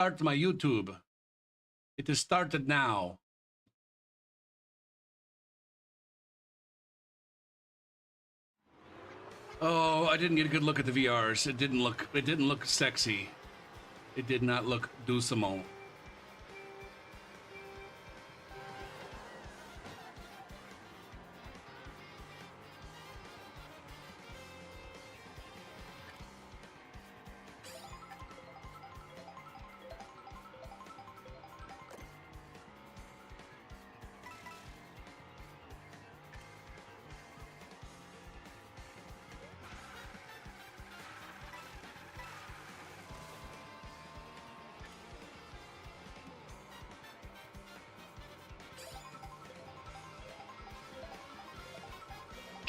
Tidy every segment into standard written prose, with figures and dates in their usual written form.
Start my YouTube. It is started now. Oh, I didn't get a good look at the VRs. It didn't look sexy. It did not look doucement.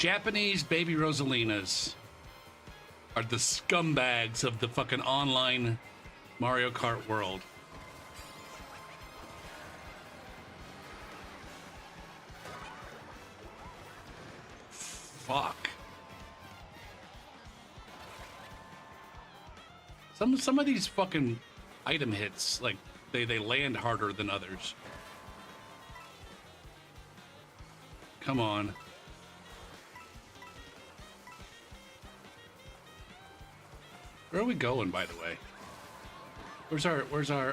Japanese baby Rosalinas are the scumbags of the fucking online Mario Kart world. Fuck. Some of these fucking item hits, like they land harder than others. Come on. Where are we going, by the way? Where's our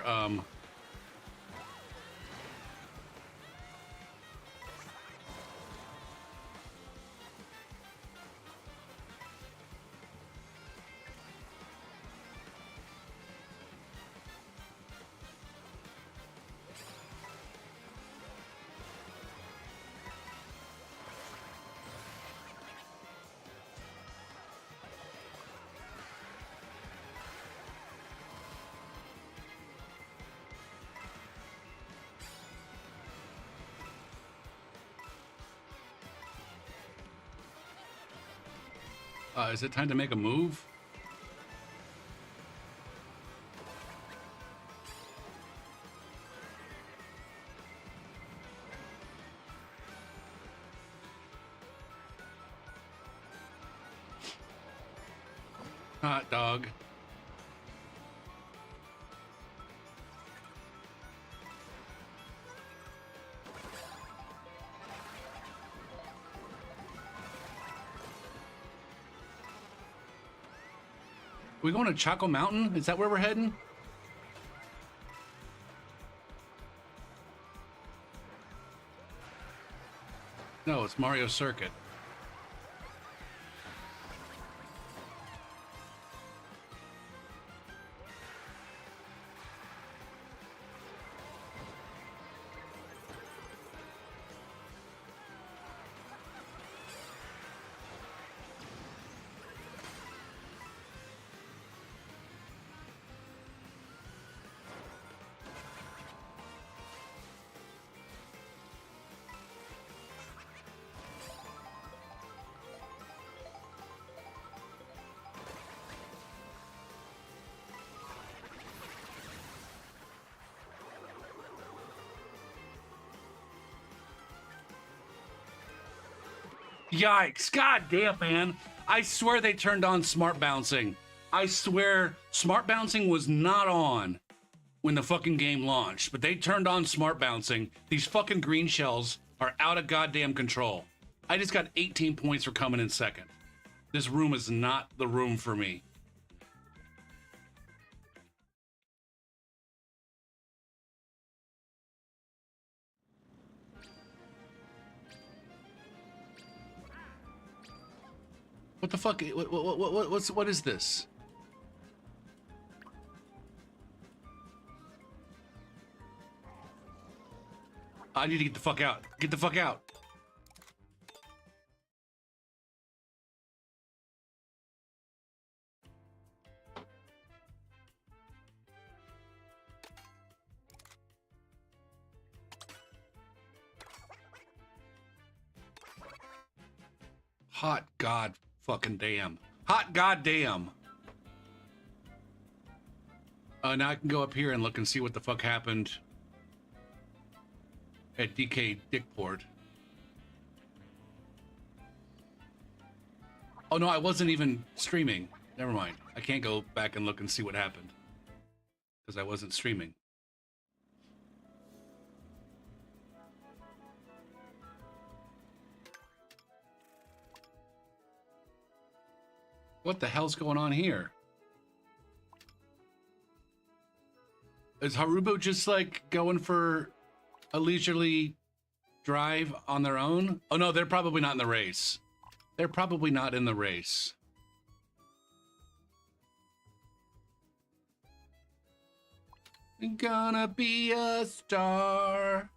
is it time to make a move? Hot dog. We going to Choco Mountain? Is that where we're heading? No, it's Mario Circuit. Yikes. God damn, man. I swear they turned on smart bouncing. I swear smart bouncing was not on when the fucking game launched, but they turned on smart bouncing. These fucking green shells are out of goddamn control. I just got 18 points for coming in second. This room is not the room for me. What the fuck? What is this? I need to get the fuck out. Get the fuck out. Hot god fucking damn. Hot goddamn. Now I can go up here and look and see what the fuck happened at DK Dickport. Oh no, I wasn't even streaming. Never mind. I can't go back and look and see what happened. because I wasn't streaming. What the hell's going on here? Is Harubo just like going for a leisurely drive on their own? Oh no, they're probably not in the race. They're probably not in the race. Gonna be a star.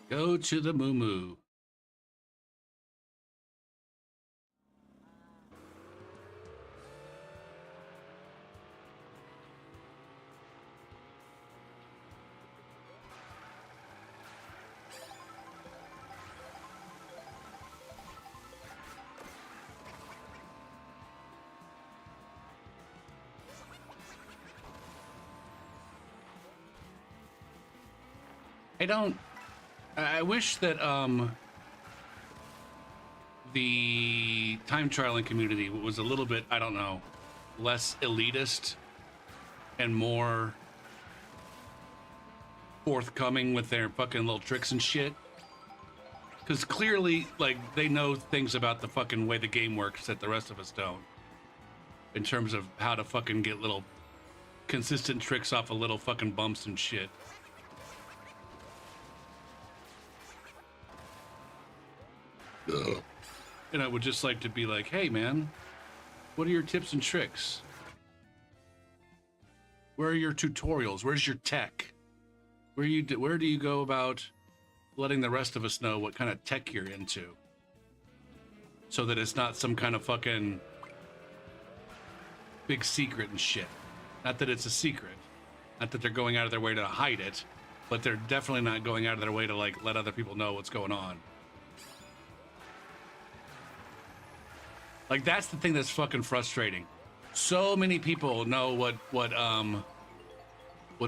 Go to the moo moo. I wish that the time trialing community was a little bit, I don't know, less elitist and more forthcoming with their fucking little tricks and shit. Because clearly, like, they know things about the fucking way the game works that the rest of us don't. In terms of how to fucking get little consistent tricks off of little fucking bumps and shit. And I would just like to be like, hey man, what are your tips and tricks? Where are your tutorials? Where's your tech? Where do you go about letting the rest of us know what kind of tech you're into? So that it's not some kind of fucking big secret and shit. Not that it's a secret. Not that they're going out of their way to hide it, but they're definitely not going out of their way to like let other people know what's going on. Like, that's the thing that's fucking frustrating. So many people know what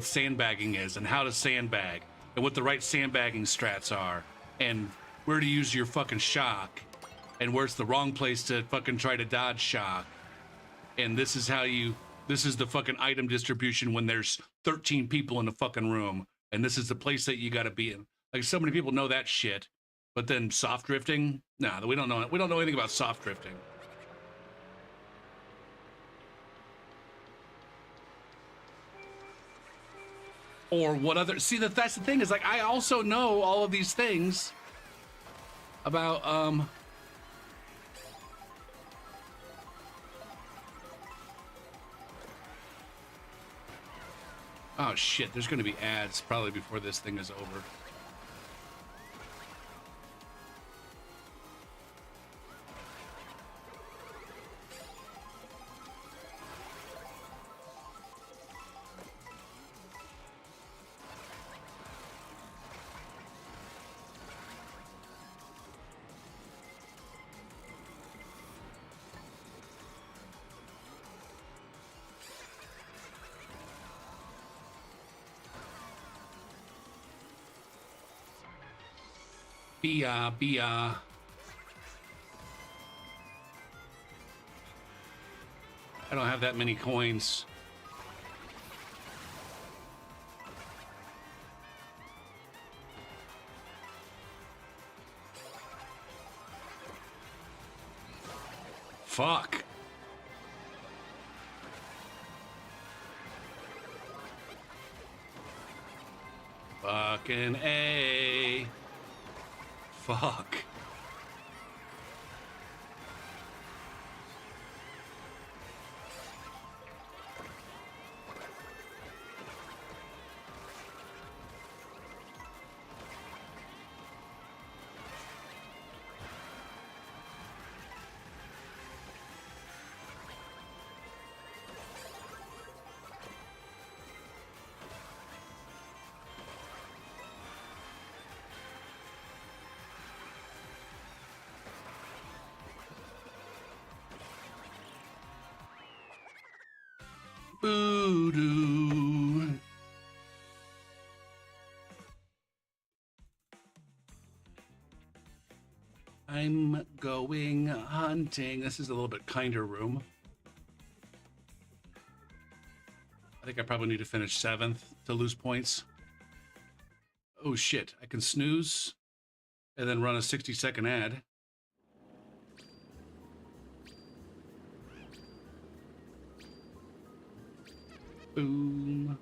sandbagging is and how to sandbag and what the right sandbagging strats are and where to use your fucking shock and where's the wrong place to fucking try to dodge shock. And this is the fucking item distribution when there's 13 people in the fucking room and this is the place that you got to be in. Like, so many people know that shit, but then soft drifting? Nah, we don't know anything about soft drifting. Or what other, see, that's the thing, is like, I also know all of these things about, oh shit, there's gonna be ads probably before this thing is over. Bia. I don't have that many coins. Fuck. Fucking A. Fuck. Voodoo. I'm going hunting. This is a little bit kinder room. I think I probably need to finish 7th to lose points. Oh shit, I can snooze and then run a 60-second ad. Boom.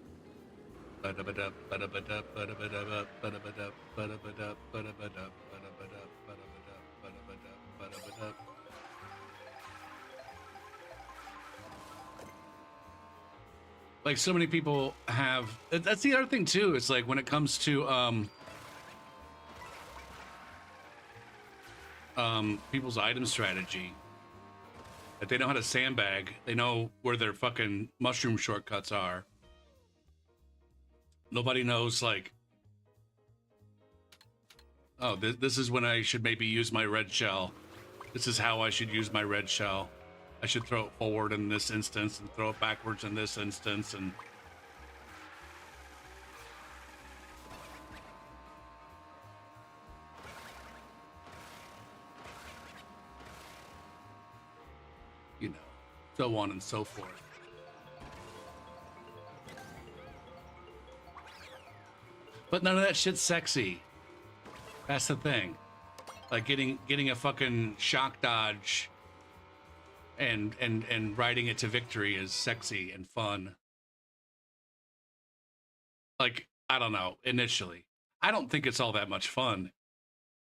Like so many people have, that's the other thing too. It's like when it comes to people's item strategy, that they know how to sandbag. They know where their fucking mushroom shortcuts are. Nobody knows, like, oh, this is when I should maybe use my red shell. This is how I should use my red shell. I should throw it forward in this instance and throw it backwards in this instance. And you know, so on and so forth. But none of that shit's sexy. That's the thing. Like getting a fucking shock dodge and riding it to victory is sexy and fun. Like, I don't know, initially. I don't think it's all that much fun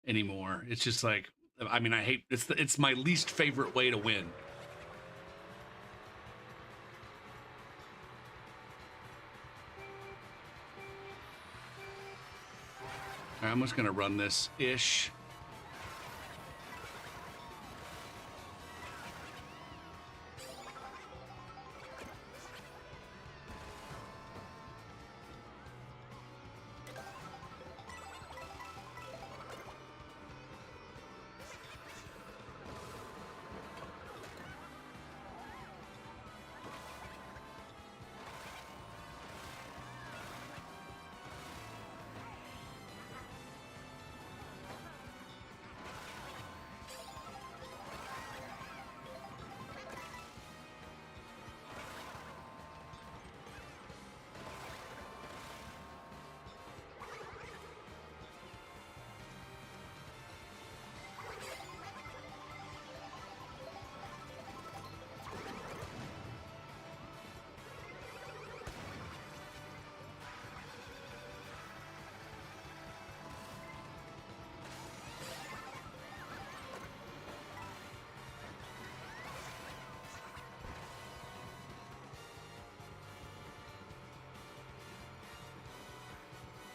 anymore. It's just like, I mean, I hate, it's my least favorite way to win. I'm just gonna run this ish.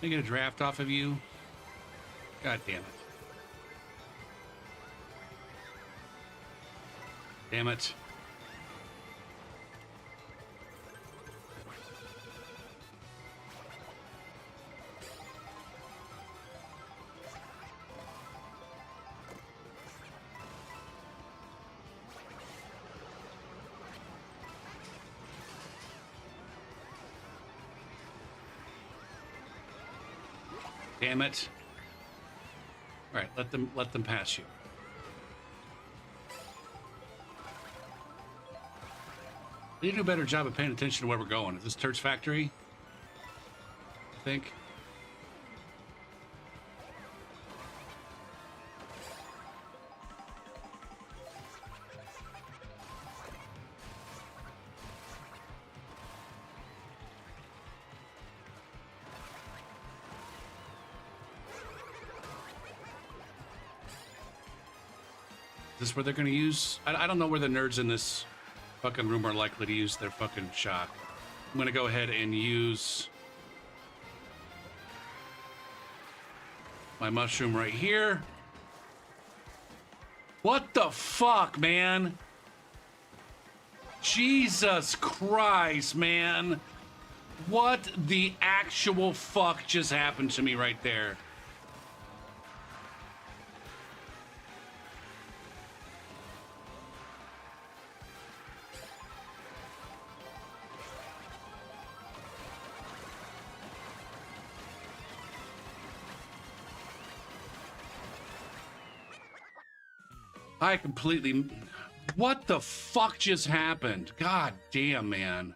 Can I get a draft off of you? God damn it. Damn it. Damn it. All right, let them pass you. We need to do a better job of paying attention to where we're going. Is this Turt's Factory? I think. Is this where they're going to use? I don't know where the nerds in this fucking room are likely to use their fucking shot. I'm going to go ahead and use my mushroom right here. What the fuck, man? Jesus Christ, man. What the actual fuck just happened to me right there? I completely... What the fuck just happened? God damn, man.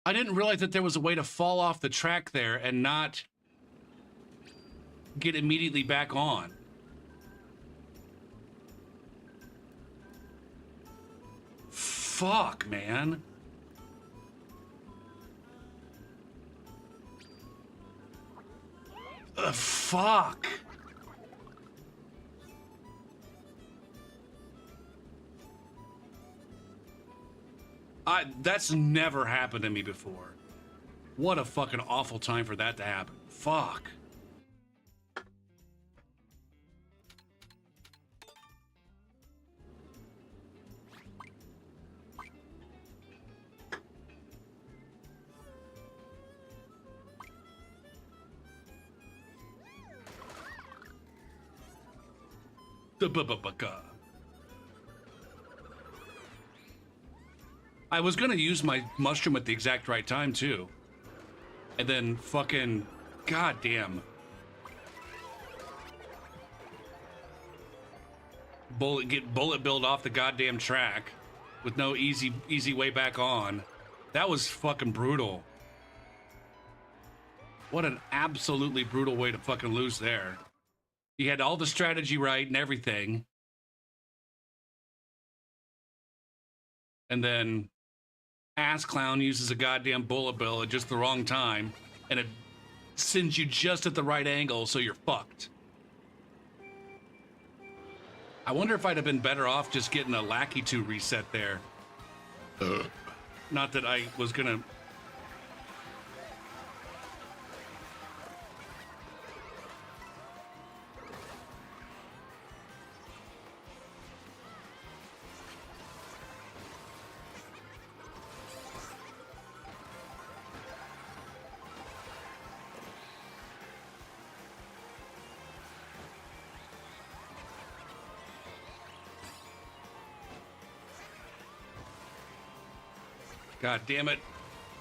I didn't realize that there was a way to fall off the track there and not get immediately back on. Fuck, man. Fuck. That's never happened to me before. What a fucking awful time for that to happen. Fuck. I was gonna use my mushroom at the exact right time too. And then fucking goddamn bullet billed off the goddamn track with no easy way back on. That was fucking brutal. What an absolutely brutal way to fucking lose there. He had all the strategy right and everything. And then ass clown uses a goddamn bullet bill at just the wrong time, and it sends you just at the right angle, so you're fucked. I wonder if I'd have been better off just getting a Lackey 2 reset there. Not that I was gonna... God damn it.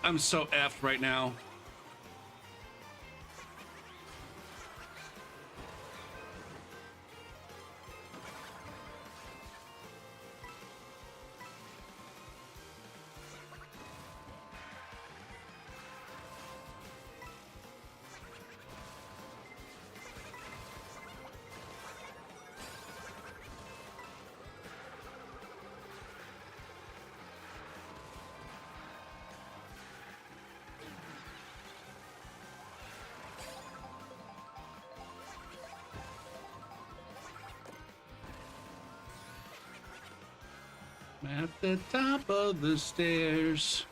I'm so effed right now. At the top of the stairs.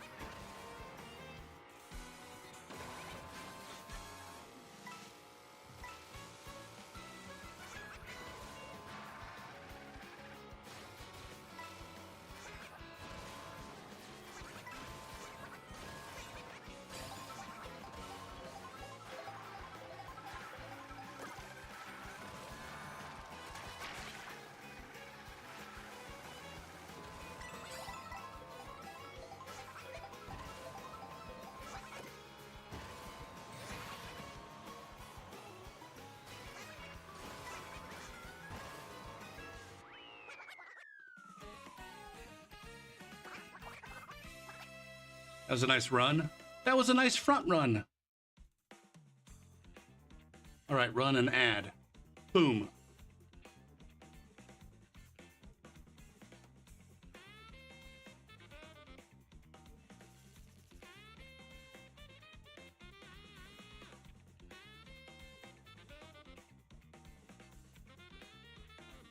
That was a nice run. That was a nice front run. All right, run and add. Boom.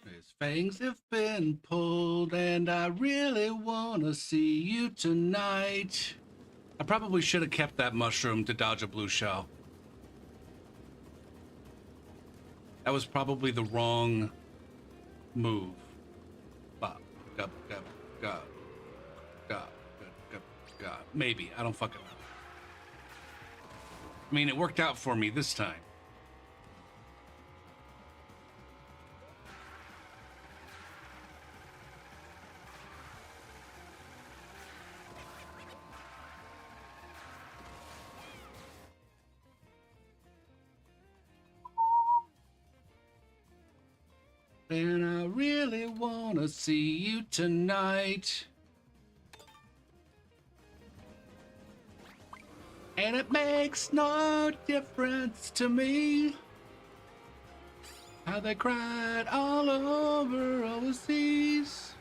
His fangs have been pulled, and I really want to see you tonight. I probably should have kept that mushroom to dodge a blue shell. That was probably the wrong move. Maybe. I don't fucking know. I mean, it worked out for me this time. wanna see you tonight. And it makes no difference to me how they cried all over overseas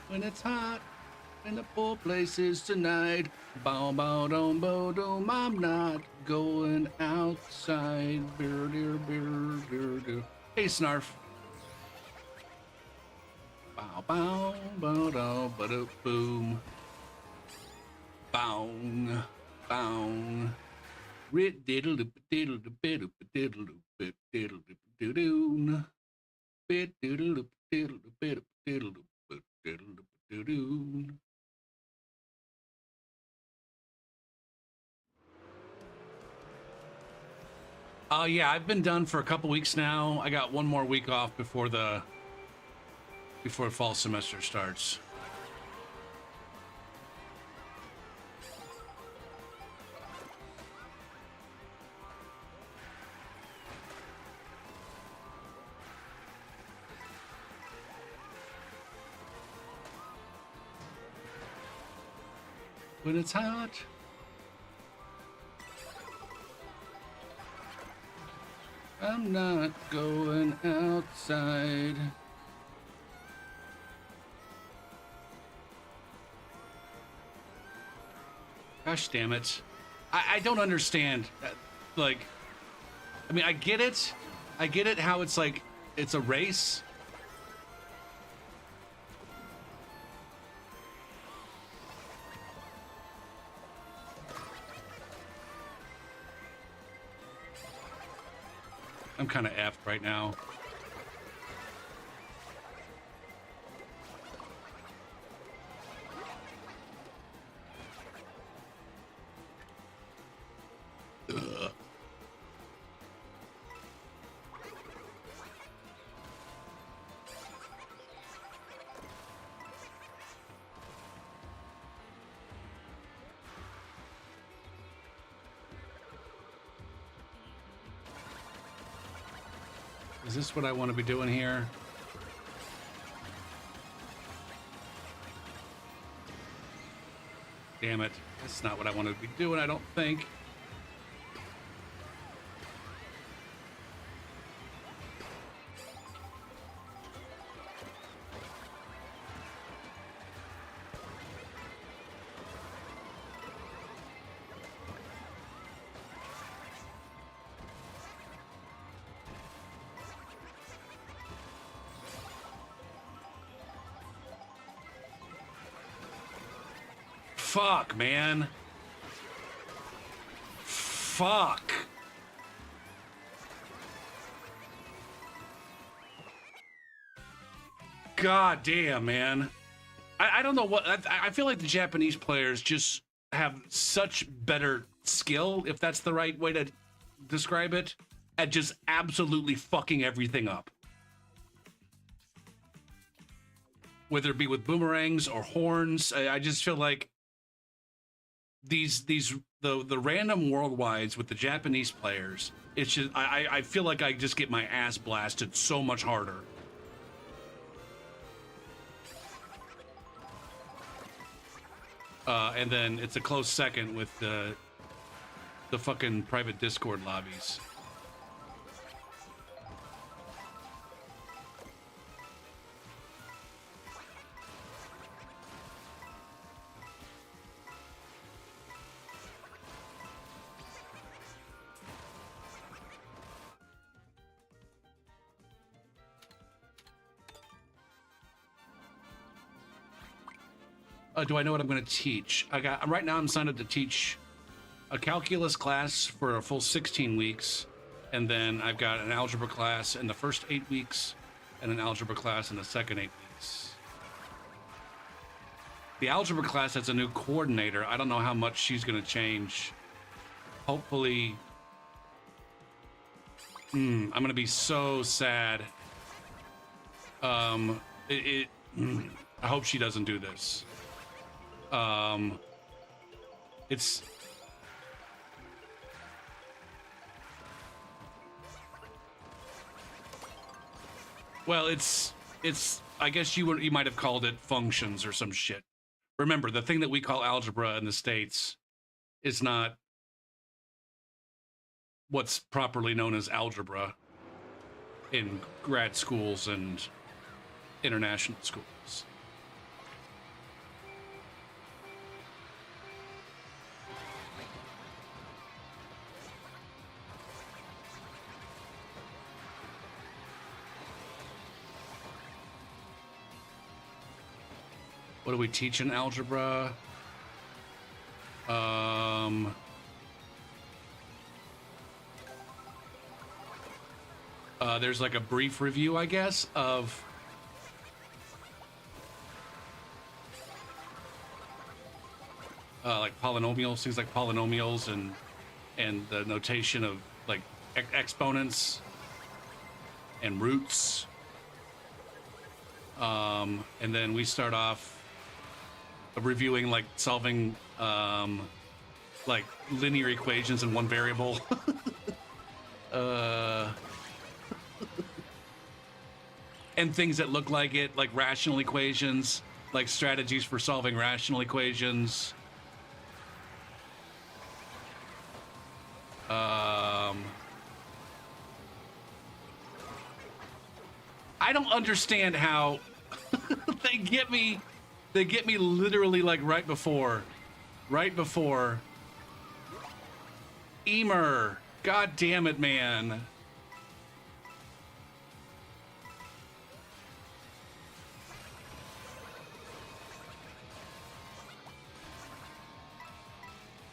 when it's hot in the poor places tonight. Bow, bow, dum, bow, dum, I'm not going outside. Beer, dear, beer, dear, dear. Hey, Snarf. Bow, bow, bow, bow, ba boom. Bong, bong. Rid diddle doop diddle doop diddle diddle doop diddle doop doon. Bit diddle doop diddle doop diddle doop diddle doop doon. Yeah, I've been done for a couple weeks now. I got one more week off before fall semester starts. When it's hot. I'm not going outside. Gosh damn it. I don't understand. Like, I mean, I get it. I get it how it's like, it's a race. I'm kind of effed right now. Ugh. Is this what I want to be doing here? Damn it. That's not what I want to be doing, I don't think. Fuck, man. Fuck. God damn, man. I don't know what... I feel like the Japanese players just have such better skill, if that's the right way to describe it, at just absolutely fucking everything up. Whether it be with boomerangs or horns, I just feel like the random worldwides with the Japanese players, it's just I feel like I just get my ass blasted so much harder. And then it's a close second with the fucking private Discord lobbies. Do I know what I'm going to teach? Right now I'm signed up to teach a calculus class for a full 16 weeks, and then I've got an algebra class in the first 8 weeks and an algebra class in the second 8 weeks. The algebra class has a new coordinator. I don't know how much she's going to change. Hopefully, I'm going to be so sad. I hope she doesn't do this. It's well, it's it's, I guess you might have called it functions or some shit. Remember, the thing that we call algebra in the States is not what's properly known as algebra in grad schools and international schools. What do we teach in algebra? There's like a brief review, I guess, of like polynomials, things like polynomials and the notation of like exponents and roots. And then we start off reviewing like solving like linear equations in one variable. And things that look like it, like rational equations, like strategies for solving rational equations. I don't understand how they get me literally like right before Emer. God damn it, man.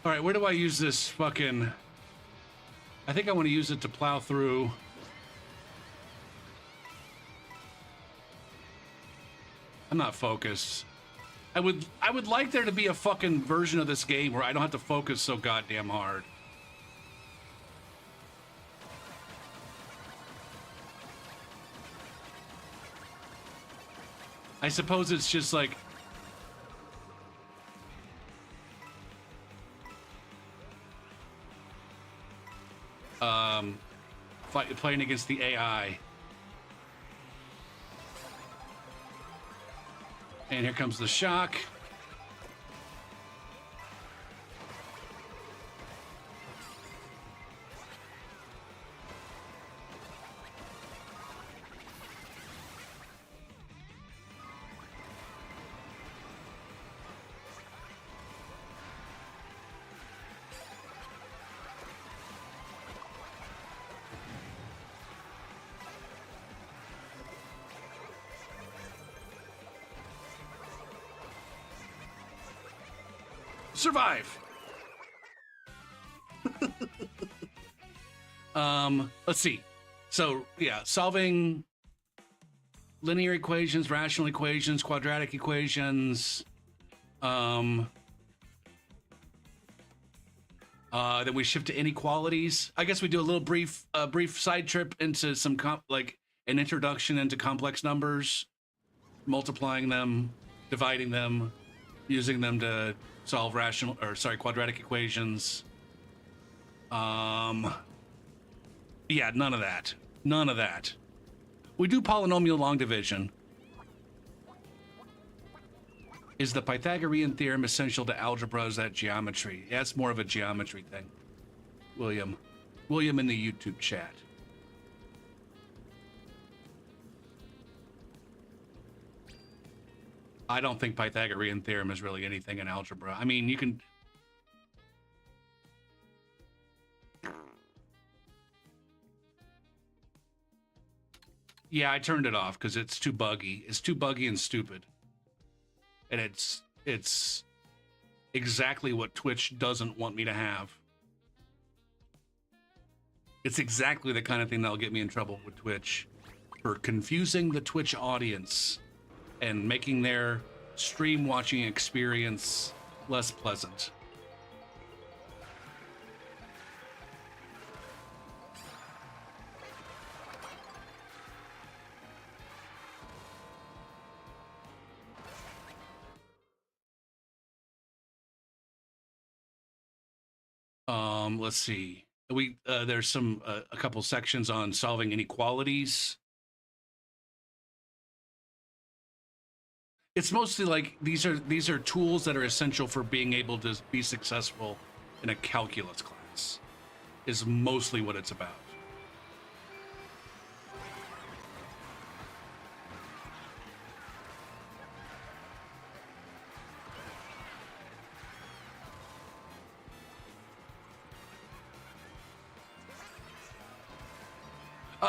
All right, where do I use this fucking... I think I want to use it to plow through. I'm not focused. I would like there to be a fucking version of this game where I don't have to focus so goddamn hard. I suppose it's just like... playing against the AI. And here comes the shock. Survive. Let's see. So yeah, solving linear equations, rational equations, quadratic equations. Then we shift to inequalities. I guess we do a little brief side trip into some like an introduction into complex numbers, multiplying them, dividing them, using them to solve quadratic equations. Yeah, none of that. None of that. We do polynomial long division. Is the Pythagorean theorem essential to algebra? Is that geometry? Yeah, it's more of a geometry thing. William in the YouTube chat. I don't think Pythagorean theorem is really anything in algebra. I mean, you can... Yeah, I turned it off because it's too buggy. It's too buggy and stupid. And it's exactly what Twitch doesn't want me to have. It's exactly the kind of thing that'll get me in trouble with Twitch for confusing the Twitch audience and making their stream watching experience less pleasant. Let's see. There's a couple sections on solving inequalities. It's mostly like these are tools that are essential for being able to be successful in a calculus class. Is mostly what it's about.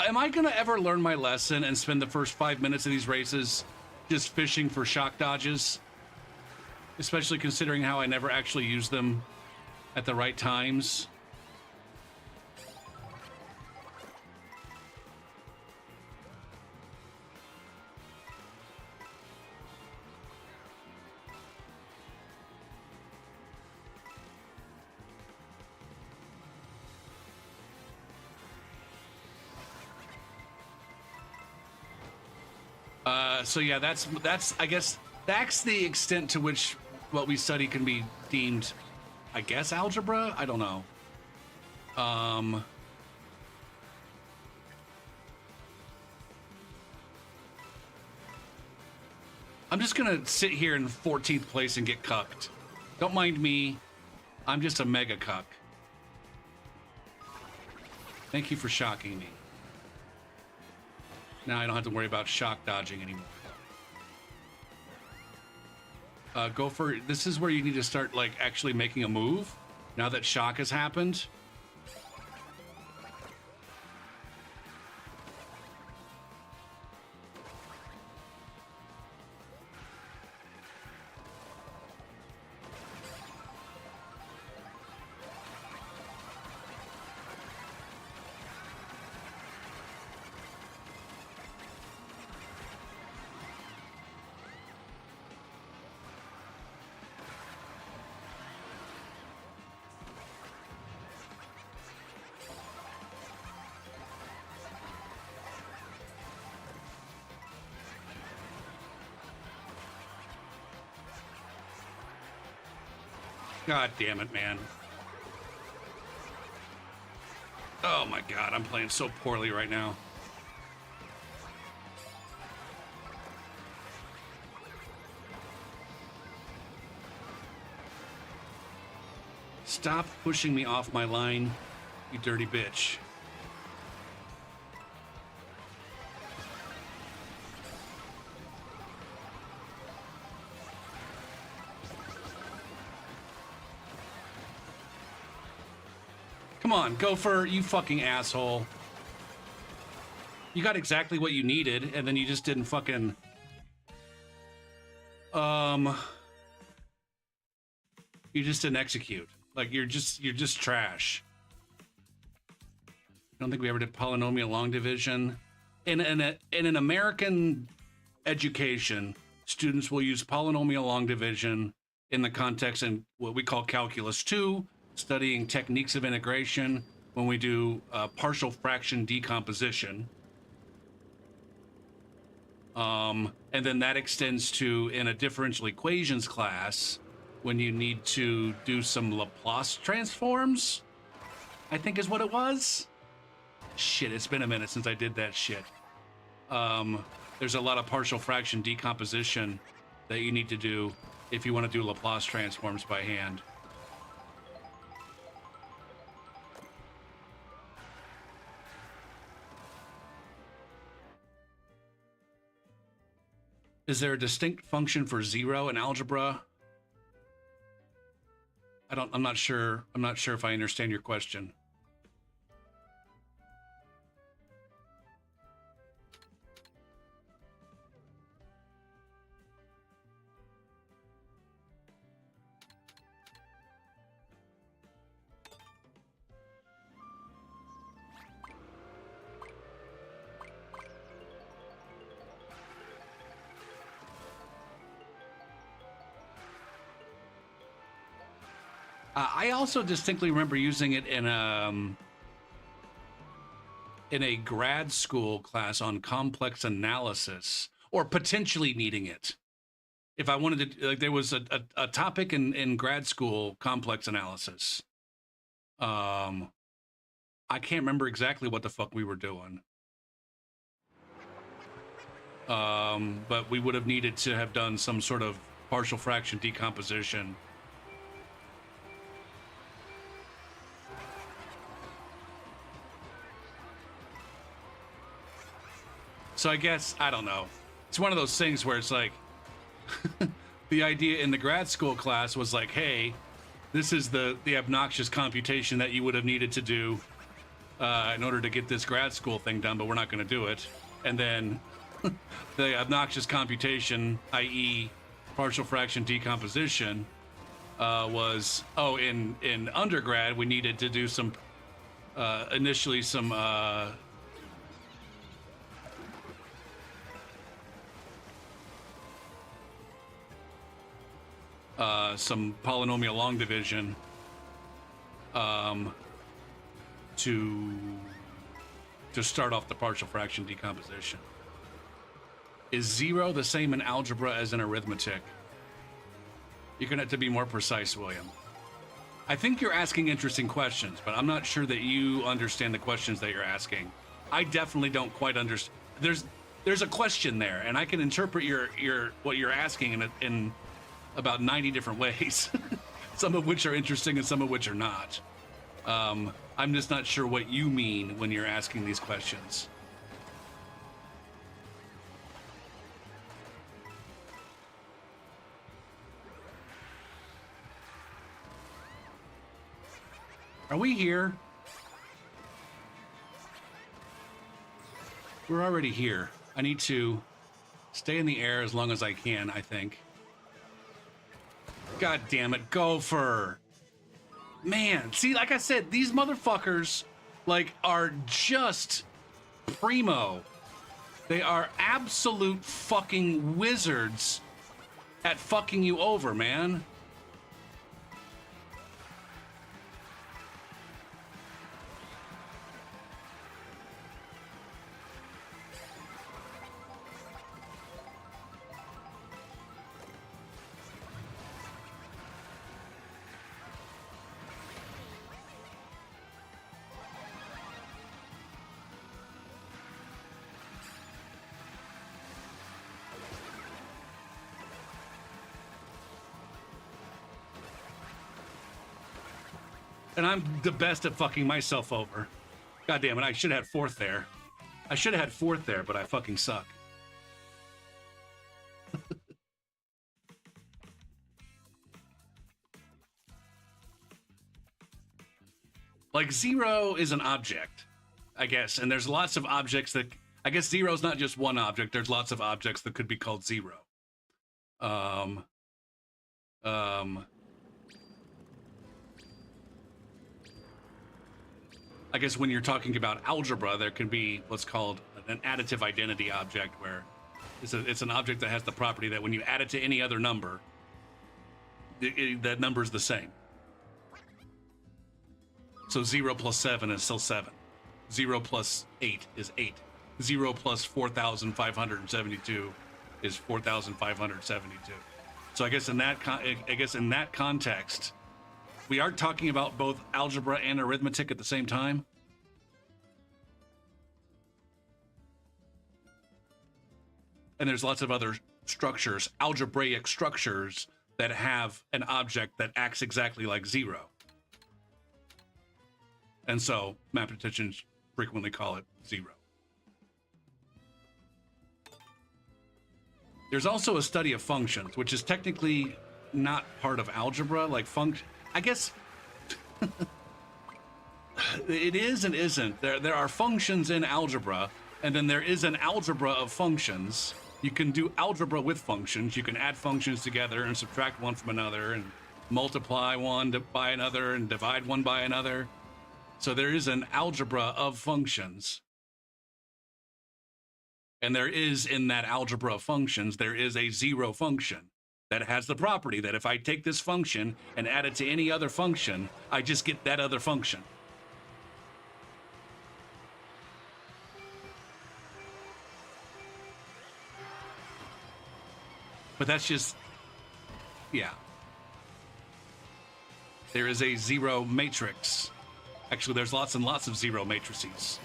Am I gonna ever learn my lesson and spend the first 5 minutes of these races just fishing for shock dodges? Especially considering how I never actually use them at the right times. So yeah, that's I guess that's the extent to which what we study can be deemed, I guess, algebra. I don't know. I'm just gonna sit here in 14th place and get cucked. Don't mind me. I'm just a mega cuck. Thank you for shocking me. Now I don't have to worry about shock dodging anymore. Go for this is where you need to start like actually making a move now that shock has happened. God damn it, man. Oh my god, I'm playing so poorly right now. Stop pushing me off my line, you dirty bitch. Come on, Gopher, you fucking asshole. You got exactly what you needed, and then you just didn't fucking... You just didn't execute. Like, you're just trash. I don't think we ever did polynomial long division. In an American education, students will use polynomial long division in the context in what we call Calculus 2, studying techniques of integration when we do partial fraction decomposition. And then that extends to, in a differential equations class, when you need to do some Laplace transforms, I think is what it was. Shit, it's been a minute since I did that shit. There's a lot of partial fraction decomposition that you need to do if you want to do Laplace transforms by hand. Is there a distinct function for zero in algebra? I'm not sure if I understand your question. I also distinctly remember using it in a grad school class on complex analysis, or potentially needing it. If I wanted to, like, there was a topic in grad school, complex analysis. I can't remember exactly what the fuck we were doing. But we would have needed to have done some sort of partial fraction decomposition. So I guess, I don't know. It's one of those things where it's like, the idea in the grad school class was like, hey, this is the obnoxious computation that you would have needed to do in order to get this grad school thing done, but we're not going to do it. And then the obnoxious computation, i.e. partial fraction decomposition, was, oh, in undergrad, we needed to do some, initially some, some polynomial long division to start off the partial fraction decomposition. Is 0 the same in algebra as in arithmetic? You're gonna have to be more precise, William. I think you're asking interesting questions, but I'm not sure that you understand the questions that you're asking. I definitely don't quite understand. There's a question there, and I can interpret your what you're asking in about 90 different ways, some of which are interesting and some of which are not. I'm just not sure what you mean when you're asking these questions. Are we here? We're already here. I need to stay in the air as long as I can, I think. God damn it, Gopher. Man, see, like I said, these motherfuckers, like, are just primo. They are absolute fucking wizards at fucking you over, man. And I'm the best at fucking myself over. God damn it, I should have had fourth there. I should have had fourth there, but I fucking suck. Like, 0 is an object, I guess. And there's lots of objects that... I guess 0 is not just one object. There's lots of objects that could be called 0. I guess when you're talking about algebra, there can be what's called an additive identity object, where it's an object that has the property that when you add it to any other number, that number is the same. So 0 plus 7 is still 7. 0 plus 8 is 8. 0 plus 4,572 is 4,572. So I guess in that context, we are talking about both algebra and arithmetic at the same time. And there's lots of other structures, algebraic structures, that have an object that acts exactly like 0. And so mathematicians frequently call it 0. There's also a study of functions, which is technically not part of algebra, like I guess it is and isn't. There are functions in algebra, and then there is an algebra of functions. You can do algebra with functions. You can add functions together and subtract one from another and multiply one by another and divide one by another. So there is an algebra of functions. And there is, in that algebra of functions, there is a 0 function that has the property that if I take this function and add it to any other function, I just get that other function. But that's just, yeah. There is a 0 matrix. Actually, there's lots and lots of 0 matrices.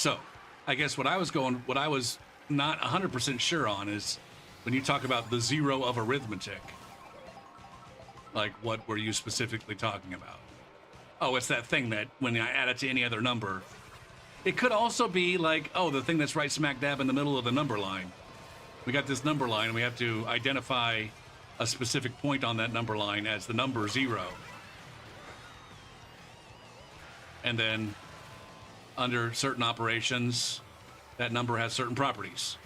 So, I guess what I was not 100% sure on is when you talk about the zero of arithmetic, like what were you specifically talking about? Oh, it's that thing that when I add it to any other number, it could also be like, oh, the thing that's right smack dab in the middle of the number line. We got this number line, and we have to identify a specific point on that number line as the number 0. And then under certain operations, that number has certain properties.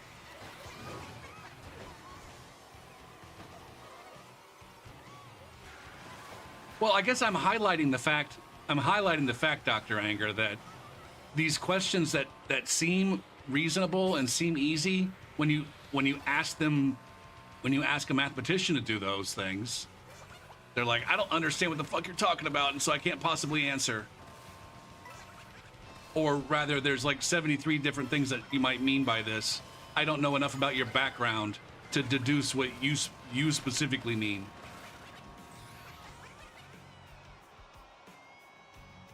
Well, I guess I'm highlighting the fact, Dr. Anger, that these questions that seem reasonable and seem easy, when you ask a mathematician to do those things, they're like, I don't understand what the fuck you're talking about, and so I can't possibly answer. Or rather, there's like 73 different things that you might mean by this. I don't know enough about your background to deduce what you specifically mean.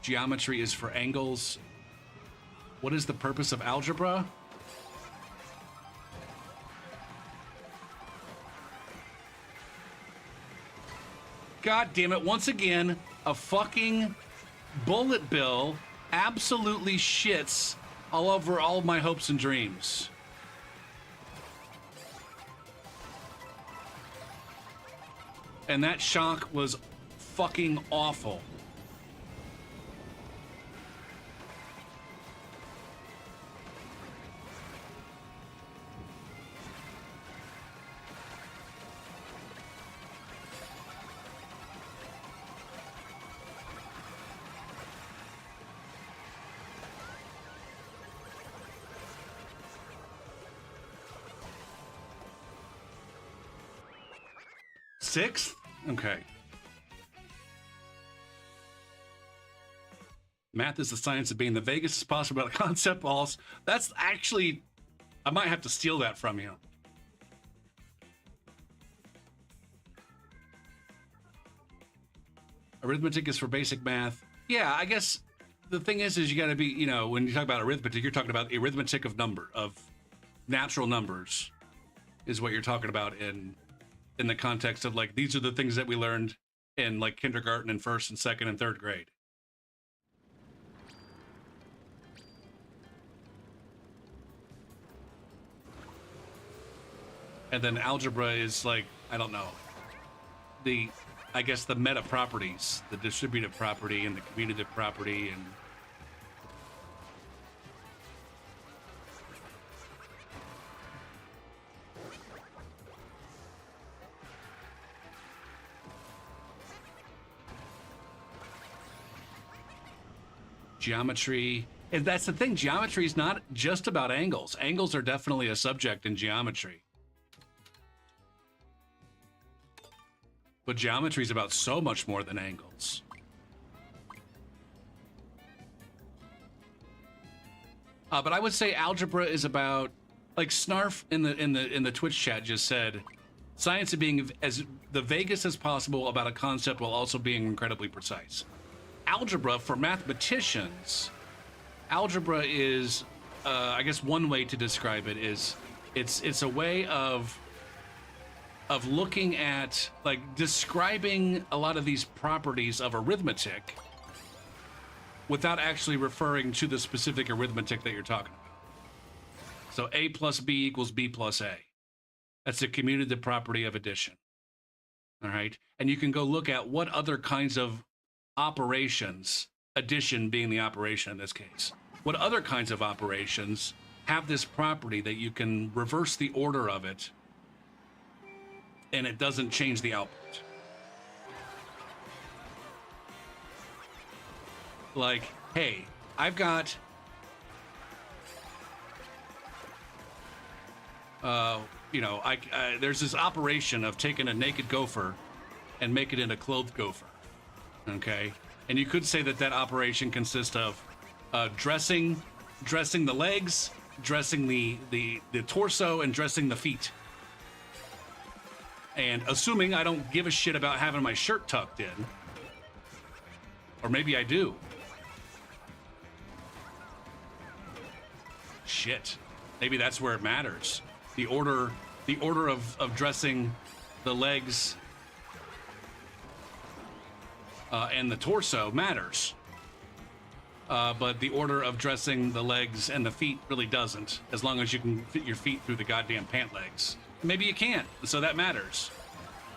Geometry is for angles. What is the purpose of algebra? God damn it, once again, a fucking bullet bill absolutely shits all over all of my hopes and dreams. And that shock was fucking awful. Sixth? Okay. Math is the science of being the vaguest as possible about concept balls. That's actually, I might have to steal that from you. Arithmetic is for basic math. Yeah, I guess the thing is you got to be, you know, when you talk about arithmetic, you're talking about arithmetic of natural numbers is what you're talking about in the context of like, these are the things that we learned in like kindergarten and first and second and third grade. And then algebra is like, I don't know, I guess the meta properties, the distributive property and the commutative property and geometry. And that's the thing, geometry is not just about angles. Angles are definitely a subject in geometry. But geometry is about so much more than angles. But I would say algebra is about, like Snarf in the Twitch chat just said, science of being as the vaguest as possible about a concept while also being incredibly precise. Algebra for mathematicians, algebra is, I guess one way to describe it is, it's a way of looking at, like, describing a lot of these properties of arithmetic without actually referring to the specific arithmetic that you're talking about. So A plus B equals B plus A. That's the commutative property of addition. All right. And you can go look at what other kinds of operations, addition being the operation in this case, what other kinds of operations have this property that you can reverse the order of it and it doesn't change the output. Like, hey, I've got you know, there's this operation of taking a naked gopher and make it into a clothed gopher. Okay, and you could say that operation consists of dressing the legs, dressing the torso, and dressing the feet. And assuming I don't give a shit about having my shirt tucked in, or maybe I do. shit. Maybe that's where it matters. The order of dressing the legs and the torso matters. But the order of dressing the legs and the feet really doesn't, as long as you can fit your feet through the goddamn pant legs. Maybe you can't, so that matters.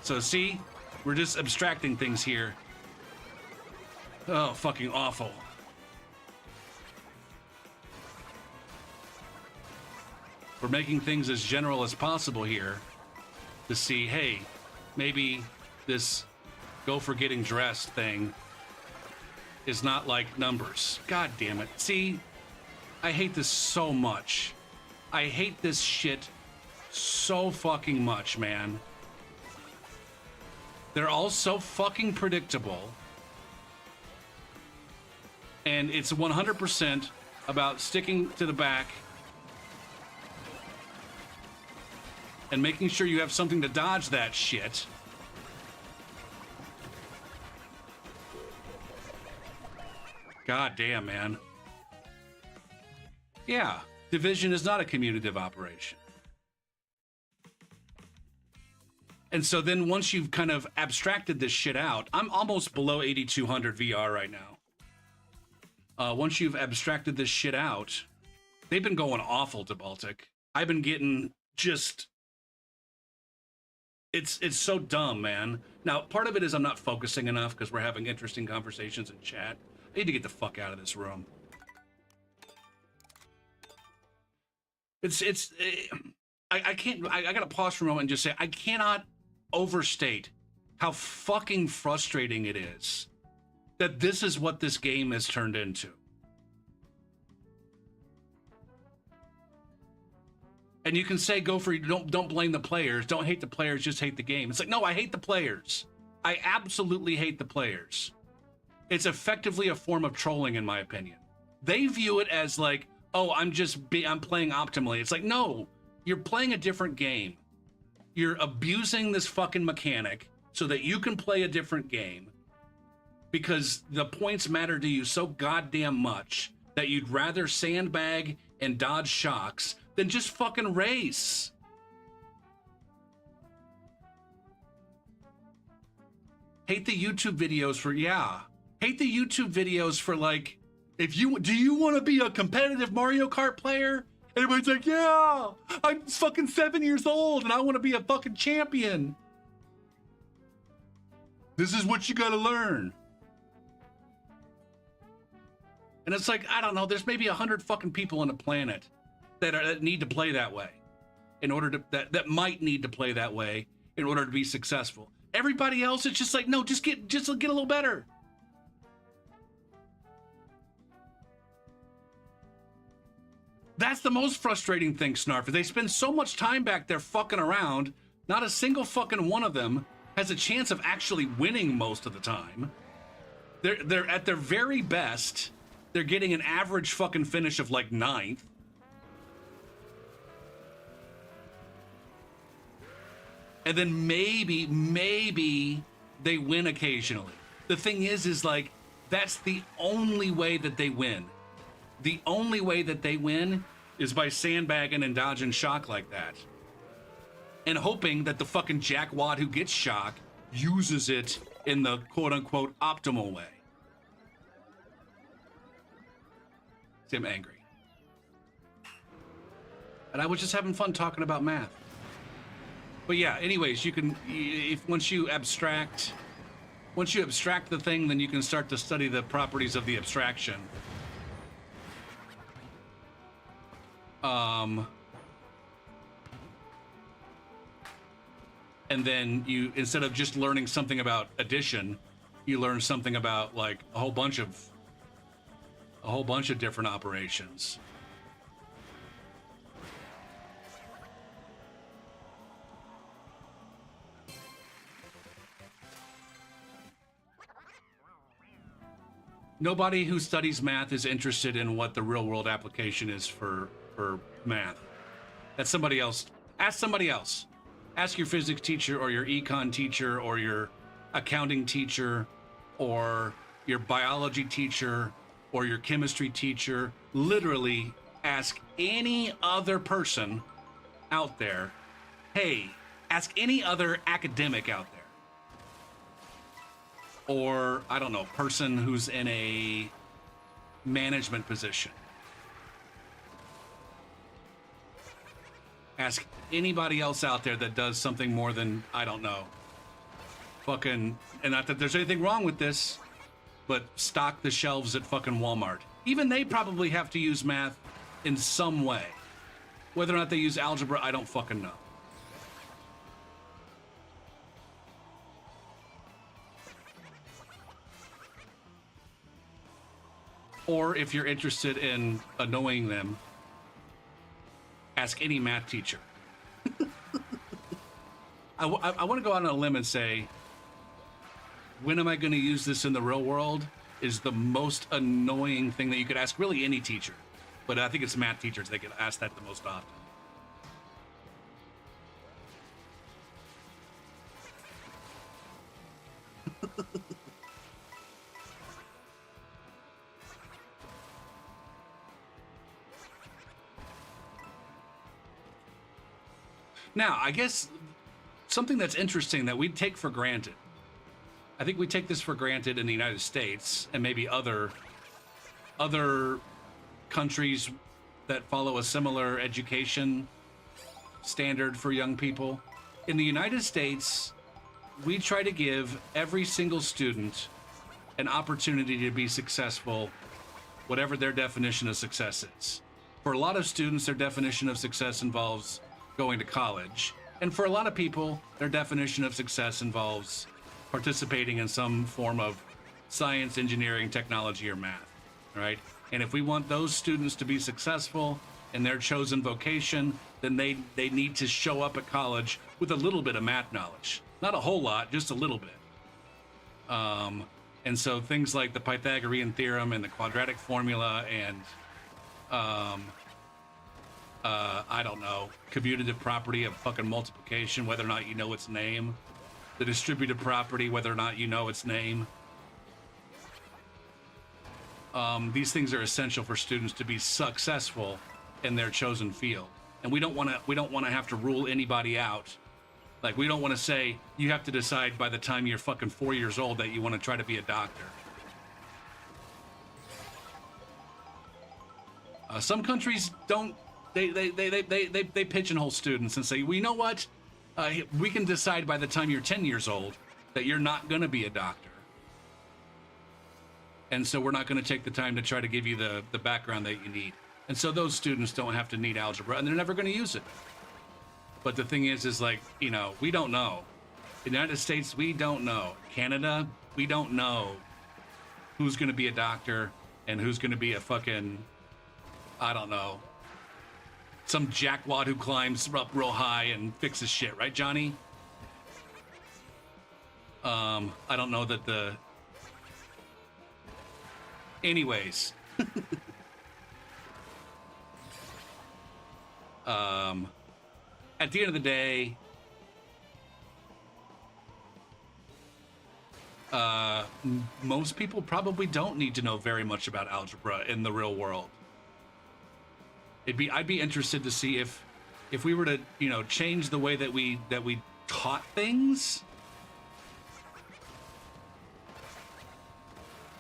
So see, we're just abstracting things here. Oh, fucking awful. We're making things as general as possible here to see, hey, maybe this go for getting dressed thing is not like numbers. God damn it. See, I hate this so much. I hate this shit so fucking much, man. They're all so fucking predictable. And it's 100% about sticking to the back and making sure you have something to dodge that shit. God damn, man. Yeah, division is not a commutative operation. And so then once you've kind of abstracted this shit out, I'm almost below 8200 VR right now. Once you've abstracted this shit out, they've been going awful to Baltic. I've been getting just... It's so dumb, man. Now, part of it is I'm not focusing enough because we're having interesting conversations in chat. I need to get the fuck out of this room. I can't, I gotta pause for a moment and just say, I cannot overstate how fucking frustrating it is that this is what this game has turned into. And you can say, go for, don't blame the players, don't hate the players, just hate the game. It's like, no, I hate the players. I absolutely hate the players. It's effectively a form of trolling, in my opinion. They view it as like, oh, I'm playing optimally. It's like, no, you're playing a different game. You're abusing this fucking mechanic so that you can play a different game because the points matter to you so goddamn much that you'd rather sandbag and dodge shocks than just fucking race. Hate the YouTube videos for, yeah. Hate the YouTube videos for like, do you want to be a competitive Mario Kart player? Everybody's like, yeah, I'm fucking 7 years old and I want to be a fucking champion. This is what you gotta learn. And it's like, I don't know, there's maybe 100 fucking people on the planet that need to play that way in order to, that might need to play that way in order to be successful. Everybody else, it's just like, no, just get a little better. That's the most frustrating thing, Snarf. They spend so much time back there fucking around. Not a single fucking one of them has a chance of actually winning most of the time. They're at their very best. They're getting an average fucking finish of like 9th. And then maybe they win occasionally. The thing is like, that's the only way that they win. The only way that they win is by sandbagging and dodging shock like that. And hoping that the fucking jackwad who gets shock uses it in the quote-unquote optimal way. See, I'm angry. And I was just having fun talking about math. But yeah, anyways, you can, once you abstract the thing, then you can start to study the properties of the abstraction. And then you, instead of just learning something about addition, you learn something about like a whole bunch of different operations. Nobody who studies math is interested in what the real world application is for math. That's somebody else. Ask somebody else. Ask your physics teacher or your econ teacher or your accounting teacher or your biology teacher or your chemistry teacher. Literally ask any other person out there, hey, ask any other academic out there, or I don't know, person who's in a management position. Ask anybody else out there that does something more than, I don't know, fucking, and not that there's anything wrong with this, but stock the shelves at fucking Walmart. Even they probably have to use math in some way. Whether or not they use algebra, I don't fucking know. Or if you're interested in annoying them, ask any math teacher. I want to go out on a limb and say, when am I going to use this in the real world is the most annoying thing that you could ask really any teacher. But I think it's math teachers that get asked that the most often. Now, I guess something that's interesting that we take for granted. I think we take this for granted in the United States and maybe other countries that follow a similar education standard for young people. In the United States, we try to give every single student an opportunity to be successful, whatever their definition of success is. For a lot of students, their definition of success involves going to college. And for a lot of people, their definition of success involves participating in some form of science, engineering, technology, or math, right? And if we want those students to be successful in their chosen vocation, then they need to show up at college with a little bit of math knowledge. Not a whole lot, just a little bit. And so things like the Pythagorean theorem and the quadratic formula and I don't know, commutative property of fucking multiplication, whether or not you know its name, the distributive property, whether or not you know its name. These things are essential for students to be successful in their chosen field, and we don't want to have to rule anybody out. Like, we don't want to say you have to decide by the time you're fucking 4 years old that you want to try to be a doctor. Some countries don't. They pigeonhole students and say, well, you know what? We can decide by the time you're 10 years old that you're not going to be a doctor. And so we're not going to take the time to try to give you the background that you need. And so those students don't have to need algebra, and they're never going to use it. But the thing is like, you know, we don't know. In the United States, we don't know. Canada, we don't know who's going to be a doctor and who's going to be a fucking, I don't know, some jackwad who climbs up real high and fixes shit, right, Johnny? I don't know that the... Anyways. At the end of the day, most people probably don't need to know very much about algebra in the real world. I'd be interested to see if we were to, you know, change the way that we taught things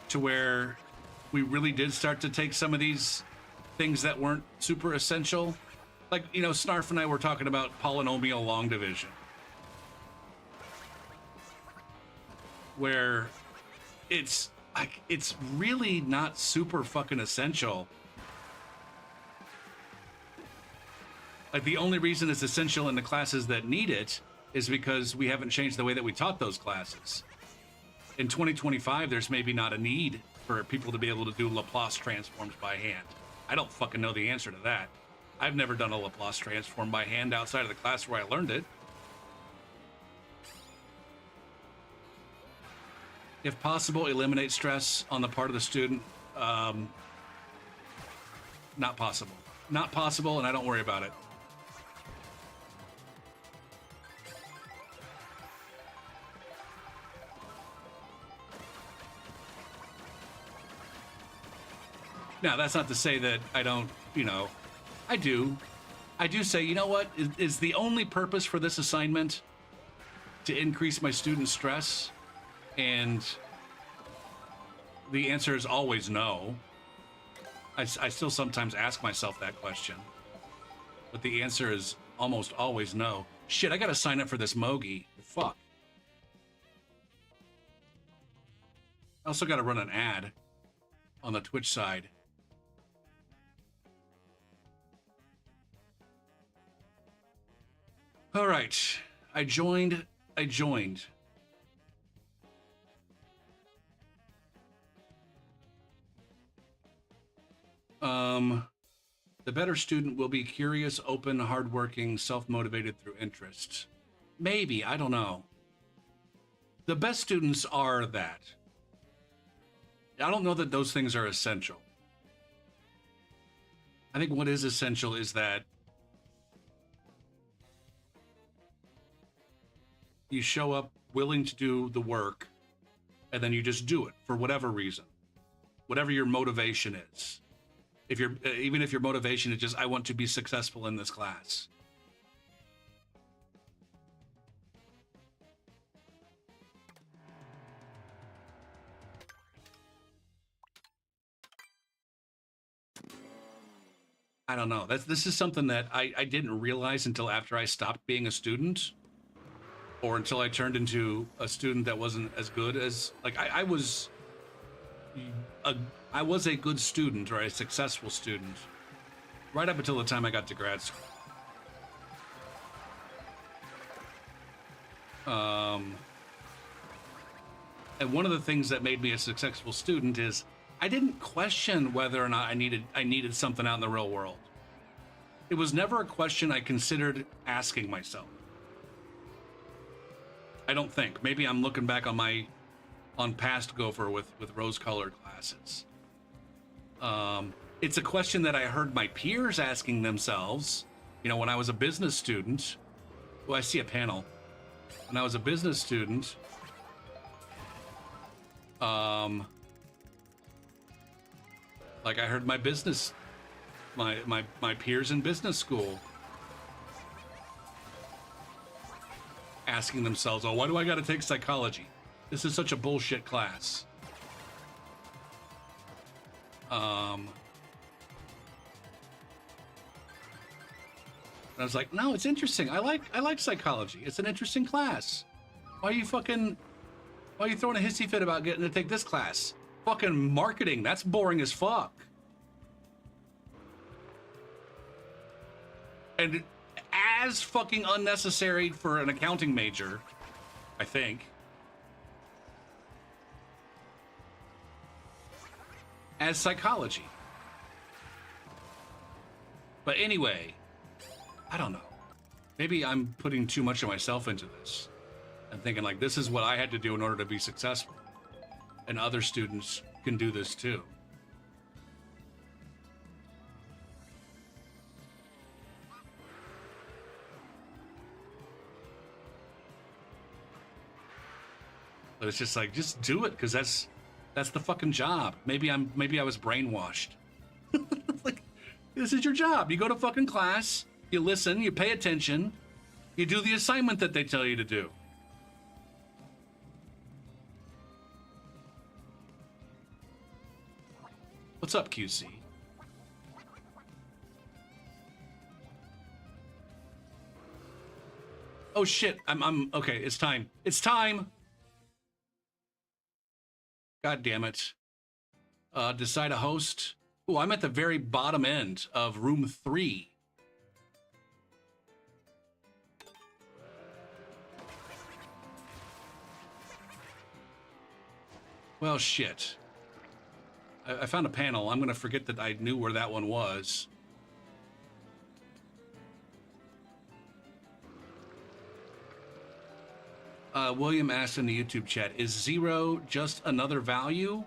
to where we really did start to take some of these things that weren't super essential. Like, you know, Snarf and I were talking about polynomial long division, where it's really not super fucking essential. Like, the only reason it's essential in the classes that need it is because we haven't changed the way that we taught those classes. In 2025, there's maybe not a need for people to be able to do Laplace transforms by hand. I don't fucking know the answer to that. I've never done a Laplace transform by hand outside of the class where I learned it. If possible, eliminate stress on the part of the student. Not possible. Not possible, and I don't worry about it. Now, that's not to say that I don't you know, I do say, you know what, is the only purpose for this assignment to increase my student stress? And the answer is always no. I still sometimes ask myself that question, but the answer is almost always no. Shit, I gotta sign up for this Mogi. Fuck. I also gotta run an ad on the Twitch side. All right, I joined. The better student will be curious, open, hardworking, self-motivated through interest. Maybe, I don't know. The best students are that. I don't know that those things are essential. I think what is essential is that you show up willing to do the work, and then you just do it for whatever reason, whatever your motivation is. If you're even if your motivation is just, I want to be successful in this class. I don't know. This is something that I didn't realize until after I stopped being a student, or until I turned into a student that wasn't as good as, like, I was a good student, or a successful student, right up until the time I got to grad school. And one of the things that made me a successful student is I didn't question whether or not I needed something out in the real world. It was never a question I considered asking myself. I don't think. Maybe I'm looking back on past Gopher with rose-colored glasses. It's a question that I heard my peers asking themselves, you know, when I was a business student. Oh, I see a panel. When I was a business student, like, I heard my peers in business school asking themselves, oh, why do I gotta take psychology? This is such a bullshit class. And I was like, no, it's interesting. I like psychology. It's an interesting class. Why are you throwing a hissy fit about getting to take this class? Fucking marketing, that's boring as fuck. And as fucking unnecessary for an accounting major, I think, as psychology. But anyway, I don't know. Maybe I'm putting too much of myself into this and thinking, like, this is what I had to do in order to be successful, and other students can do this too. But it's just like, just do it, because that's the fucking job. Maybe I was brainwashed. Like, this is your job. You go to fucking class, you listen, you pay attention, you do the assignment that they tell you to do. What's up, QC? Oh shit, I'm okay, it's time. It's time! God damn it. Decide a host. Oh, I'm at the very bottom end of room 3. Well, shit. I found a panel. I'm going to forget that I knew where that one was. William asked in the YouTube chat, is 0 just another value,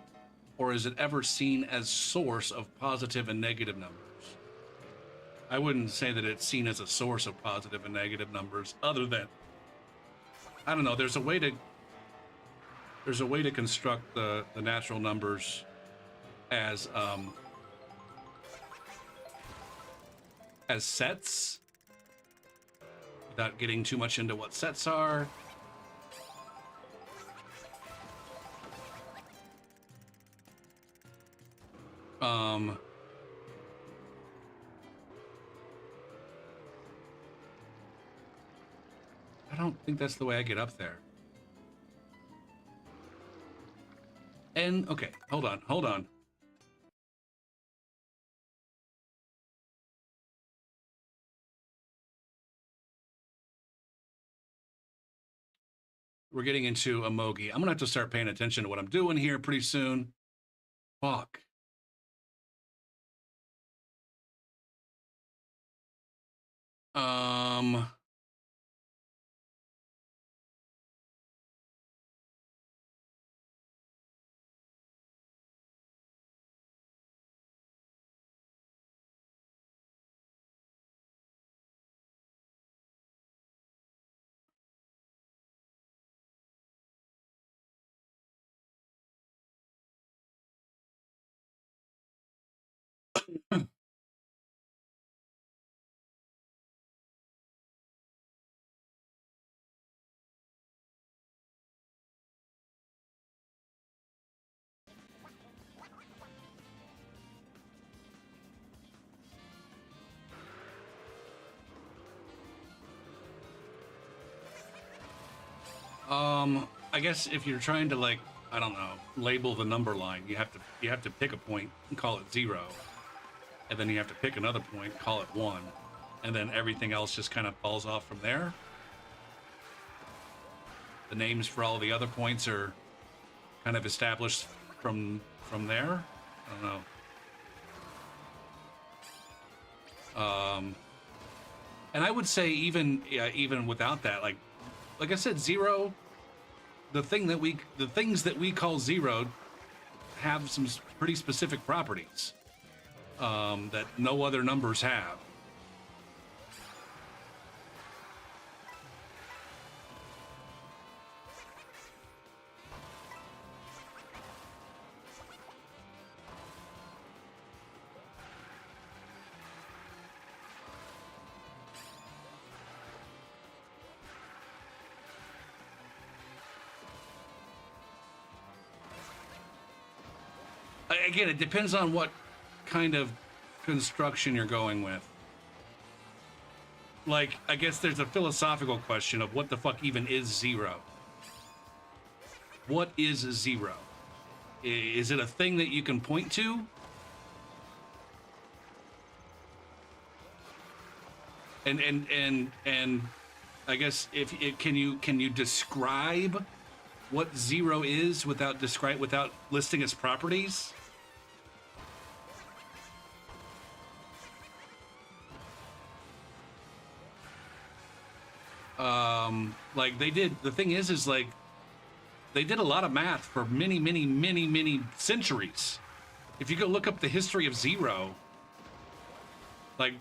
or is it ever seen as source of positive and negative numbers? I wouldn't say that it's seen as a source of positive and negative numbers, other than, I don't know, there's a way to construct the natural numbers as as sets without getting too much into what sets are. I don't think that's the way I get up there. And okay, hold on. We're getting into emoji. I'm gonna have to start paying attention to what I'm doing here pretty soon. Fuck. I guess if you're trying to, like, I don't know, label the number line, you have to pick a point and call it 0, and then you have to pick another point, call it 1, and then everything else just kind of falls off from there. The names for all the other points are kind of established from there. I don't know. And I would say even without that, like I said, 0. The things that we call 0 have some pretty specific properties that no other numbers have. Again, it depends on what kind of construction you're going with. Like, I guess there's a philosophical question of what the fuck even is 0? What is 0? Is it a thing that you can point to? And I guess can you describe what 0 is without listing its properties? Like the thing is like they did a lot of math for many centuries. If you go look up the history of 0, like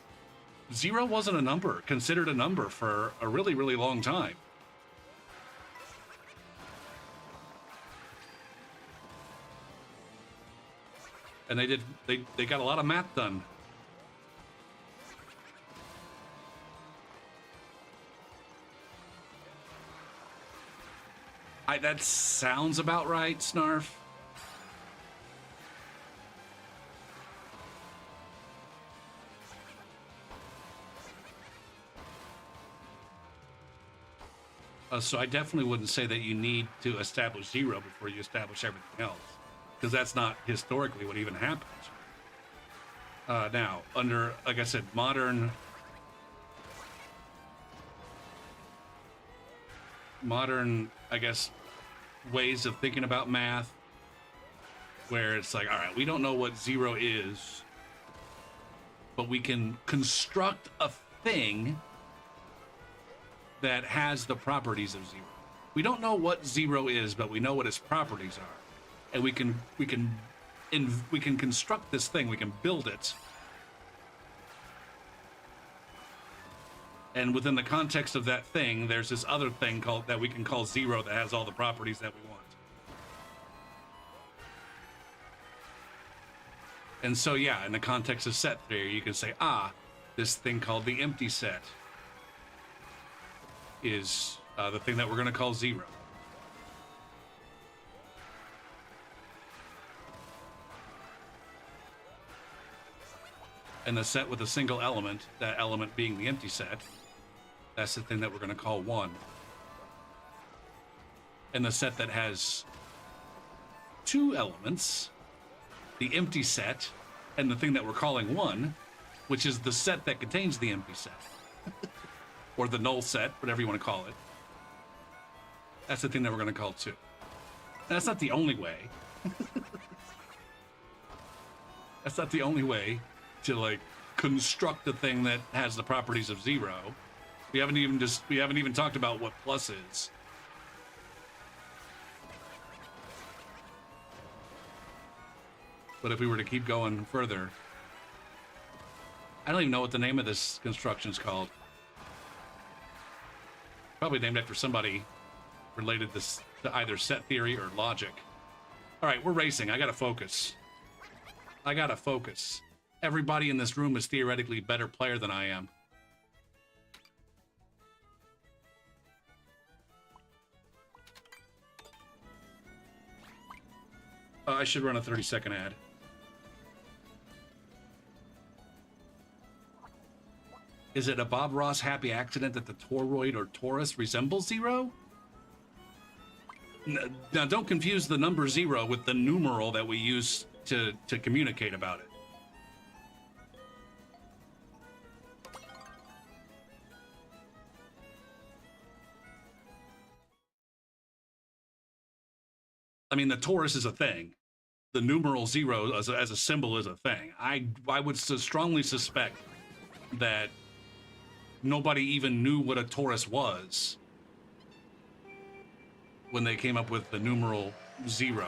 0 wasn't a number, considered a number for a really long time. And they got a lot of math done. That sounds about right, Snarf. So I definitely wouldn't say that you need to establish 0 before you establish everything else, because that's not historically what even happens. Now, under, like I said, modern, I guess, ways of thinking about math, where it's like, all right, we don't know what 0 is, but we can construct a thing that has the properties of 0. We don't know what 0 is, but we know what its properties are, and we can construct this thing. We can build it, and within the context of that thing, there's this other thing that we can call 0 that has all the properties that we want. And so, yeah, in the context of set theory, you can say, this thing called the empty set is the thing that we're going to call 0. And the set with a single element, that element being the empty set, that's the thing that we're going to call 1. And the set that has 2 elements, the empty set, and the thing that we're calling 1, which is the set that contains the empty set. Or the null set, whatever you want to call it. That's the thing that we're going to call 2. That's not the only way. That's not the only way to, like, construct the thing that has the properties of 0. We haven't even talked about what plus is. But if we were to keep going further, I don't even know what the name of this construction is called. Probably named after somebody related this to either set theory or logic. All right, we're racing. I gotta focus. I gotta focus. Everybody in this room is theoretically a better player than I am. I should run a 30-second ad. Is it a Bob Ross happy accident that the toroid or torus resembles 0? Now, don't confuse the number 0 with the numeral that we use to communicate about it. I mean, the torus is a thing. The numeral 0 as a symbol is a thing. I would strongly suspect that nobody even knew what a torus was when they came up with the numeral 0.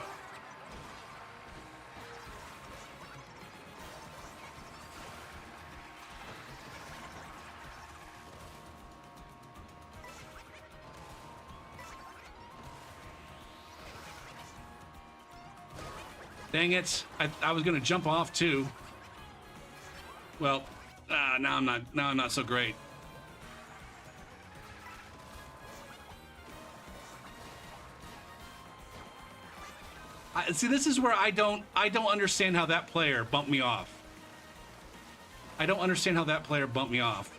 Dang it. I was going to jump off too. Well, now I'm not so great. See, this is where I don't understand how that player bumped me off. I don't understand how that player bumped me off.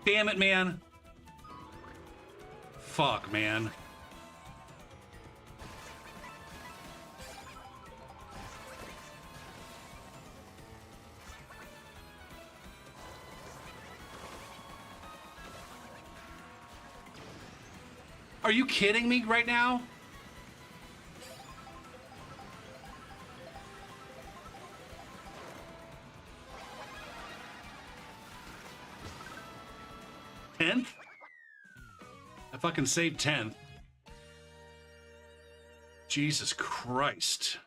Damn it, man. Fuck, man. Are you kidding me right now? I fucking saved 10th. Jesus Christ.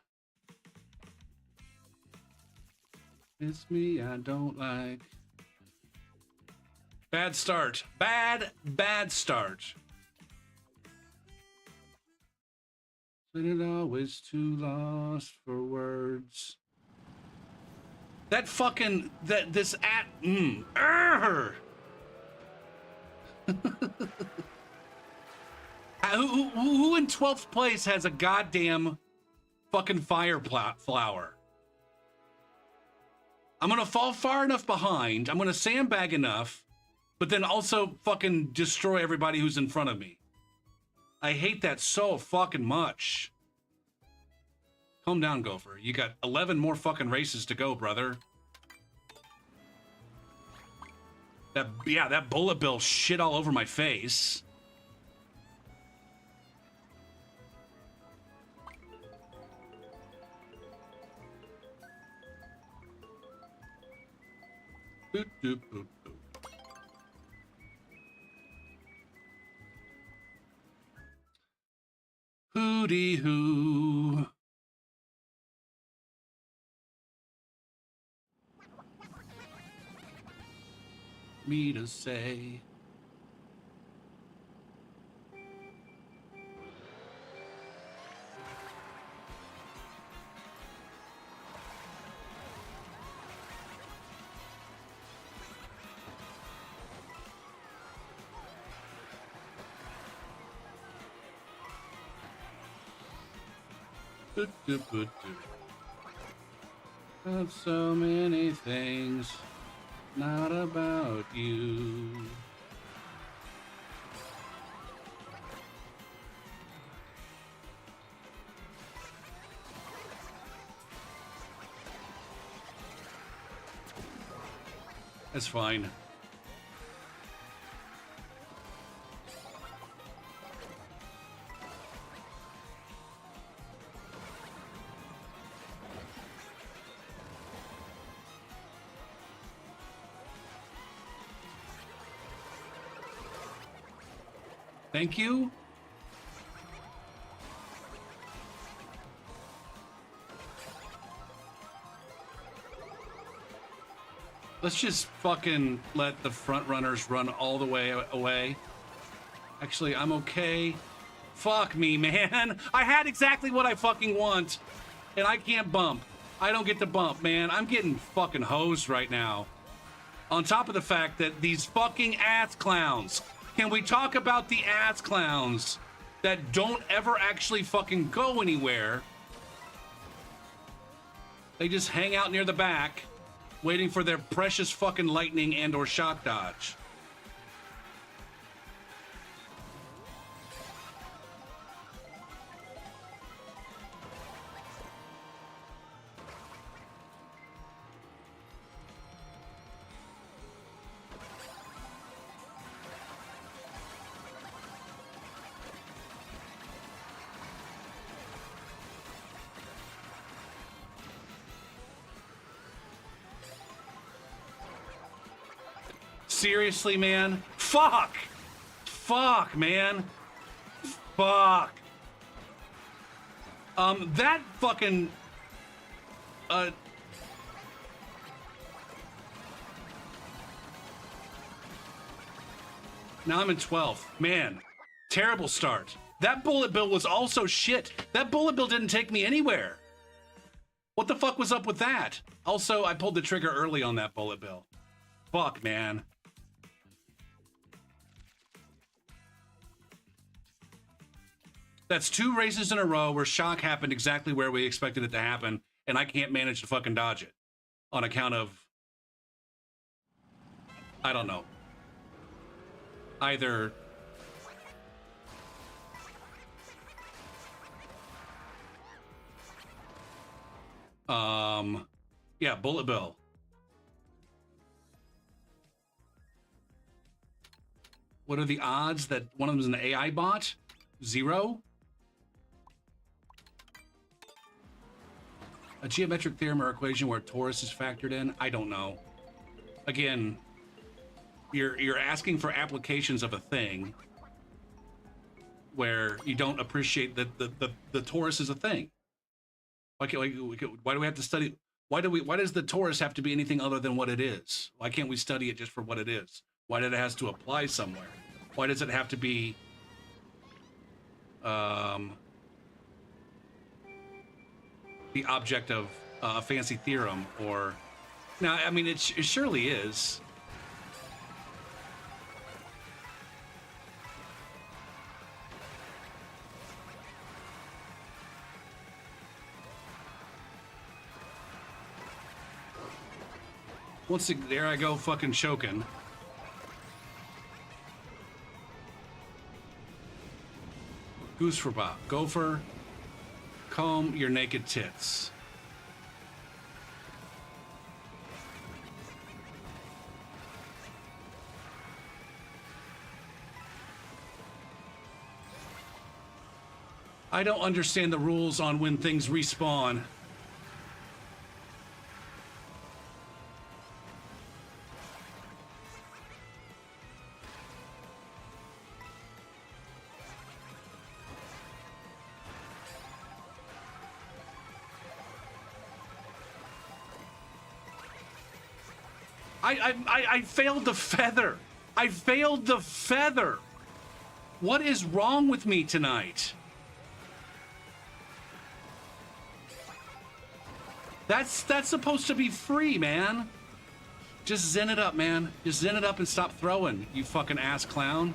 It's me I don't like. Bad start. Bad start. But it always too lost for words. That fucking this at Who in 12th place has a goddamn fucking fire flower? I'm gonna fall far enough behind. I'm gonna sandbag enough, but then also fucking destroy everybody who's in front of me. I hate that so fucking much. Calm down, Gopher. You got 11 more fucking races to go, brother. That bullet bill shit all over my face. Boop, boop, boop, boop. Hooty hoo. Me to say. Of so many things, not about you. That's fine. Thank you. Let's just fucking let the front runners run all the way away. Actually, I'm okay. Fuck me, man. I had exactly what I fucking want, and I can't bump. I don't get to bump, man. I'm getting fucking hosed right now. On top of the fact that these fucking ass clowns. Can we talk about the ass clowns that don't ever actually fucking go anywhere? They just hang out near the back, waiting for their precious fucking lightning and or shock dodge. Seriously, man? Fuck! Fuck, man. Fuck. That fucking... Now I'm in 12th. Man, terrible start. That bullet bill was also shit. That bullet bill didn't take me anywhere. What the fuck was up with that? Also, I pulled the trigger early on that bullet bill. Fuck, man. That's 2 races in a row where shock happened exactly where we expected it to happen, and I can't manage to fucking dodge it on account of, I don't know, either yeah, bullet bill. What are the odds that one of them is an AI bot? 0? A geometric theorem or equation where torus is factored in? I don't know. Again, you're asking for applications of a thing where you don't appreciate that the torus is a thing. Why do we have to study? Why does the torus have to be anything other than what it is? Why can't we study it just for what it is? Why did it has to apply somewhere? Why does it have to be the object of a fancy theorem? Or now, I mean, it surely is. Once again, there I go fucking choking. Goose for Bob. Gopher, comb your naked tits. I don't understand the rules on when things respawn. I failed the feather. I failed the feather. What is wrong with me tonight? That's supposed to be free, man. Just zen it up, man. Just zen it up and stop throwing, you fucking ass clown.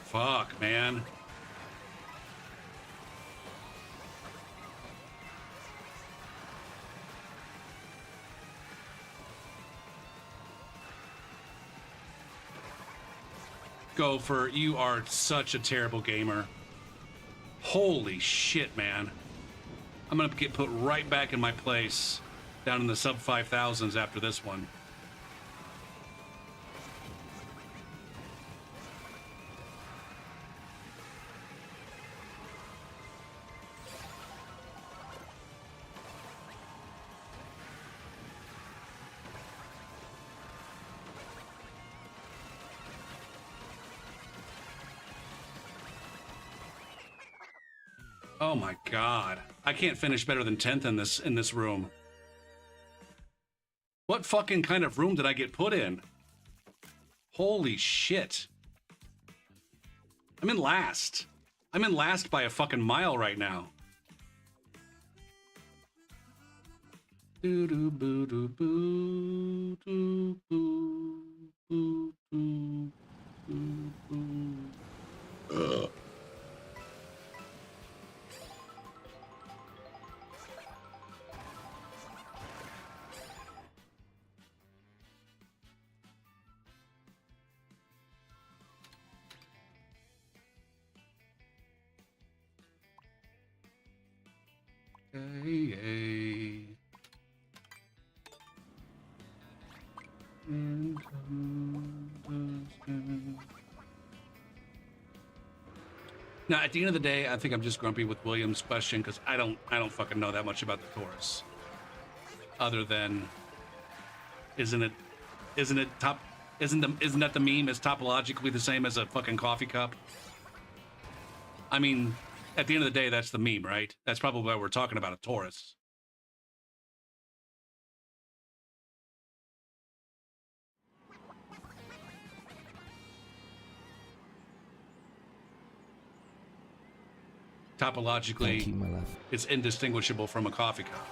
Fuck, man. Gopher, you are such a terrible gamer. Holy shit, man. I'm gonna get put right back in my place down in the sub 5,000s after this one. Oh my god. I can't finish better than 10th in this room. What fucking kind of room did I get put in? Holy shit. I'm in last. I'm in last by a fucking mile right now. Doo doo boo doo boo doo boo boo boo boo boo. Hey. Now, at the end of the day, I think I'm just grumpy with William's question because I don't fucking know that much about the Taurus. Other than, isn't that the meme is topologically the same as a fucking coffee cup? I mean, at the end of the day, that's the meme, right? That's probably why we're talking about a Taurus. Topologically, it's indistinguishable from a coffee cup.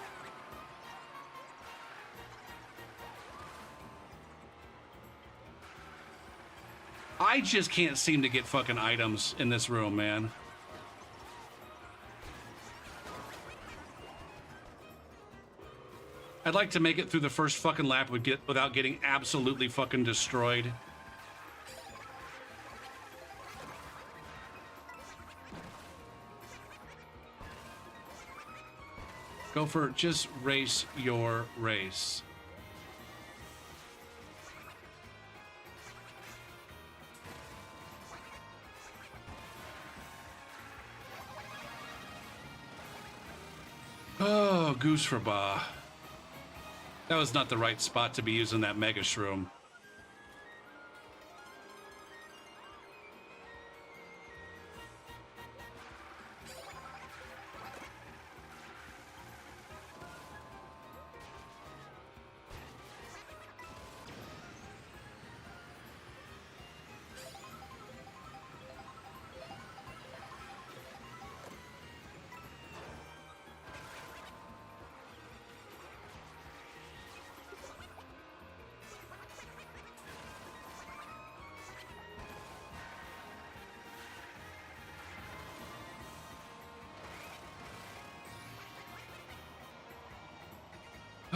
I just can't seem to get fucking items in this room, man. I'd like to make it through the first fucking lap without getting absolutely fucking destroyed. Gopher, just race your race. Oh, Goose for Ba. That was not the right spot to be using that Mega Shroom.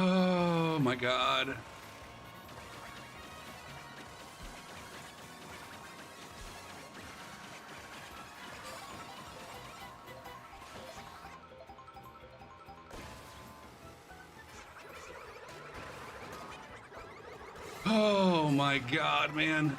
Oh my God. Oh my God, man.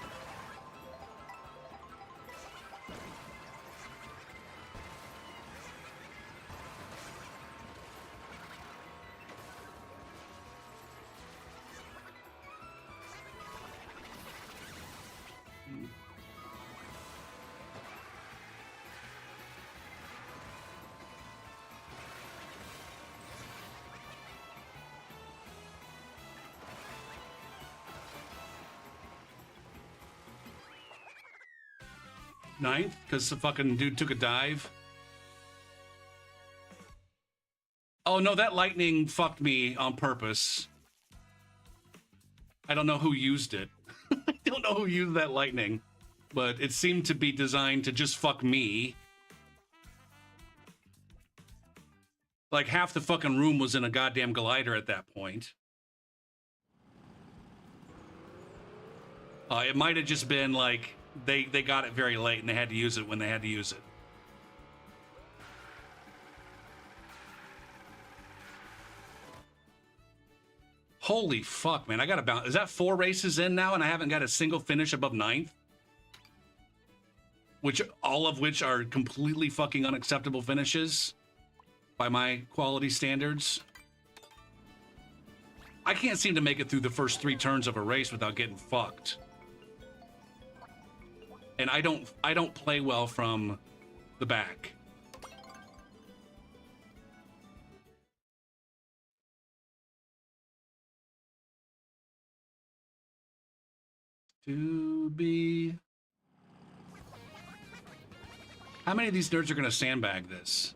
Ninth, because the fucking dude took a dive. Oh no, that lightning fucked me on purpose. I don't know who used it. I don't know who used that lightning, but it seemed to be designed to just fuck me. Like half the fucking room was in a goddamn glider at that point. It might have just been like they got it very late and they had to use it when they had to use it. Holy fuck, man. I got to bounce. Is that 4 races in now and I haven't got a single finish above 9th? All of which are completely fucking unacceptable finishes by my quality standards. I can't seem to make it through the first 3 turns of a race without getting fucked. And I don't play well from the back. To be. How many of these nerds are going to sandbag this?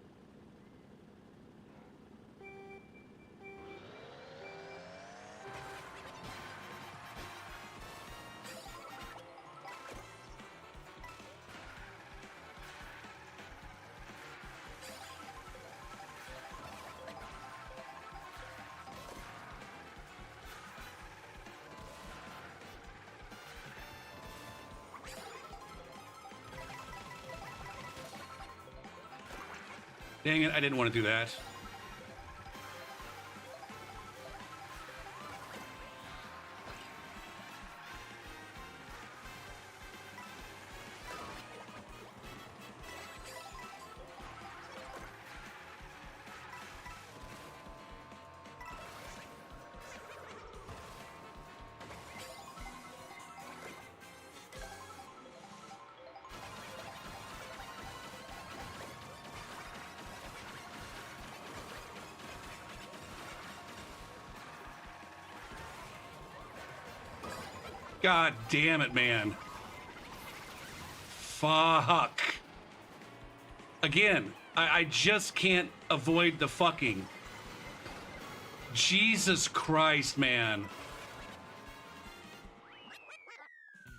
Dang it, I didn't want to do that. God damn it, man. Fuck. Again, I just can't avoid the fucking. Jesus Christ, man.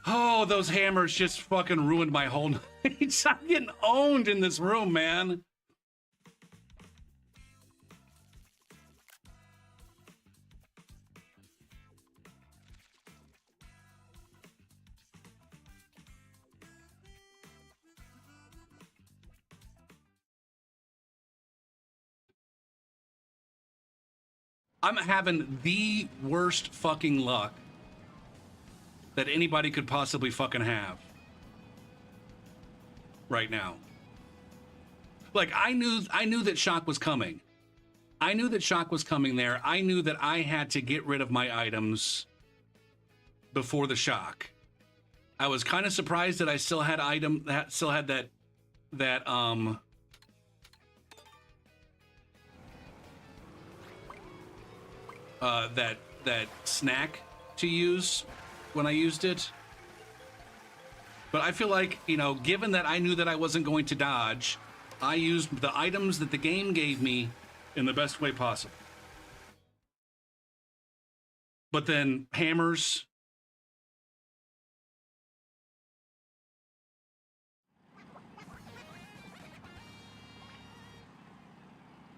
Oh, those hammers just fucking ruined my whole night. I'm getting owned in this room, man. I'm having the worst fucking luck that anybody could possibly fucking have right now. Like I knew that shock was coming. I knew that shock was coming there. I knew that I had to get rid of my items before the shock. I was kind of surprised that I still had that snack to use when I used it. But I feel like, you know, given that I knew that I wasn't going to dodge, I used the items that the game gave me in the best way possible. But then hammers.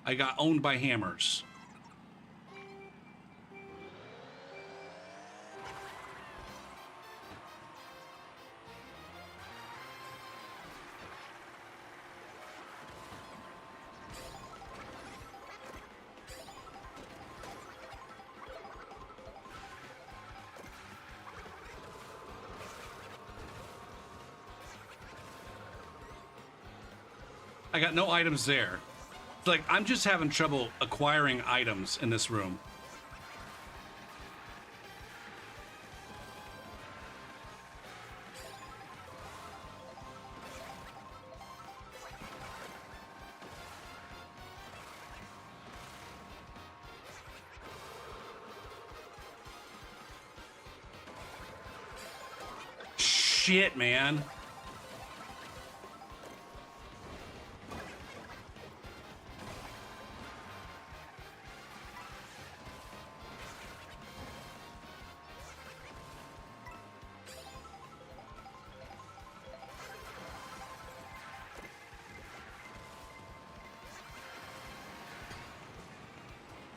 I got owned by hammers. I got no items there. It's like, I'm just having trouble acquiring items in this room. Shit, man.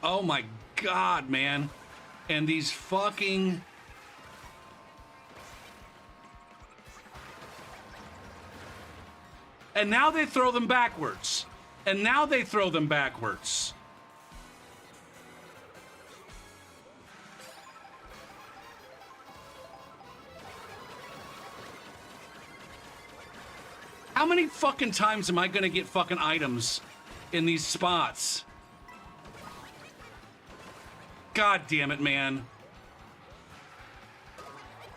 Oh my God, man. And these fucking... And now they throw them backwards. And now they throw them backwards. How many fucking times am I gonna get fucking items in these spots? God damn it, man.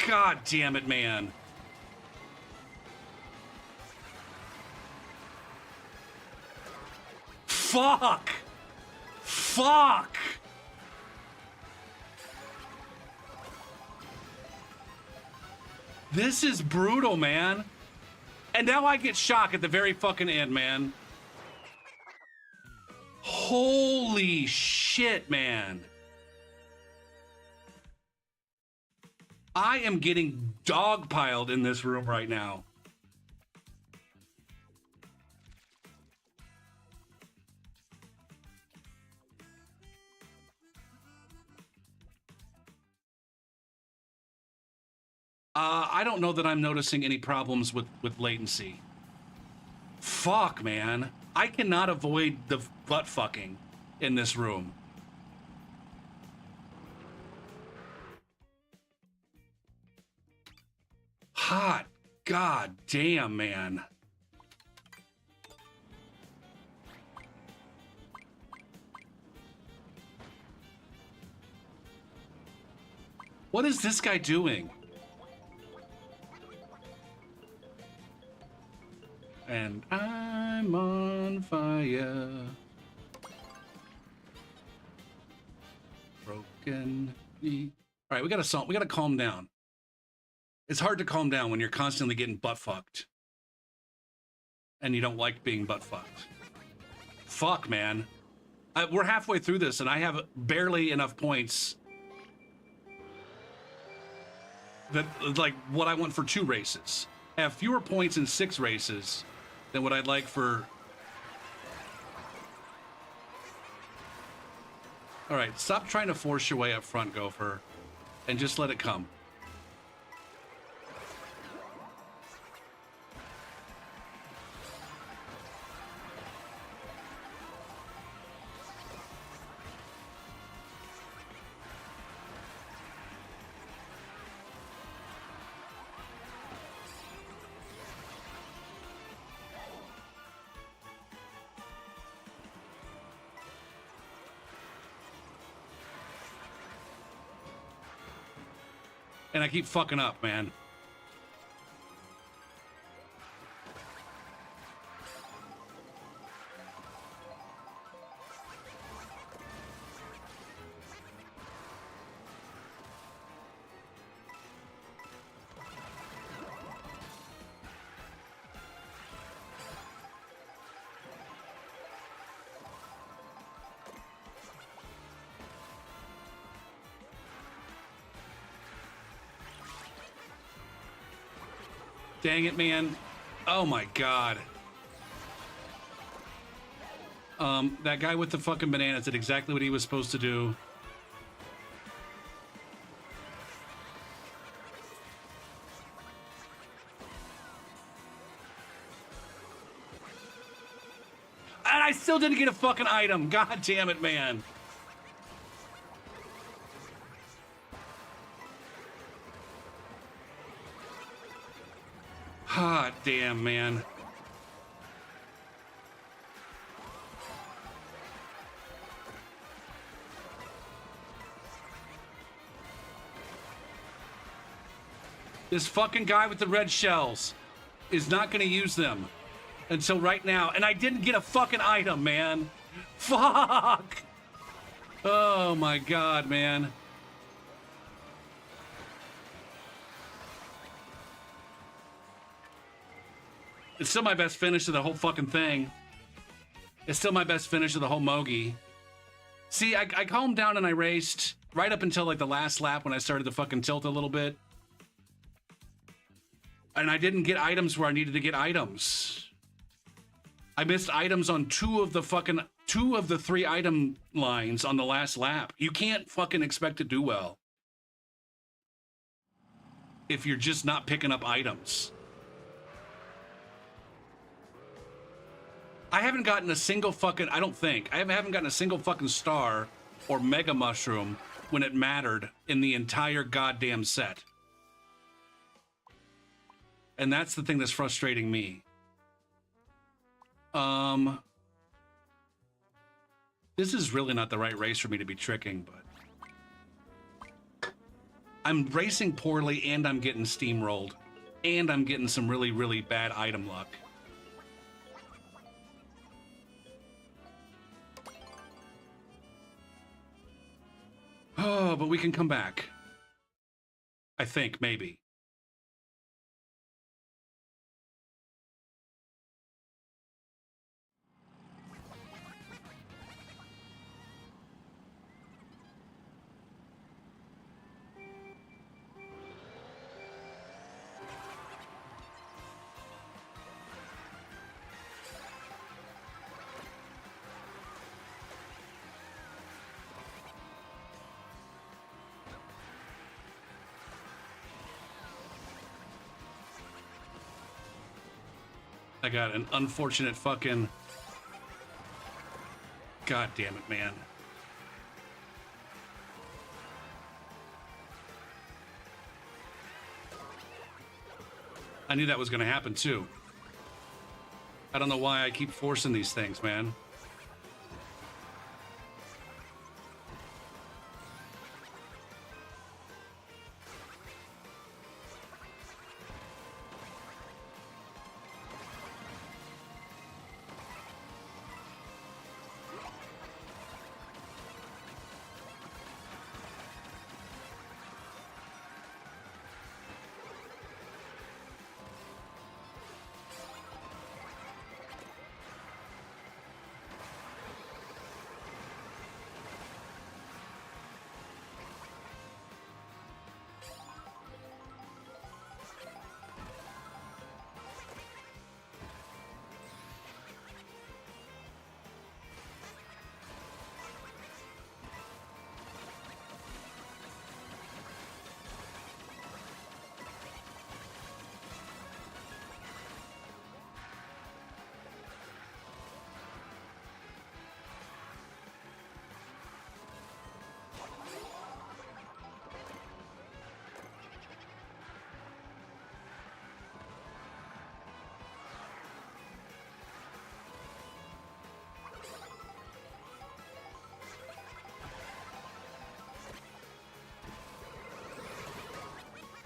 God damn it, man. Fuck! Fuck! This is brutal, man. And now I get shocked at the very fucking end, man. Holy shit, man. I am getting dogpiled in this room right now. I don't know that I'm noticing any problems with latency. Fuck, man. I cannot avoid the butt fucking in this room. Hot god damn, man. What is this guy doing? And I'm on fire. Broken. All right, we gotta calm down. It's hard to calm down when you're constantly getting butt fucked. And you don't like being butt fucked. Fuck, man. We're halfway through this and I have barely enough points that, like, what I want for 2 races. I have fewer points in 6 races than what I'd like for... All right, stop trying to force your way up front, Gopher, and just let it come. And I keep fucking up, man. Dang it, man. Oh my god. That guy with the fucking bananas did exactly what he was supposed to do. And I still didn't get a fucking item. God damn it, man. Ah, damn, man. This fucking guy with the red shells is not going to use them until right now. And I didn't get a fucking item, man. Fuck. Oh my God, man. It's still my best finish of the whole fucking thing. It's still my best finish of the whole Mogi. See, I calmed down and I raced right up until like the last lap when I started to fucking tilt a little bit. And I didn't get items where I needed to get items. I missed items on two of the 3 item lines on the last lap. You can't fucking expect to do well if you're just not picking up items. I haven't gotten a single fucking, I don't think, I haven't gotten a single fucking star or mega mushroom when it mattered in the entire goddamn set. And that's the thing that's frustrating me. This is really not the right race for me to be tricking, but I'm racing poorly and I'm getting steamrolled and I'm getting some really, really bad item luck. Oh, but we can come back. I think, maybe. I got an unfortunate fucking... God damn it, man. I knew that was going to happen, too. I don't know why I keep forcing these things, man.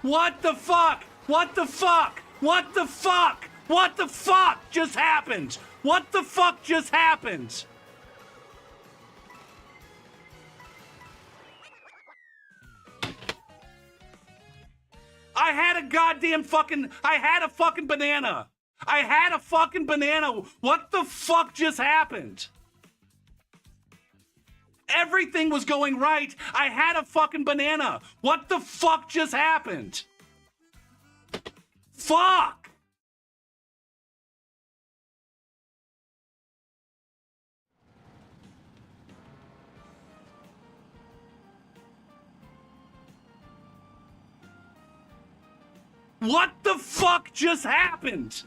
What the fuck? What the fuck? What the fuck? What the fuck just happened? What the fuck just happened? I had a goddamn fucking... I had a fucking banana. I had a fucking banana. What the fuck just happened? Everything was going right. I had a fucking banana. What the fuck just happened? Fuck! What the fuck just happened?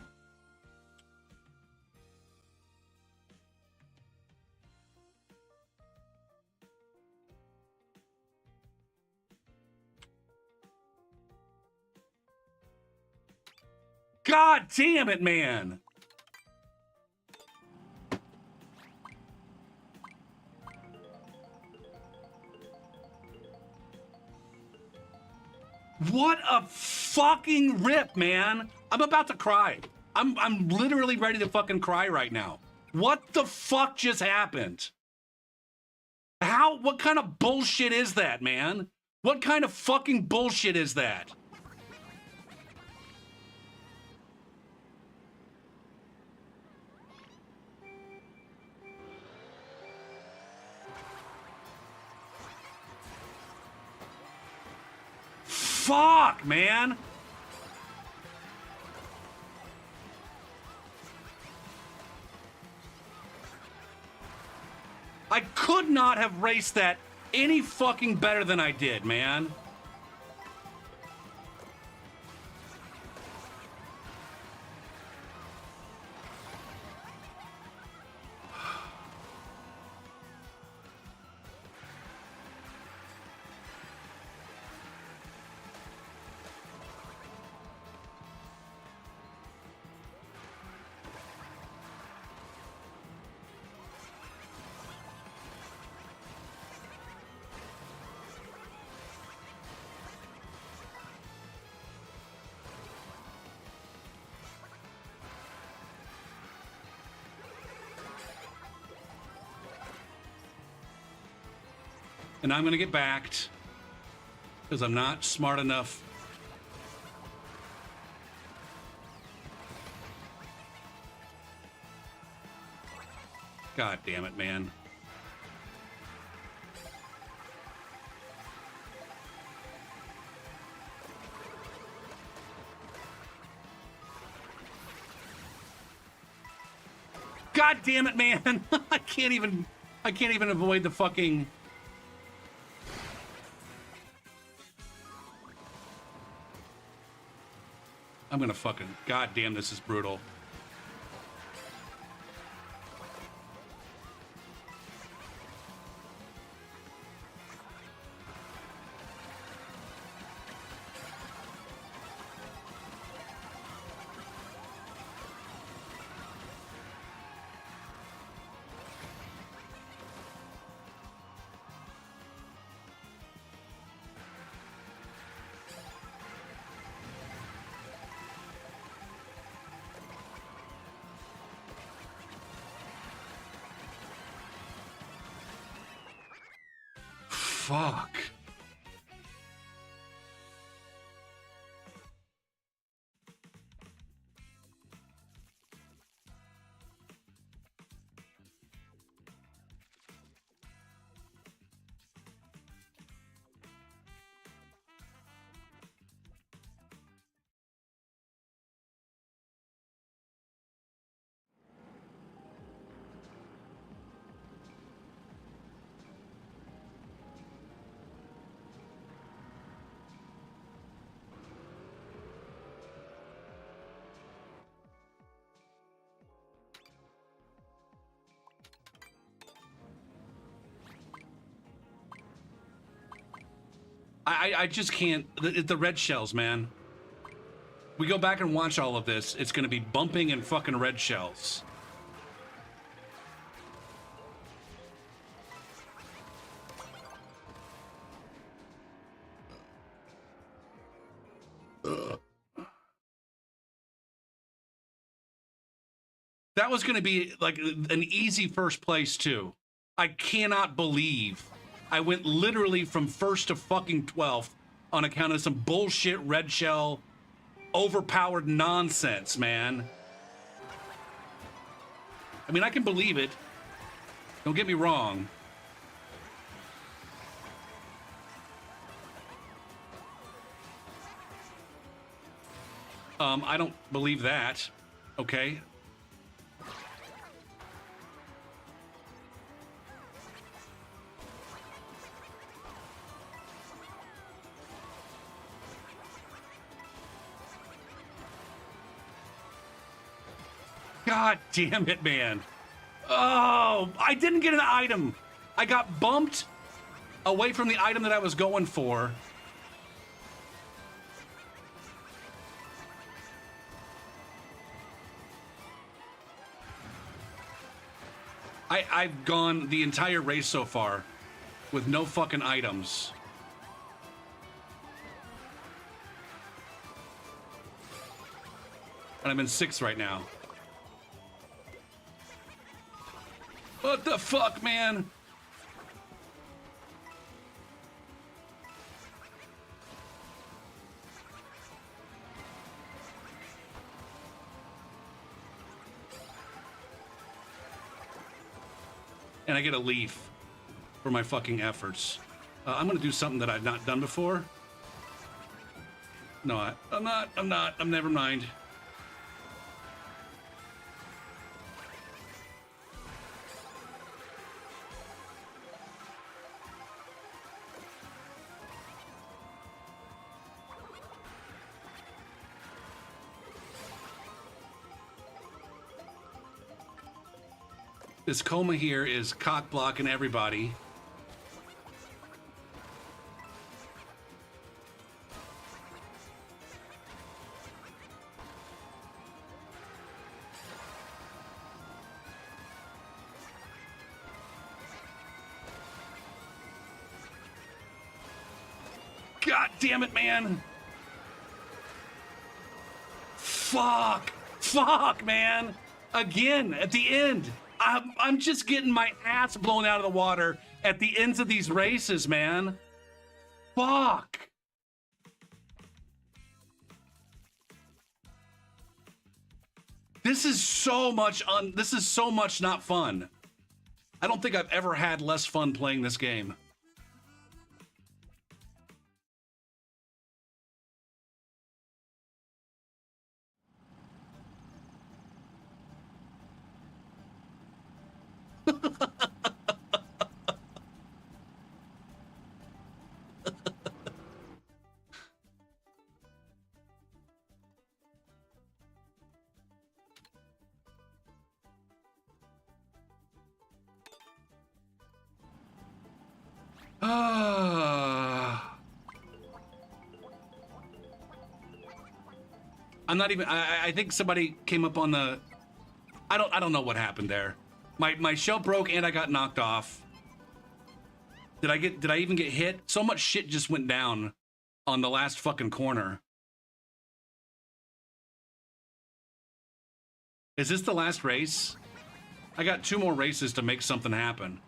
God damn it, man. What a fucking rip, man. I'm about to cry. I'm literally ready to fucking cry right now. What the fuck just happened? What kind of bullshit is that, man? What kind of fucking bullshit is that? Fuck, man. I could not have raced that any fucking better than I did, man. And I'm gonna get backed because I'm not smart enough. God damn it, man. God damn it, man. I can't even avoid the fucking... I'm gonna fucking... God damn, this is brutal. Fuck. I just can't. The red shells, man. We go back and watch all of this. It's gonna be bumping and fucking red shells. That was gonna be like an easy first place too. I cannot believe I went literally from first to fucking 12th on account of some bullshit red shell, overpowered nonsense, man. I mean, I can believe it. Don't get me wrong. I don't believe that. Okay. God damn it, man. Oh, I didn't get an item. I got bumped away from the item that I was going for. I've gone the entire race so far with no fucking items. And I'm in 6th right now. What the fuck, man? And I get a leaf for my fucking efforts. I'm gonna do something that I've not done before. No, I'm not. Never mind. This coma here is cock blocking everybody. God damn it, man. Fuck, man. Again, at the end. I'm just getting my ass blown out of the water at the ends of these races, man. Fuck. This is so much not fun. I don't think I've ever had less fun playing this game. I'm not even. I think somebody came up on the. I don't know what happened there. My shell broke and I got knocked off. Did I even get hit? So much shit just went down on the last fucking corner. Is this the last race? I got 2 more races to make something happen.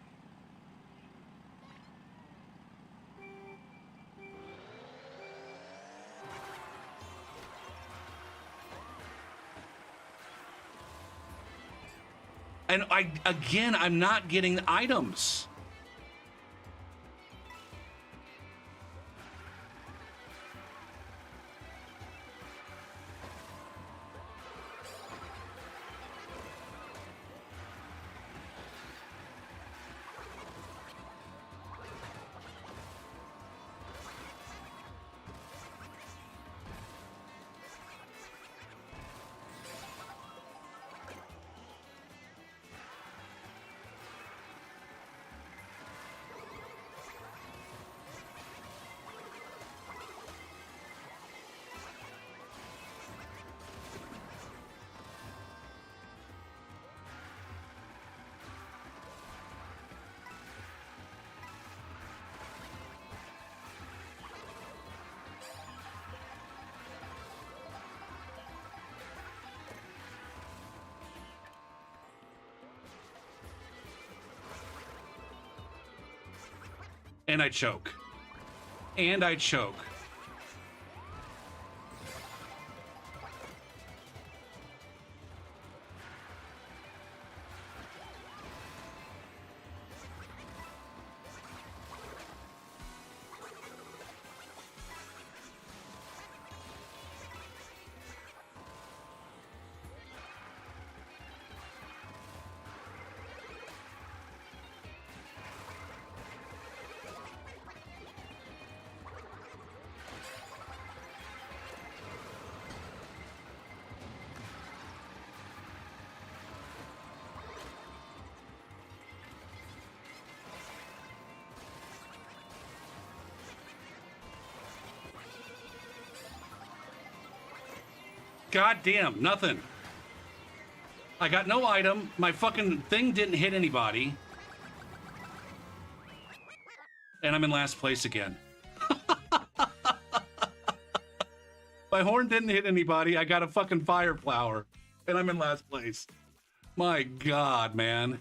And I'm not getting items. And I choke. And I choke. God damn, nothing. I got no item. My fucking thing didn't hit anybody. And I'm in last place again. My horn didn't hit anybody. I got a fucking fire flower, and I'm in last place. My God, man.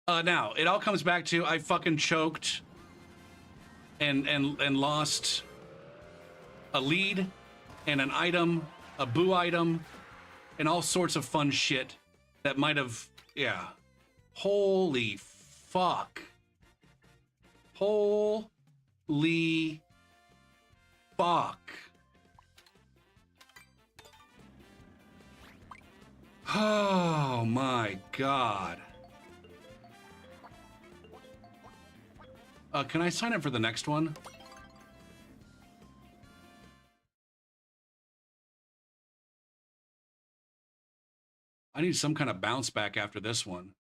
Now it all comes back to I fucking choked and lost a lead and an item, a boo item, and all sorts of fun shit that might have, yeah. Holy fuck. Holy fuck. Oh my God. Can I sign up for the next one? I need some kind of bounce back after this one.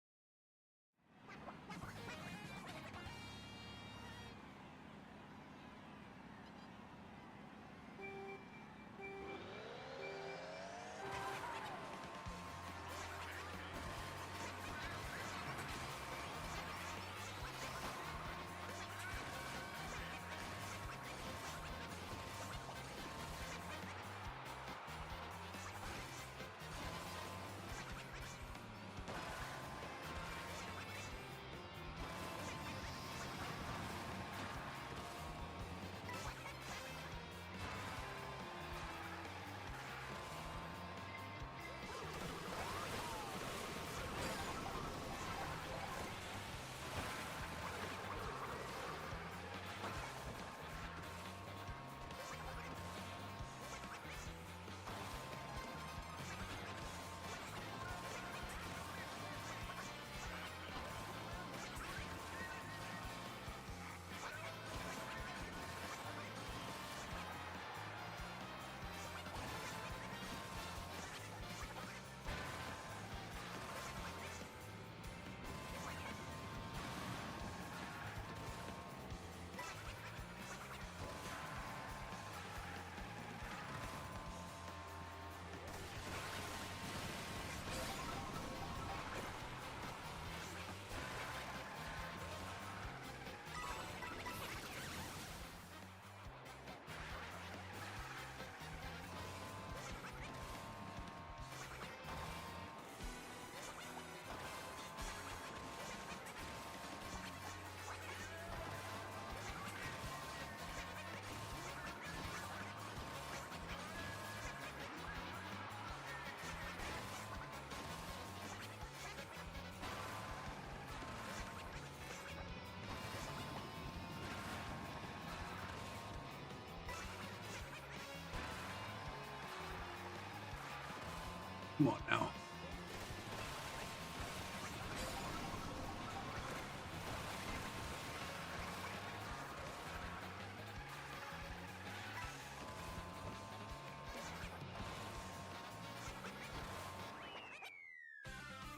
Come on now.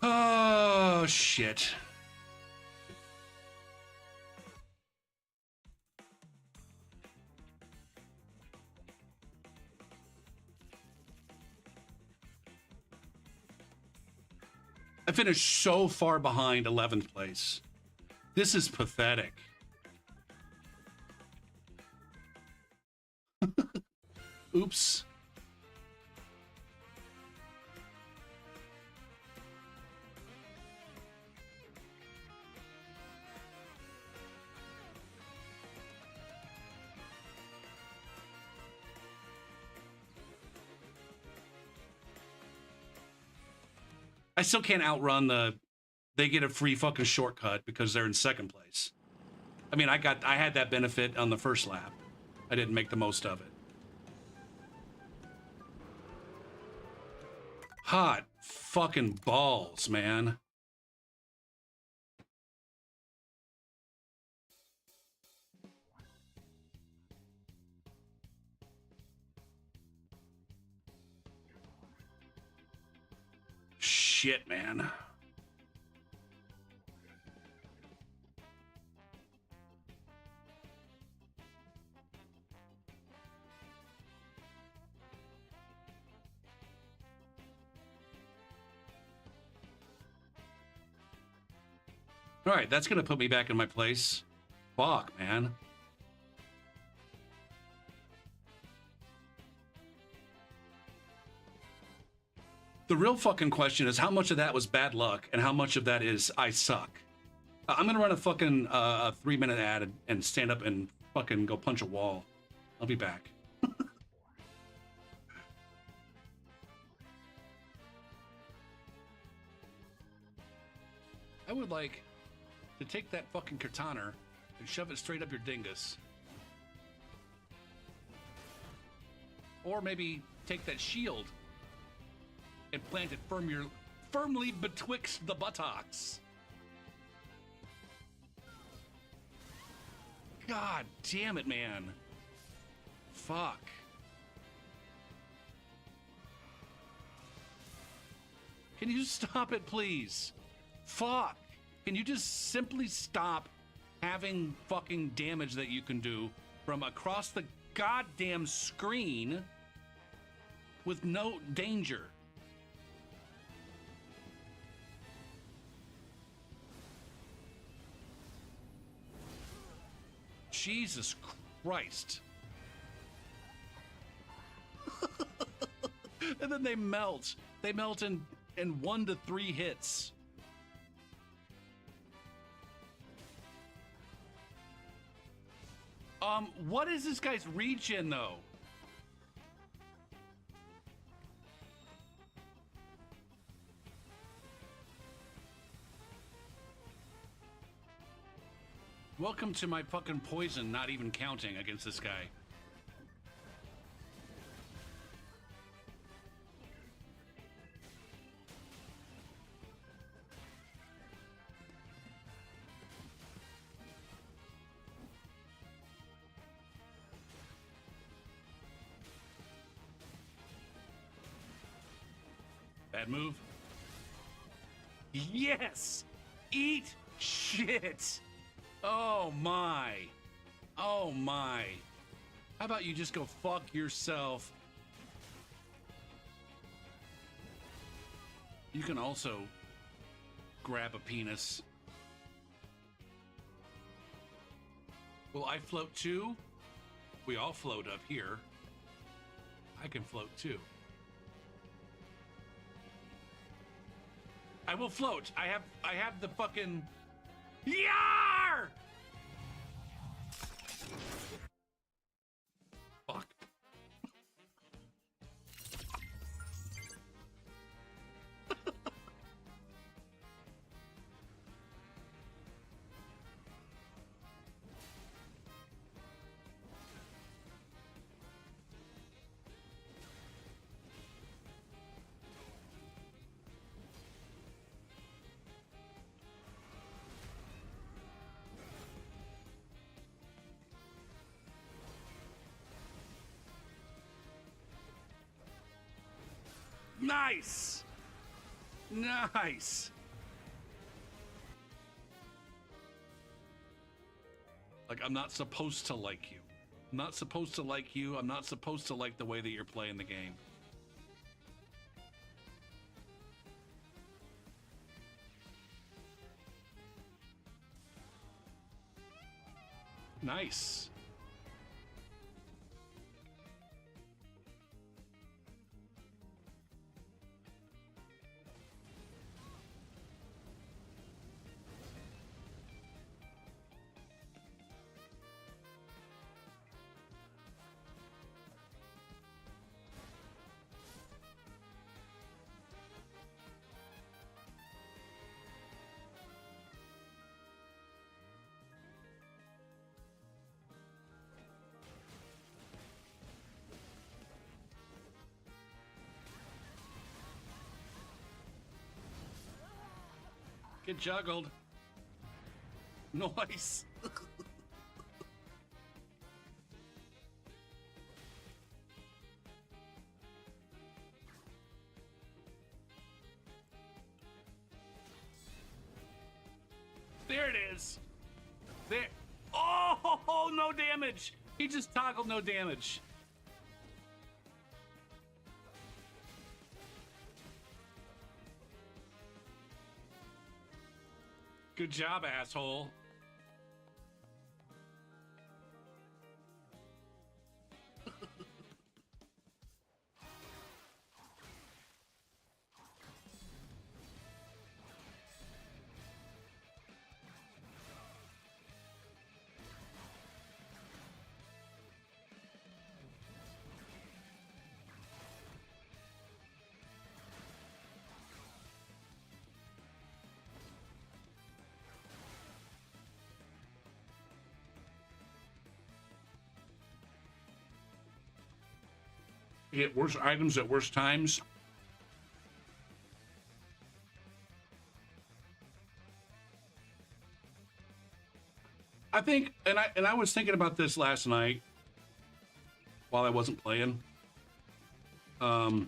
Oh, shit. I finished so far behind 11th place. This is pathetic. Oops. I still can't outrun they get a free fucking shortcut because they're in second place. I mean, I had that benefit on the first lap. I didn't make the most of it. Hot fucking balls, man. Shit, man. All right, that's gonna put me back in my place. Fuck, man. The real fucking question is how much of that was bad luck and how much of that is I suck. I'm gonna run a fucking 3-minute ad and stand up and fucking go punch a wall. I'll be back. I would like to take that fucking katana and shove it straight up your dingus. Or maybe take that shield and plant it firmly betwixt the buttocks. God damn it, man. Fuck. Can you stop it, please? Fuck. Can you just simply stop having fucking damage that you can do from across the goddamn screen with no danger? Jesus Christ. And then they melt. They melt in 1 to 3 hits. What is this guy's regen though? Welcome to my fucking poison, not even counting against this guy. Bad move. Yes! Eat shit! Oh my. Oh my. How about you just go fuck yourself? You can also grab a penis. Will I float too? We all float up here. I can float too. I will float. I have the fucking Yar! Fuck. Nice! Nice! Like, I'm not supposed to like you. I'm not supposed to like you. I'm not supposed to like the way that you're playing the game. Nice. Get juggled. Nice. There it is. There. Oh, no damage. He just toggled no damage. Good job, asshole. You get worse items at worse times. I think, and I was thinking about this last night while I wasn't playing. I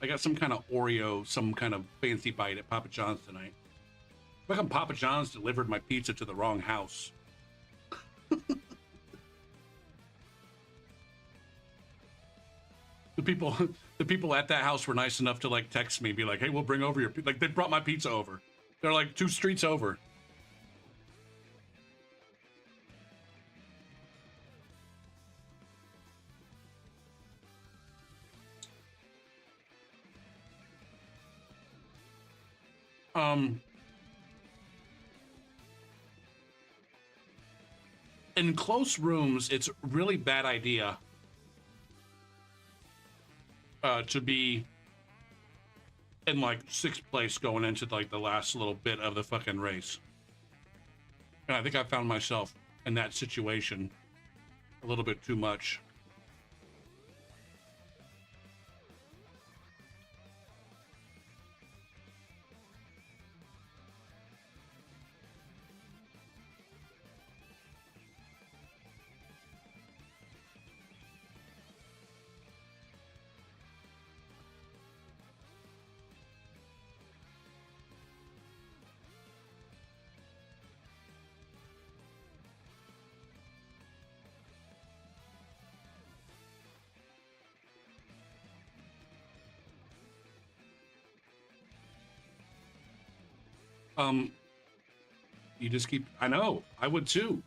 got some kind of Oreo, some kind of fancy bite at Papa John's tonight. Like Papa John's delivered my pizza to the wrong house. The people at that house were nice enough to like text me, be like, "Hey, we'll bring over your like." They brought my pizza over. They're like 2 streets over. In close rooms, it's a really bad idea to be in like 6th place going into like the last little bit of the fucking race. And I think I found myself in that situation a little bit too much. You just keep, I know, I would too.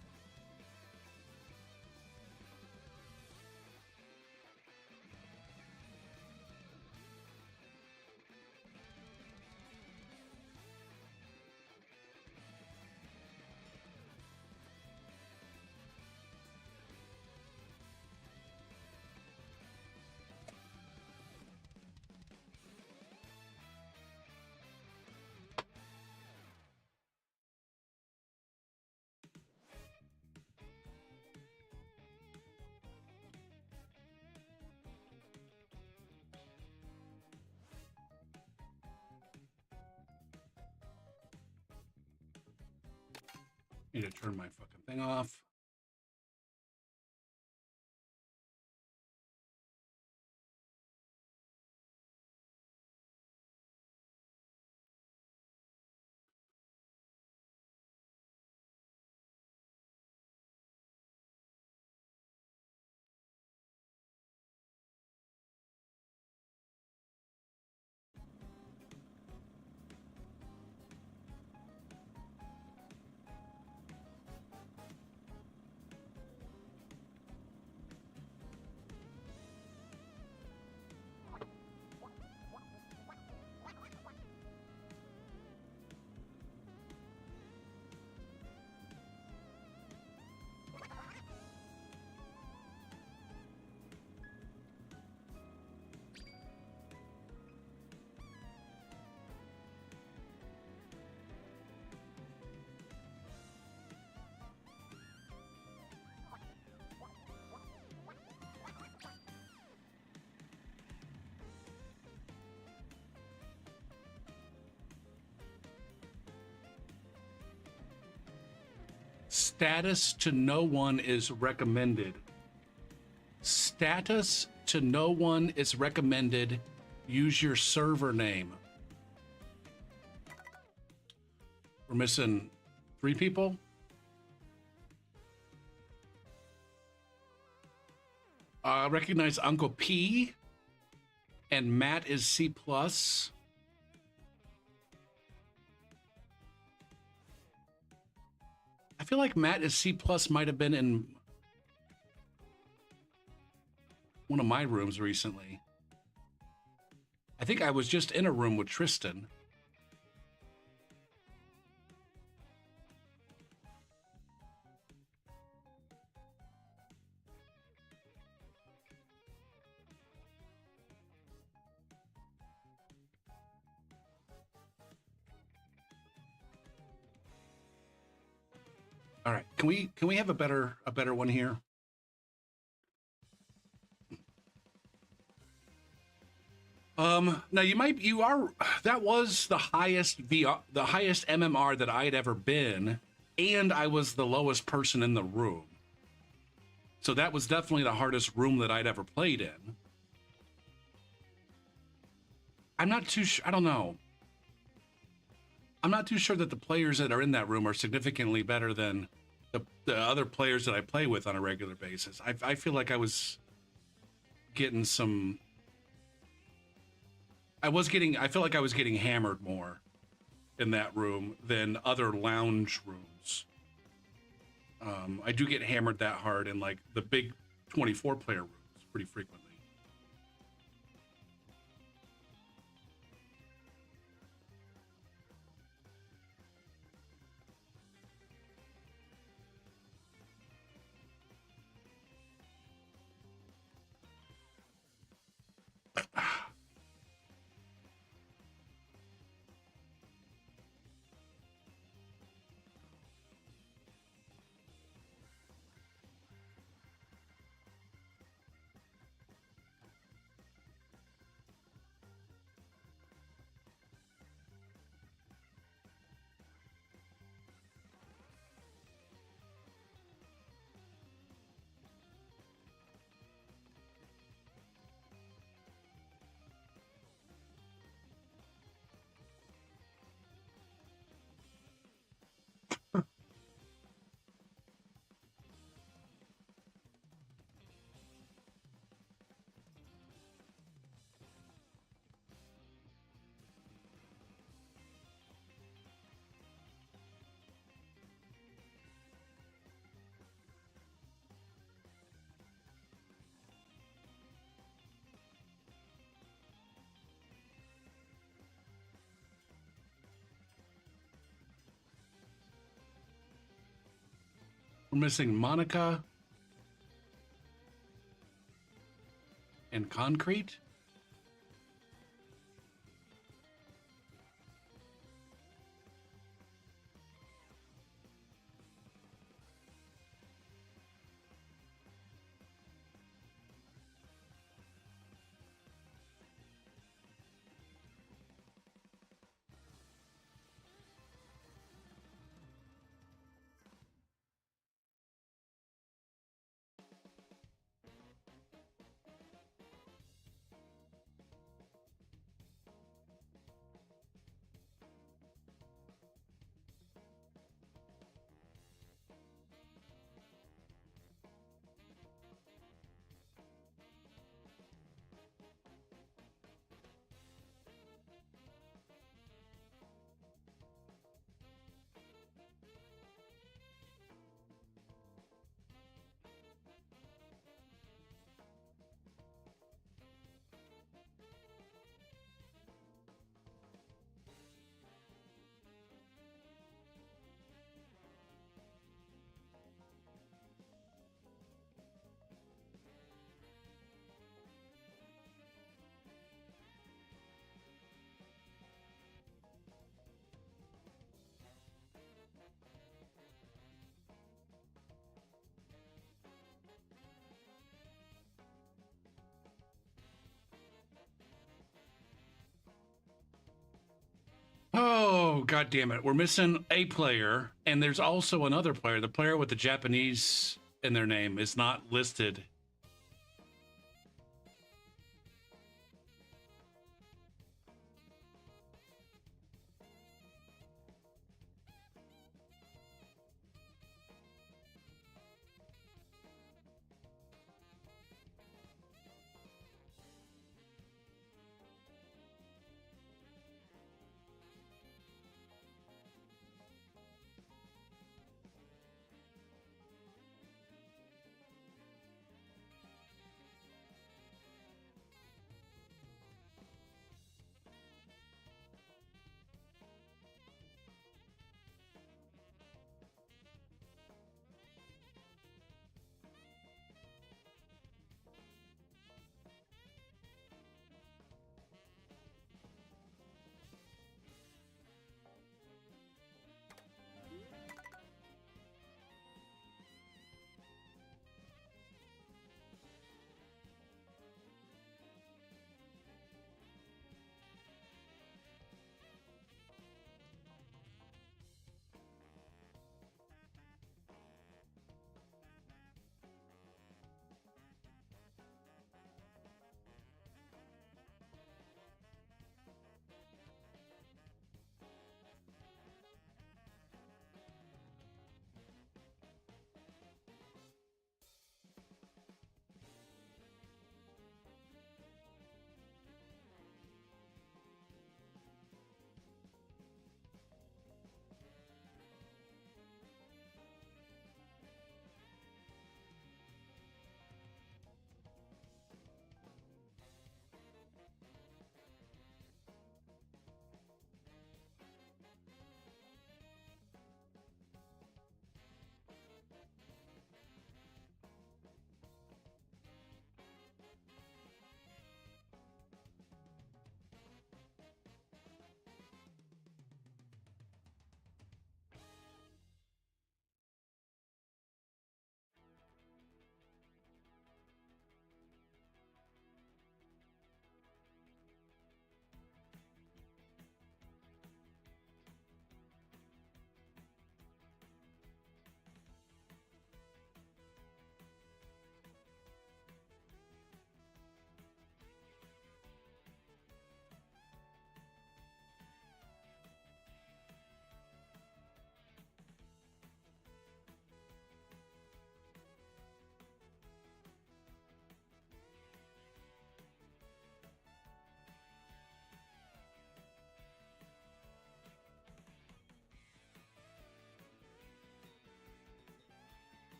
Need to turn my fucking thing off. Status to no one is recommended. Status to no one is recommended. Use your server name. We're missing 3 people. Recognize Uncle P. And Matt is C+. feel like Matt is C plus might have been in one of my rooms recently. I think I was just in a room with Tristan. All right, can we have a better one here? Now that was the highest the highest MMR that I had ever been, and I was the lowest person in the room. So that was definitely the hardest room that I'd ever played in. I'm not too sure, I don't know. I'm not too sure that the players that are in that room are significantly better than the other players that I play with on a regular basis. I feel like I was getting some... I feel like I was getting hammered more in that room than other lounge rooms. I do get hammered that hard in like the big 24 player rooms pretty frequently. We're missing Monica and Concrete. Oh, god damn it. We're missing a player, and there's also another player. The player with the Japanese in their name is not listed.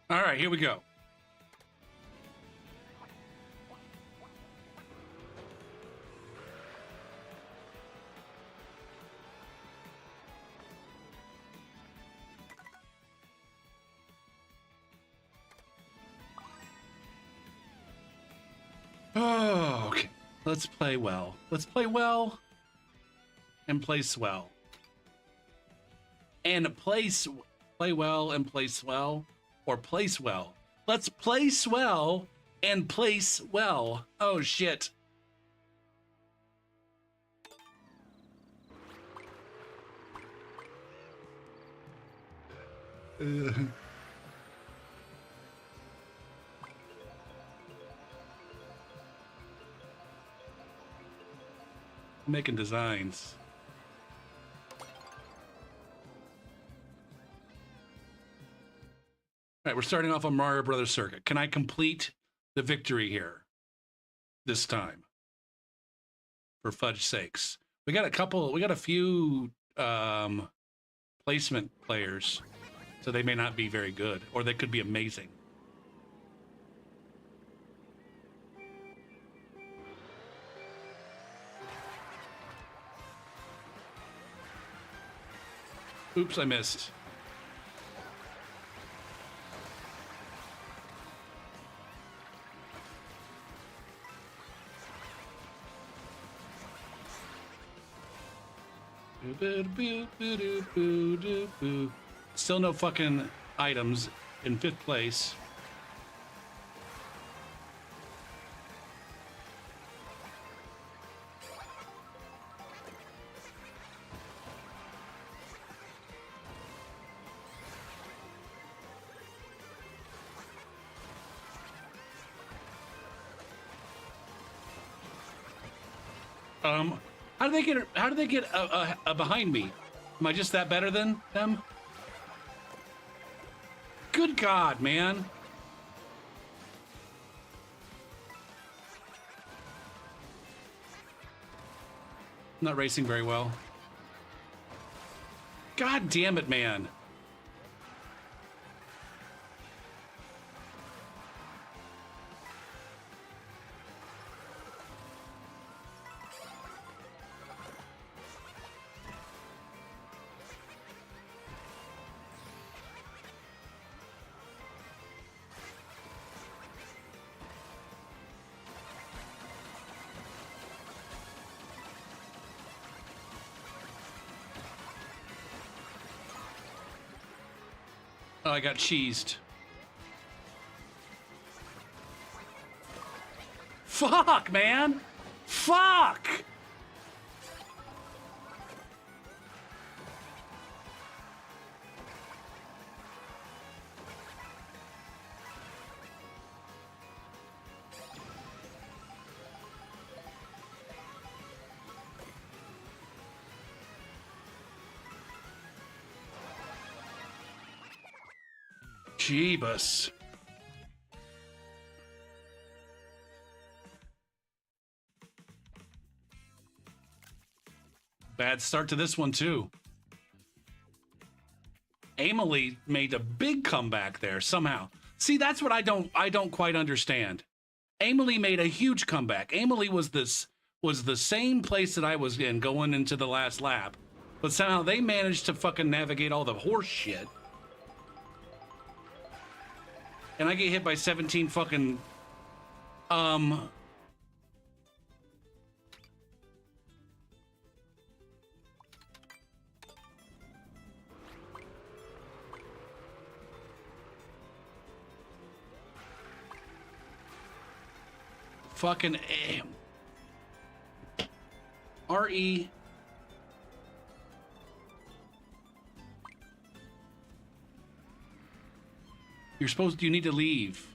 All right, here we go. Oh, okay. Let's play well. Let's play well and play swell. And play well and play swell, or place well. Let's play swell and place well. Oh shit. Making designs. All right, we're starting off on Mario Brothers Circuit. Can I complete the victory here this time? For fudge sakes. We got a few placement players, so they may not be very good, or they could be amazing. Oops, I missed. Still no fucking items in 5th place. How do they get behind me? Am I just that better than them? Good God, man. Not racing very well. God damn it, man. Oh, I got cheesed. Fuck, man. Fuck. Jeebus. Bad start to this one too. Emily made a big comeback there somehow. See, that's what I don't quite understand. Emily made a huge comeback. Emily was the same place that I was in going into the last lap, but somehow they managed to fucking navigate all the horse shit. And I get hit by 17 fucking fucking RE. You need to leave.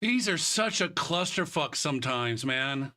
These are such a clusterfuck sometimes, man.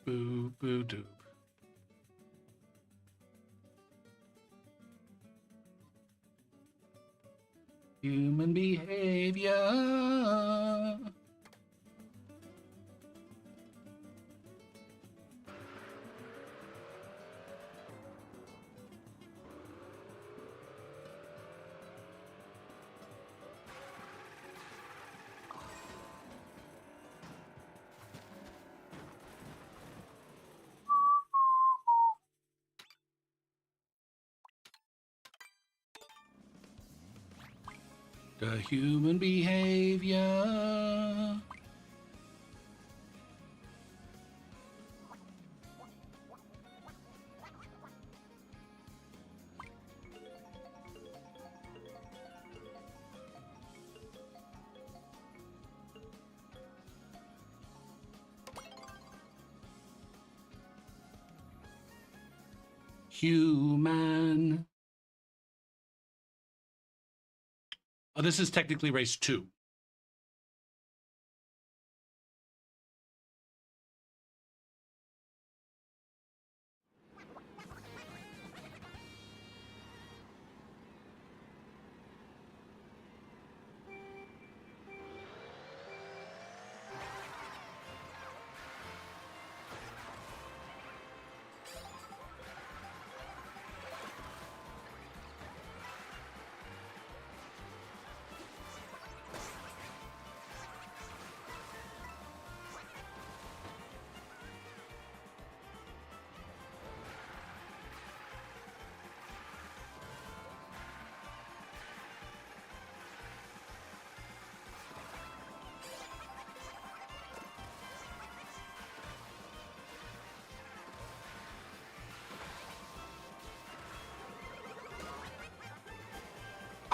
Boo boo doo. Human behavior. The human behavior. Human. Oh, this is technically race 2.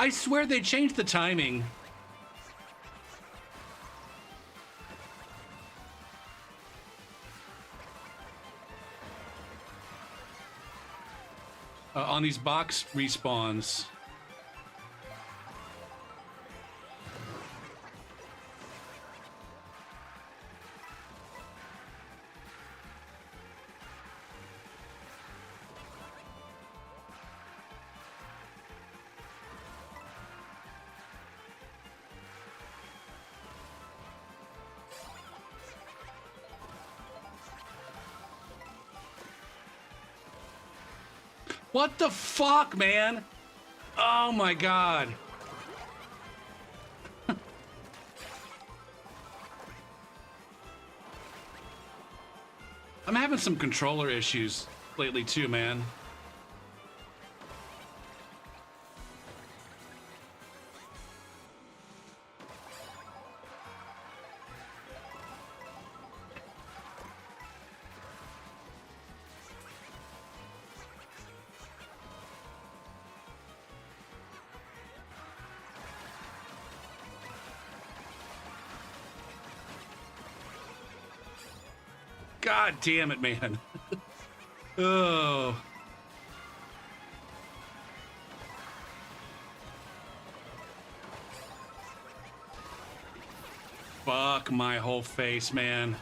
I swear they changed the timing. On these box respawns. What the fuck, man? Oh my god. I'm having some controller issues lately too, man. God damn it, man. Oh. Fuck my whole face, man.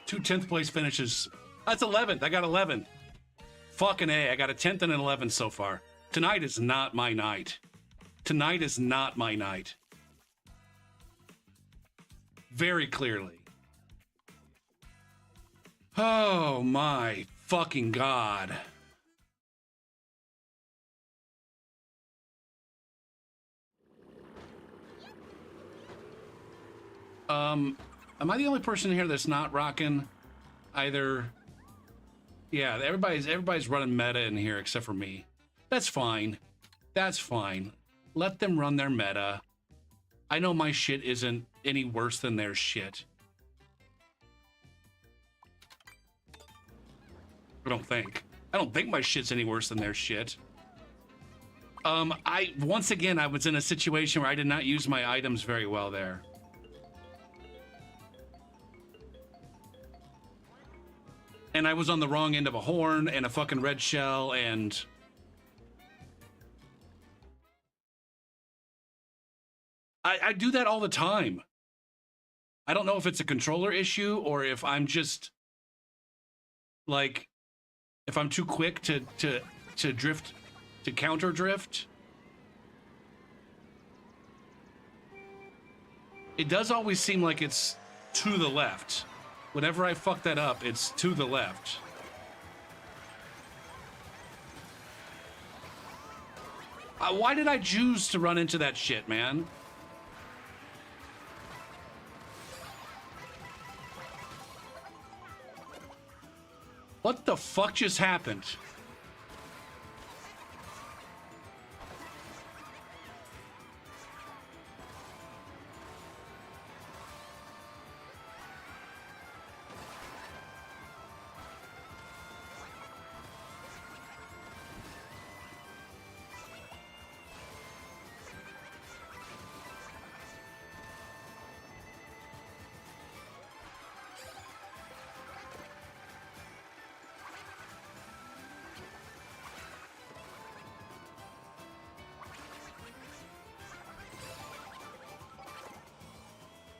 Two 10th place finishes. That's 11th. I got 11th. Fucking A. I got a 10th and an 11th so far. Tonight is not my night. Tonight is not my night. Very clearly. Oh my fucking God. Am I the only person here that's not rocking either? Yeah, everybody's running meta in here except for me. That's fine. That's fine. Let them run their meta. I know my shit isn't any worse than their shit. I don't think my shit's any worse than their shit. Once again, I was in a situation where I did not use my items very well there. And I was on the wrong end of a horn and a fucking red shell and... I do that all the time. I don't know if it's a controller issue or if I'm just... like... if I'm too quick to drift... to counter drift. It does always seem like it's to the left. Whenever I fuck that up, it's to the left. Why did I choose to run into that shit, man? What the fuck just happened?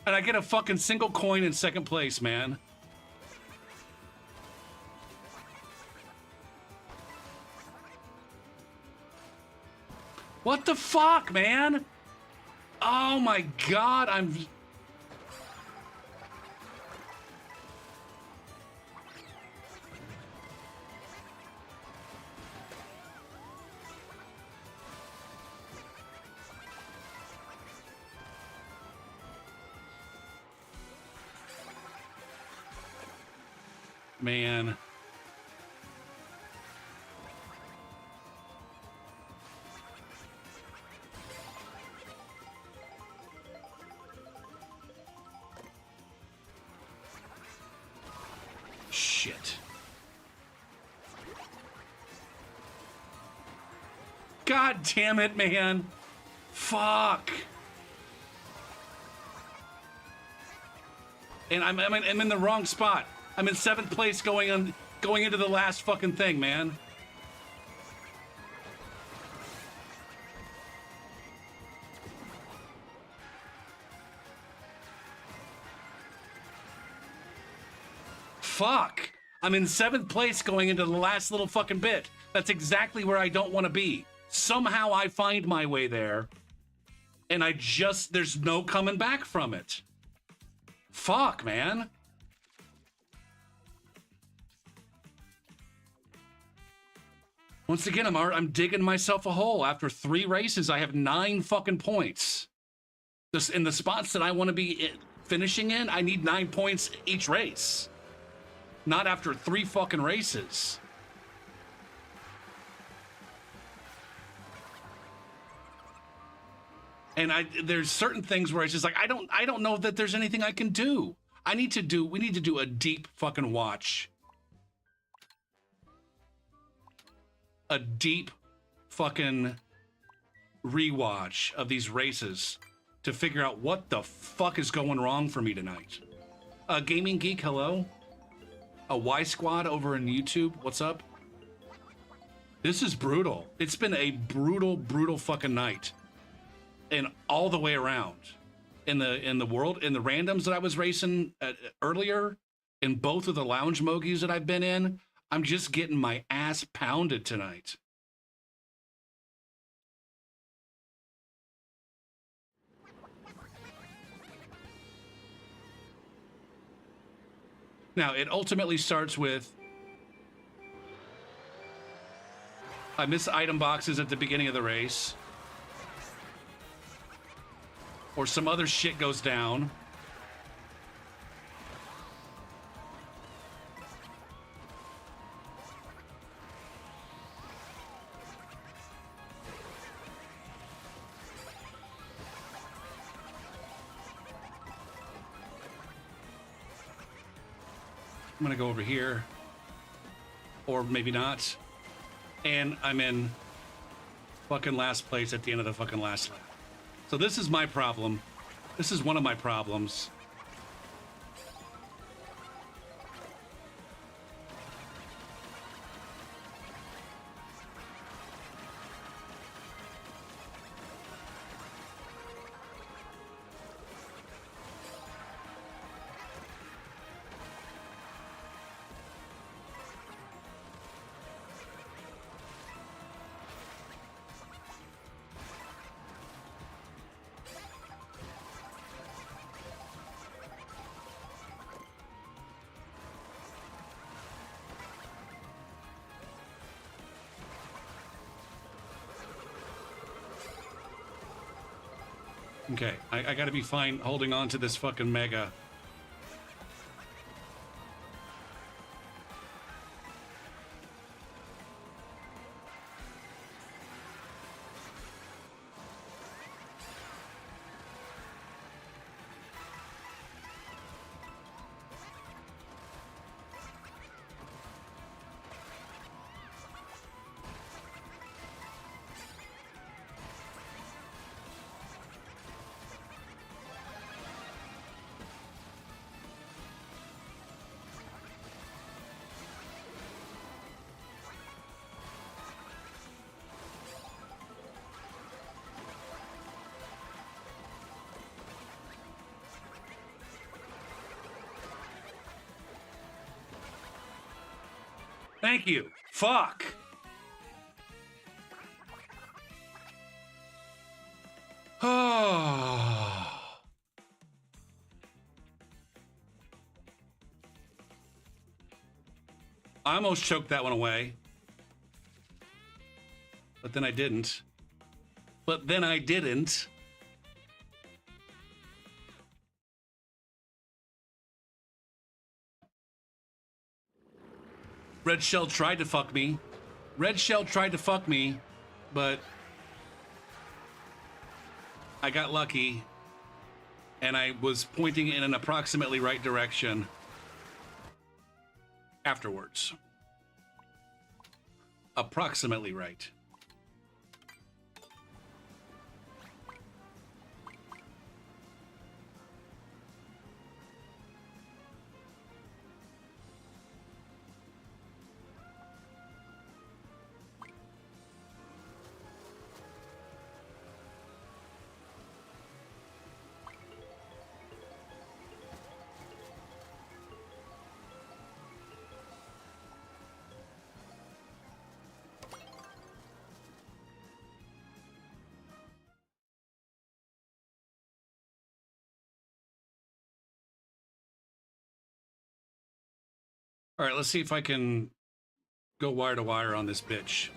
And I get a fucking single coin in second place, man. What the fuck, man? Oh my God, I'm... Man. Shit. God damn it, man. Fuck. And I'm in the wrong spot. I'm in 7th place going into the last fucking thing, man. Fuck. I'm in 7th place going into the last little fucking bit. That's exactly where I don't want to be. Somehow I find my way there. And there's no coming back from it. Fuck, man. Once again, I'm digging myself a hole. After 3 races, I have 9 fucking points. Just in the spots that I want to be finishing in, I need 9 points each race. Not after 3 fucking races. And there's certain things where it's just like I don't know that there's anything I can do. We need to do a deep fucking watch. A deep fucking rewatch of these races to figure out what the fuck is going wrong for me tonight. Gaming Geek, hello. A Y Squad over in YouTube, what's up? This is brutal. It's been a brutal fucking night. And all the way around. In the world, in the randoms that I was racing earlier, in both of the lounge mogies that I've been in, I'm just getting my ass pounded tonight. Now, it ultimately starts with I miss item boxes at the beginning of the race. Or some other shit goes down. I'm gonna go over here. Or maybe not. And I'm in fucking last place at the end of the fucking last lap. So this is my problem. This is one of my problems. Okay, I gotta be fine holding on to this fucking mega. Thank you. Fuck. Oh. I almost choked that one away. But then I didn't. Red Shell tried to fuck me. But I got lucky. And I was pointing in an approximately right direction afterwards. Approximately right. All right, let's see if I can go wire to wire on this bitch.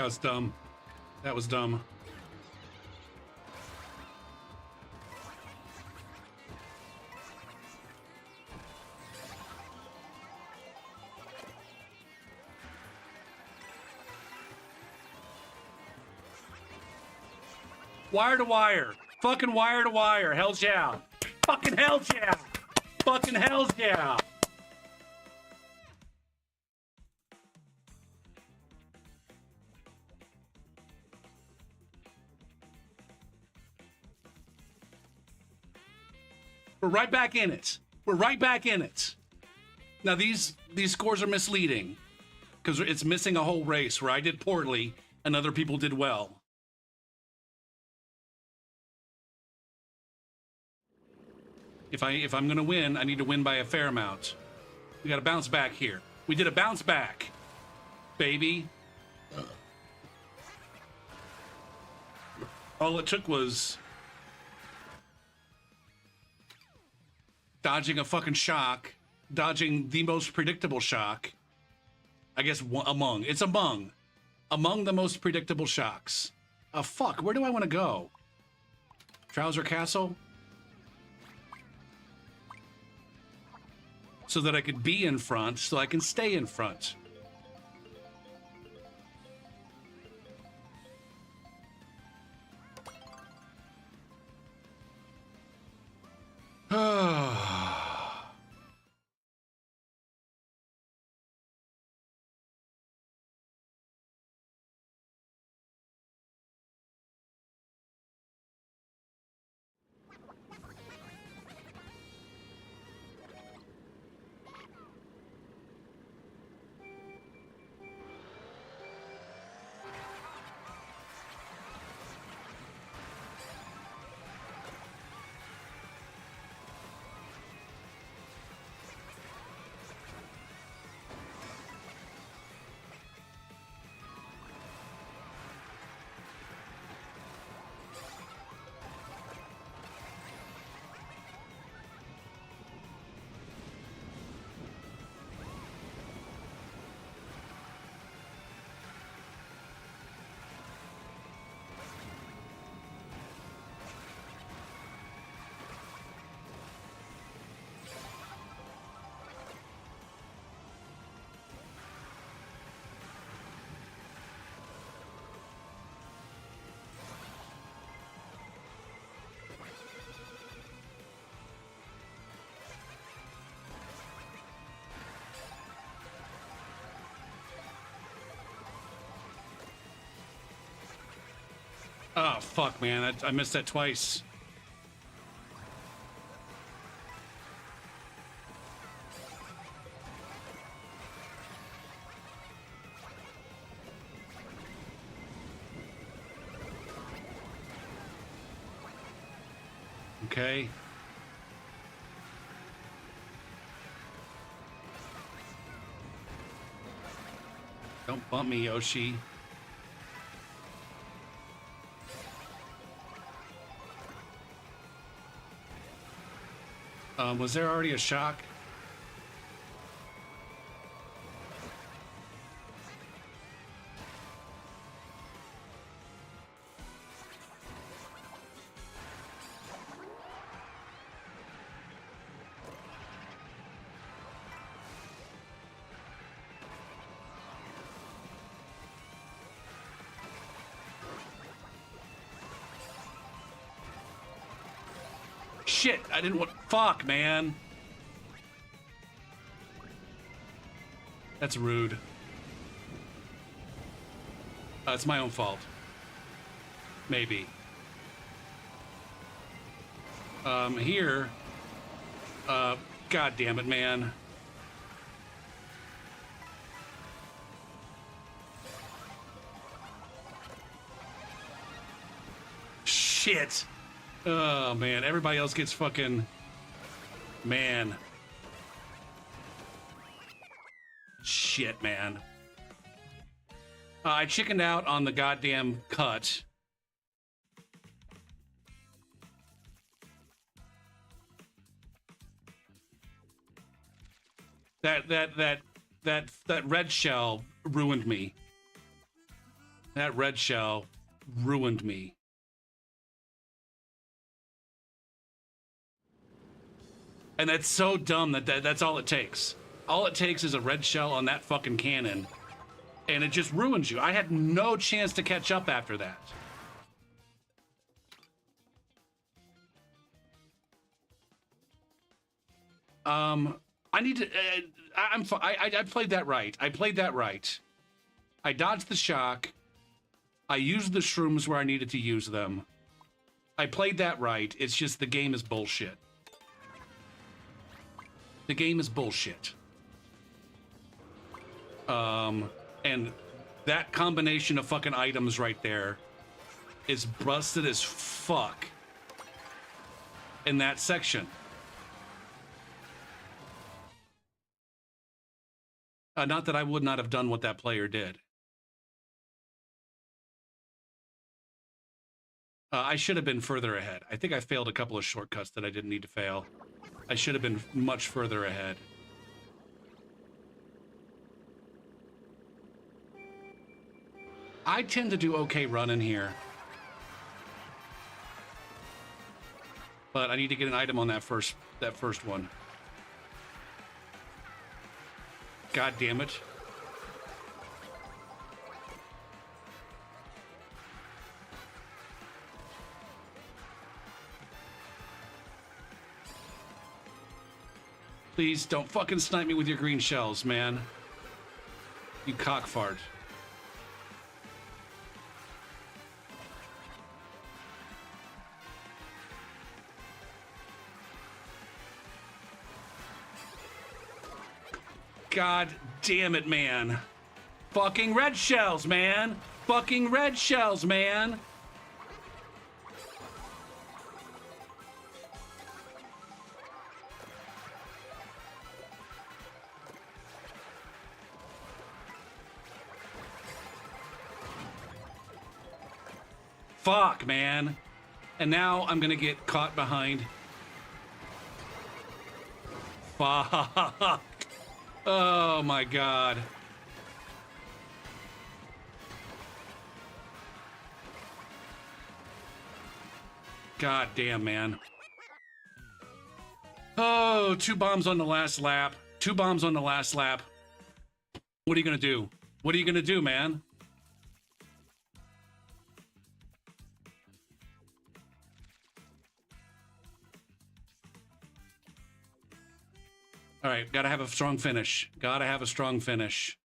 That was dumb. That was dumb. Wire to wire. Fucking wire to wire. Hell's yeah. Fucking hell's yeah. Fucking hell's yeah. We're right back in it. We're right back in it. Now these scores are misleading because it's missing a whole race where I did poorly and other people did well. If I'm gonna win, I need to win by a fair amount. We gotta bounce back here. We did a bounce back, baby. All it took was dodging a fucking shock, dodging the most predictable shock. I guess among the most predictable shocks. Fuck, where do I want to go? Trouser Castle? So that I could be in front, so I can stay in front. Oh, fuck, man. I missed that twice. Okay. Don't bump me, Yoshi. Was there already a shock? Shit, I didn't want... Fuck, man. That's rude. It's my own fault. Maybe. Here... God damn it, man. Shit. Oh, man. Everybody else gets fucking... Man. Shit, man. I chickened out on the goddamn cut. That red shell ruined me. That red shell ruined me. And that's so dumb that's all it takes. All it takes is a red shell on that fucking cannon, and it just ruins you. I had no chance to catch up after that. I need to. I played that right. I played that right. I dodged the shock. I used the shrooms where I needed to use them. I played that right. It's just the game is bullshit. The game is bullshit. And that combination of fucking items right there is busted as fuck in that section. Not that I would not have done what that player did. I should have been further ahead. I think I failed a couple of shortcuts that I didn't need to fail. I should have been much further ahead. I tend to do okay running here. But I need to get an item on that first one. God damn it. Please don't fucking snipe me with your green shells, man. You cockfart. God damn it, man. Fucking red shells, man. Fucking red shells, man. Fuck, man. And now I'm gonna get caught behind. Fuck. Oh my god. God damn, man. Oh, 2 bombs on the last lap. 2 bombs on the last lap. What are you gonna do? What are you gonna do, man? All right, gotta have a strong finish. Gotta have a strong finish.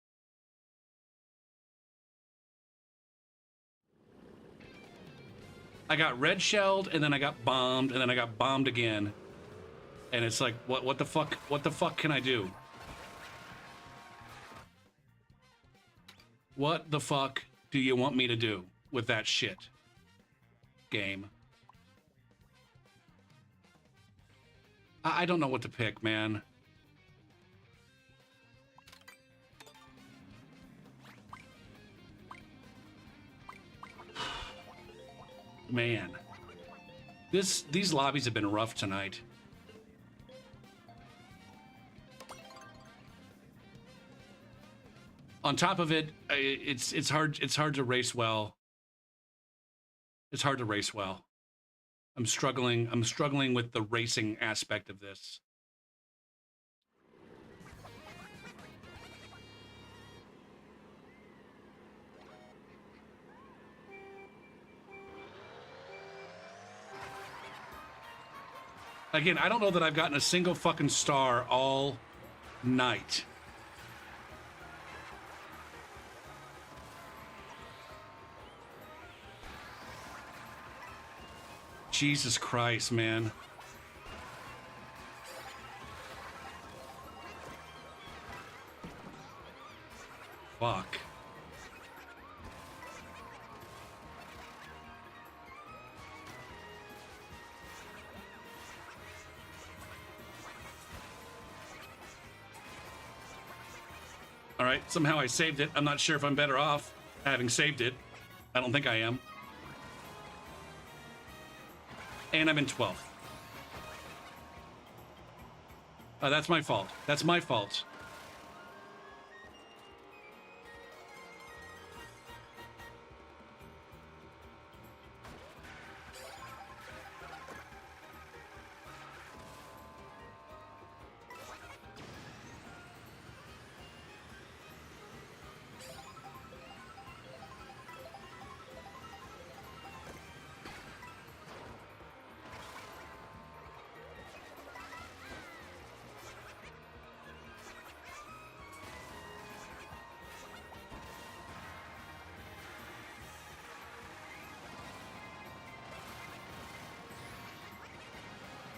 I got red shelled, and then I got bombed, and then I got bombed again. And it's like, what the fuck can I do? What the fuck do you want me to do with that shit? Game. I don't know what to pick, man. Man, these lobbies have been rough tonight. On top of it, it's hard to race well. It's hard to race well. I'm struggling with the racing aspect of this. Again, I don't know that I've gotten a single fucking star all night. Jesus Christ, man. Fuck. All right, somehow I saved it. I'm not sure if I'm better off having saved it. I don't think I am. And I'm in 12th. That's my fault. That's my fault.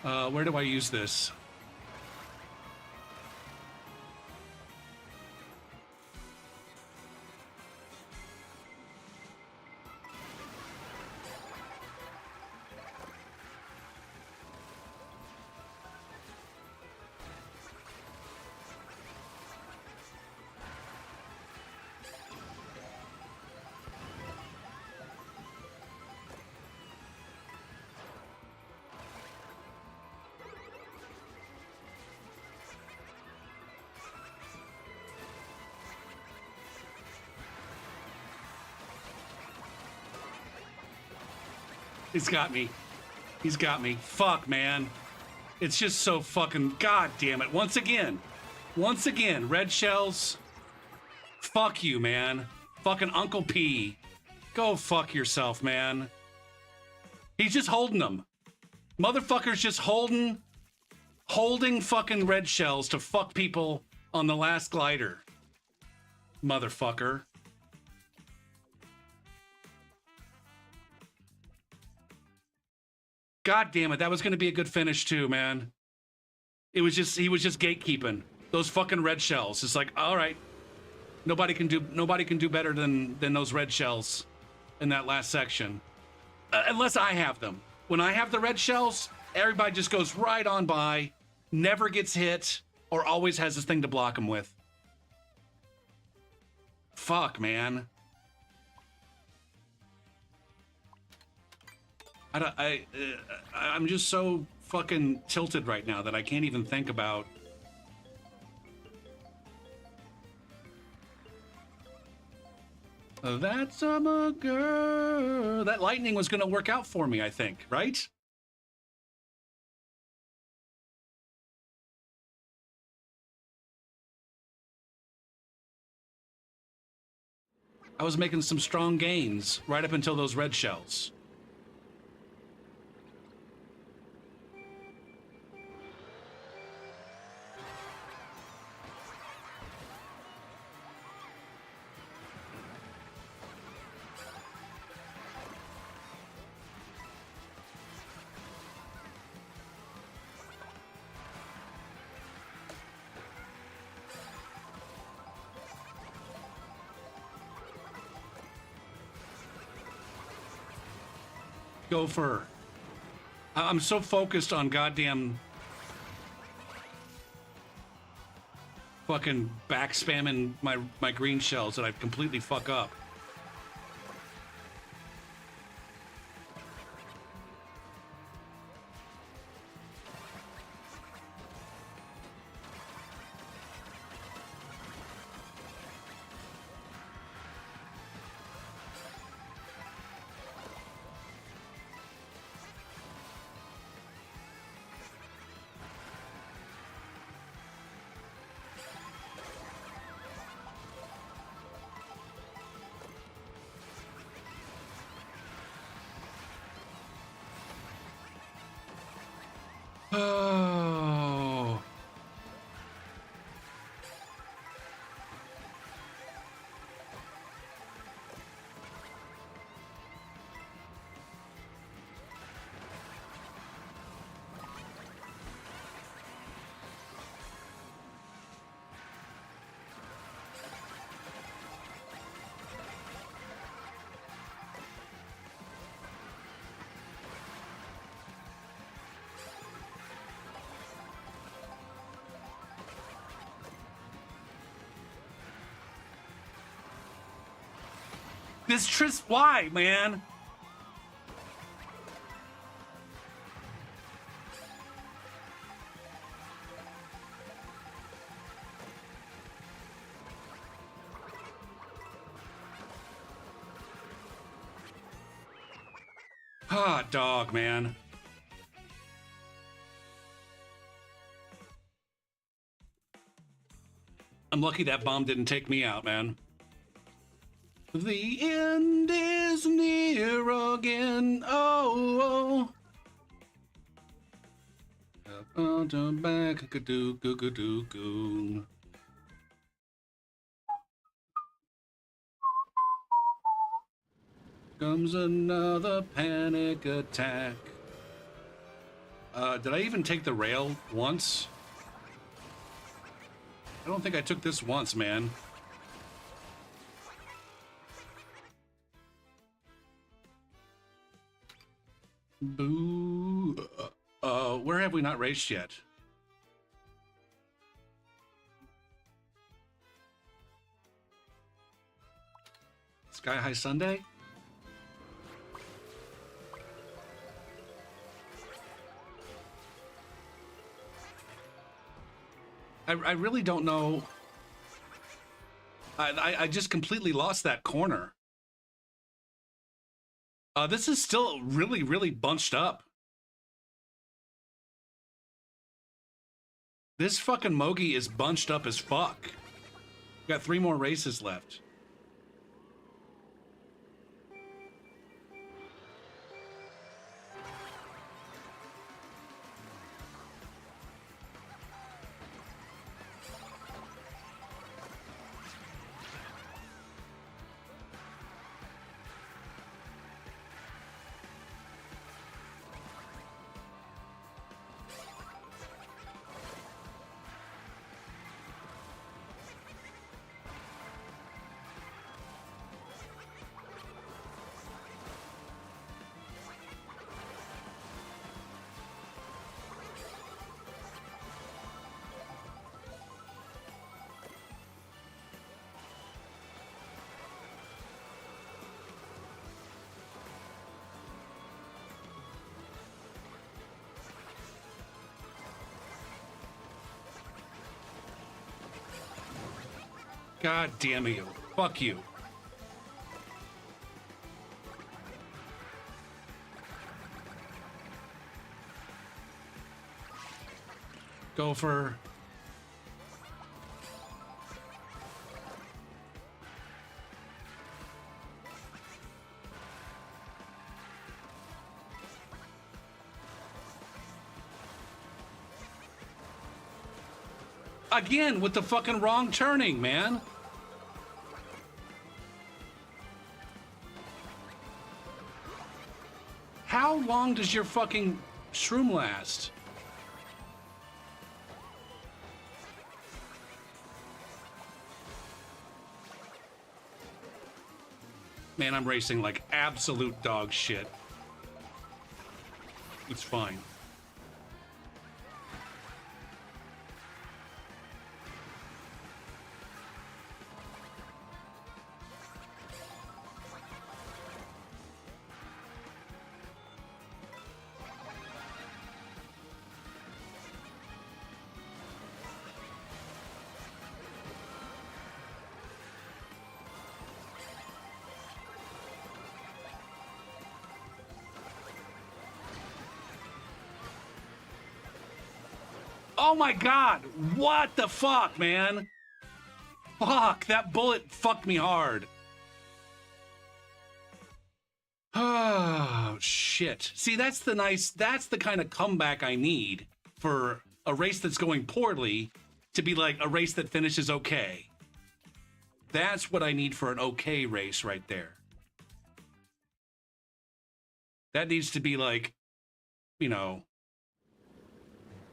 Where do I use this? He's got me. He's got me. Fuck, man. It's just so fucking... God damn it. Once again, red shells. Fuck you, man. Fucking Uncle P. Go fuck yourself, man. He's just holding them. Motherfucker's just holding fucking red shells to fuck people on the last glider. Motherfucker. God damn it, that was going to be a good finish too, man. He was just gatekeeping those fucking red shells. It's like, all right, nobody can do better than those red shells in that last section, unless I have them. When I have the red shells, everybody just goes right on by, never gets hit, or always has this thing to block them with. Fuck, man. I'm just so fucking tilted right now that I can't even think about. That's a girl. That lightning was going to work out for me, I think, right? I was making some strong gains right up until those red shells. Gopher. I'm so focused on goddamn fucking back spamming my green shells that I completely fuck up. Oh. This why, man? Ah, dog, man. I'm lucky that bomb didn't take me out, man. The end is near again. Oh, oh. Back, do, goo, goo, do, goo. Comes another panic attack. Did I even take the rail once? I don't think I took this once, man. Boo. Where have we not raced yet? Sky High Sunday? I really don't know. I just completely lost that corner. This is still really, really bunched up. This fucking Mogi is bunched up as fuck. Got 3 more races left. God damn you. Fuck you. Gopher. Again, with the fucking wrong turning, man. How long does your fucking shroom last? Man, I'm racing like absolute dog shit. It's fine. Oh my god! What the fuck, man? Fuck, that bullet fucked me hard. Oh, shit. See, that's the kind of comeback I need for a race that's going poorly to be like a race that finishes okay. That's what I need for an okay race right there. That needs to be like, you know,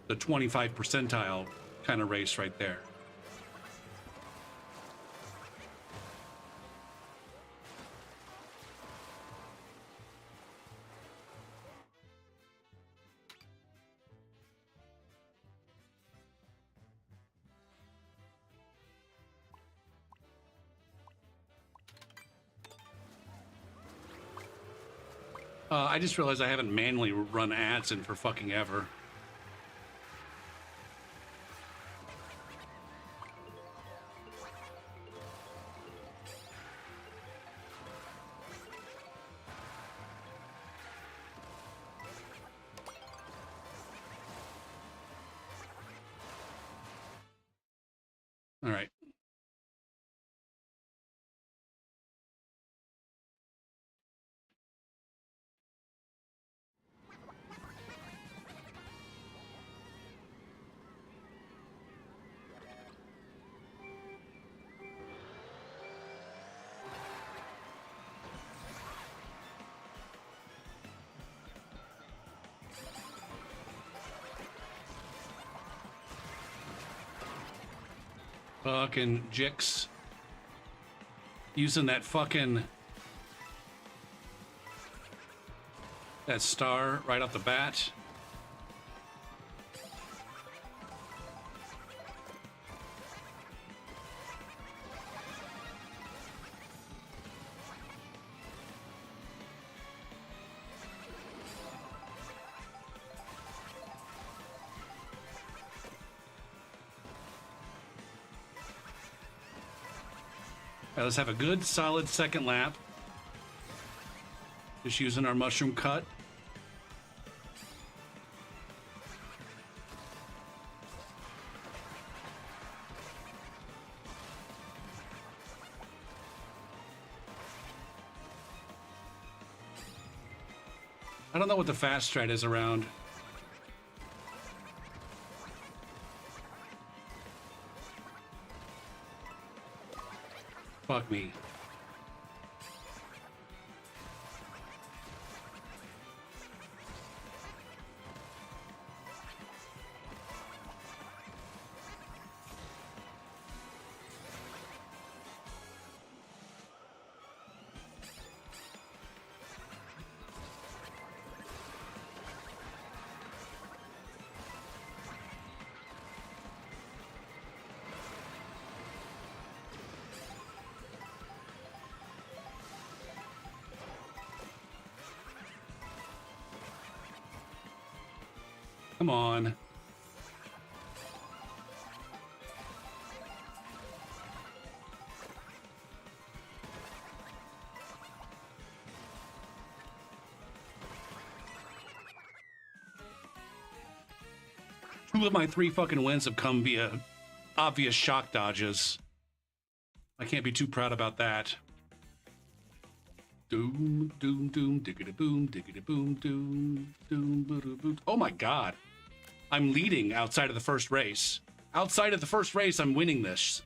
the 25 percentile kind of race right there. I just realized I haven't manually run ads in for fucking ever. All right. Fucking Jix. Using that fucking... that star right off the bat. All right, let's have a good, solid second lap. Just using our mushroom cut. I don't know what the fast strat is around. Fuck me. Come on. Two of my 3 fucking wins have come via obvious shock dodges. I can't be too proud about that. Doom, doom, doom, diggity boom, doom, doom, boom, boom. Oh my god. I'm leading outside of the first race. Outside of the first race, I'm winning this.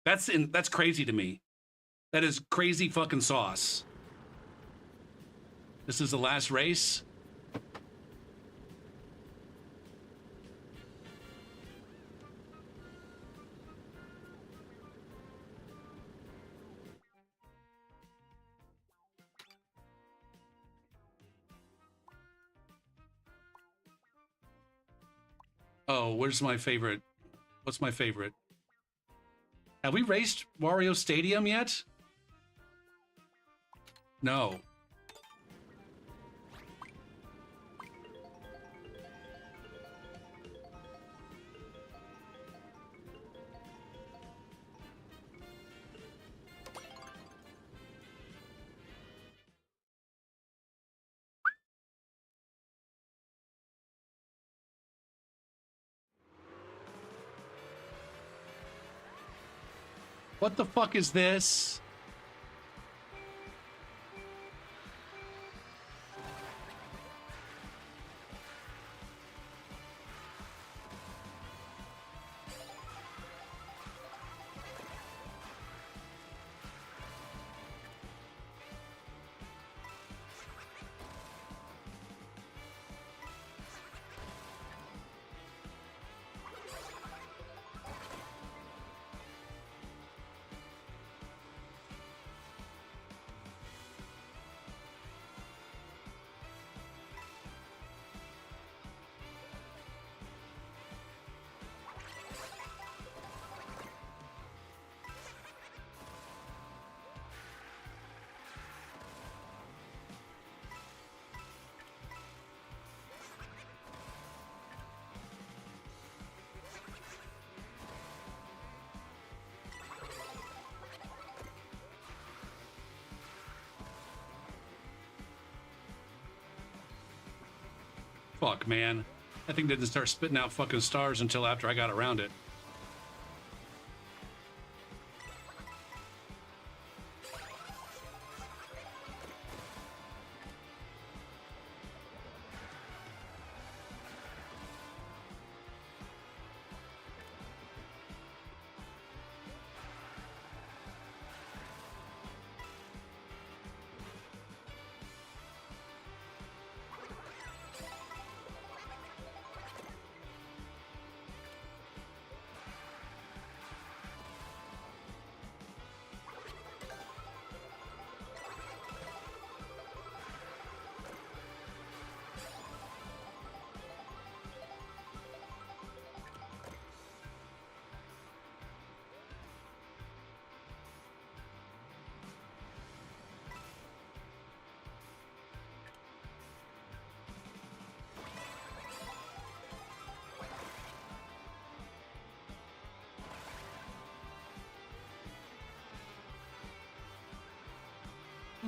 That's crazy to me. That is crazy fucking sauce. This is the last race. Oh, where's my favorite? What's my favorite? Have we raced Wario Stadium yet? No. What the fuck is this? Fuck, man. That thing didn't start spitting out fucking stars until after I got around it.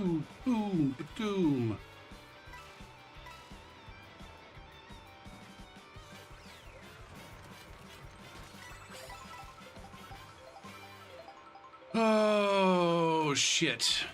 Boom, boom, boom. Oh, shit.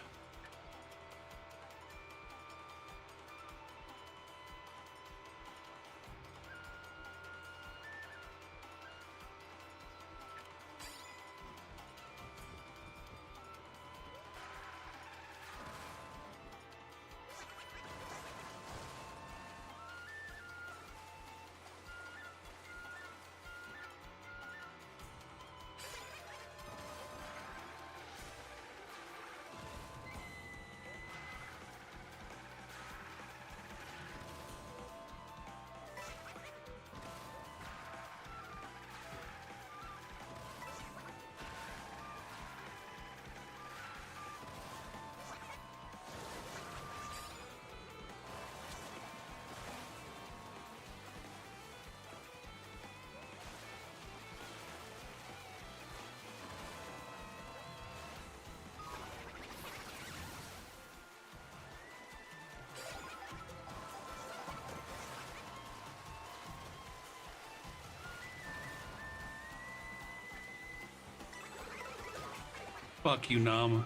Fuck you, Nom.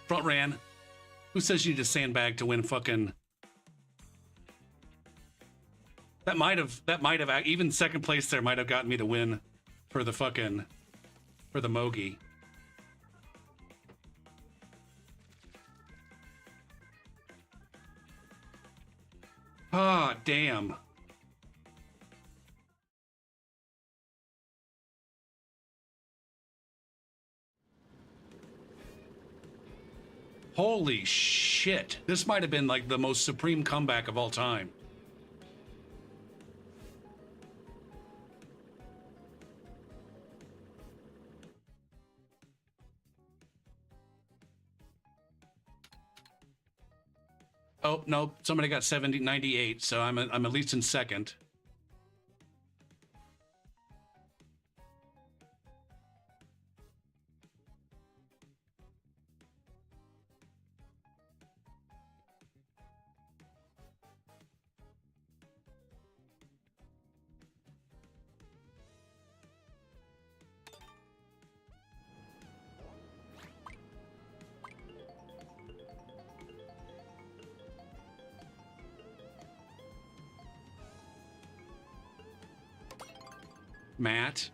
Front ran. Who says you need a sandbag to win fucking... That might have, even second place there might have gotten me to win for the fucking, for the Mogi. Ah, damn. Holy shit. This might have been like the most supreme comeback of all time. Oh, no, somebody got 98, so I'm at least in second. Matt.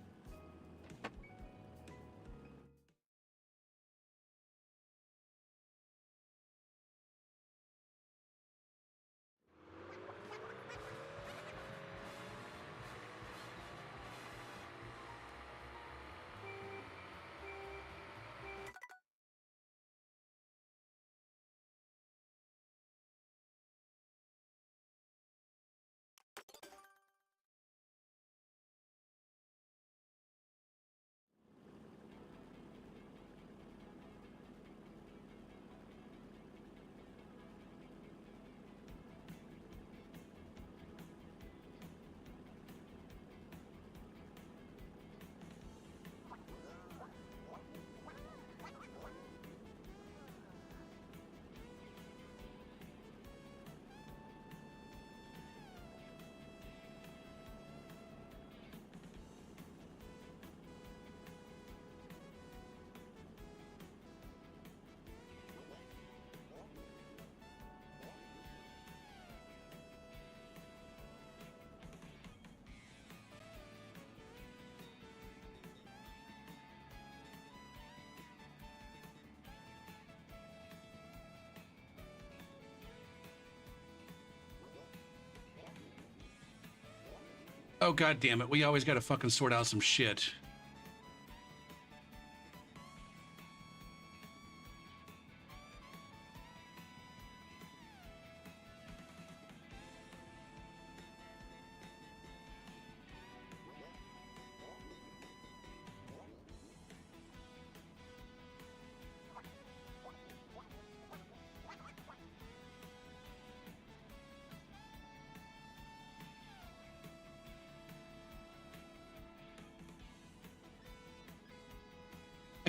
Oh, god damn it. We always gotta fucking sort out some shit.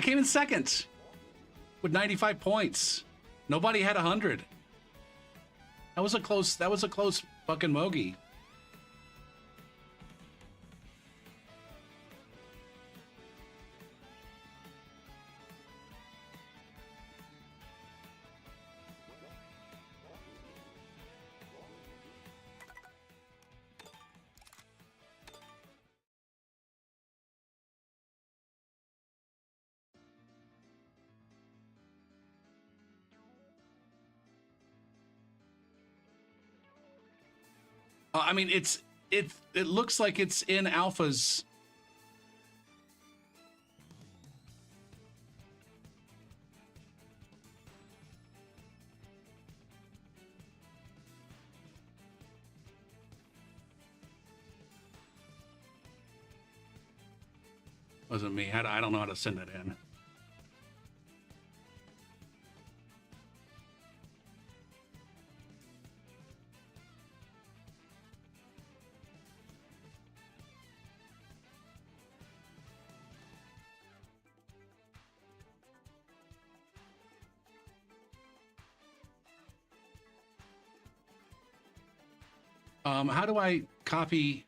I came in second with 95 points. Nobody had 100. That was a close fucking mogi. I mean, it looks like it's in alphas. Wasn't me. I don't know how to send it in. How do I copy?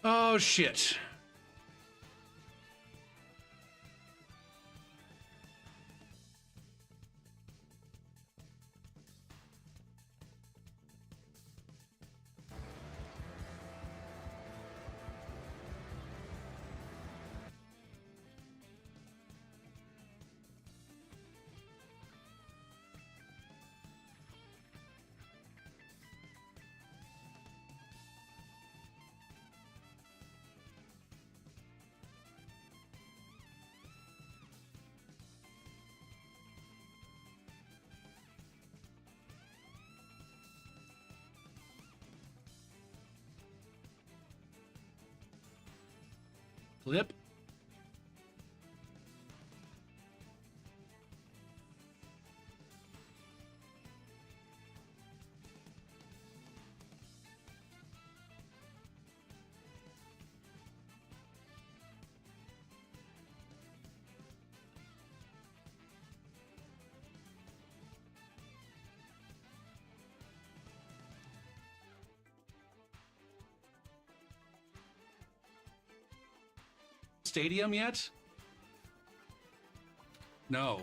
Oh, shit. Clip. Stadium yet? No.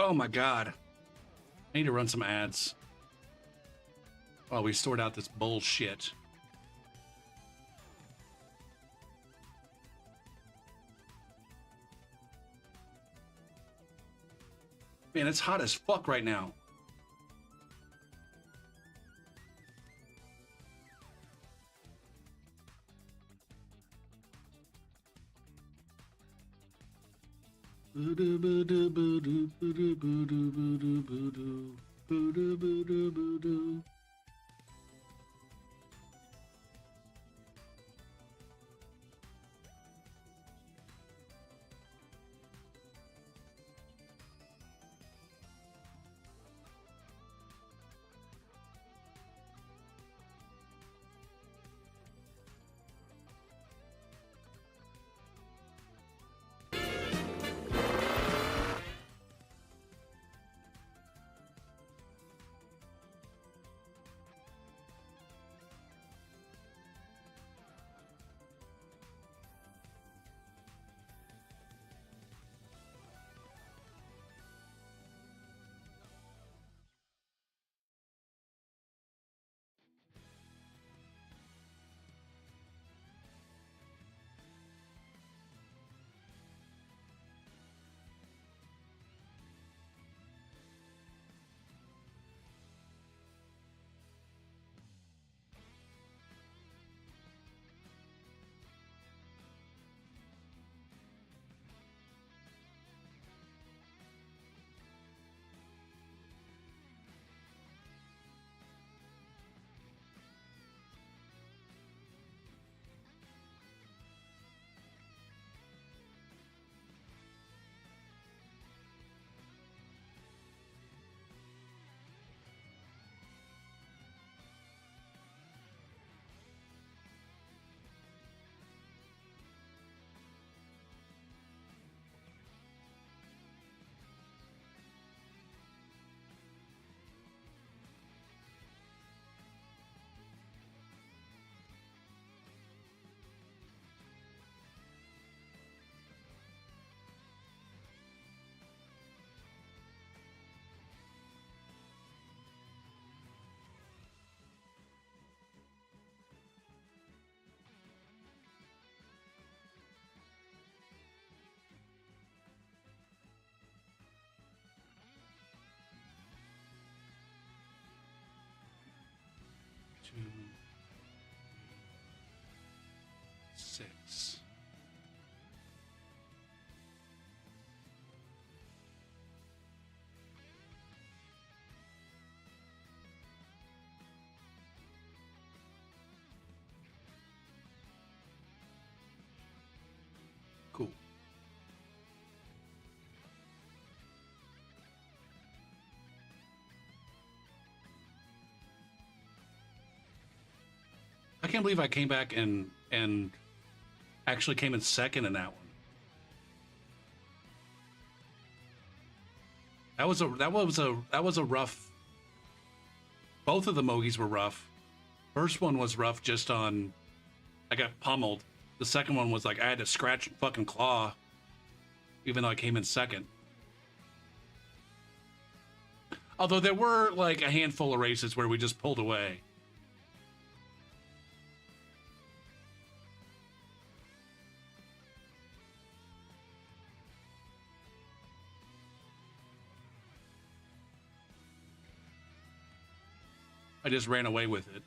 Oh my God. I need to run some ads while we sort out this bullshit. Man, it's hot as fuck right now. 2, 6. Cool. I can't believe I came back and actually came in second in that one. That was a rough. Both of the Mogies were rough. First one was rough just on I got pummeled. The second one was like I had to scratch and fucking claw, even though I came in second. Although there were like a handful of races where we just pulled away. I just ran away with it.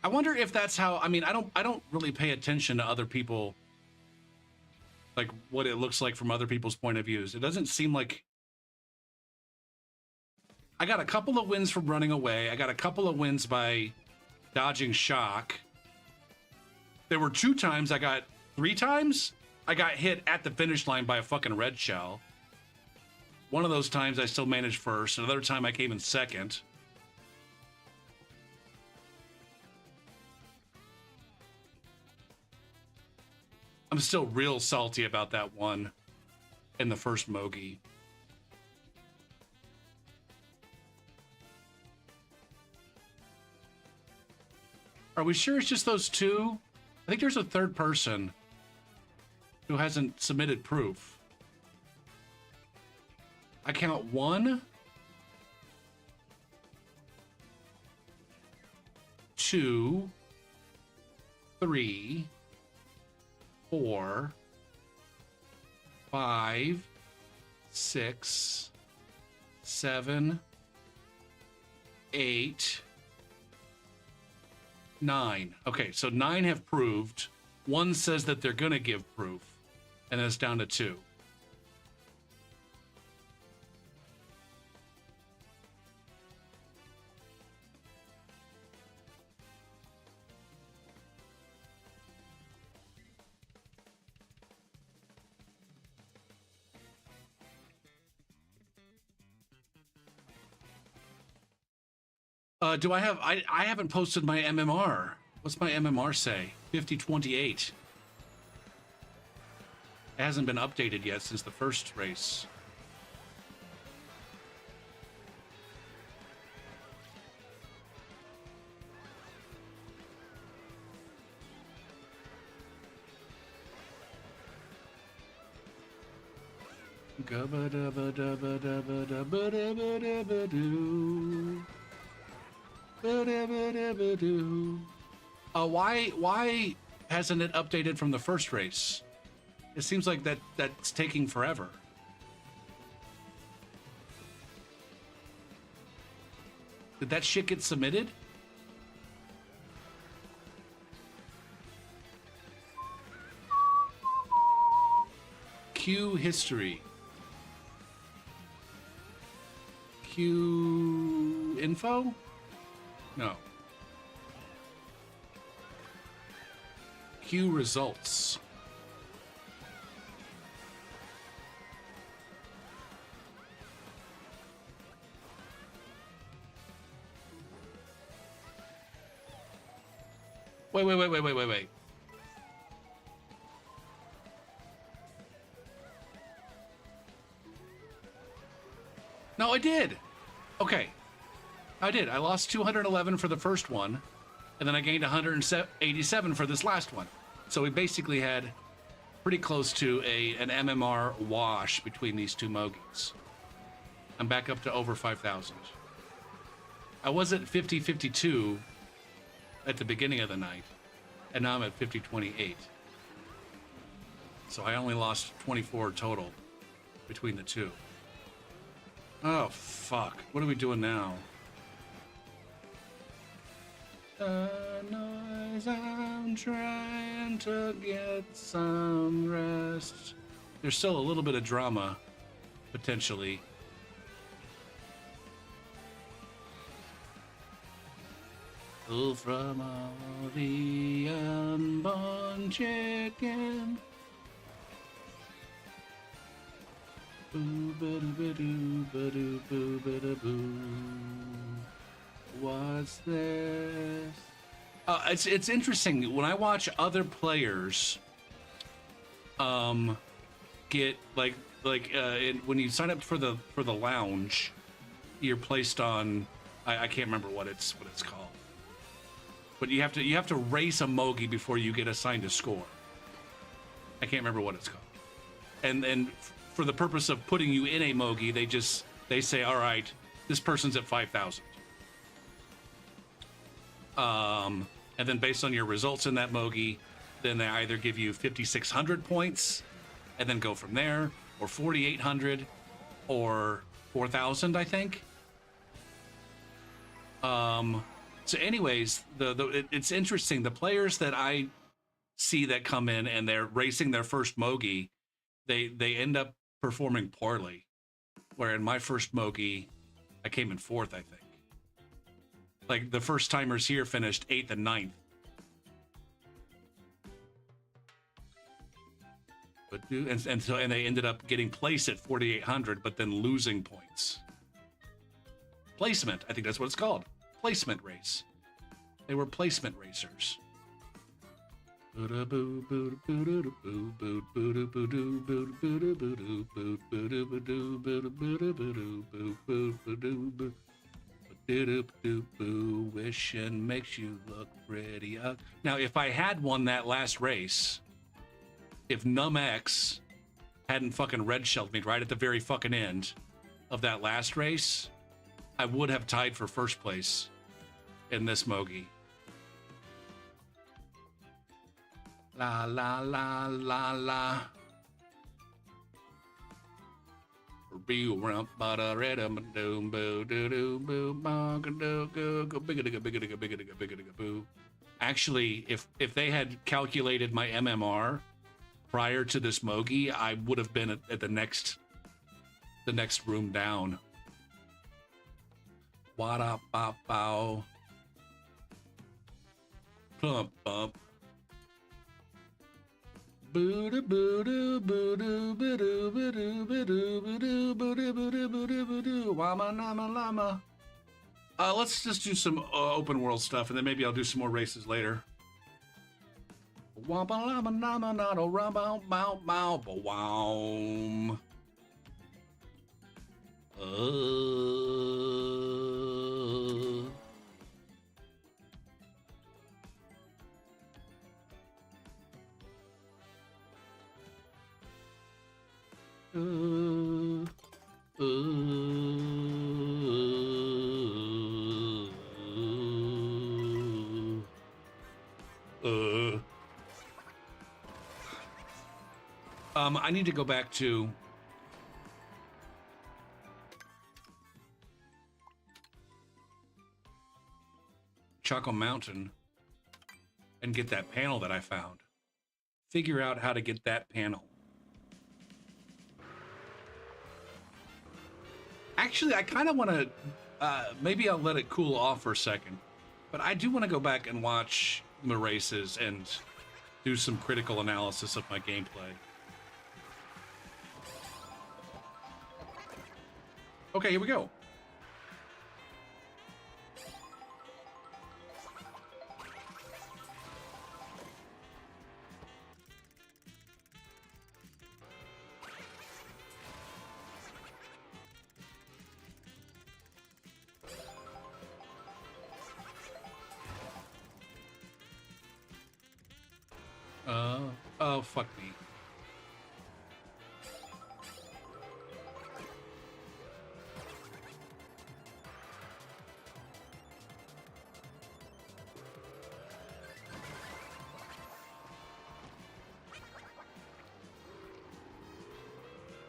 I wonder if that's how, I mean, I don't really pay attention to other people, like what it looks like from other people's point of views. It doesn't seem like I got a couple of wins from running away. I got a couple of wins by dodging shock. There were 3 times I got hit at the finish line by a fucking red shell. One of those times I still managed first. Another time I came in second. I'm still real salty about that one in the first Mogi. Are we sure it's just those 2? I think there's a third person who hasn't submitted proof. I count 1, 2, 3, 4, 5, 6, 7, 8, 9. Okay, so 9 have proved. 1 says that they're going to give proof. And then it's down to 2. Do I have... I haven't posted my MMR. What's my MMR say? 5028. It hasn't been updated yet since the first race. Why hasn't it updated from the first race? It seems like that's taking forever. Did that shit get submitted? Q history. Q info? No. Q results. Wait. No, I did. Okay. I did. I lost 211 for the first one, and then I gained 187 for this last one. So we basically had pretty close to an MMR wash between these two Mogies. I'm back up to over 5,000. I was at 50-52 at the beginning of the night, and now I'm at 50-28. So I only lost 24 total between the two. Oh, fuck. What are we doing now? Noise, I'm trying to get some rest. There's still a little bit of drama, potentially. Pull from all the unborn chicken. Boo ba doo ba doo ba doo boo ba da boo. What's this? It's interesting when I watch other players get when you sign up for the lounge, you're placed on I can't remember what it's called. But you have to race a Mogi before you get assigned a score. I can't remember what it's called. And for the purpose of putting you in a Mogi, they say, all right, this person's at 5,000. And then based on your results in that Mogi, then they either give you 5,600 points and then go from there, or 4,800 or 4,000, I think. So anyways, it's interesting. The players that I see that come in and they're racing their first Mogi, they end up performing poorly. Where in my first Mogi, I came in 4th, I think. Like the first timers here finished 8th and 9th. But and they ended up getting placed at 4,800, but then losing points. Placement, I think that's what it's called. Placement race. They were placement racers. Wishing makes you look pretty. Now, if I had won that last race, if NumX hadn't fucking red shelled me right at the very fucking end of that last race, I would have tied for first place in this Mogi. La la la la la. Actually, if they had calculated my MMR prior to this Mogi, I would have been at the next room down. What up, bop, bow. Plump, bump. Boo-doo, boo-doo, boo-doo, boo-doo, boo-doo, boo-doo, boo-doo, boo-doo, boo-doo, boo-doo, boo-doo, wama, nama, lama. Let's just do some open world stuff, and then maybe I'll do some more races later. Wama, lama, nama, nado, rama, bow, bow, bow, I need to go back to Choco Mountain and get that panel that I found. Figure out how to get that panel. Actually, I kind of want to, maybe I'll let it cool off for a second, but I do want to go back and watch the races and do some critical analysis of my gameplay. Okay, here we go. Oh, fuck me.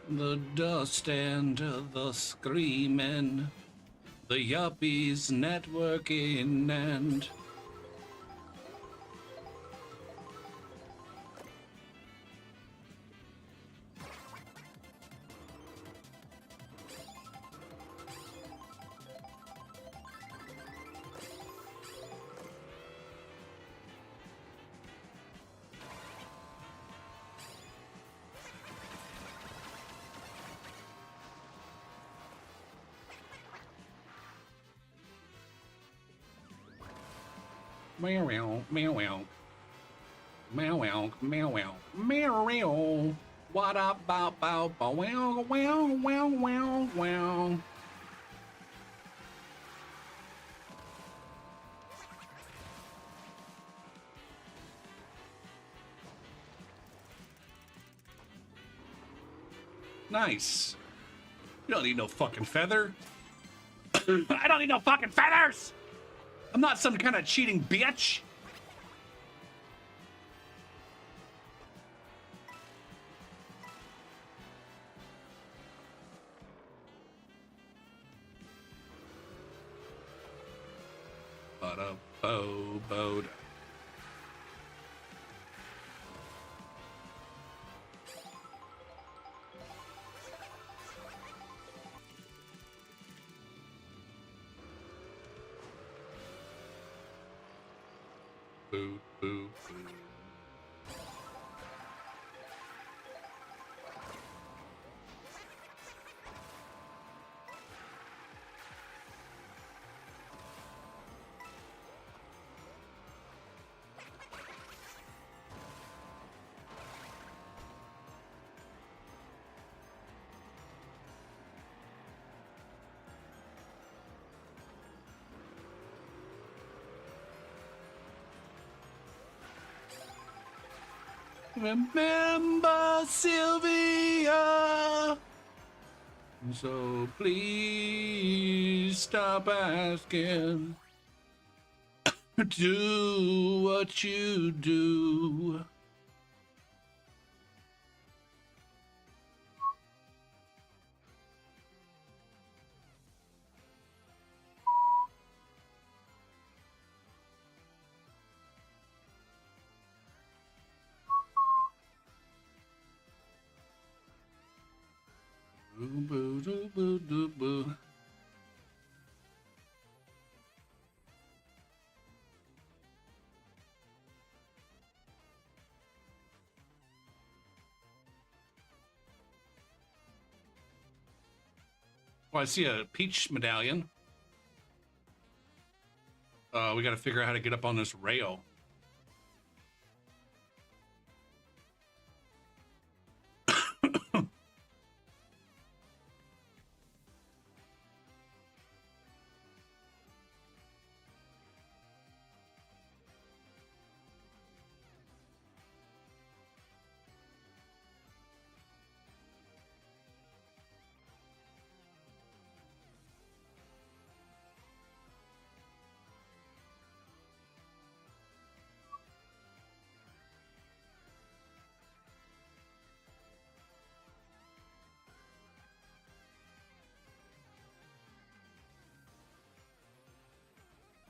The dust and the screaming, the yuppies networking and... Meow meow meow meow meow meow meow meow meow. What up, bow bow bow wow wow wow wow wow. Nice. You don't need no fucking feather. I don't need no fucking feathers. I'm not some kind of cheating bitch. Ba-da-bo-bo-da. Boo, boo, boo. Remember Sylvia, so please stop asking. Do what you do. Boo, boo, doo, boo, doo, boo. Oh, I see a peach medallion. We got to figure out how to get up on this rail.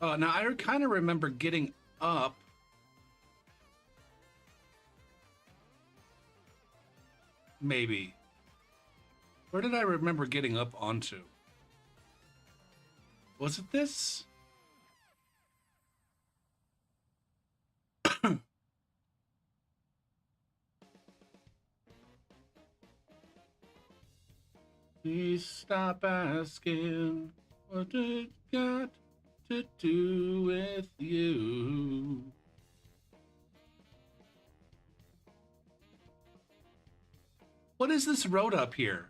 Now I kind of remember getting up. Maybe. Where did I remember getting up onto? Was it this? Please stop asking what it got to do with you. What is this road up here?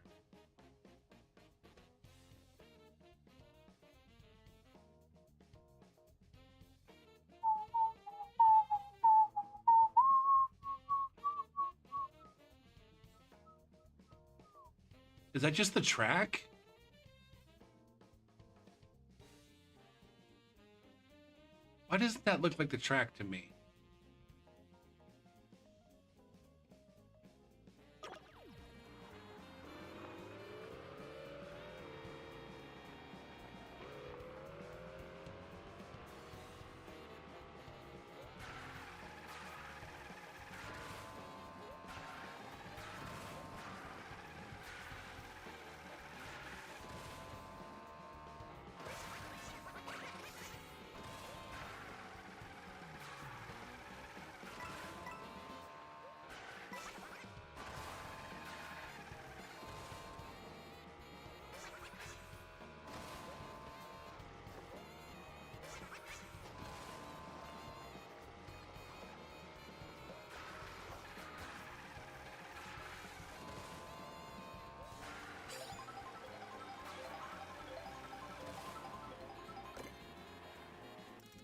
Is that just the track? Why doesn't that look like the track to me?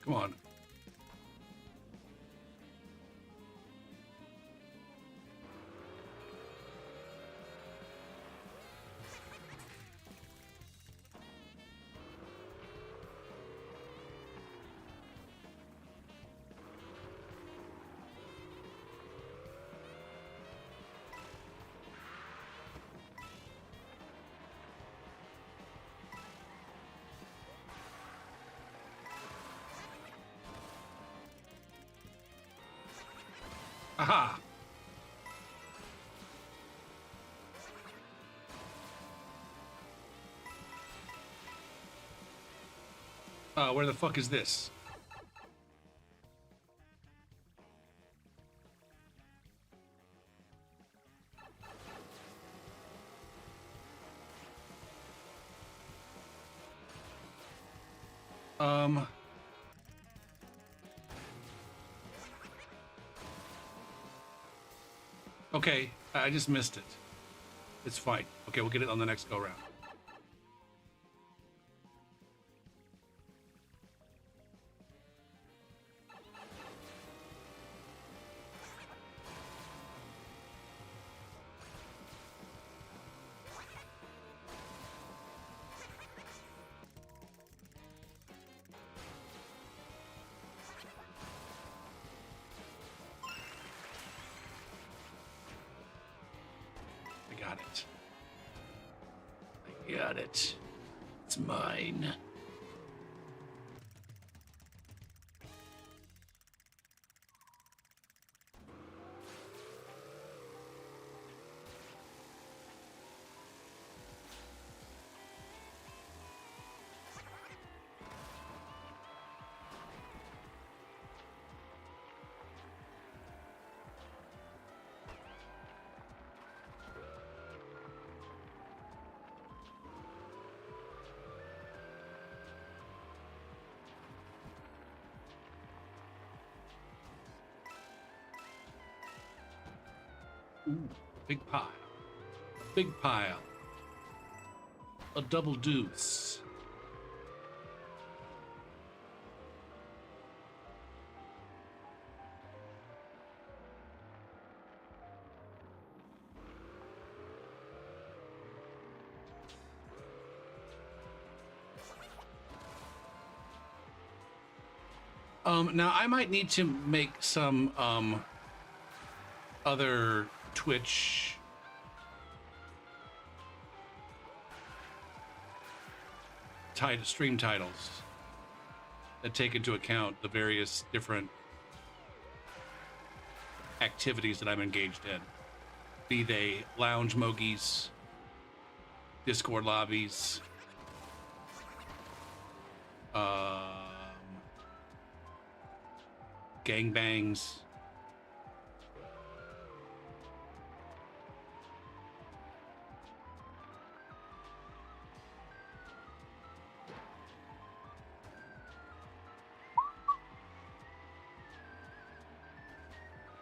Come on. Aha! Where the fuck is this? Okay, I just missed it. It's fine. Okay, we'll get it on the next go round. I got it. I got it. It's mine. Ooh, big pile. Big pile. A double deuce. Now I might need to make some other Twitch stream titles that take into account the various different activities that I'm engaged in, be they lounge mogies, Discord lobbies, gangbangs.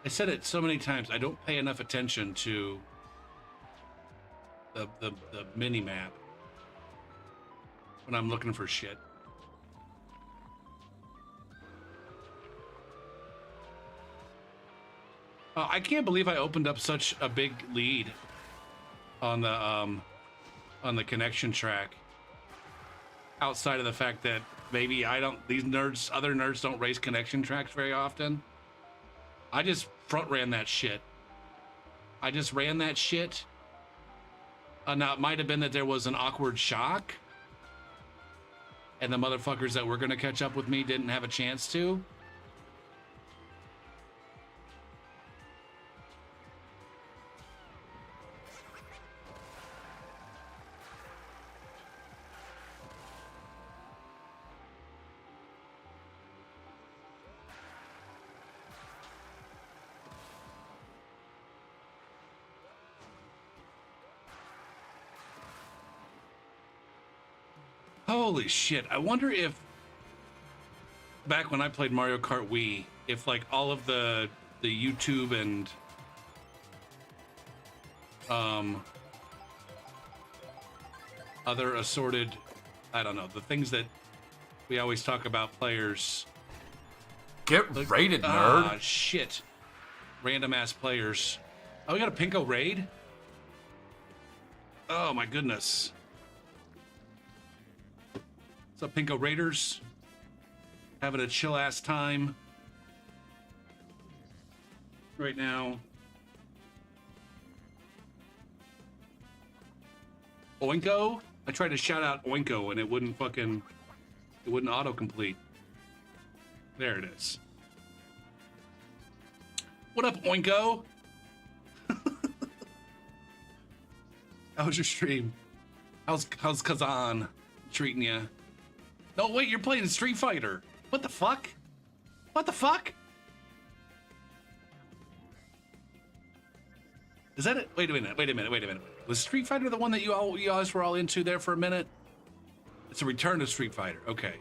I said it so many times, I don't pay enough attention to the mini map when I'm looking for shit. I can't believe I opened up such a big lead on the connection track. Outside of the fact that maybe other nerds don't race connection tracks very often. I just front ran that shit. I just ran that shit. Now it might have been that there was an awkward shock, and the motherfuckers that were gonna catch up with me didn't have a chance to. Holy shit. I wonder if back when I played Mario Kart Wii, if like all of the YouTube and other assorted, I don't know, the things that we always talk about players. Get raided, nerd. Ah, shit. Random ass players. Oh, we got a Pinko raid? Oh my goodness. What's up, Pinko Raiders? Having a chill ass time right now. Oinko? I tried to shout out Oinko and it wouldn't autocomplete. There it is. What up, Oinko? How was your stream? How's Kazan treating you? No, wait, you're playing Street Fighter. What the fuck? What the fuck? Is that it? Wait a minute. Was Street Fighter the one that you guys were all into there for a minute? It's a return to Street Fighter. Okay.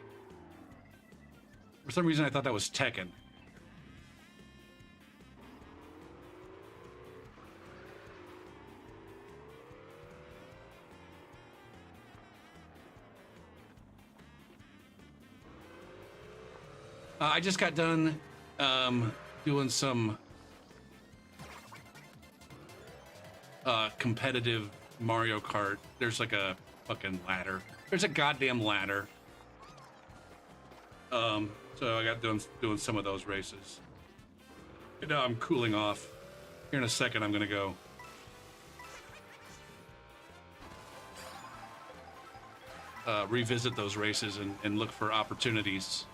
For some reason, I thought that was Tekken. I just got done doing some competitive Mario Kart. There's like a fucking ladder. There's a goddamn ladder. So I got doing some of those races. And now I'm cooling off. Here in a second, I'm gonna go. Revisit those races and look for opportunities.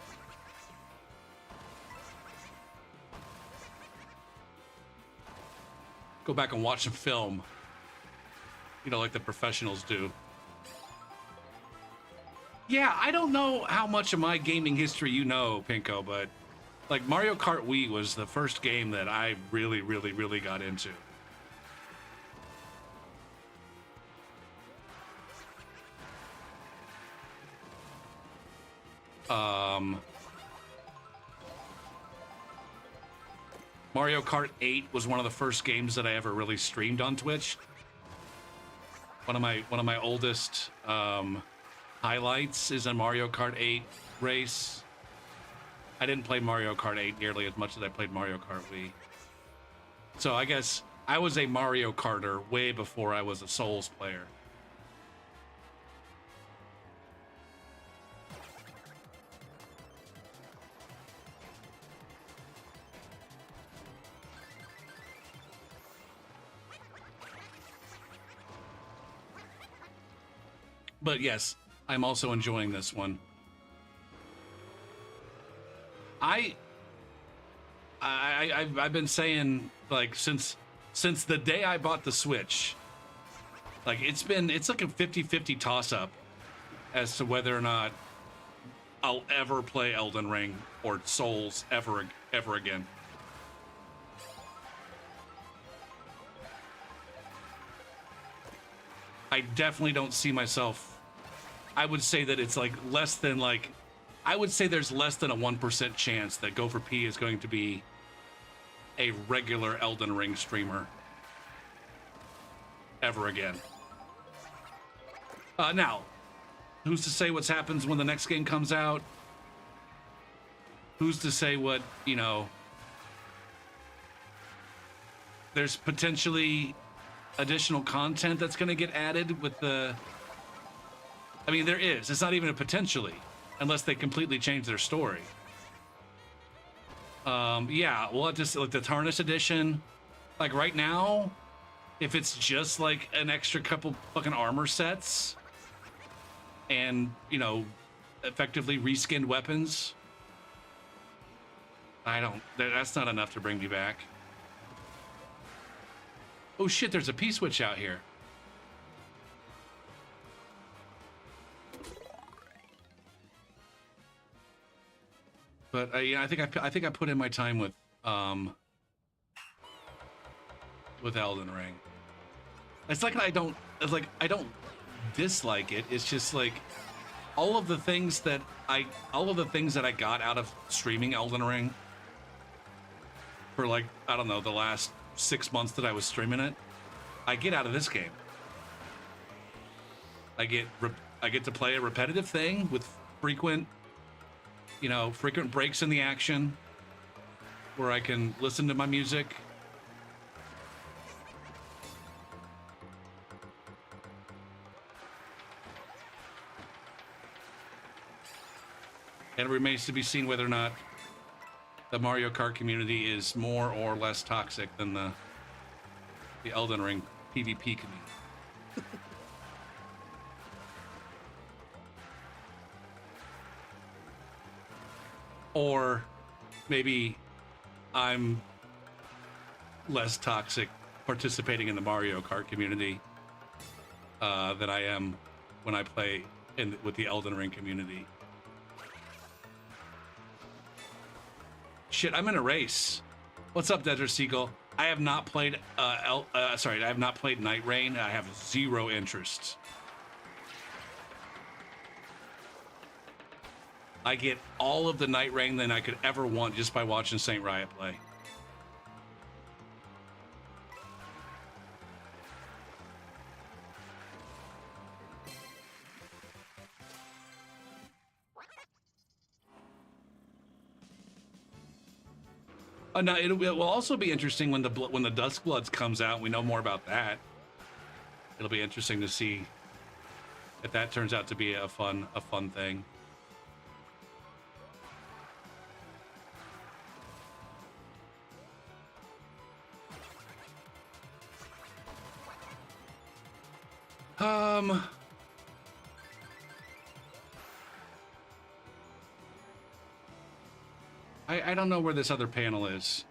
Go back and watch some film. You know, like the professionals do. Yeah, I don't know how much of my gaming history you know, Pinko, but like Mario Kart Wii was the first game that I really, really, really got into. Mario Kart 8 was one of the first games that I ever really streamed on Twitch. One of my oldest highlights is a Mario Kart 8 race. I didn't play Mario Kart 8 nearly as much as I played Mario Kart Wii. So I guess I was a Mario Karter way before I was a Souls player. But yes, I'm also enjoying this one. I've been saying, like, since the day I bought the Switch, like it's like a 50-50 toss-up as to whether or not I'll ever play Elden Ring or Souls ever again. I definitely don't see myself. I would say that it's like less than like, I would say there's less than a 1% chance that Gopher P is going to be a regular Elden Ring streamer ever again. Now, who's to say what happens when the next game comes out? Who's to say what, you know, there's potentially additional content that's going to get added with the, I mean, there is. It's not even a potentially, unless they completely change their story. Yeah, well, just like the Tarnished Edition, like right now, if it's just like an extra couple fucking armor sets and, you know, effectively reskinned weapons, that's not enough to bring me back. Oh shit, there's a P-switch out here. But yeah, I think I put in my time with Elden Ring. It's like I don't dislike it. It's just like all of the things that I got out of streaming Elden Ring for, like, I don't know, the last 6 months that I was streaming it, I get out of this game. I get to play a repetitive thing with frequent breaks in the action where I can listen to my music. And it remains to be seen whether or not the Mario Kart community is more or less toxic than the Elden Ring PvP community. Or maybe I'm less toxic participating in the Mario Kart community than I am when I play with the Elden Ring community. Shit, I'm in a race. What's up, Desert Seagull? I have not played I have not played Night Rain. I have zero interest. I get all of the Night Rain that I could ever want just by watching Saint Riot play. No, it will also be interesting when the Duskbloods comes out. We know more about that. It'll be interesting to see if that turns out to be a fun thing. I don't know where this other panel is.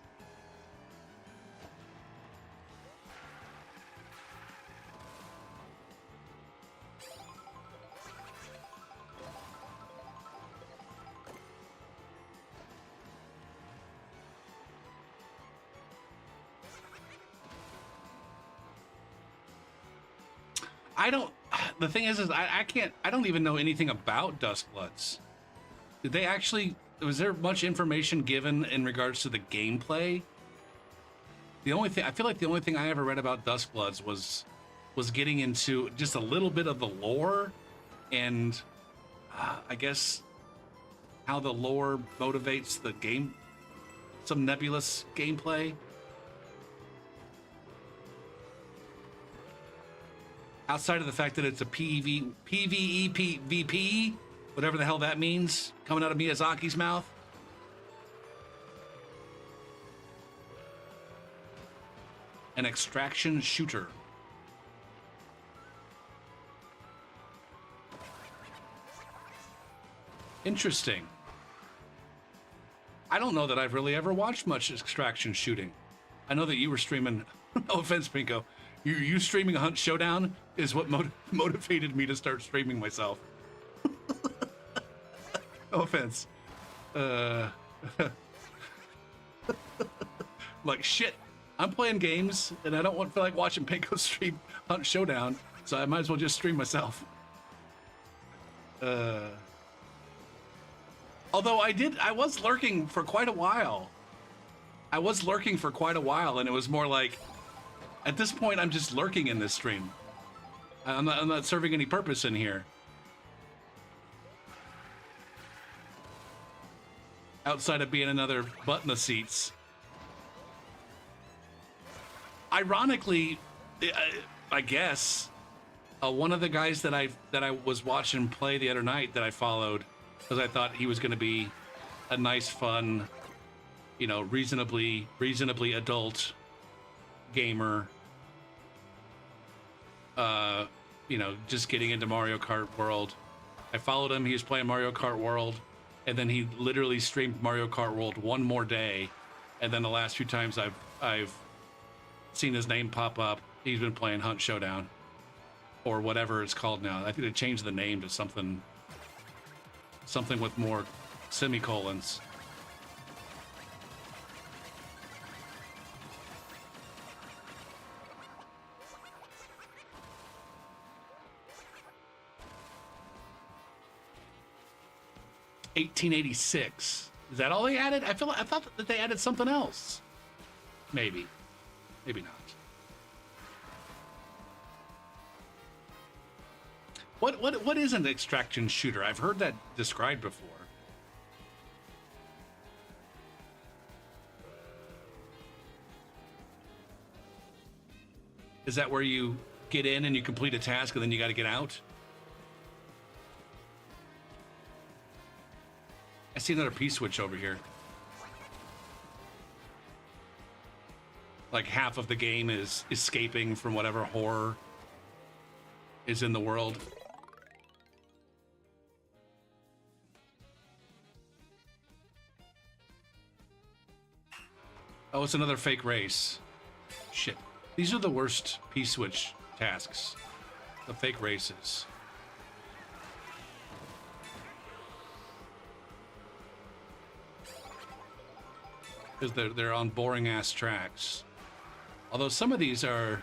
The thing is I don't even know anything about Duskbloods. Did they actually, was there much information given in regards to the gameplay The only thing I feel like the only thing I ever read about Duskbloods was getting into just a little bit of the lore and I guess how the lore motivates the game, some nebulous gameplay. Outside of the fact that it's a PvE, whatever the hell that means, coming out of Miyazaki's mouth. An extraction shooter. Interesting. I don't know that I've really ever watched much extraction shooting. I know that you were streaming, no offense, Pinko, you streaming Hunt Showdown is what motivated me to start streaming myself. No offense. Like, shit, I'm playing games and I don't feel like watching Pinko stream Hunt Showdown, so I might as well just stream myself. Although I was lurking for quite a while. And it was more like, at this point, I'm just lurking in this stream. I'm not serving any purpose in here. Outside of being another butt in the seats. Ironically, I guess, one of the guys that I was watching play the other night that I followed, because I thought he was going to be a nice, fun, you know, reasonably adult gamer, you know, just getting into Mario Kart World. I followed him. He was playing Mario Kart World, and then he literally streamed Mario Kart World one more day, and then the last few times I've seen his name pop up, he's been playing Hunt Showdown, or whatever it's called now. I think they changed the name to something with more semicolons. $1886. Is that all they added? I thought that they added something else. Maybe not. What is an extraction shooter? I've heard that described before. Is that where you get in and you complete a task and then you got to get out? I see another P-switch over here. Like half of the game is escaping from whatever horror is in the world. Oh, it's another fake race. Shit. These are the worst P-switch tasks. The fake races. Because they're on boring ass tracks. Although some of these are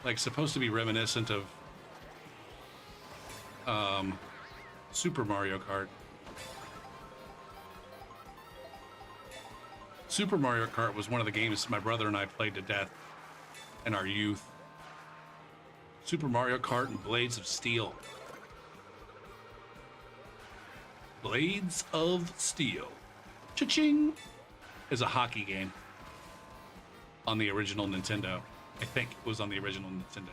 like supposed to be reminiscent of Super Mario Kart. Super Mario Kart was one of the games my brother and I played to death in our youth. Super Mario Kart and Blades of Steel. Blades of Steel. Cha-ching! Is a hockey game on the original Nintendo. I think it was on the original Nintendo.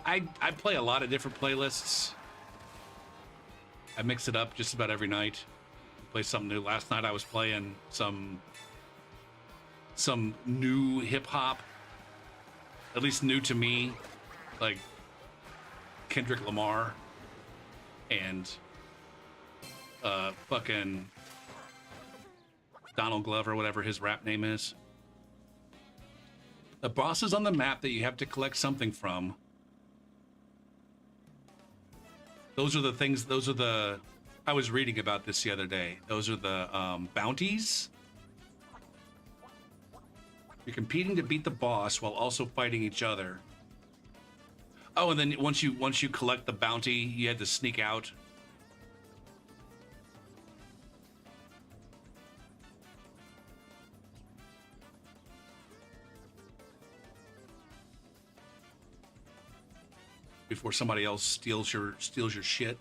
I play a lot of different playlists. I mix it up just about every night. Play something new. Last night I was playing some new hip hop. At least new to me. Like Kendrick Lamar and fucking Donald Glover, whatever his rap name is. The bosses on the map that you have to collect something from. Those are the things, I was reading about this the other day. Those are the bounties. You're competing to beat the boss while also fighting each other. Oh, and then once you collect the bounty, you had to sneak out before somebody else steals your shit.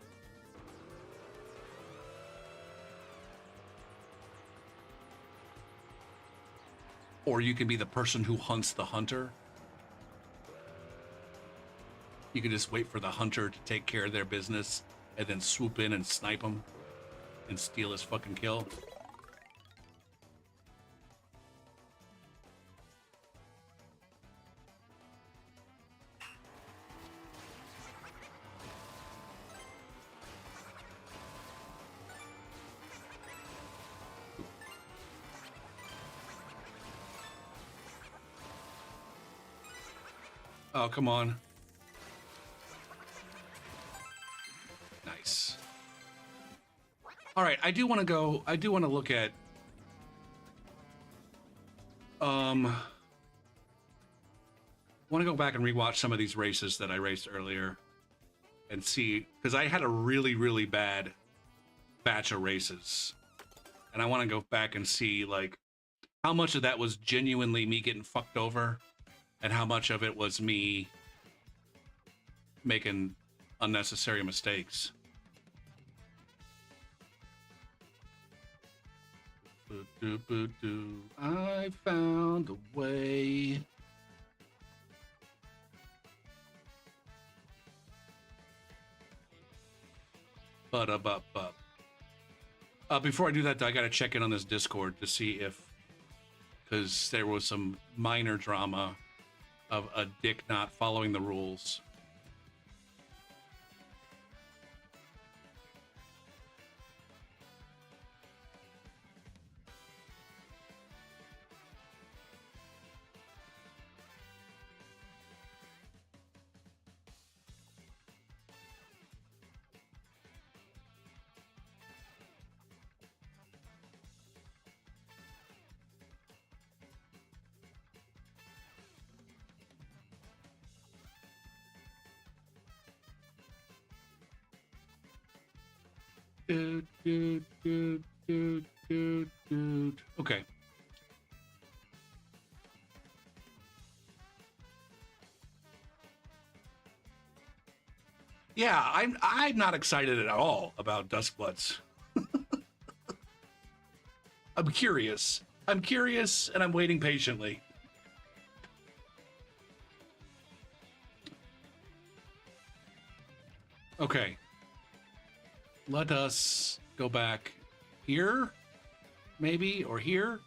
Or you can be the person who hunts the hunter. You can just wait for the hunter to take care of their business and then swoop in and snipe him and steal his fucking kill. Oh, come on. Nice. All right, I do want to look at want to go back and rewatch some of these races that I raced earlier and see, because I had a really bad batch of races. And I want to go back and see like how much of that was genuinely me getting fucked over and how much of it was me making unnecessary mistakes. I found a way. Before I do that, though, I got to check in on this Discord to see if, because there was some minor drama of a dick not following the rules. Okay. Yeah, I'm not excited at all about Duskbloods. I'm curious. I'm curious, and I'm waiting patiently. Okay. Let us go back here, maybe, or here.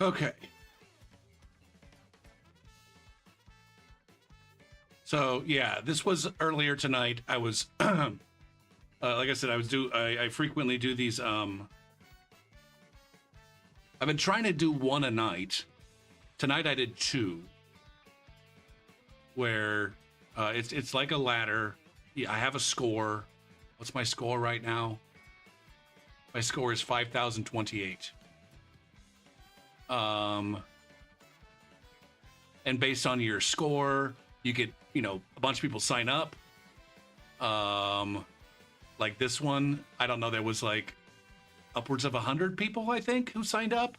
Okay. So yeah, this was earlier tonight. I was, like I said, I frequently do these. I've been trying to do one a night. Tonight I did two. Where it's like a ladder. Yeah, I have a score. What's my score right now? My score is 5,028. And based on your score, you get, a bunch of people sign up. Like this one, I don't know, there was like upwards of 100 people, I think, who signed up.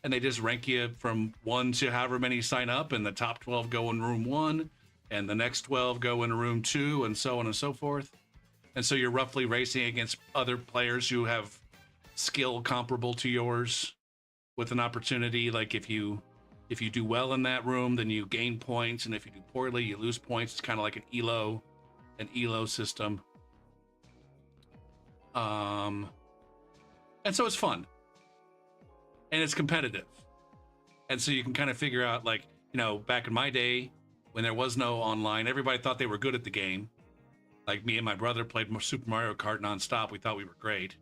And they just rank you from 1 to however many sign up, and the top 12 go in room 1, and the next 12 go in room 2, and so on and so forth. And so you're roughly racing against other players who have skill comparable to yours, with an opportunity, like if you do well in that room, then you gain points, and if you do poorly, you lose points. It's kind of like an ELO system. And so it's fun, and it's competitive, and so you can kind of figure out, like, back in my day when there was no online, everybody thought they were good at the game. Like me and my brother played Super Mario Kart nonstop. We thought we were great,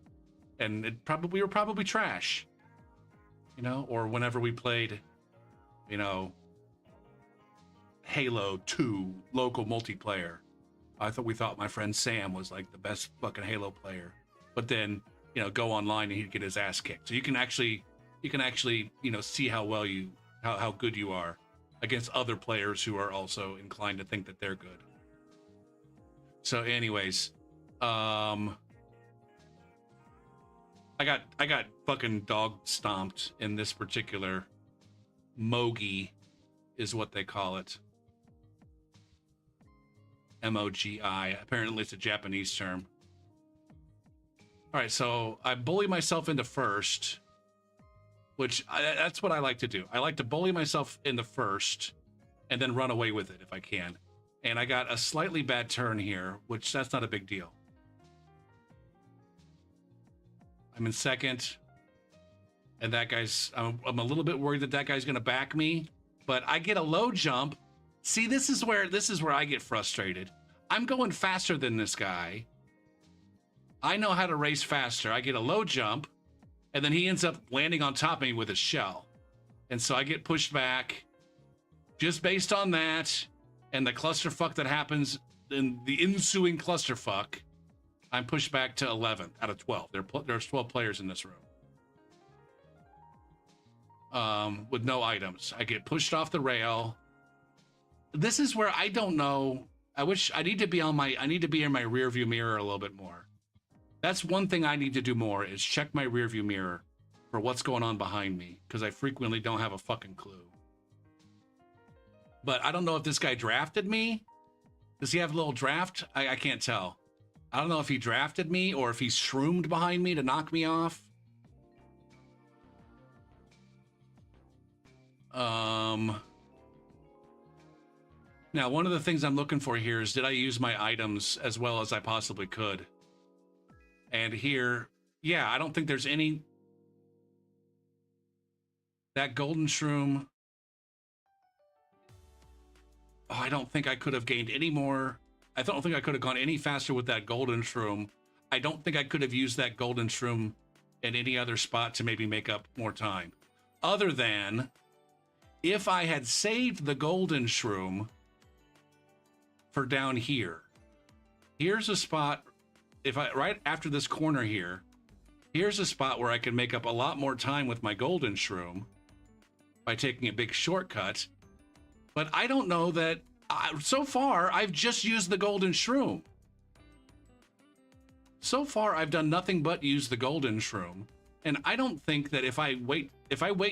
and we were probably trash. Or whenever we played, Halo 2 local multiplayer, we thought my friend Sam was like the best fucking Halo player. But then, go online and he'd get his ass kicked. So you can actually, see how good you are against other players who are also inclined to think that they're good. So anyways, I got fucking dog stomped in this particular mogi, is what they call it. M-O-G-I. Apparently it's a Japanese term. All right, so I bully myself into first, which that's what I like to do. I like to bully myself into first and then run away with it if I can. And I got a slightly bad turn here, which that's not a big deal. I'm in second, and that guy's, I'm a little bit worried that guy's going to back me, but I get a low jump. See, this is where I get frustrated. I'm going faster than this guy. I know how to race faster. I get a low jump, and then he ends up landing on top of me with his shell. And so I get pushed back just based on that and the clusterfuck that happens in the ensuing clusterfuck. I'm pushed back to 11th out of 12. There's 12 players in this room. With no items. I get pushed off the rail. This is where I don't know. I need to be in my rear view mirror a little bit more. That's one thing I need to do more, is check my rear view mirror for what's going on behind me, because I frequently don't have a fucking clue. But I don't know if this guy drafted me. Does he have a little draft? I can't tell. I don't know if he drafted me or if he shroomed behind me to knock me off. Now, one of the things I'm looking for here is, did I use my items as well as I possibly could? And here, yeah, I don't think there's any. That golden shroom. Oh, I don't think I could have gained any more. I don't think I could have gone any faster with that golden shroom. I don't think I could have used that golden shroom in any other spot to maybe make up more time. Other than if I had saved the golden shroom for down here. Here's a spot, right after this corner here, here's a spot where I can make up a lot more time with my golden shroom by taking a big shortcut. But I don't know that, so far, I've just used the golden shroom. So far, I've done nothing but use the golden shroom. And I don't think that if I wait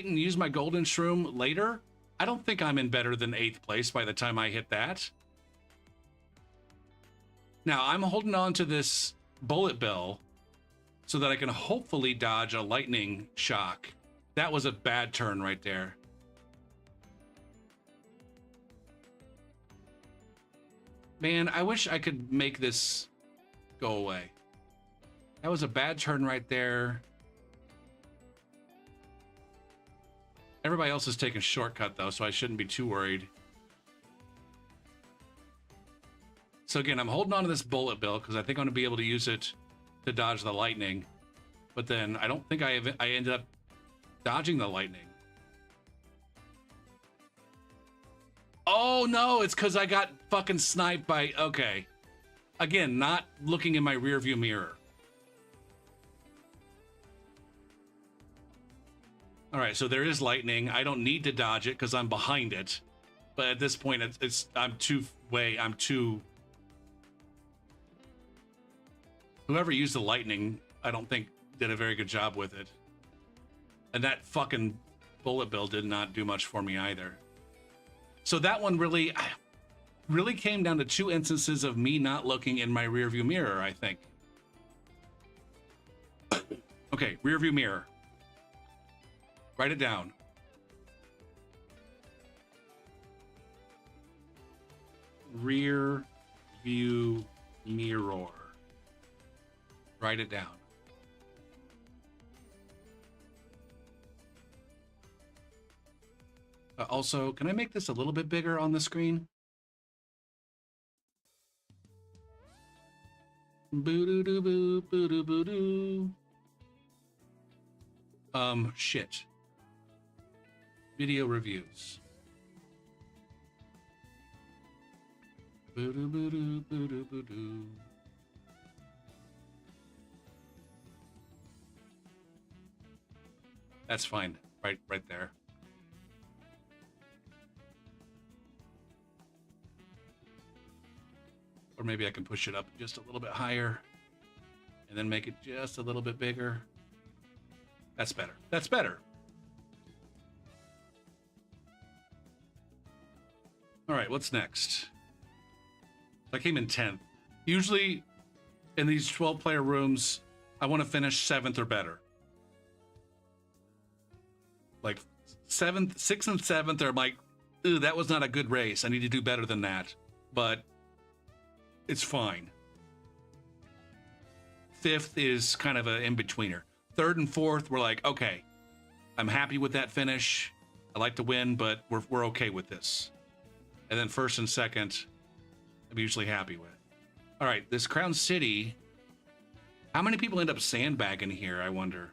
and use my golden shroom later, I don't think I'm in better than 8th place by the time I hit that. Now, I'm holding on to this bullet bill so that I can hopefully dodge a lightning shock. That was a bad turn right there. Man, I wish I could make this go away. That was a bad turn right there. Everybody else is taking shortcut though, so I shouldn't be too worried. So again, I'm holding on to this bullet bill because I think I'm going to be able to use it to dodge the lightning. But then I don't think I ended up dodging the lightning. Oh no, it's because I got fucking sniped by, okay. Again, not looking in my rearview mirror. All right, so there is lightning. I don't need to dodge it because I'm behind it. But at this point, I'm too. Whoever used the lightning, I don't think did a very good job with it. And that fucking bullet bill did not do much for me either. So that one really came down to 2 instances of me not looking in my rearview mirror, I think. Okay, rearview mirror. Write it down. Rear view mirror. Write it down. Also, can I make this a little bit bigger on the screen? Boo-doo-doo-boo, boo-doo-boo-doo. Shit. Video reviews. Boo-doo-boo-doo, boo-doo-boo-doo. That's fine. Right there. Or maybe I can push it up just a little bit higher and then make it just a little bit bigger. That's better. That's better. All right, what's next? I came in 10th. Usually in these 12-player rooms, I want to finish 7th or better. Like 7th, 6th, and 7th are like, ooh, that was not a good race. I need to do better than that. But it's fine. 5th is kind of an in-betweener. 3rd and 4th, we're like, okay, I'm happy with that finish. I like to win, but we're okay with this. And then 1st and 2nd, I'm usually happy with. All right, this Crown City, how many people end up sandbagging here, I wonder?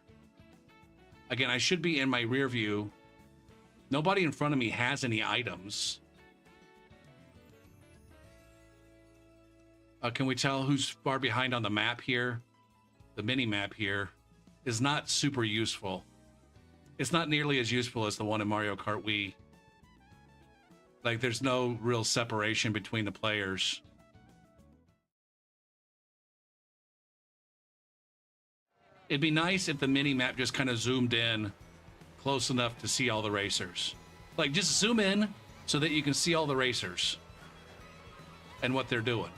Again, I should be in my rear view. Nobody in front of me has any items. Can we tell who's far behind on the map here? The mini map here is not super useful. It's not nearly as useful as the one in Mario Kart Wii. Like, there's no real separation between the players. It'd be nice if the mini map just kind of zoomed in close enough to see all the racers. Like, just zoom in so that you can see all the racers and what they're doing.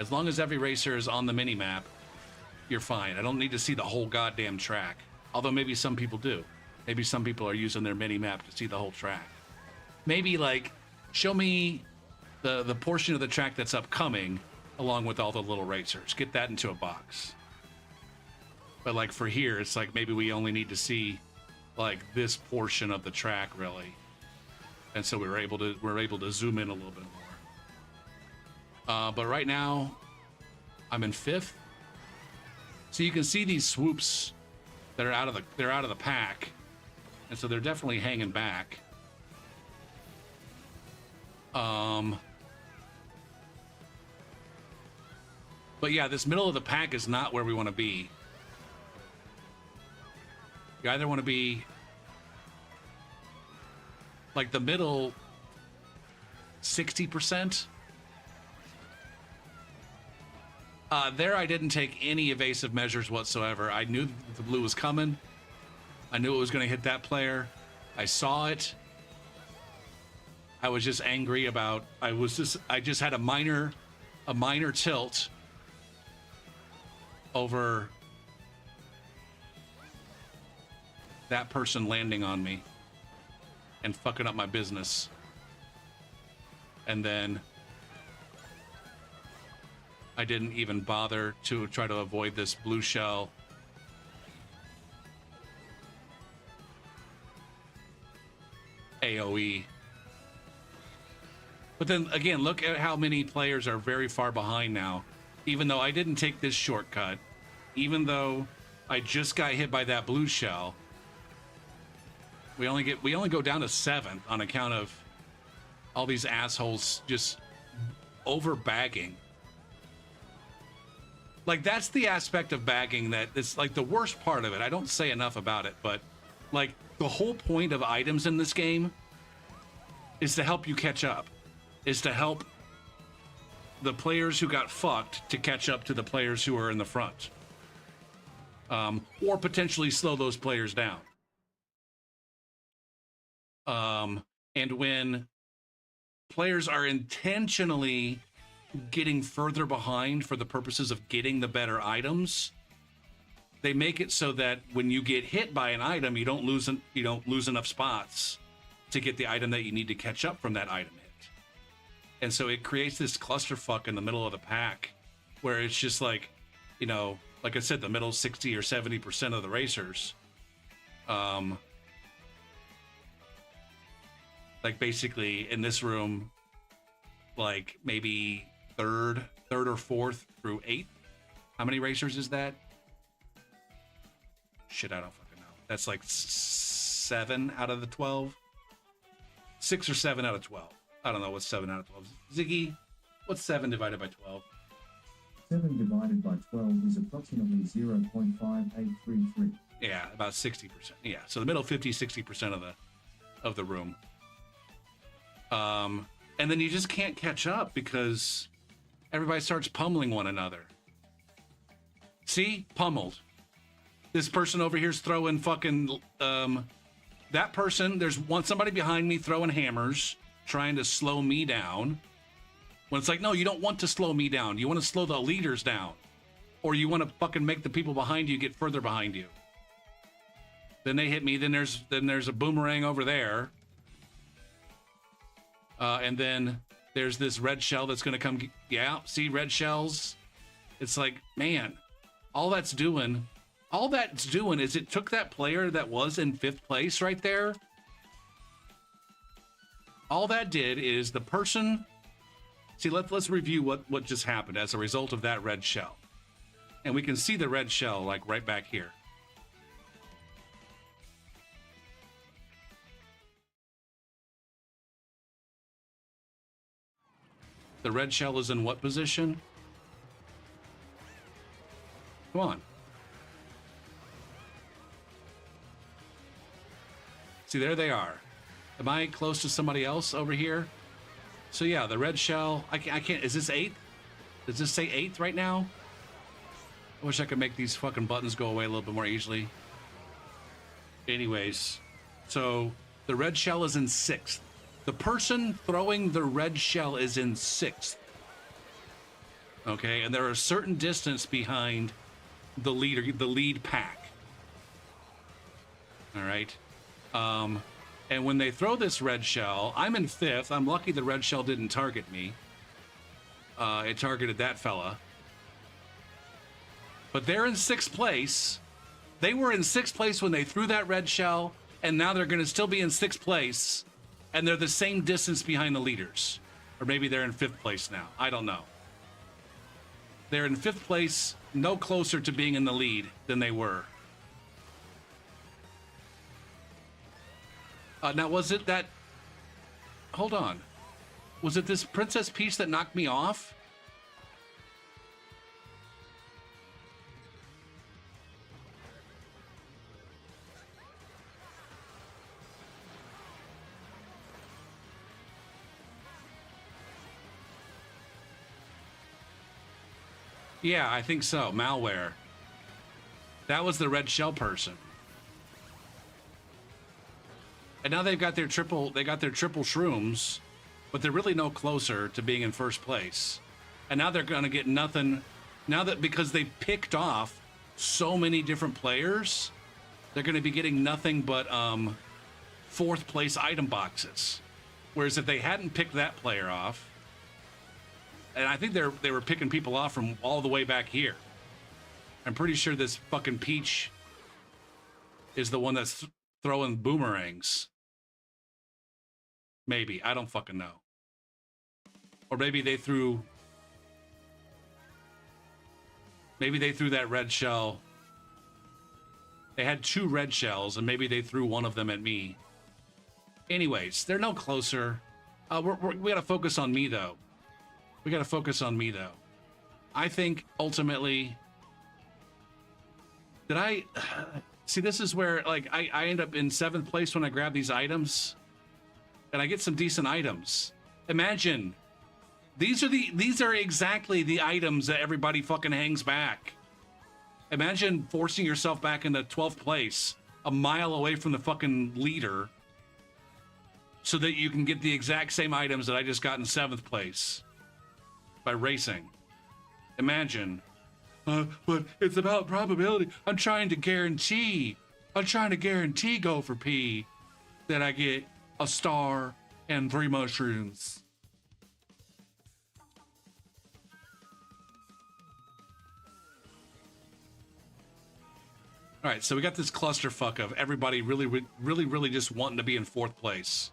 As long as every racer is on the mini map, you're fine. I don't need to see the whole goddamn track. Although maybe some people do. Maybe some people are using their mini map to see the whole track. Maybe, like, show me the portion of the track that's upcoming along with all the little racers. Get that into a box. But like for here, it's like maybe we only need to see like this portion of the track really. And so we're able to zoom in a little bit more. But right now I'm in 5th. So you can see these swoops that are out of the pack. And so they're definitely hanging back. But yeah, this middle of the pack is not where we want to be. You either want to be like the middle 60%. There I didn't take any evasive measures whatsoever. I knew the blue was coming. I knew it was going to hit that player. I saw it. I was just angry about, I just had a minor tilt over that person landing on me and fucking up my business. And then I didn't even bother to try to avoid this blue shell. AoE. But then again, look at how many players are very far behind now. Even though I didn't take this shortcut, even though I just got hit by that blue shell, we only go down to 7th on account of all these assholes just over bagging. Like, that's the aspect of bagging that it's like the worst part of it. I don't say enough about it, but like the whole point of items in this game is to help you catch up, is to help the players who got fucked to catch up to the players who are in the front, or potentially slow those players down. And when players are intentionally getting further behind for the purposes of getting the better items, they make it so that when you get hit by an item, you don't lose enough spots to get the item that you need to catch up from that item hit. And so it creates this clusterfuck in the middle of the pack where it's just like, you know, like I said, the middle 60 or 70% of the racers, like basically in this room, like maybe third or 4th through 8th. How many racers is that? Shit, I don't fucking know. That's like 7 out of the 12. 6 or 7 out of 12. I don't know what's 7 out of 12. Ziggy, what's 7 divided by 12? 7 divided by 12 is approximately 0.5833. Yeah, about 60%. Yeah, so the middle 50-60% of the room. And then you just can't catch up because everybody starts pummeling one another. See? Pummeled. This person over here's throwing fucking, that person, there's somebody behind me throwing hammers, trying to slow me down. When it's like, no, you don't want to slow me down. You want to slow the leaders down. Or you want to fucking make the people behind you get further behind you. Then they hit me, then there's a boomerang over there. And then there's this red shell that's gonna come, yeah, see red shells? It's like, man, all that's doing is it took that player that was in 5th place right there. All that did is the person, see, let's review what just happened as a result of that red shell. And we can see the red shell like right back here. The red shell is in what position? Come on. See, there they are. Am I close to somebody else over here? So yeah, the red shell, I can't, is this 8th? Does this say 8th right now? I wish I could make these fucking buttons go away a little bit more easily. Anyways, so the red shell is in 6th. The person throwing the red shell is in 6th. Okay, and they're a certain distance behind the leader, the lead pack. All right. And when they throw this red shell, I'm in 5th. I'm lucky the red shell didn't target me. It targeted that fella. But they're in 6th place. They were in 6th place when they threw that red shell, and now they're going to still be in 6th place. And they're the same distance behind the leaders. Or maybe they're in 5th place now. I don't know. They're in 5th place, no closer to being in the lead than they were. Now, was it that... Hold on. Was it this Princess Peach that knocked me off? Yeah, I think so. Malware. That was the red shell person. And now they've got their triple shrooms, but they're really no closer to being in 1st place. And now they're going to get nothing. Now that because they picked off so many different players, they're going to be getting nothing but 4th place item boxes. Whereas if they hadn't picked that player off, and I think they were picking people off from all the way back here. I'm pretty sure this fucking Peach is the one that's throwing boomerangs. Maybe. I don't fucking know. Or maybe they threw... Maybe they threw that red shell. They had 2 red shells, and maybe they threw one of them at me. Anyways, they're no closer. We gotta focus on me, though. We gotta focus on me, though. I think, ultimately... Did I... See, this is where, like, I end up in 7th place when I grab these items. And I get some decent items. Imagine... These are exactly the items that everybody fucking hangs back. Imagine forcing yourself back into 12th place, a mile away from the fucking leader, so that you can get the exact same items that I just got in 7th place by racing. Imagine. But it's about probability. I'm trying to guarantee go for P that I get a star and 3 mushrooms. All right, so we got this clusterfuck of everybody really just wanting to be in 4th place.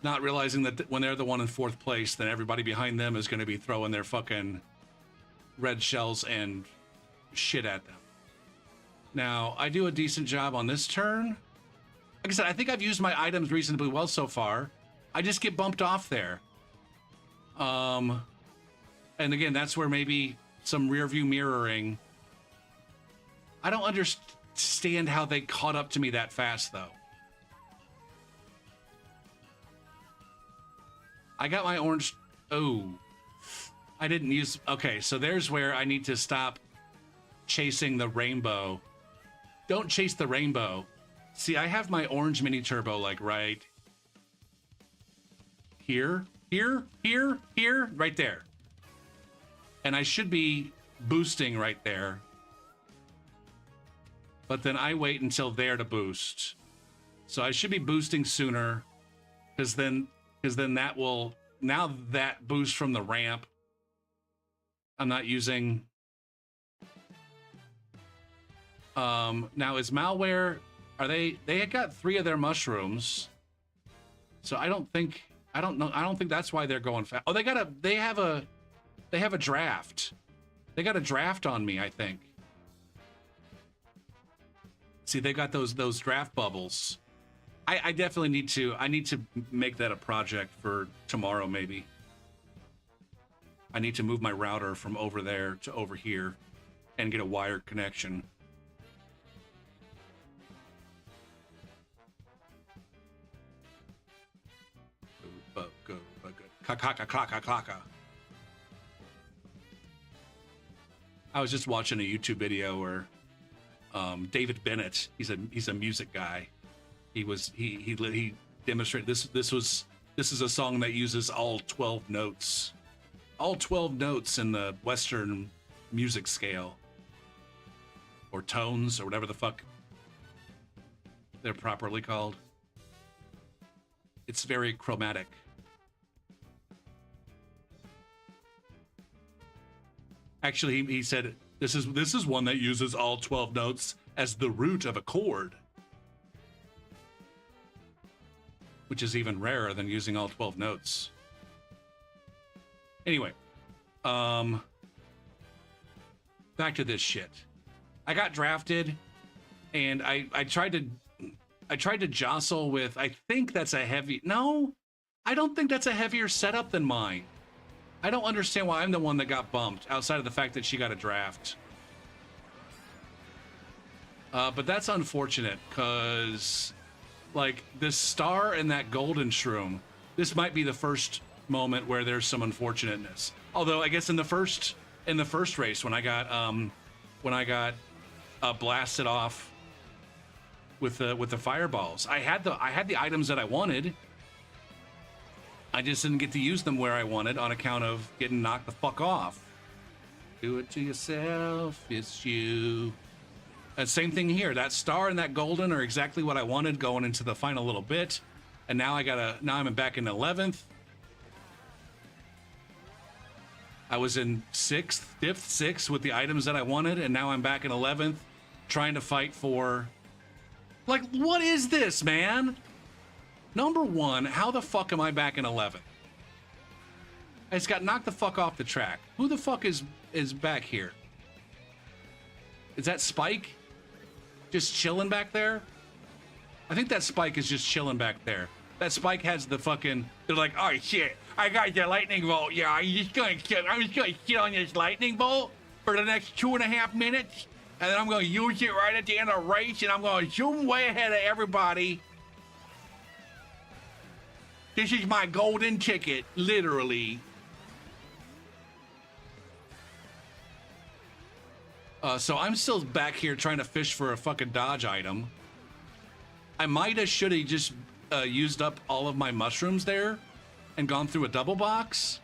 Not realizing that when they're the one in 4th place, then everybody behind them is going to be throwing their fucking red shells and shit at them. Now, I do a decent job on this turn. Like I said, I think I've used my items reasonably well so far. I just get bumped off there. And again, that's where maybe some rear view mirroring. I don't understand how they caught up to me that fast, though. I got my orange... Oh. I didn't use... Okay, so there's where I need to stop chasing the rainbow. Don't chase the rainbow. See, I have my orange mini turbo like right here, right there. And I should be boosting right there. But then I wait until there to boost. So I should be boosting sooner, because then that will, now that boost from the ramp, I'm not using. Now is malware, they got 3 of their mushrooms. So I don't think that's why they're going fast. Oh, they have a draft. They got a draft on me, I think. See, they got those draft bubbles. I definitely need to make that a project for tomorrow, maybe. I need to move my router from over there to over here and get a wired connection. Go. Ka. I was just watching a YouTube video where David Bennett, he's a music guy. He demonstrated this is a song that uses all 12 notes. All 12 notes in the Western music scale. Or tones, or whatever the fuck they're properly called. It's very chromatic. Actually, he said this is one that uses all 12 notes as the root of a chord, which is even rarer than using all 12 notes. Anyway, back to this shit. I got drafted, and I tried to jostle with. I think that's a heavy. No, I don't think that's a heavier setup than mine. I don't understand why I'm the one that got bumped, outside of the fact that she got a draft. But that's unfortunate, because, like, this star and that golden shroom, this might be the first moment where there's some unfortunateness. Although, I guess in the first race, when I got blasted off with the fireballs, I had the items that I wanted. I just didn't get to use them where I wanted on account of getting knocked the fuck off. Do it to yourself, it's you. And same thing here. That star and that golden are exactly what I wanted going into the final little bit. And now I'm back in 11th. I was in 6th, 6th with the items that I wanted, and now I'm back in 11th trying to fight for... Like, what is this, man? Number one, how the fuck am I back in 11th? I just got knocked the fuck off the track. Who the fuck is back here? Is that Spike? Just chilling back there? I think that Spike is just chilling back there. That Spike has the fucking... They're like, oh shit, I got the lightning bolt. Yeah, I'm just gonna sit on this lightning bolt for the next 2.5 minutes, and then I'm gonna use it right at the end of the race, and I'm gonna zoom way ahead of everybody. This is my golden ticket, literally. So I'm still back here trying to fish for a fucking dodge item. I should have just used up all of my mushrooms there and gone through a double box.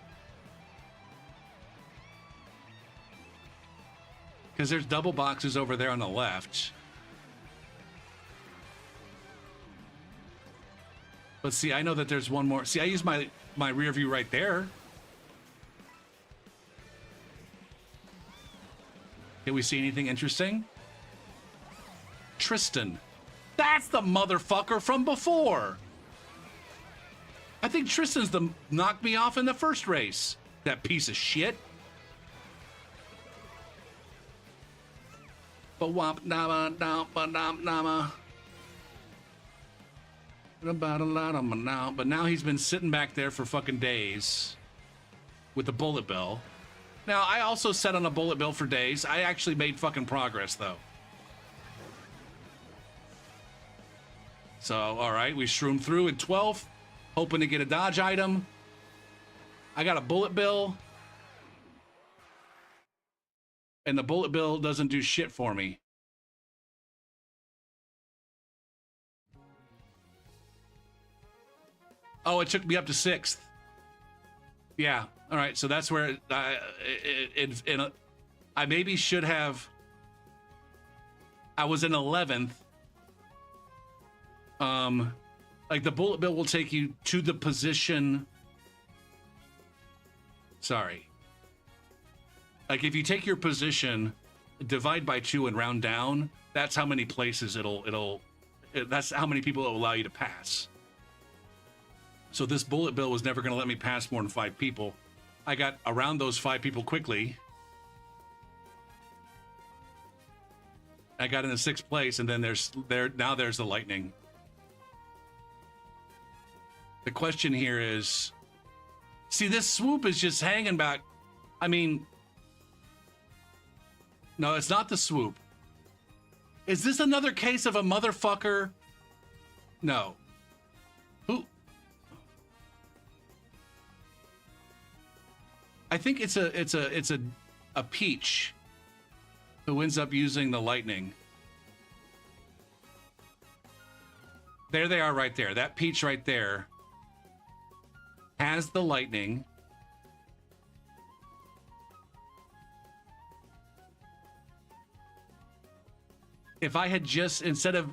Because there's double boxes over there on the left. But see, I know that there's one more. See, I use my rear view right there. Did we see anything interesting? Tristan. That's the motherfucker from before. I think Tristan's the knocked me off in the first race. That piece of shit. But womp nama nama. But now he's been sitting back there for fucking days with the bullet bill. Now, I also sat on a bullet bill for days. I actually made fucking progress, though. So, all right, we shroomed through in 12th, hoping to get a dodge item. I got a bullet bill. And the bullet bill doesn't do shit for me. Oh, it took me up to 6th. Yeah. All right. So that's where I maybe should have. I was in 11th. Like the bullet bill will take you to the position. Sorry. Like if you take your position, divide by 2 and round down, that's how many places that's how many people it will allow you to pass. So this bullet bill was never going to let me pass more than 5 people. I got around those 5 people quickly. I got in the 6th place, and then there's the lightning. The question here is, see, this swoop is just hanging back. I mean, no, it's not the swoop. Is this another case of a motherfucker? No. Who? I think it's a peach who ends up using the lightning. There they are right there. That peach right there has the lightning. If I had just instead of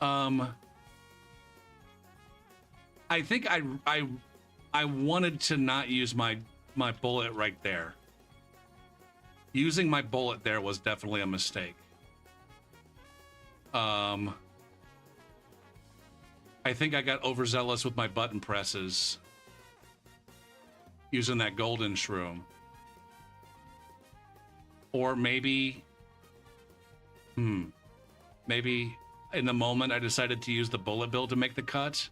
I think I wanted to not use my bullet right there. Using my bullet there was definitely a mistake. I think I got overzealous with my button presses using that golden shroom. Or maybe maybe in the moment I decided to use the bullet bill to make the cut.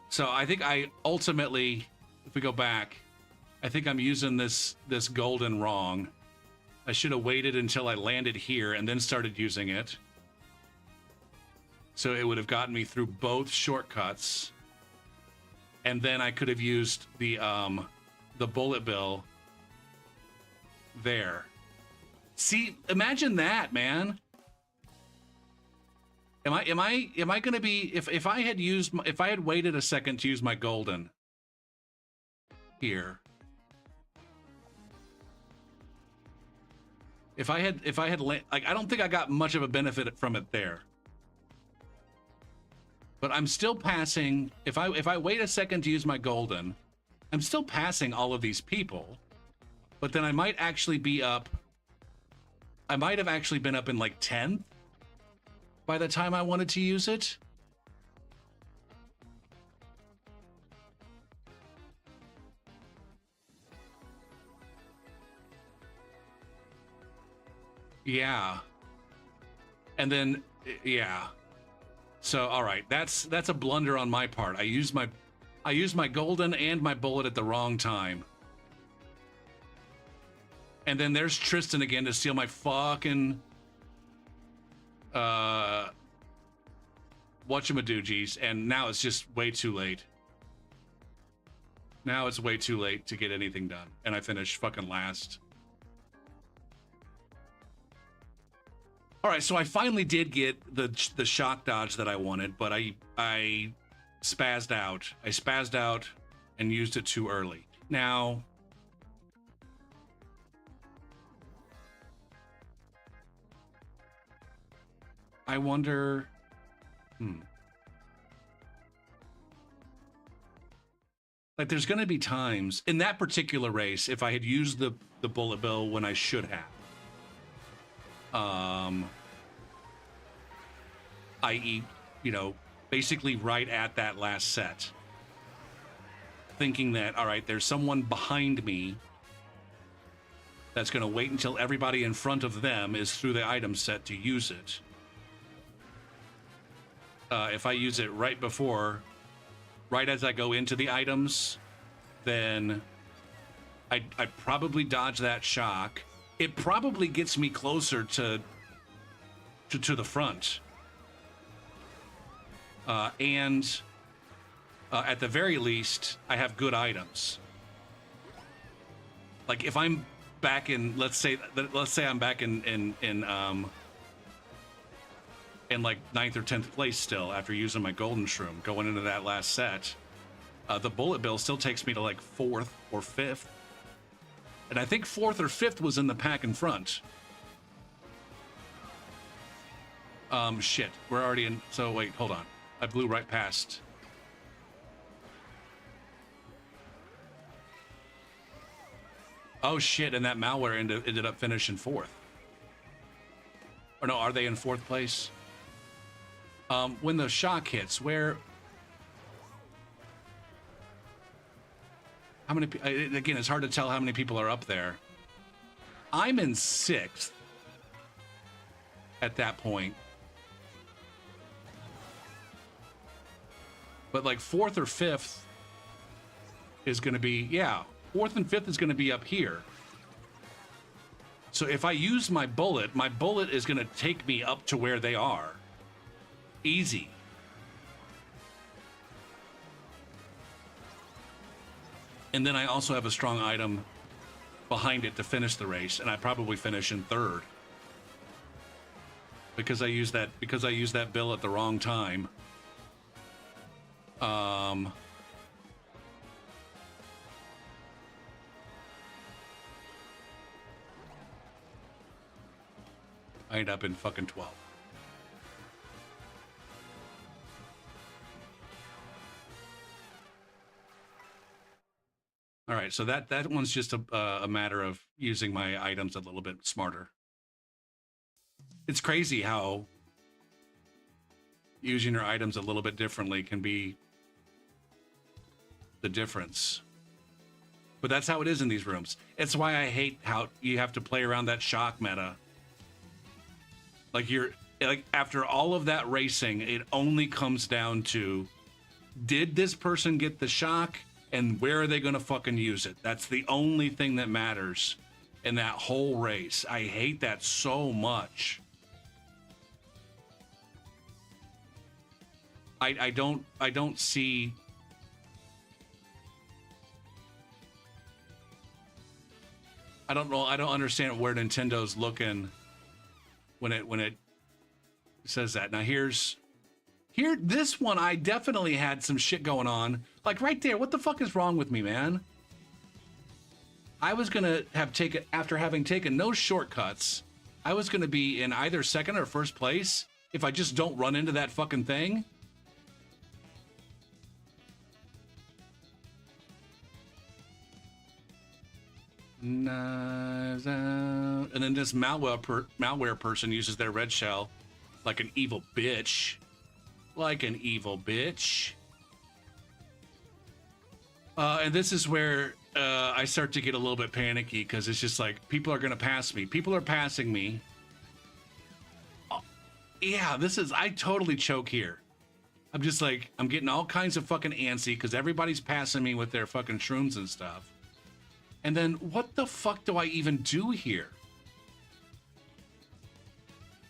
So I think I ultimately, if we go back, I think I'm using this golden wrong. I should have waited until I landed here and then started using it. So it would have gotten me through both shortcuts. And then I could have used the bullet bill there. See, imagine that, man. Am I gonna be, if I had waited a second to use my golden here. If I had like, I don't think I got much of a benefit from it there. But I'm still passing. If I wait a second to use my golden, I'm still passing all of these people. But then I might actually be up. I might have actually been up in like 10th by the time I wanted to use it. Yeah. And then, yeah. So, all right, that's a blunder on my part. I used my golden and my bullet at the wrong time. And then there's Tristan again to steal my fucking whatchamadoogies, and now it's just way too late. Now it's way too late to get anything done, and I finish fucking last. All right, so I finally did get the shock dodge that I wanted, but I spazzed out. I spazzed out and used it too early. Now, I wonder, like there's going to be times in that particular race, if I had used the bullet bill when I should have, i.e., you know, basically right at that last set, thinking that, all right, there's someone behind me that's going to wait until everybody in front of them is through the item set to use it. If I use it right as I go into the items, then I'd probably dodge that shock. It probably gets me closer to the front. And at the very least, I have good items. Like if I'm back in, let's say I'm back in like 9th or 10th place still after using my golden shroom going into that last set. The bullet bill still takes me to like 4th or 5th. And I think 4th or 5th was in the pack in front. Shit, we're already in, so wait, hold on. I blew right past. Oh shit, and that malware ended up finishing 4th. Or no, are they in 4th place? When the shock hits, where... How many... Again, it's hard to tell how many people are up there. I'm in 6th at that point. But like 4th or 5th is going to be... Yeah, 4th and 5th is going to be up here. So if I use my bullet is going to take me up to where they are. Easy. And then I also have a strong item behind it to finish the race, and I probably finish in 3rd. Because I used that bill at the wrong time. I end up in fucking 12. All right, so that one's just a matter of using my items a little bit smarter. It's crazy how using your items a little bit differently can be the difference. But that's how it is in these rooms. It's why I hate how you have to play around that shock meta. Like after all of that racing, it only comes down to, did this person get the shock and where are they going to fucking use it? That's the only thing that matters in that whole race. I hate that so much. I don't see... I don't know. I don't understand where Nintendo's looking when it says that. Now this one, I definitely had some shit going on. Like right there, what the fuck is wrong with me, man? I was gonna have taken, after having taken no shortcuts, I was gonna be in either 2nd or 1st place if I just don't run into that fucking thing. Knives out. And then this malware person uses their red shell like an evil bitch. Like an evil bitch. And this is where I start to get a little bit panicky because it's just like, people are going to pass me. People are passing me. Yeah, I totally choke here. I'm just like, I'm getting all kinds of fucking antsy because everybody's passing me with their fucking shrooms and stuff. And then what the fuck do I even do here?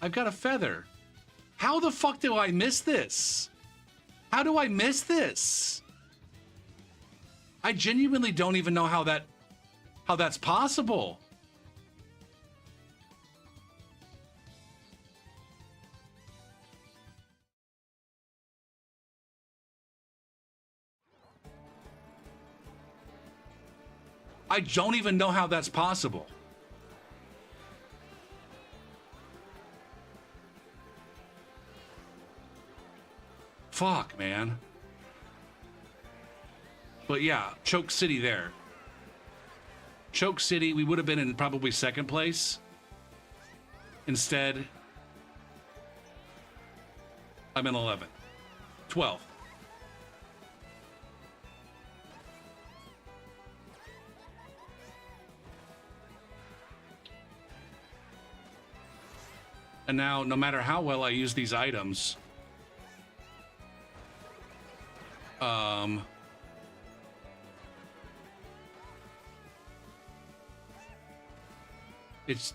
I've got a feather. How the fuck do I miss this? How do I miss this? I genuinely don't even know how that's possible. I don't even know how that's possible. Fuck, man. But yeah, Choke City there. Choke City, we would have been in probably 2nd place. Instead, I'm in 11th. 12th. And now, no matter how well I use these items,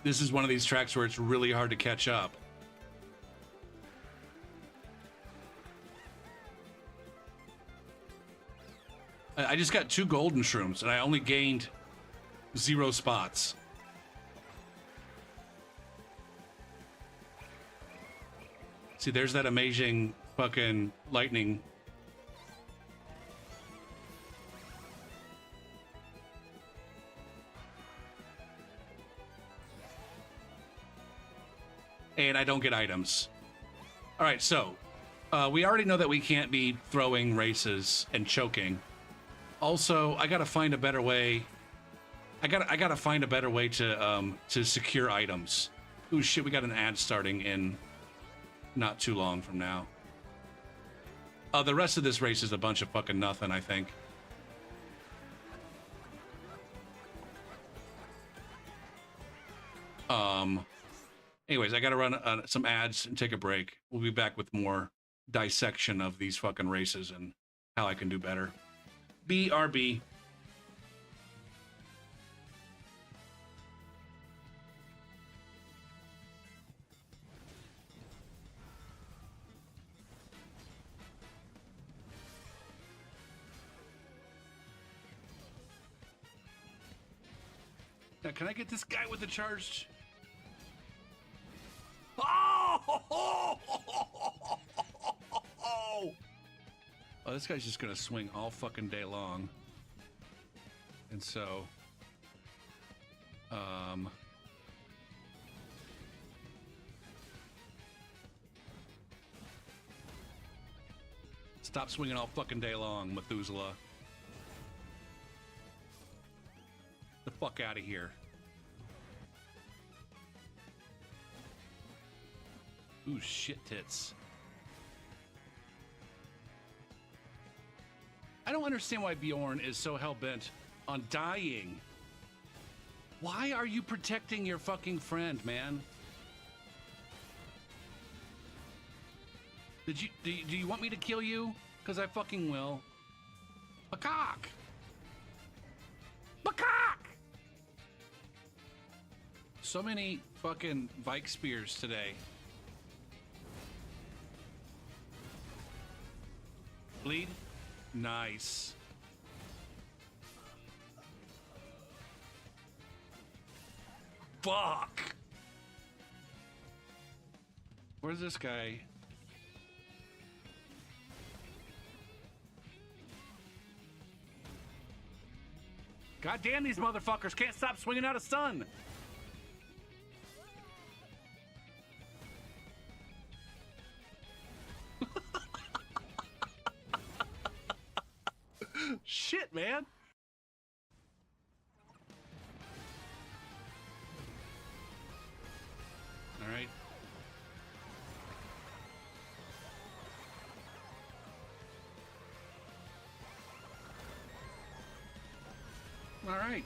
this is one of these tracks where it's really hard to catch up. I just got 2 golden shrooms and I only gained 0 spots. See, there's that amazing fucking lightning. And I don't get items. All right, so we already know that we can't be throwing races and choking. Also, I gotta find a better way. I gotta find a better way to secure items. Ooh, shit, we got an ad starting in not too long from now. The rest of this race is a bunch of fucking nothing, I think. Anyways, I gotta run some ads and take a break. We'll be back with more dissection of these fucking races and how I can do better. BRB. Now, can I get this guy with the charged? Oh! Oh, this guy's just gonna swing all fucking day long. And so, stop swinging all fucking day long, Methuselah. The fuck out of here. Ooh, shit tits. I don't understand why Bjorn is so hell-bent on dying. Why are you protecting your fucking friend, man? Do you want me to kill you? Because I fucking will. Macaque! Macaque! So many fucking Vike spears today. Bleed? Nice. Fuck! Where's this guy? God damn, these motherfuckers can't stop swinging out a stun! Shit, man. All right. All right.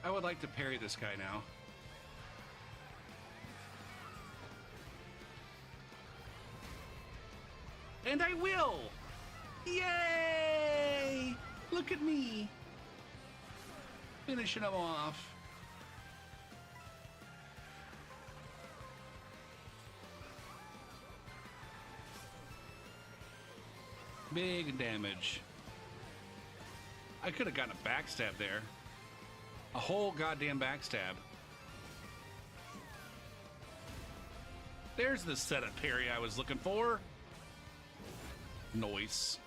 I would like to parry this guy now. And I will! Yay! Look at me! Finishing him off. Big damage. I could have gotten a backstab there. A whole goddamn backstab. There's the setup parry I was looking for. Noise.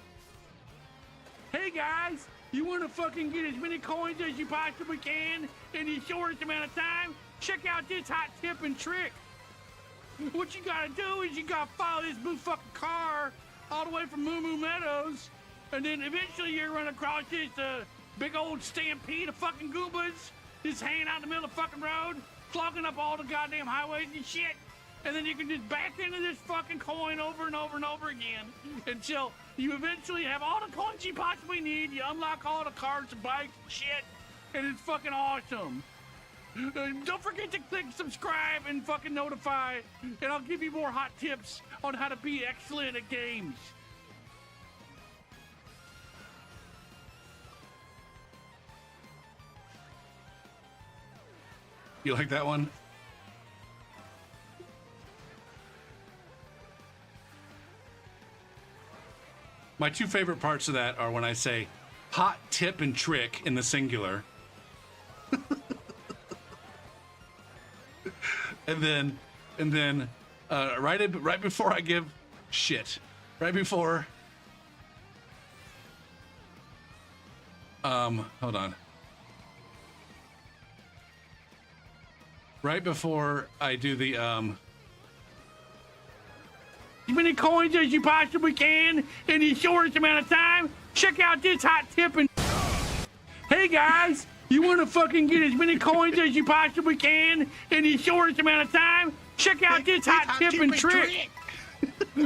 Hey guys, you want to fucking get as many coins as you possibly can in the shortest amount of time? Check out this hot tip and trick. What you gotta do is you gotta follow this blue fucking car all the way from Moo Moo Meadows, and then eventually you're gonna cross this big old stampede of fucking Goombas just hanging out in the middle of the fucking road, clogging up all the goddamn highways and shit. And then you can just back into this fucking coin over and over and over again until you eventually have all the coins you possibly need. You unlock all the cars and bikes and shit, and it's fucking awesome. Don't forget to click subscribe and fucking notify, and I'll give you more hot tips on how to be excellent at games. You like that one? My two favorite parts of that are when I say, hot tip and trick in the singular. and then right before I give shit, right before hold on. Right before I do the as many coins as you possibly can in the shortest amount of time, check out this hot tip and hey guys, you want to fucking get as many coins as you possibly can in the shortest amount of time, check out this hot tip and trick.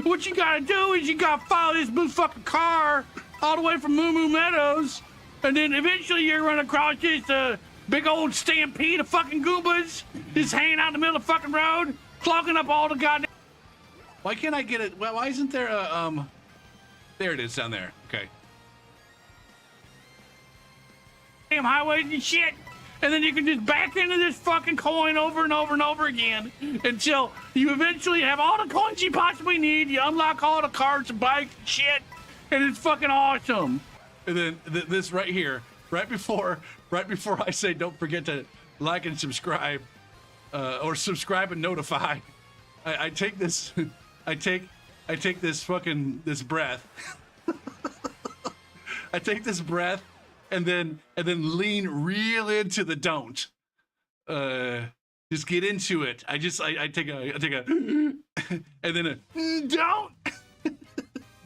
What you gotta do is you gotta follow this blue fucking car all the way from Moo Moo Meadows, and then eventually you're gonna run across this big old stampede of fucking Goombas just hanging out in the middle of the fucking road, clogging up all the goddamn. Why can't I get it? Well, why isn't there a there it is down there. Okay. Damn highways and shit. And then you can just back into this fucking coin over and over and over again until you eventually have all the coins you possibly need. You unlock all the cars and bikes and shit, and it's fucking awesome. And then this right here, right before I say don't forget to like and subscribe, or subscribe and notify, I take this, I take this fucking breath. I take this breath. And then lean real into the don't. Just get into it. I take a and then a don't.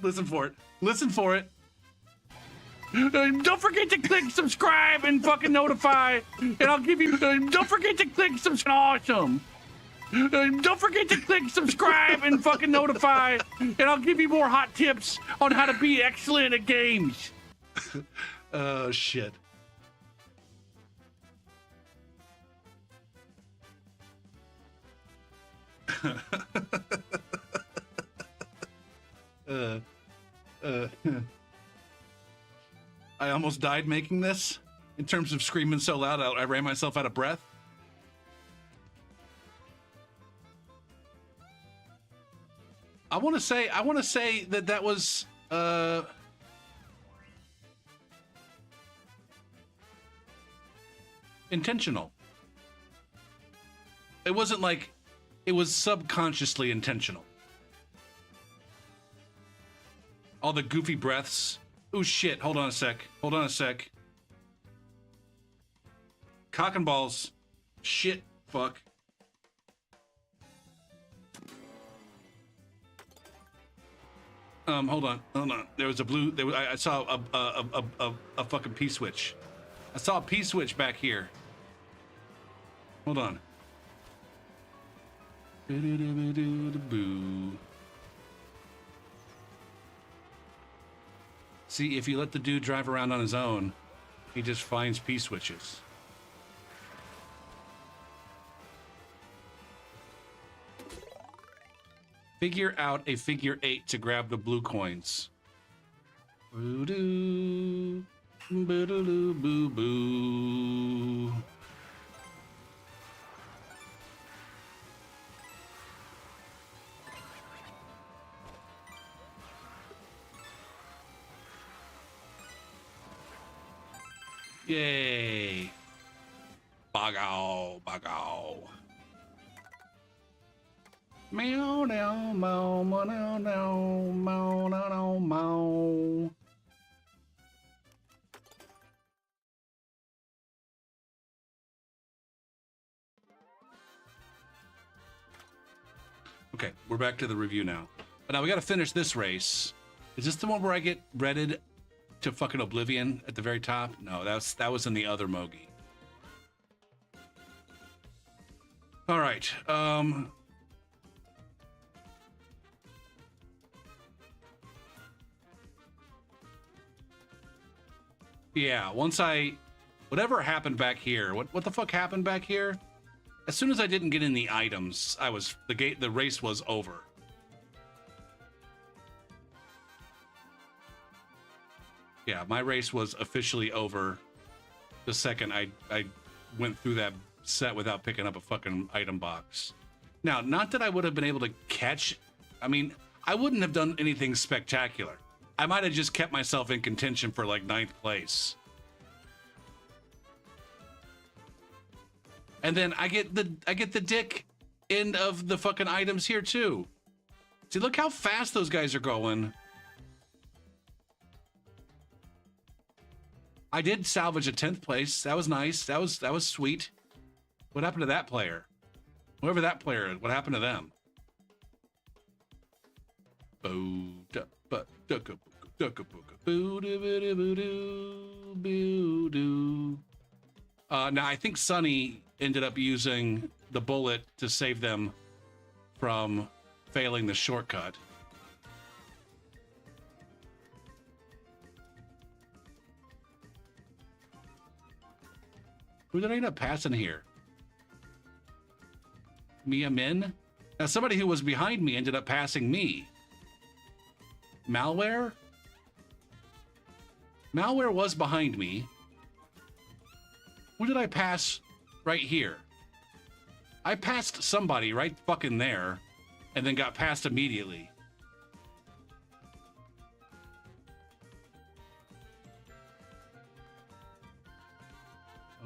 Listen for it. Listen for it. Don't forget to click subscribe and fucking notify. And I'll give you. Don't forget to click subscribe. Awesome. Don't forget to click subscribe and fucking notify. And I'll give you more hot tips on how to be excellent at games. Oh, shit. I almost died making this in terms of screaming so loud I ran myself out of breath. I want to say that was intentional. It wasn't like it was subconsciously intentional. All the goofy breaths. Oh shit, hold on a sec. Cock and balls. Shit, fuck. Hold on. There was a blue, I saw a fucking P-switch. I saw a P-switch back here. Hold on. See, if you let the dude drive around on his own, he just finds P-switches. Figure out a figure 8 to grab the blue coins. Boo-doo, boo-doo, boo-boo. Yay. Bagow, bagow. Meow, meow, meow, meow, meow, meow, meow, meow. Okay, we're back to the review now. But now we gotta finish this race. Is this the one where I get breaded to fucking oblivion at the very top? No, that was in the other Mogi. All right. Yeah, whatever happened back here, what the fuck happened back here? As soon as I didn't get in the items, the race was over. Yeah, my race was officially over the second I went through that set without picking up a fucking item box. Now, not that I would have been able to catch, I mean, I wouldn't have done anything spectacular. I might have just kept myself in contention for like 9th place. And then I get the dick end of the fucking items here too. See, look how fast those guys are going. I did salvage a 10th place. That was nice. That was sweet. What happened to that player? Whoever that player is, what happened to them? Now I think Sonny ended up using the bullet to save them from failing the shortcut. Who did I end up passing here? Mia Min? Now somebody who was behind me ended up passing me. Malware? Malware was behind me. Who did I pass right here? I passed somebody right fucking there and then got passed immediately.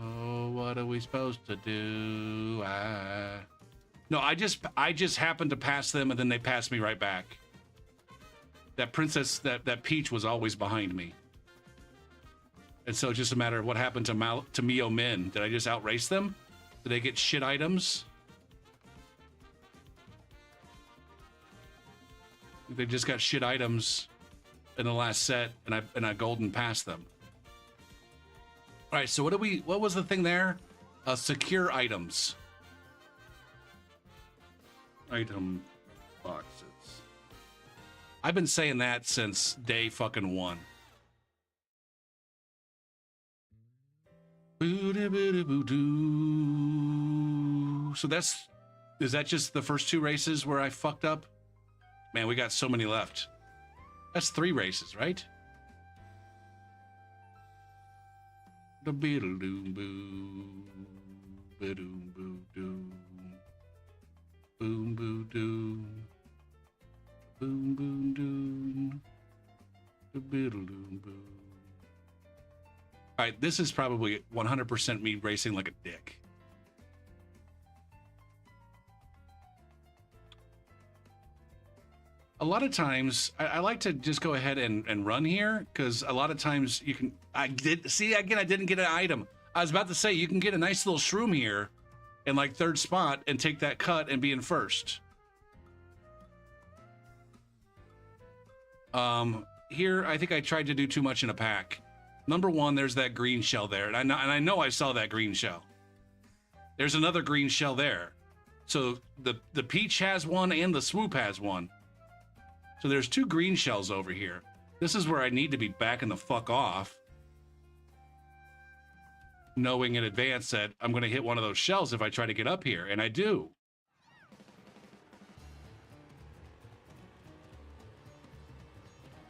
Oh, what are we supposed to do? No, I just happened to pass them and then they passed me right back. That princess, that Peach was always behind me. And so it's just a matter of what happened to Mio Min. Did I just outrace them? Did they get shit items? They just got shit items in the last set, and I golden passed them. All right, so what was the thing there? Secure items. Item boxes. I've been saying that since day fucking 1. So is that just the first 2 races where I fucked up? Man, we got so many left. That's 3 races, right? The beetle doom boom, boom boom doom, boom boom doom, boom boom doom, the beetle doom boom. All right, this is probably 100% me racing like a dick. A lot of times, I like to just go ahead and run here, because a lot of times you can... I didn't get an item. I was about to say, you can get a nice little shroom here in like 3rd spot and take that cut and be in 1st. Here, I think I tried to do too much in a pack. Number 1, there's that green shell there, and I know I saw that green shell. There's another green shell there. So the Peach has one and the Swoop has one. So there's 2 green shells over here. This is where I need to be backing the fuck off, knowing in advance that I'm going to hit one of those shells if I try to get up here, and I do.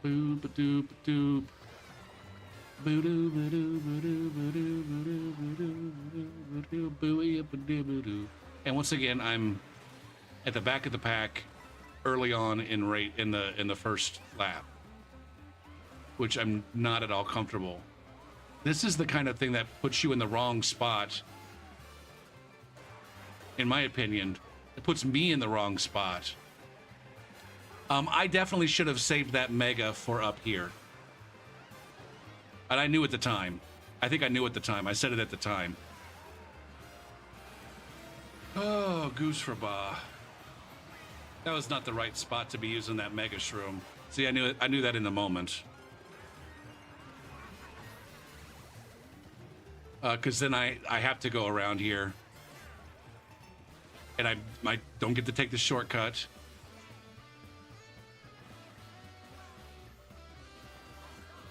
Boop a doop a doop. And once again, I'm at the back of the pack early on in the first lap, which I'm not at all comfortable. This is the kind of thing that puts you in the wrong spot. In my opinion, it puts me in the wrong spot. I definitely should have saved that mega for up here. And I knew at the time. I think I knew at the time. I said it at the time. Oh, Goose for Ba. That was not the right spot to be using that mega shroom. See, I knew that in the moment. Because then I have to go around here. And I don't get to take the shortcut.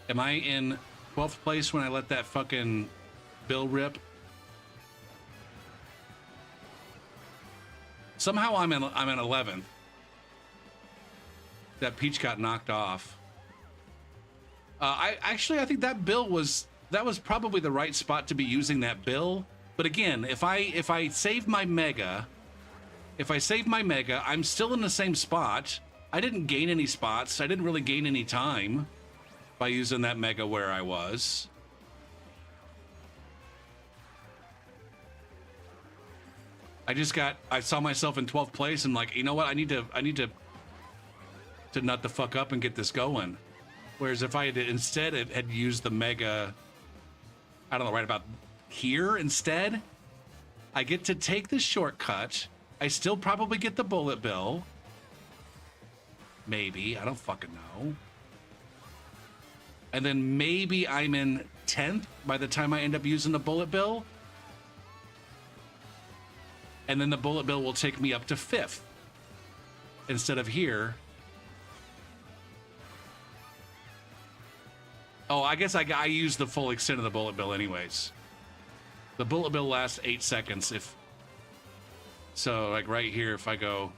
Am I in 12th place when I let that fucking bill rip? Somehow I'm in 11th. That Peach got knocked off. I think that bill was probably the right spot to be using that bill. But again, if I save my mega, I'm still in the same spot. I didn't gain any spots. I didn't really gain any time. by using that mega where I was. I saw myself in 12th place and like, you know what? I need to nut the fuck up and get this going. Whereas if I had instead had used the mega, I don't know, right about here instead, I get to take the shortcut. I still probably get the bullet bill. Maybe, I don't fucking know. And then maybe I'm in 10th by the time I end up using the bullet bill. And then the bullet bill will take me up to 5th instead of here. Oh, I guess I used the full extent of the bullet bill anyways. The bullet bill lasts 8 seconds so like right here, if I go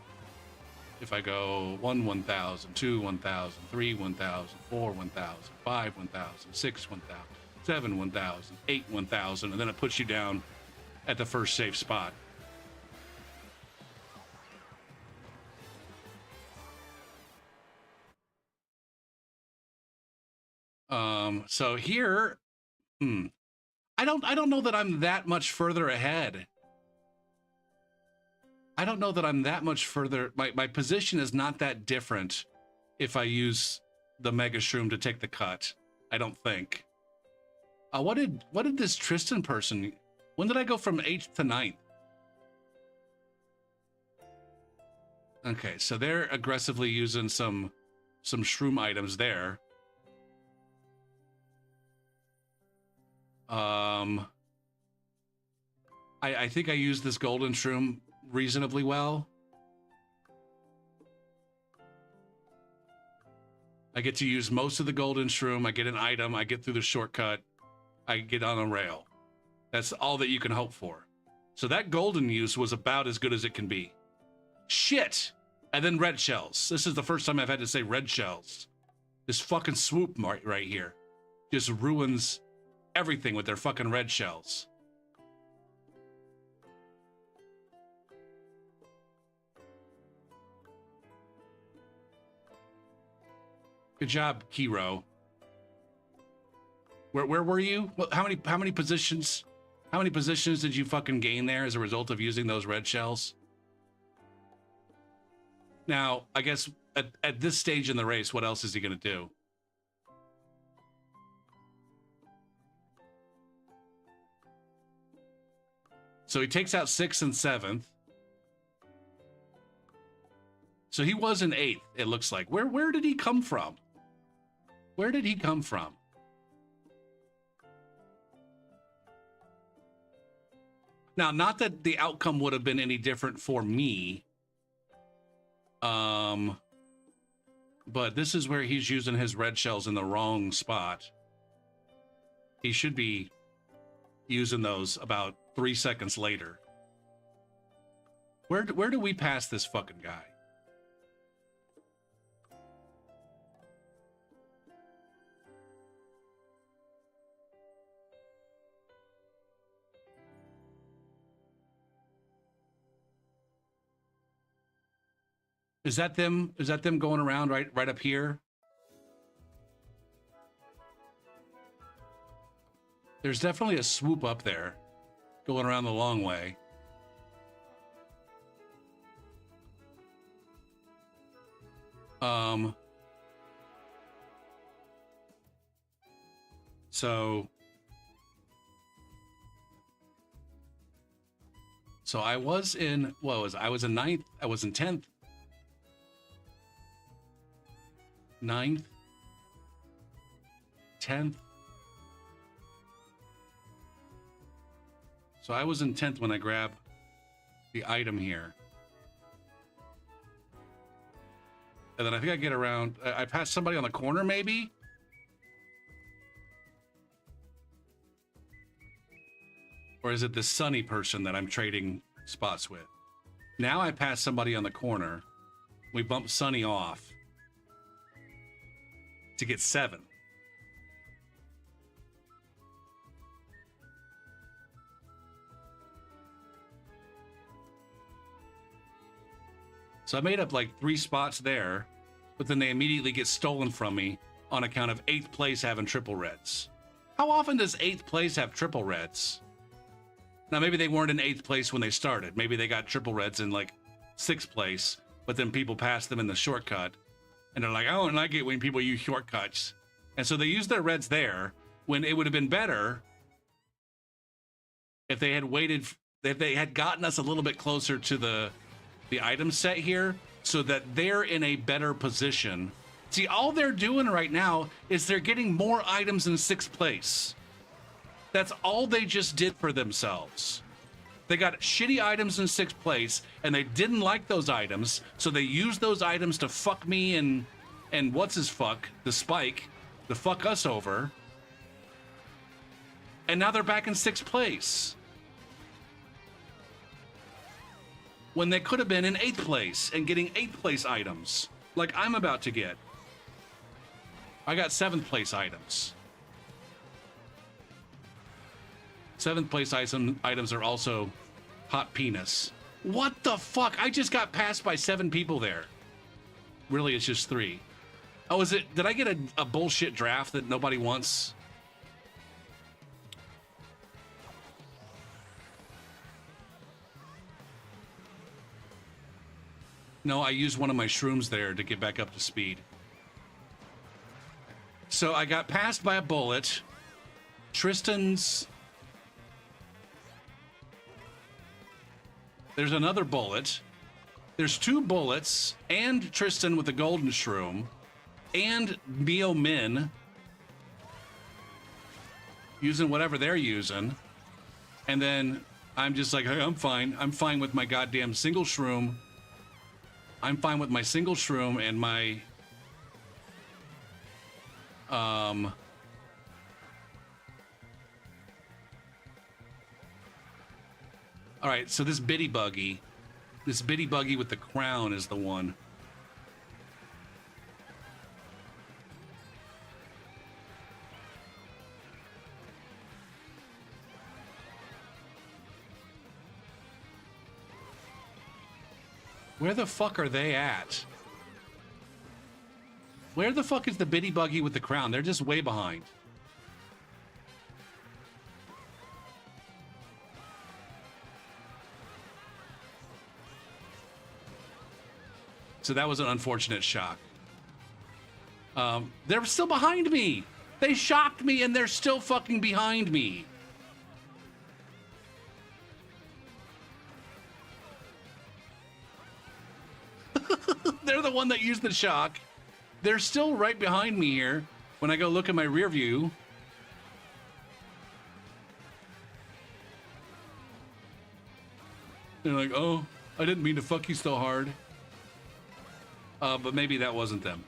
1, 1,000, 2, 1,000, 3, 1,000, 4, 1,000, 5, 1,000, 6, 1,000, 7, 1,000, 8, 1,000, and then it puts you down at the first safe spot. So here, I don't know that I'm that much further ahead. I don't know that I'm that much further. My position is not that different if I use the Mega Shroom to take the cut. I don't think. What did this Tristan person? When did I go from 8th to 9th? Okay, so they're aggressively using some shroom items there. I think I used this golden shroom reasonably well. I get to use most of the golden shroom. I get an item. I get through the shortcut. I get on a rail. That's all that you can hope for. So that golden use was about as good as it can be. Shit! And then red shells. This is the first time I've had to say red shells. This fucking swoop right here just ruins everything with their fucking red shells. Good job, Kiro. Where were you? Well, how many positions did you fucking gain there as a result of using those red shells? Now, I guess at this stage in the race, what else is he gonna do? So he takes out 6th and 7th. So he was in 8th, it looks like. Where did he come from? Where did he come from? Now, not that the outcome would have been any different for me. But this is where he's using his red shells in the wrong spot. He should be using those about 3 seconds later. Where do we pass this fucking guy? Is that them? Is that them going around right up here? There's definitely a swoop up there, going around the long way. So I was in, I was in 9th, I was in 10th. 9th, 10th. So I was in 10th when I grabbed the item here. And then I think I get around, I passed somebody on the corner maybe? Or is it this sunny person that I'm trading spots with? Now I pass somebody on the corner. We bump Sunny off to get 7. So I made up like 3 spots there, but then they immediately get stolen from me on account of 8th place having triple reds. How often does 8th place have triple reds? Now, maybe they weren't in 8th place when they started. Maybe they got triple reds in like 6th place, but then people passed them in the shortcut. And they're like, I don't like it when people use shortcuts. And so they used their reds there when it would have been better if they had waited, if they had gotten us a little bit closer to the item set here so that they're in a better position. See, all they're doing right now is they're getting more items in 6th place. That's all they just did for themselves. They got shitty items in 6th place, and they didn't like those items, so they used those items to fuck me and what's his fuck, the Spike, to fuck us over. And now they're back in 6th place. When they could have been in 8th place and getting 8th place items, like I'm about to get. I got 7th place items. 7th place items are also hot penis. What the fuck? I just got passed by 7 people there. Really, it's just 3. Oh, is it? Did I get a bullshit draft that nobody wants? No, I used one of my shrooms there to get back up to speed. So I got passed by a bullet. Tristan's... There's another bullet. There's 2 bullets, and Tristan with the golden shroom, and Mio Min using whatever they're using. And then I'm just like, hey, I'm fine. I'm fine with my goddamn single shroom. I'm fine with my single shroom and my all right, so this bitty buggy with the crown is the one. Where the fuck are they at? Where the fuck is the bitty buggy with the crown? They're just way behind. So that was an unfortunate shock. They're still behind me. They shocked me and they're still fucking behind me. They're the one that used the shock. They're still right behind me here when I go look at my rear view. They're like, oh, I didn't mean to fuck you so hard. But maybe that wasn't them.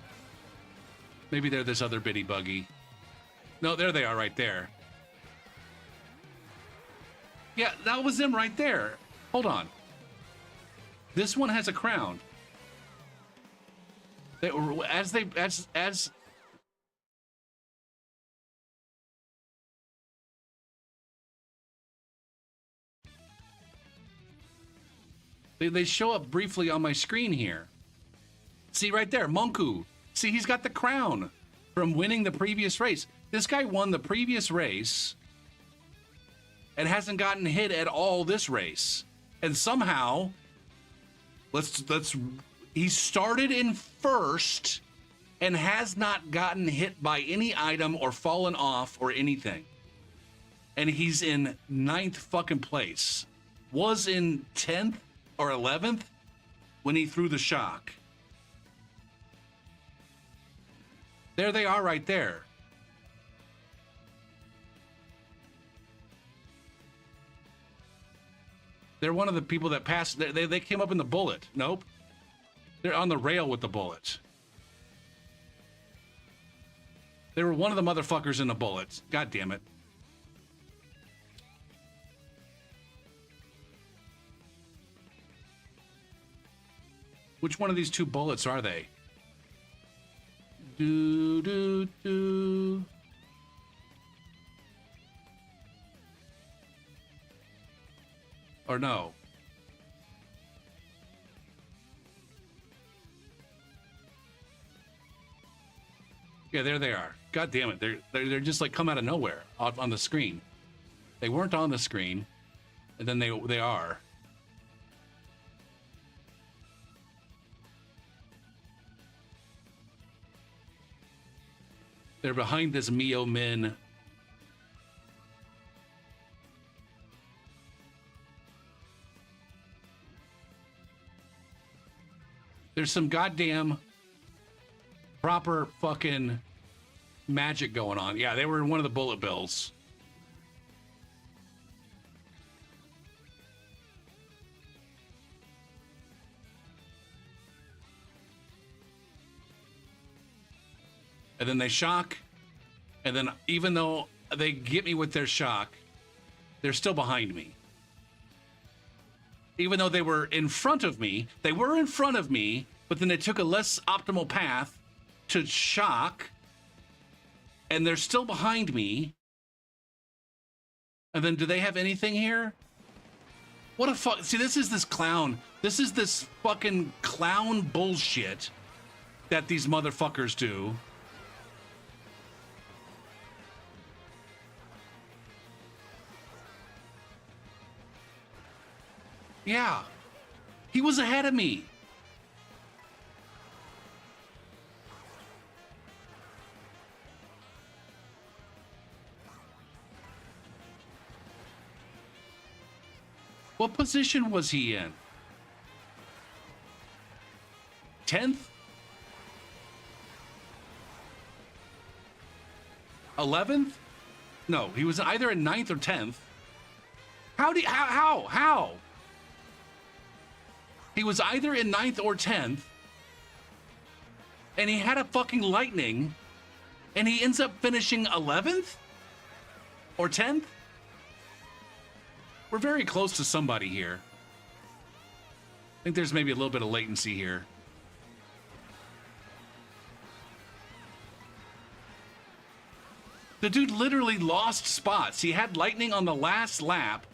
Maybe they're this other bitty buggy. No, there they are right there. Yeah, that was them right there. Hold on. This one has a crown. They, they show up briefly on my screen here. See right there, Monku. See, he's got the crown from winning the previous race. This guy won the previous race and hasn't gotten hit at all this race. And somehow, he started in first and has not gotten hit by any item or fallen off or anything. And he's in 9th fucking place. Was in 10th or 11th when he threw the shock. There they are right there. They're one of the people that passed. They came up in the bullet. Nope. They're on the rail with the bullet. They were one of the motherfuckers in the bullets. God damn it. Which one of these 2 bullets are they? Do, do, do. Or no? Yeah, there they are. God damn it. They're just like come out of nowhere on the screen. They weren't on the screen, and then they are. They're behind this Mio Min. There's some goddamn proper fucking magic going on. Yeah, they were in one of the bullet bills. And then they shock. And then even though they get me with their shock, they're still behind me. Even though they were in front of me, but then they took a less optimal path to shock, and they're still behind me. And then do they have anything here? What a fuck. See, this is this clown. This is this fucking clown bullshit that these motherfuckers do. Yeah. He was ahead of me. What position was he in? 10th? 11th? No, he was either in 9th or 10th. How? He was either in 9th or 10th, and he had a fucking lightning, and he ends up finishing 11th or 10th? We're very close to somebody here. I think there's maybe a little bit of latency here. The dude literally lost spots. He had lightning on the last lap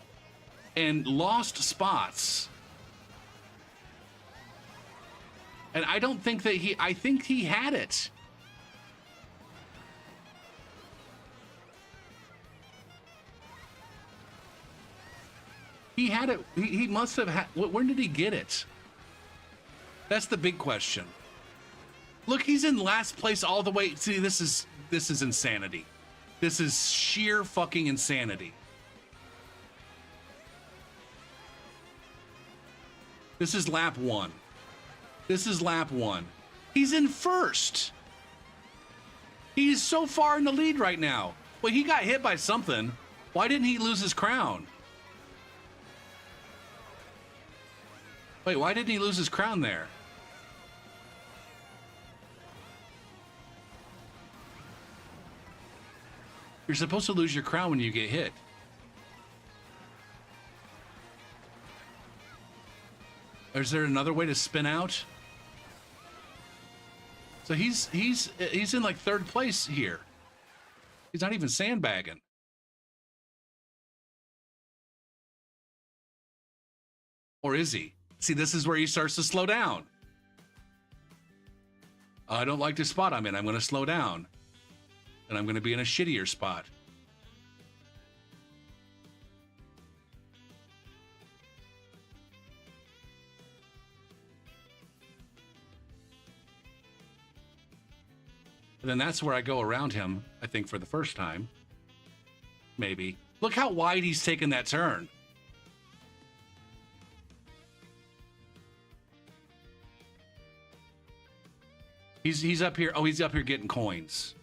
and lost spots. And I don't think that I think he had it. He had it. He must have had. Where did he get it? That's the big question. Look, he's in last place all the way. See, this is insanity. This is sheer fucking insanity. This is lap 1. This is lap 1. He's in first. He's so far in the lead right now. Well, he got hit by something. Why didn't he lose his crown? Wait, why didn't he lose his crown there? You're supposed to lose your crown when you get hit. Is there another way to spin out? So he's in like 3rd place here. He's not even sandbagging. Or is he? See, this is where he starts to slow down. I don't like the spot I'm in. I'm going to slow down. And I'm going to be in a shittier spot. And then that's where I go around him, I think, for the first time. Maybe. Look how wide he's taken that turn. He's up here. Oh, he's up here getting coins.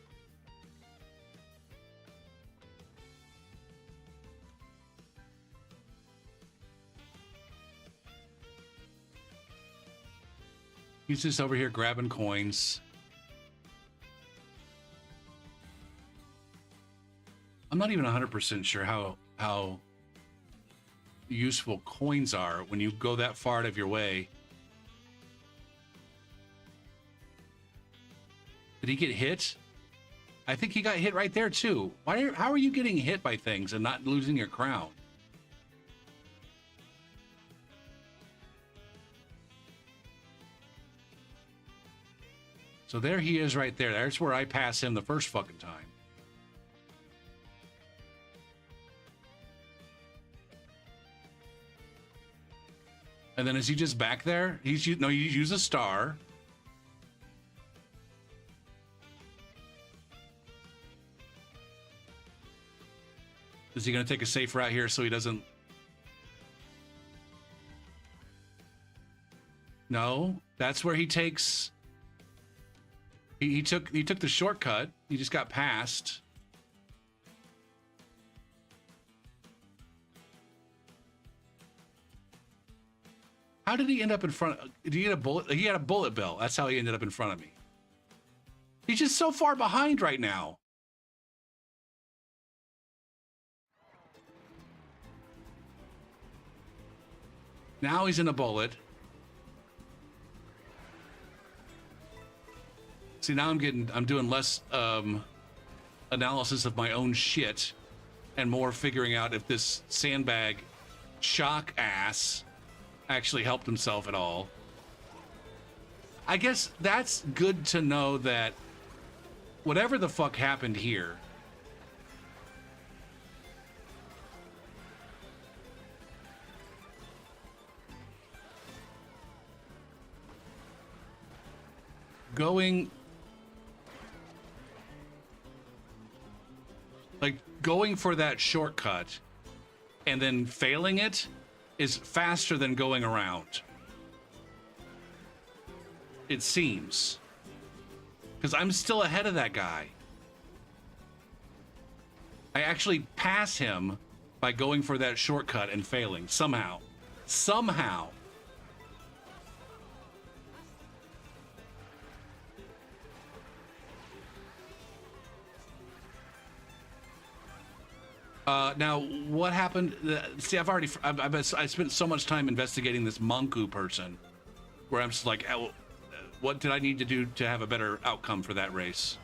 He's just over here grabbing coins. I'm not even 100% sure how useful coins are when you go that far out of your way. Did he get hit? I think he got hit right there too. How are you getting hit by things and not losing your crown? So there he is right there. There's where I pass him the first fucking time. And then is he just back there? No, you use a star. Is he going to take a safe route here so he doesn't? No, that's where he takes. He took the shortcut. He just got past. How did he end up in front? Did he get a bullet? He had a bullet bill. That's how he ended up in front of me. He's just so far behind right now. Now he's in a bullet. See, now I'm doing less analysis of my own shit and more figuring out if this sandbag shock ass actually helped himself at all. I guess that's good to know that whatever the fuck happened here, going for that shortcut and then failing it is faster than going around. It seems. Because I'm still ahead of that guy. I actually pass him by going for that shortcut and failing somehow. Somehow. Now, what happened? See, I spent so much time investigating this Monku person, where I'm just like, what did I need to do to have a better outcome for that race?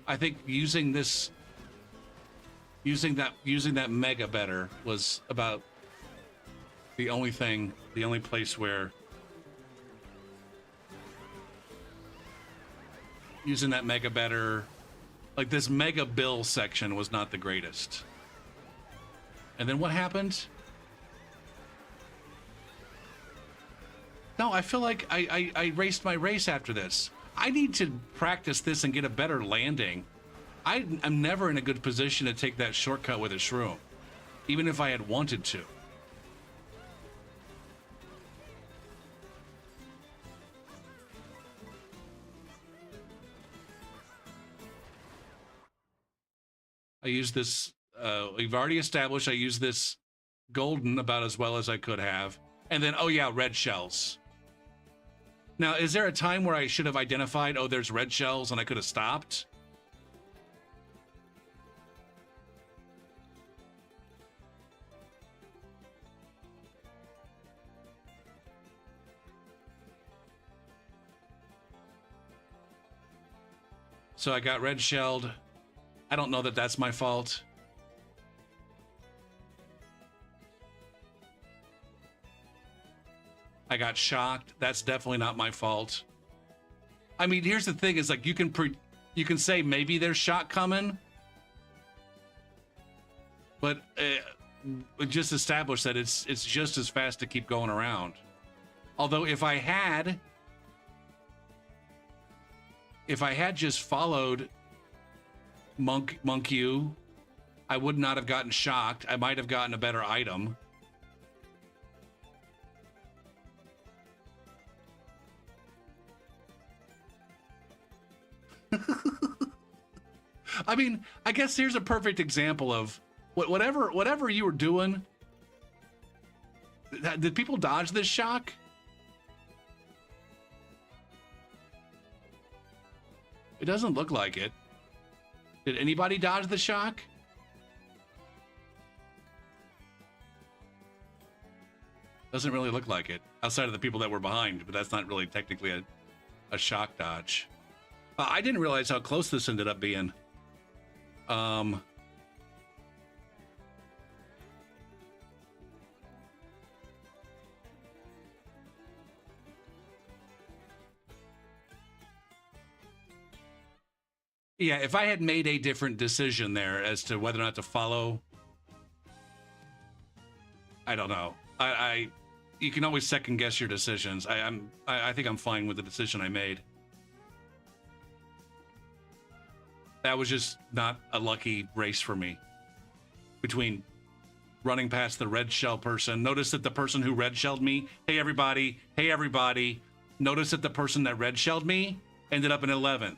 I think using that mega better was about the only place where using that mega better, like this mega bill section was not the greatest. And then what happened? No, I feel like I raced my race after this. I need to practice this and get a better landing. I'm never in a good position to take that shortcut with a shroom, even if I had wanted to. I use this, we've already established I use this golden about as well as I could have. And then, oh yeah, red shells. Now, is there a time where I should have identified, oh, there's red shells and I could have stopped? So I got red shelled. I don't know that that's my fault. I got shocked. That's definitely not my fault. I mean, here's the thing: is like you can say maybe there's shock coming, but just establish that it's just as fast to keep going around. Although if I had just followed Monk U, I would not have gotten shocked. I might have gotten a better item. I mean, I guess here's a perfect example of whatever you were doing. Did people dodge this shock? It doesn't look like it. Did anybody dodge the shock? Doesn't really look like it, outside of the people that were behind, but that's not really technically a shock dodge. I didn't realize how close this ended up being. Yeah, if I had made a different decision there as to whether or not to follow, I don't know. You can always second guess your decisions. I think I'm fine with the decision I made. That was just not a lucky race for me. Between running past the red shell person, notice that the person who red shelled me, hey everybody, notice that the person that red shelled me ended up in 11th.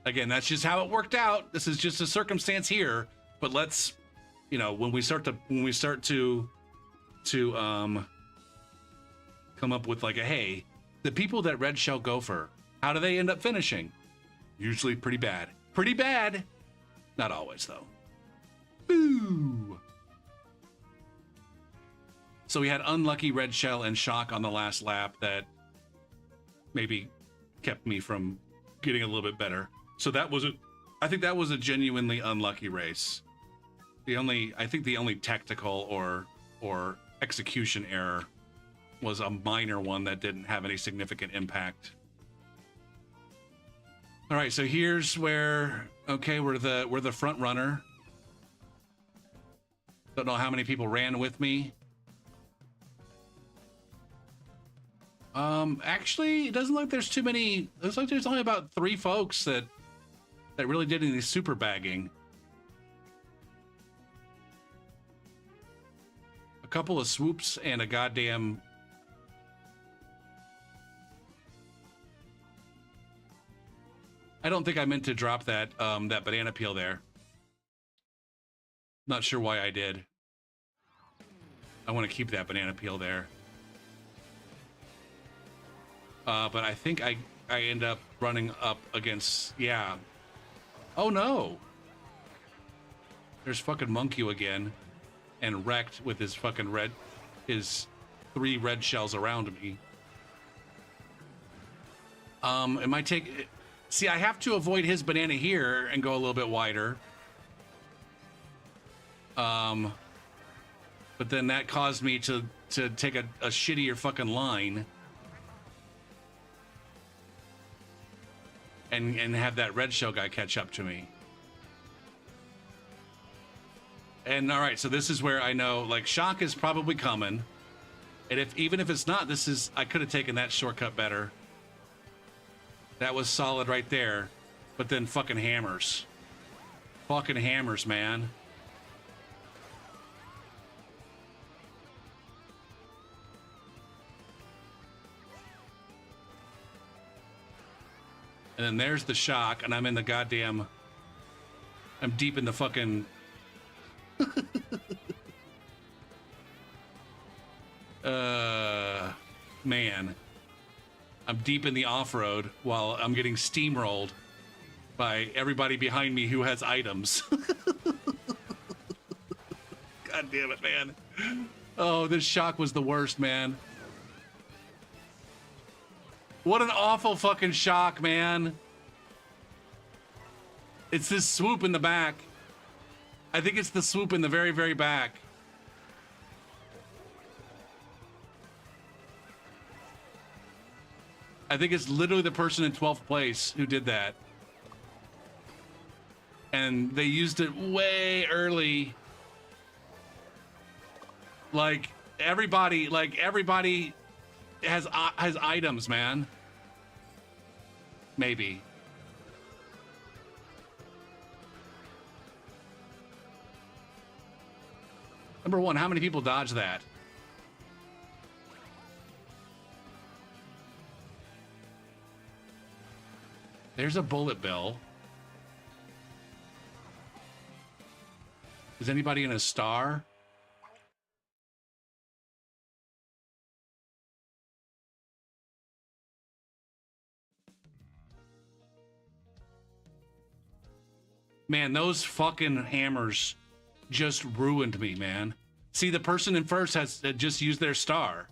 Again, that's just how it worked out. This is just a circumstance here, but let's, you know, when we start to come up with like a, hey, the people that red shell go for, how do they end up finishing? Usually pretty bad. Pretty bad. Not always though. Boo. So we had unlucky red shell and shock on the last lap that maybe kept me from getting a little bit better. So that was I think that was a genuinely unlucky race. I think the only tactical or execution error was a minor one that didn't have any significant impact. All right, so here's where, okay, we're the front runner. Don't know how many people ran with me. Actually, it doesn't look like there's too many. It looks like there's only about 3 folks that really did any super bagging. A couple of swoops and a goddamn... I don't think I meant to drop that that banana peel there. Not sure why I did. I want to keep that banana peel there. But I think I end up running up against, yeah. Oh no! There's fucking Monkey again, and wrecked with his fucking his 3 red shells around me. It might take, see, I have to avoid his banana here and go a little bit wider. But then that caused me to take a shittier fucking line. And have that red shell guy catch up to me. And all right, so this is where I know, like, shock is probably coming. And even if it's not, I could have taken that shortcut better. That was solid right there. But then fucking hammers. Fucking hammers, man. And then there's the shock, and I'm in the goddamn... I'm deep in the fucking... Man. I'm deep in the off-road while I'm getting steamrolled by everybody behind me who has items. God damn it, man. Oh, this shock was the worst, man. What an awful fucking shock, man. It's this swoop in the back. I think it's the swoop in the very, very back. I think it's literally the person in 12th place who did that. And they used it way early. Like everybody has items, man. Maybe. Number 1, how many people dodge that? There's a bullet bill. Is anybody in a star? Man, those fucking hammers just ruined me, man. See, the person in first has just used their star.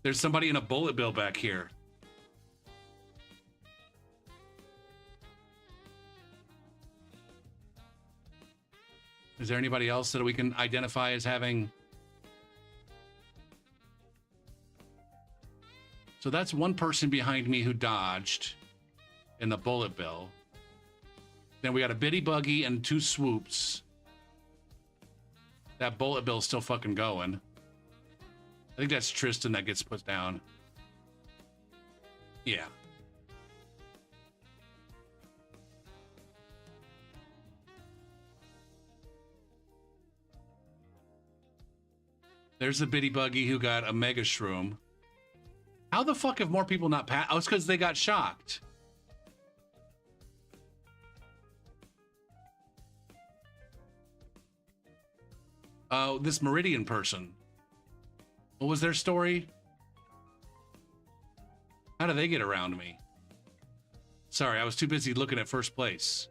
There's somebody in a bullet bill back here. Is there anybody else that we can identify as having? So that's one person behind me who dodged in the bullet bill. Then we got a bitty buggy and 2 swoops. That bullet bill's still fucking going. I think that's Tristan that gets put down. Yeah. There's the bitty buggy who got a mega shroom. How the fuck have more people not passed? Oh, it's because they got shocked. Oh, this Meridian person. What was their story? How do they get around me? Sorry, I was too busy looking at first place.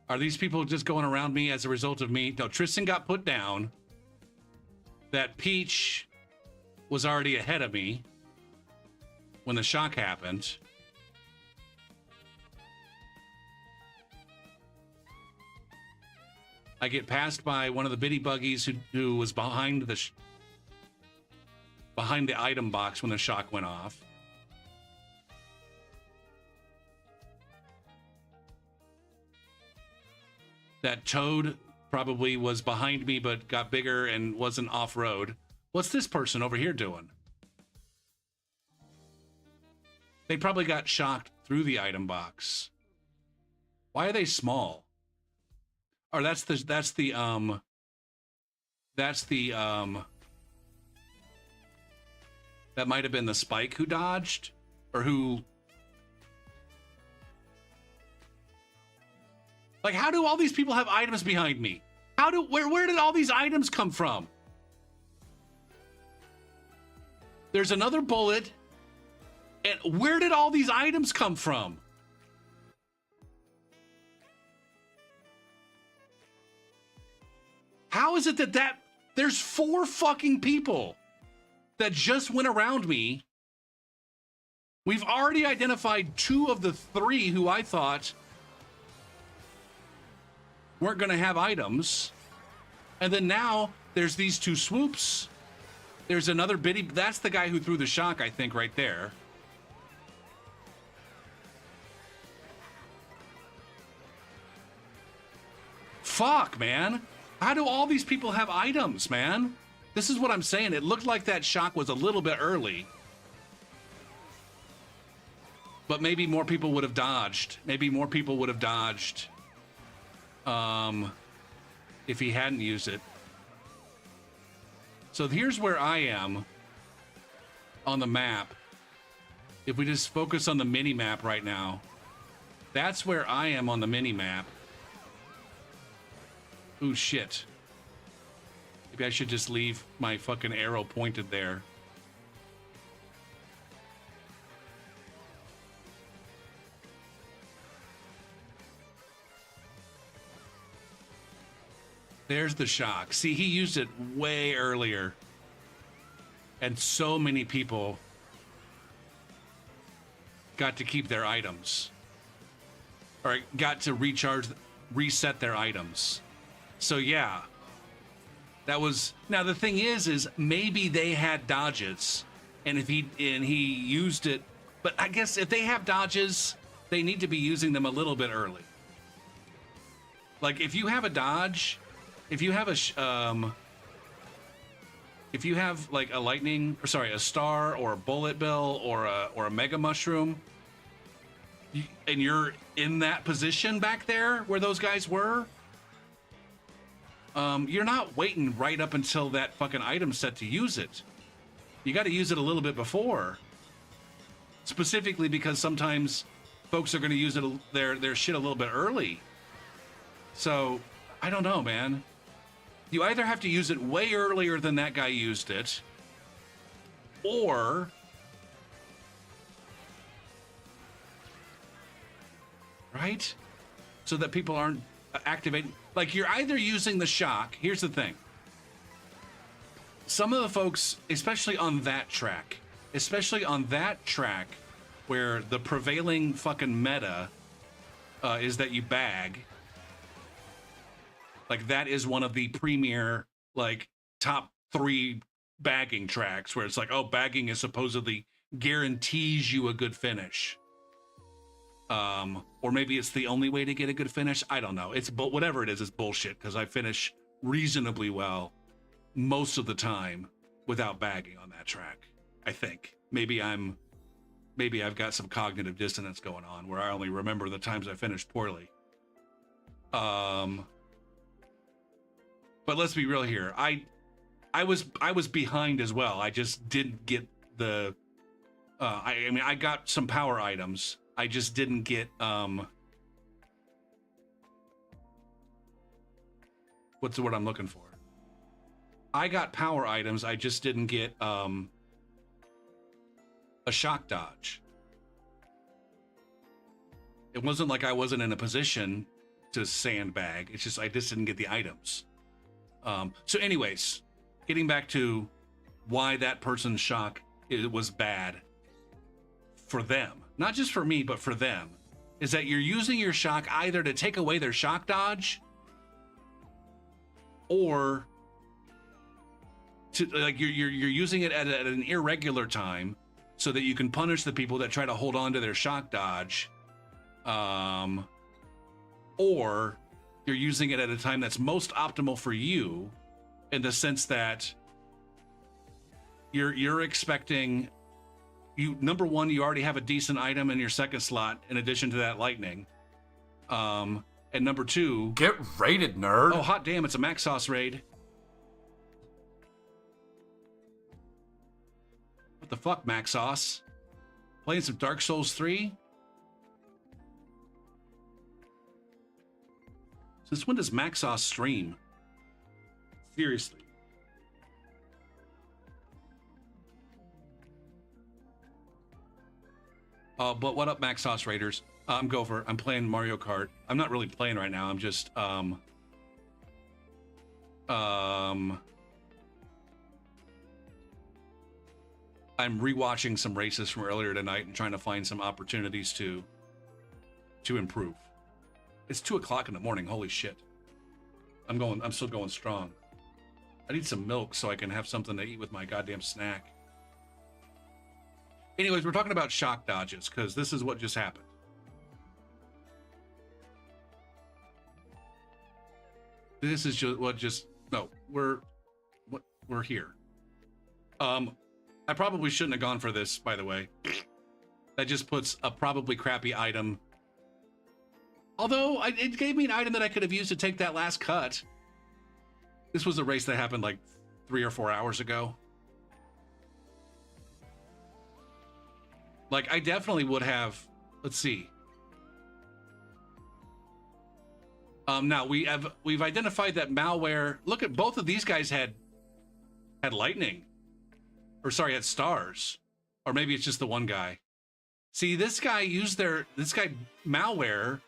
Are these people just going around me as a result of me? No, Tristan got put down. That Peach was already ahead of me when the shock happened. I get passed by one of the bitty buggies who was behind the item box when the shock went off. That Toad probably was behind me but got bigger and wasn't off-road. What's this person over here doing? They probably got shocked through the item box. Why are they small? Or that might have been the Spike who dodged, or who. Like, how do all these people have items behind me? Where did all these items come from? There's another bullet. And where did all these items come from? How is it that there's 4 fucking people that just went around me? We've already identified 2 of the 3 who I thought weren't going to have items. And then now there's these 2 swoops. There's another bitty. That's the guy who threw the shock, I think, right there. Fuck, man. How do all these people have items, man? This is what I'm saying. It looked like that shock was a little bit early. But maybe more people would have dodged. Maybe more people would have dodged if he hadn't used it. So here's where I am on the map. If we just focus on the mini map right now, that's where I am on the mini map. Ooh, shit. Maybe I should just leave my fucking arrow pointed there. There's the shock. See, he used it way earlier. And so many people got to keep their items. Or got to reset their items. So yeah, that was. Now the thing is maybe they had dodges, and he used it. But I guess if they have dodges, they need to be using them a little bit early. Like if you have a dodge, if you have like a lightning, or sorry, a star or a bullet bill or a mega mushroom, and you're in that position back there where those guys were. You're not waiting right up until that fucking item set to use it. You got to use it a little bit before. Specifically because sometimes folks are going to use it their shit a little bit early. So, I don't know, man. You either have to use it way earlier than that guy used it, or right? So that people aren't activating. Like, you're either using the shock. Here's the thing. Some of the folks, especially on that track where the prevailing fucking meta is that you bag, Like that is one of the premier, like top 3 bagging tracks where it's like, oh, bagging is supposedly guarantees you a good finish. Or maybe it's the only way to get a good finish. I don't know. But whatever it is, it's bullshit because I finish reasonably well most of the time without bagging on that track. I think maybe I've got some cognitive dissonance going on where I only remember the times I finished poorly. But let's be real here. I was behind as well. I just didn't get the I mean I got some power items. I just didn't get what's the word I'm looking for? I got power items. I just didn't get a shock dodge. It wasn't like I wasn't in a position to sandbag. It's just I just didn't get the items. So anyways, getting back to why that person's shock was bad for them, not just for me, but for them, is that you're using your shock either to take away their shock dodge or to like you're using it at an irregular time so that you can punish the people that try to hold on to their shock dodge, or you're using it at a time that's most optimal for you in the sense that you're expecting number one, you already have a decent item in your second slot in addition to that lightning. And number two, get raided, nerd. Oh, hot damn, it's a Max Sauce raid. What the fuck, Max Sauce? Playing some Dark Souls 3? Since when does Max Sauce stream? Seriously. But what up, Max Sauce Raiders? I'm Gopher. I'm playing Mario Kart. I'm not really playing right now. I'm just I'm rewatching some races from earlier tonight and trying to find some opportunities to improve. It's 2 o'clock in the morning. Holy shit. I'm still going strong. I need some milk so I can have something to eat with my goddamn snack. Anyways, we're talking about shock dodges because this is what just happened. This is just what just no. We're here. I probably shouldn't have gone for this, by the way. That just puts a probably crappy item. Although it gave me an item that I could have used to take that last cut. This was a race that happened like 3 or 4 hours ago. Like I definitely would have. Let's see. Now we've identified that malware. Look at both of these guys had lightning, or sorry, had stars, or maybe it's just the one guy. See, this guy malware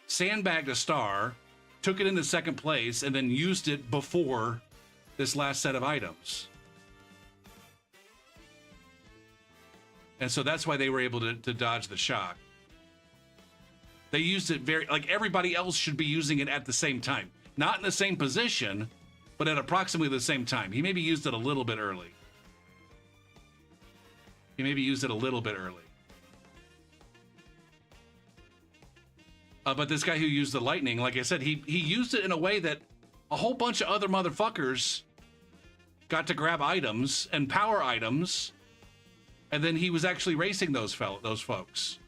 sandbagged a star, took it into second place, and then used it before this last set of items. And so that's why they were able to dodge the shock. They used it like everybody else should be using it at the same time. Not in the same position, but at approximately the same time. He maybe used it a little bit early. But this guy who used the lightning, like I said, he used it in a way that a whole bunch of other motherfuckers got to grab items and power items, and then he was actually racing those folks.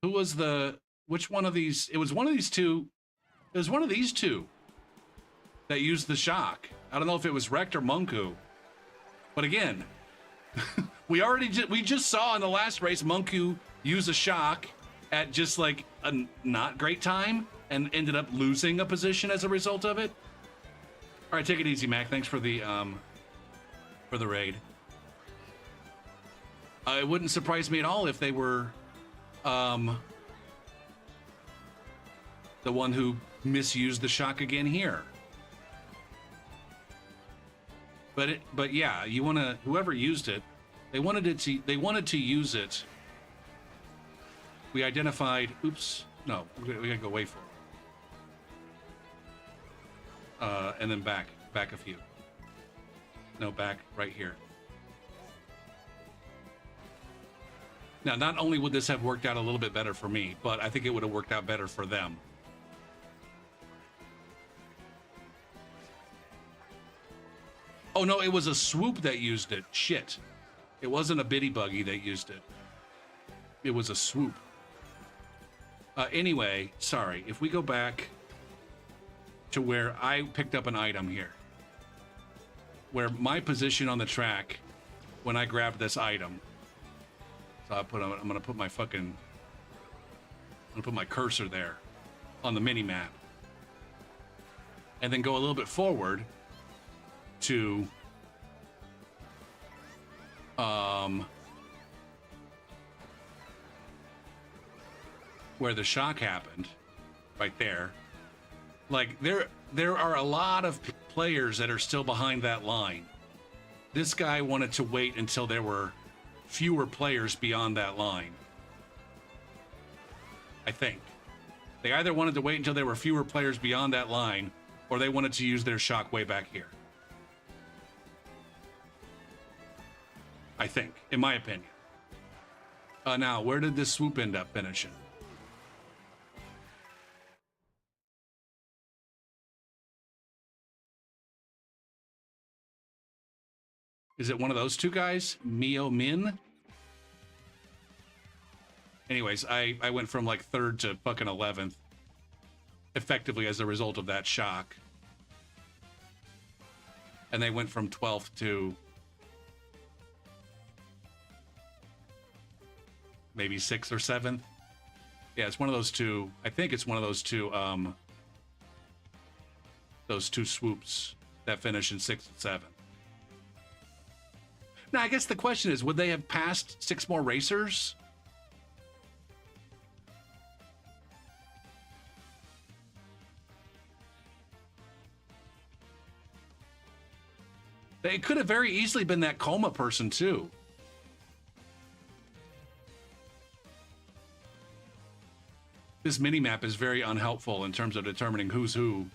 Who was which one of these? It was one of these two. It was one of these two that used the shock. I don't know if it was Rect or Munku. But again, we just saw in the last race Munku use a shock at just like a not great time and ended up losing a position as a result of it. All right, take it easy, Mac. Thanks for the raid. It wouldn't surprise me at all if they were the one who misused the shock again here. But yeah, whoever used it, they wanted to use it. We identified, oops, no, we gotta go wait for it. And then back a few. No, back right here. Now, not only would this have worked out a little bit better for me, but I think it would have worked out better for them. Oh, no, it was a swoop that used it. Shit. It wasn't a biddy buggy that used it. It was a swoop. Anyway, sorry. If we go back to where I picked up an item here, where my position on the track when I grabbed this item. So I'm gonna put my cursor there on the mini map, and then go a little bit forward to where the shock happened, right there. Like there are a lot of players that are still behind that line. This guy wanted to wait until there were fewer players beyond that line. I think they either wanted to wait until there were fewer players beyond that line, or they wanted to use their shock way back here. I think, in my opinion. Now, where did this swoop end up finishing? Is it one of those two guys? Mio Min? Anyways, I went from like 3rd to fucking 11th. Effectively as a result of that shock. And they went from 12th to maybe 6th or 7th. Yeah, it's one of those two. I think it's one of those two swoops that finish in 6th and 7th. Now, I guess the question is, would they have passed 6 more racers? It could have very easily been that coma person, too. This mini-map is very unhelpful in terms of determining who's who.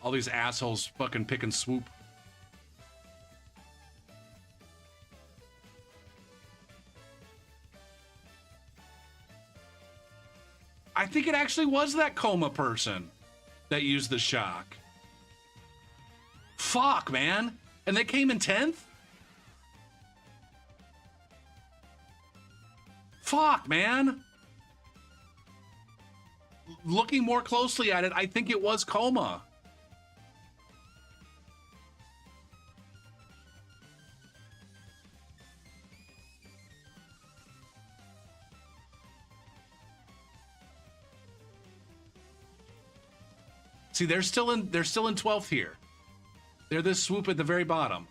All these assholes fucking pick and swoop. I think it actually was that coma person that used the shock. Fuck, man. And they came in 10th? Fuck, man. Looking more closely at it, I think it was coma. See, they're still in 12th here. They're this swoop at the very bottom.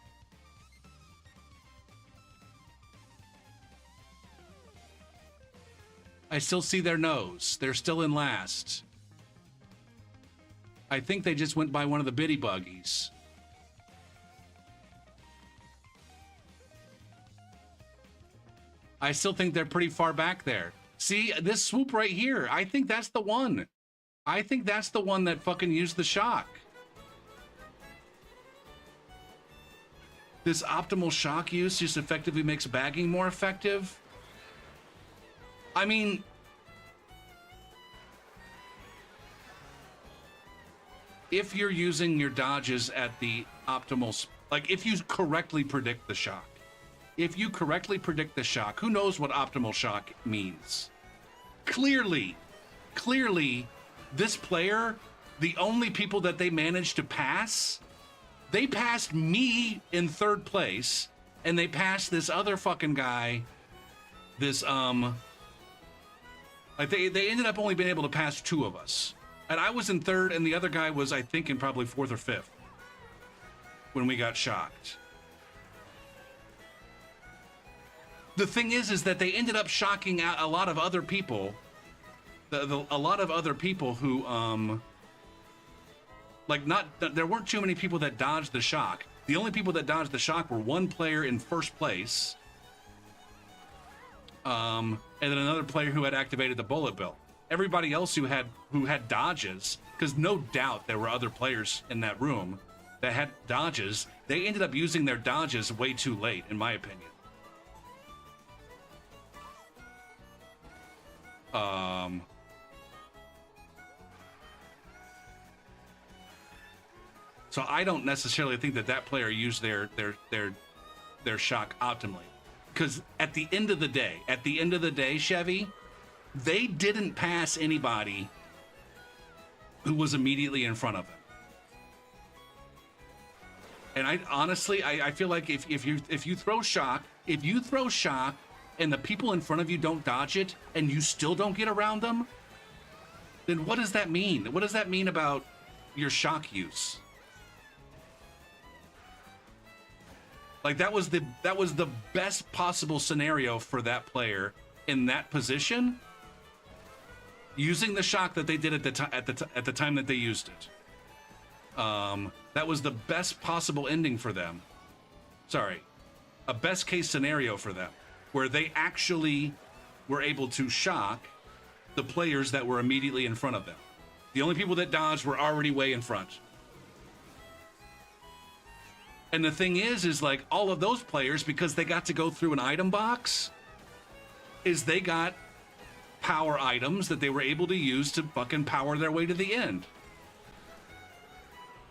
I still see their nose. They're still in last. I think they just went by one of the biddy buggies. I still think they're pretty far back there. See, this swoop right here, I think that's the one. I think that's the one that fucking used the shock. This optimal shock use just effectively makes bagging more effective. I mean, if you're using your dodges at the optimal, like if you correctly predict the shock. If you correctly predict the shock, who knows what optimal shock means? Clearly, this player, the only people that they managed to pass, they passed me in 3rd place, and they passed this other fucking guy, this, like they ended up only being able to pass 2 of us. And I was in 3rd, and the other guy was, I think, in probably 4th or 5th when we got shocked. The thing is that they ended up shocking out a lot of other people. A lot of other people who, there weren't too many people that dodged the shock. The only people that dodged the shock were one player in 1st place, and then another player who had activated the bullet bill. everybody else who had dodges, because no doubt there were other players in that room that had dodges, they ended up using their dodges way too late, in my opinion. So I don't necessarily think that player used their shock optimally, because at the end of the day, Chevy, they didn't pass anybody who was immediately in front of them. And I honestly feel like if you throw shock and the people in front of you don't dodge it and you still don't get around them, then what does that mean? What does that mean about your shock use? Like that was the best possible scenario for that player in that position, using the shock that they did at the time that they used it. That was the best possible ending for them. Sorry, a best case scenario for them, where they actually were able to shock the players that were immediately in front of them. The only people that dodged were already way in front. And the thing is like all of those players, because they got to go through an item box, is they got power items that they were able to use to fucking power their way to the end.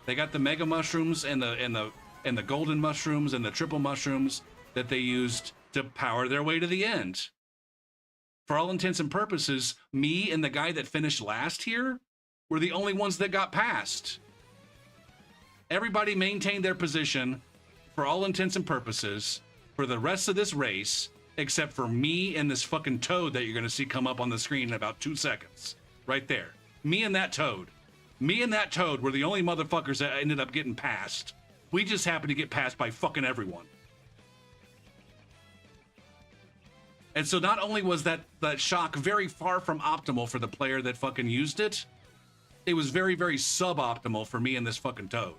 They got the mega mushrooms and the golden mushrooms and the triple mushrooms that they used to power their way to the end. For all intents and purposes, me and the guy that finished last here were the only ones that got past. Everybody maintained their position for all intents and purposes for the rest of this race, except for me and this fucking toad that you're going to see come up on the screen in about 2 seconds. Right there. Me and that toad. Me and that toad were the only motherfuckers that ended up getting past. We just happened to get passed by fucking everyone. And so not only was that shock very far from optimal for the player that fucking used it, it was very, very suboptimal for me and this fucking toad.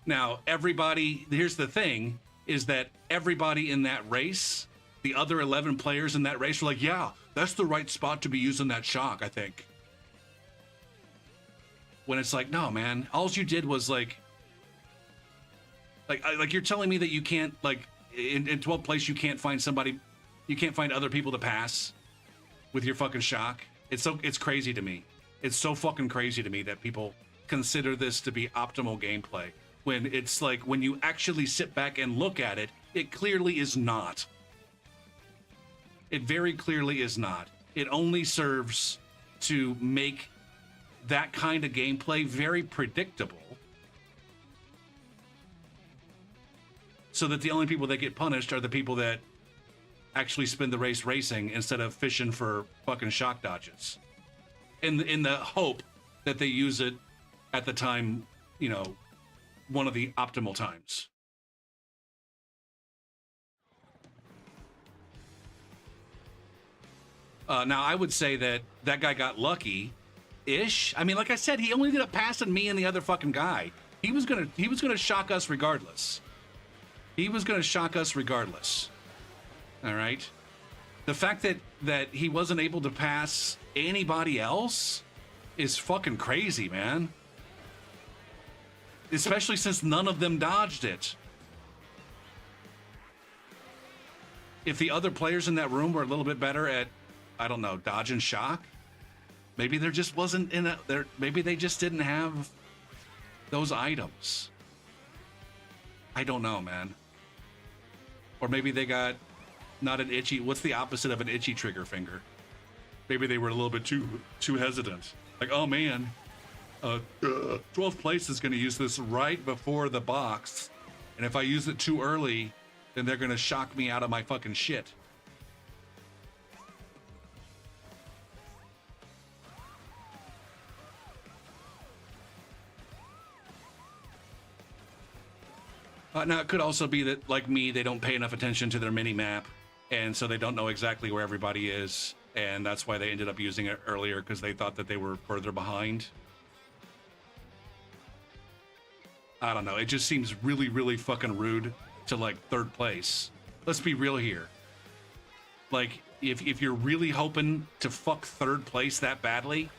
Now, everybody, here's the thing, is that everybody in that race, the other 11 players in that race were like, yeah, that's the right spot to be using that shock, I think. When it's like, no, man, all you did was like you're telling me that you can't, like, in 12th place, you can't find other people to pass with your fucking shock. It's crazy to me. It's so fucking crazy to me that people consider this to be optimal gameplay, when it's like, when you actually sit back and look at it, it clearly is not. It very clearly is not. It only serves to make that kind of gameplay very predictable, so that the only people that get punished are the people that actually spend the race racing instead of fishing for fucking shock dodges, in the hope that they use it at the time, you know, one of the optimal times. Now, I would say that guy got lucky-ish. I mean, like I said, he only ended up passing me and the other fucking guy. He was gonna shock us regardless. He was gonna shock us regardless. All right. The fact that he wasn't able to pass anybody else is fucking crazy, man. Especially since none of them dodged it. If the other players in that room were a little bit better at, I don't know, dodge and shock, maybe there just wasn't maybe they just didn't have those items. I don't know, man. Or maybe they got not an itchy, what's the opposite of an itchy trigger finger? Maybe they were a little bit too hesitant. Like, oh man, 12th place is going to use this right before the box, and if I use it too early, then they're going to shock me out of my fucking shit. Now, it could also be that, like me, they don't pay enough attention to their mini-map, and so they don't know exactly where everybody is, and that's why they ended up using it earlier, because they thought that they were further behind. I don't know. It just seems really, really fucking rude to like third place. Let's be real here. Like, if you're really hoping to fuck third place that badly,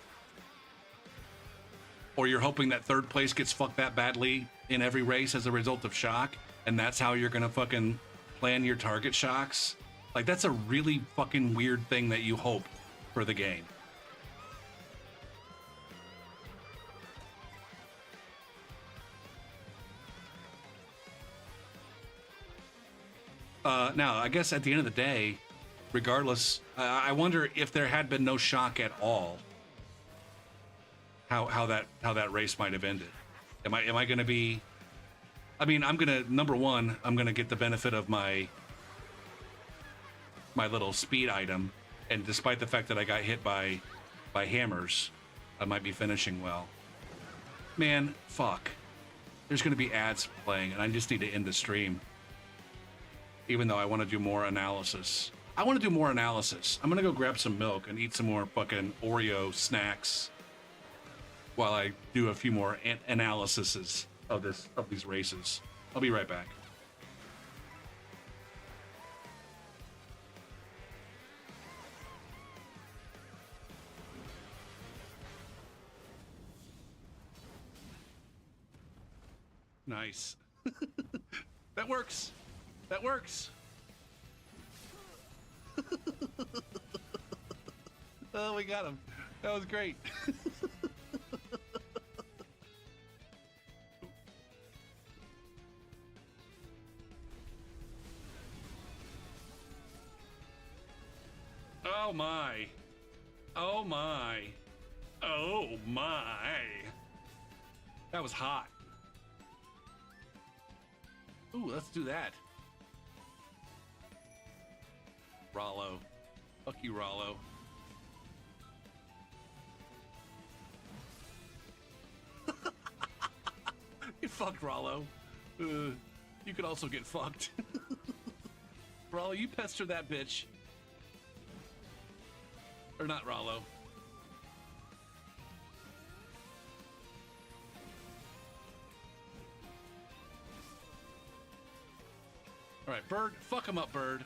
or you're hoping that third place gets fucked that badly in every race as a result of shock, and that's how you're gonna fucking plan your target shocks, like, that's a really fucking weird thing that you hope for the game. Now, I guess at the end of the day, regardless, I wonder if there had been no shock at all, how that race might have ended. Am I going to be? I mean, I'm gonna number one, I'm gonna get the benefit of my little speed item, and despite the fact that I got hit by hammers, I might be finishing well. Man, fuck. There's gonna be ads playing, and I just need to end the stream. Even though I want to do more analysis. I'm going to go grab some milk and eat some more fucking Oreo snacks while I do a few more analyses of these races. I'll be right back. Nice. That works. That works. Oh, we got him. That was great. Oh my. Oh my. Oh my. That was hot. Ooh, let's do that. Rollo. Fuck you, Rollo. Get fucked, Rollo. You could also get fucked. Rollo, you pester that bitch. Or not Rollo. Alright, Bird. Fuck him up, Bird.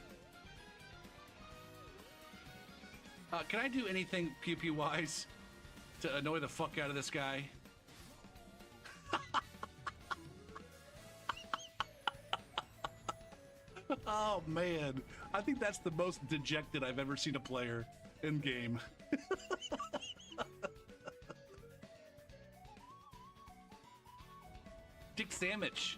Can I do anything pew-pew-wise to annoy the fuck out of this guy? Oh, man. I think that's the most dejected I've ever seen a player in game. Dick sandwich.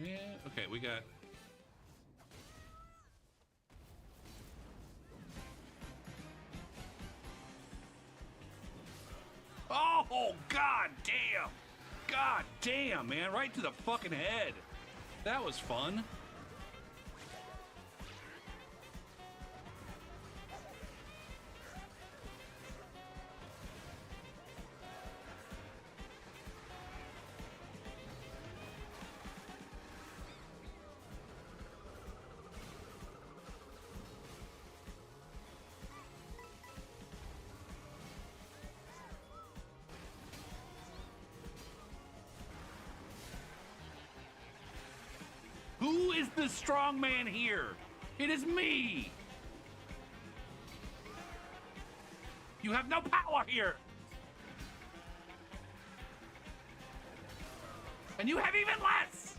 Yeah, okay, we got... Oh, god damn! God damn, man, right to the fucking head. That was fun. Who is the strong man here? It is me! You have no power here! And you have even less!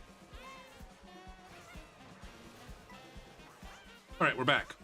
Alright, we're back.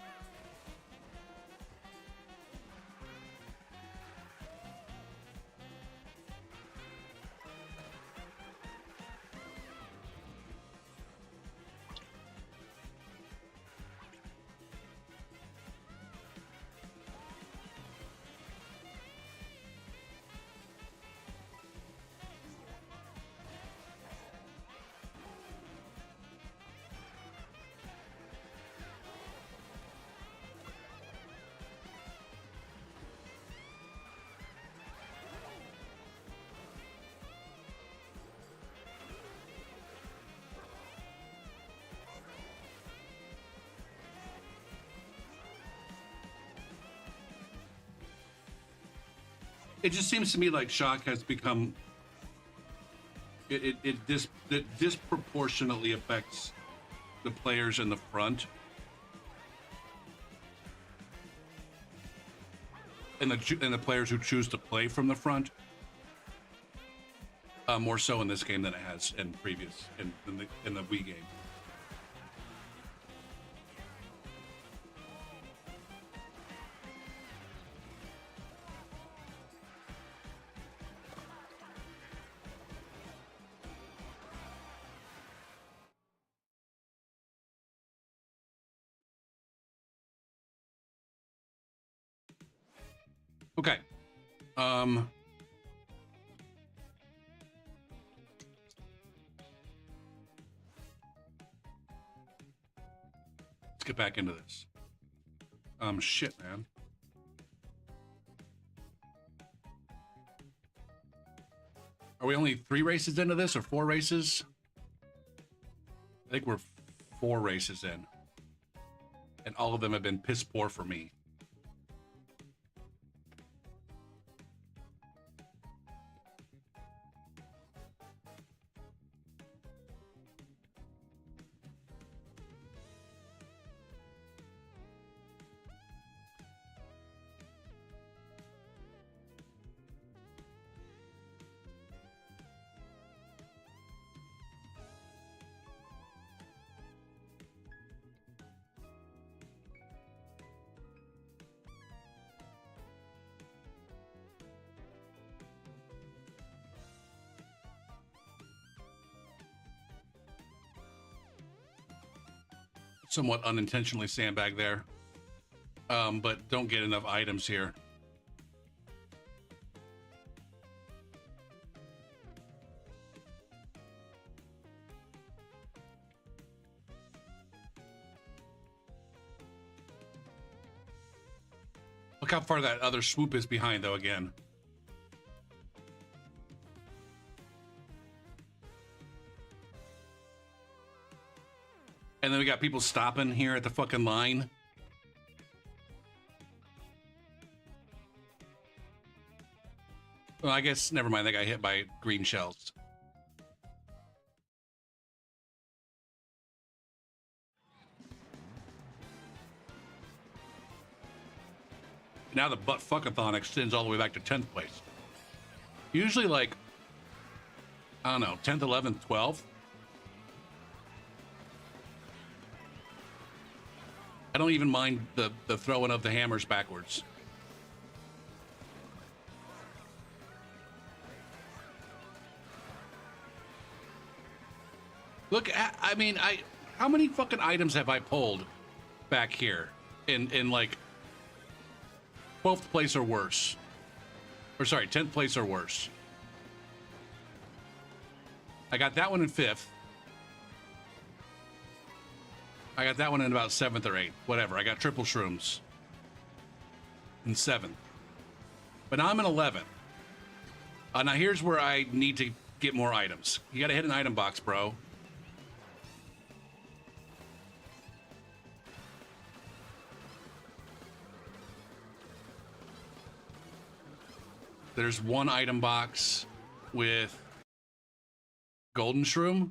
It just seems to me like shock has become it disproportionately affects the players in the front and the players who choose to play from the front. More so in this game than it has in previous in the Wii game. Okay. Let's get back into this. Shit, man. Are we only 3 races into this or 4 races? I think we're 4 races in. And all of them have been piss poor for me. Somewhat unintentionally sandbag there, but don't get enough items here. Look how far that other swoop is behind, though, again. And then we got people stopping here at the fucking line. Well, I guess, never mind. They got hit by green shells. Now the butt fuckathon extends all the way back to 10th place. Usually, like, I don't know, 10th, 11th, 12th. I don't even mind the throwing of the hammers backwards. Look, I mean, how many fucking items have I pulled back here in like 12th place or worse? Or sorry, 10th place or worse. I got that one in 5th. I got that one in about 7th or 8th, whatever. I got triple shrooms in 7th. But now I'm in 11th. Now here's where I need to get more items. You gotta hit an item box, bro. There's one item box with golden shroom.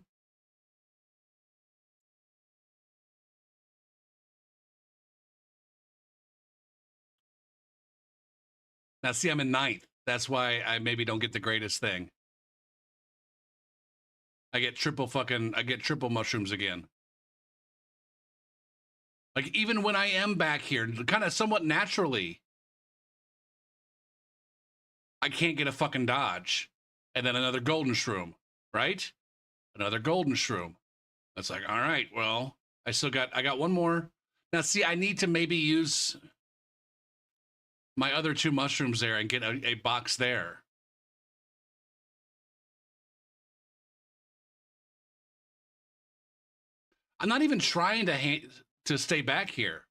Now, see, I'm in 9th. That's why I maybe don't get the greatest thing. I get triple mushrooms again. Like, even when I am back here, kind of somewhat naturally, I can't get a fucking dodge. And then another golden shroom, right? Another golden shroom. That's like, all right, well, I got one more. Now, see, I need to maybe use my other 2 mushrooms there and get a box there. I'm not even trying to stay back here.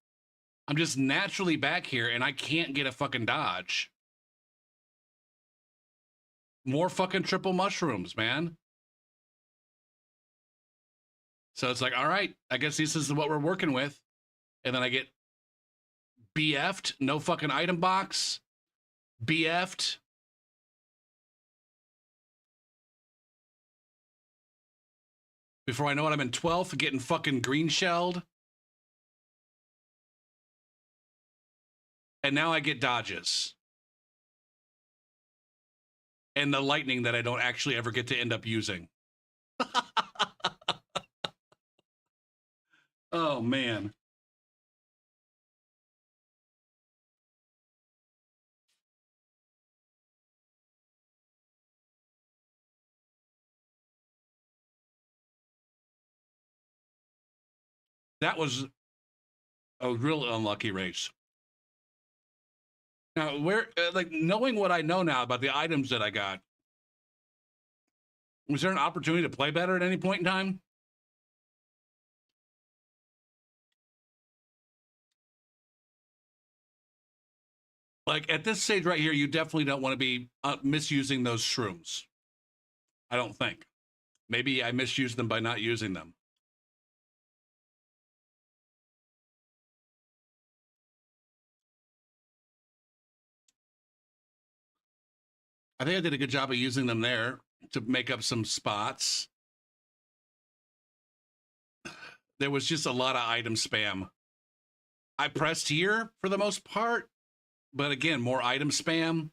I'm just naturally back here and I can't get a fucking dodge. More fucking triple mushrooms, man. So it's like, all right, I guess this is what we're working with. And then I get BF'd, no fucking item box, BF'd, Before I know it, I'm in 12th, getting fucking green shelled. And now I get dodges. And the lightning that I don't actually ever get to end up using. Oh, man. That was a real unlucky race. Now, where, like, knowing what I know now about the items that I got, was there an opportunity to play better at any point in time? Like, at this stage right here, you definitely don't want to be misusing those shrooms. I don't think. Maybe I misused them by not using them. I think I did a good job of using them there to make up some spots. There was just a lot of item spam. I pressed here for the most part, but again, more item spam.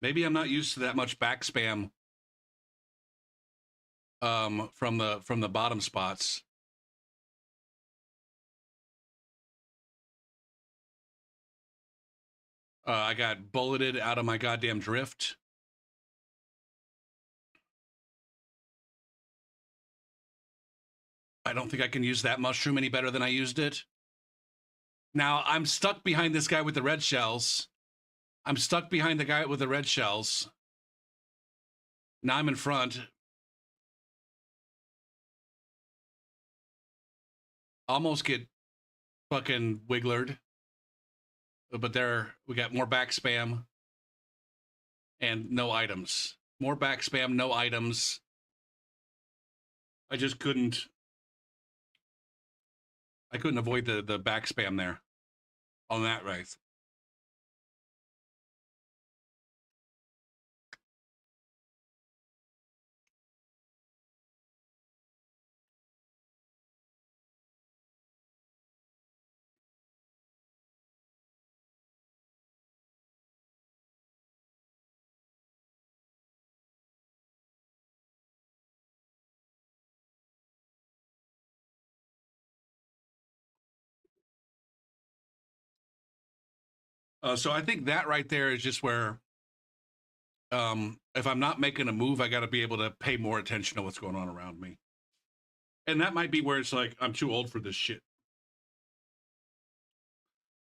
Maybe I'm not used to that much back spam from the bottom spots. I got bulleted out of my goddamn drift. I don't think I can use that mushroom any better than I used it. Now, I'm stuck behind this guy with the red shells. I'm stuck behind the guy with the red shells. Now I'm in front. Almost get fucking wigglered. But there, we got more back spam. And no items. More back spam, no items. I just couldn't. I couldn't avoid the back spam there on that race. So I think that right there is just where, if I'm not making a move, I got to be able to pay more attention to what's going on around me. And that might be where it's like, I'm too old for this shit.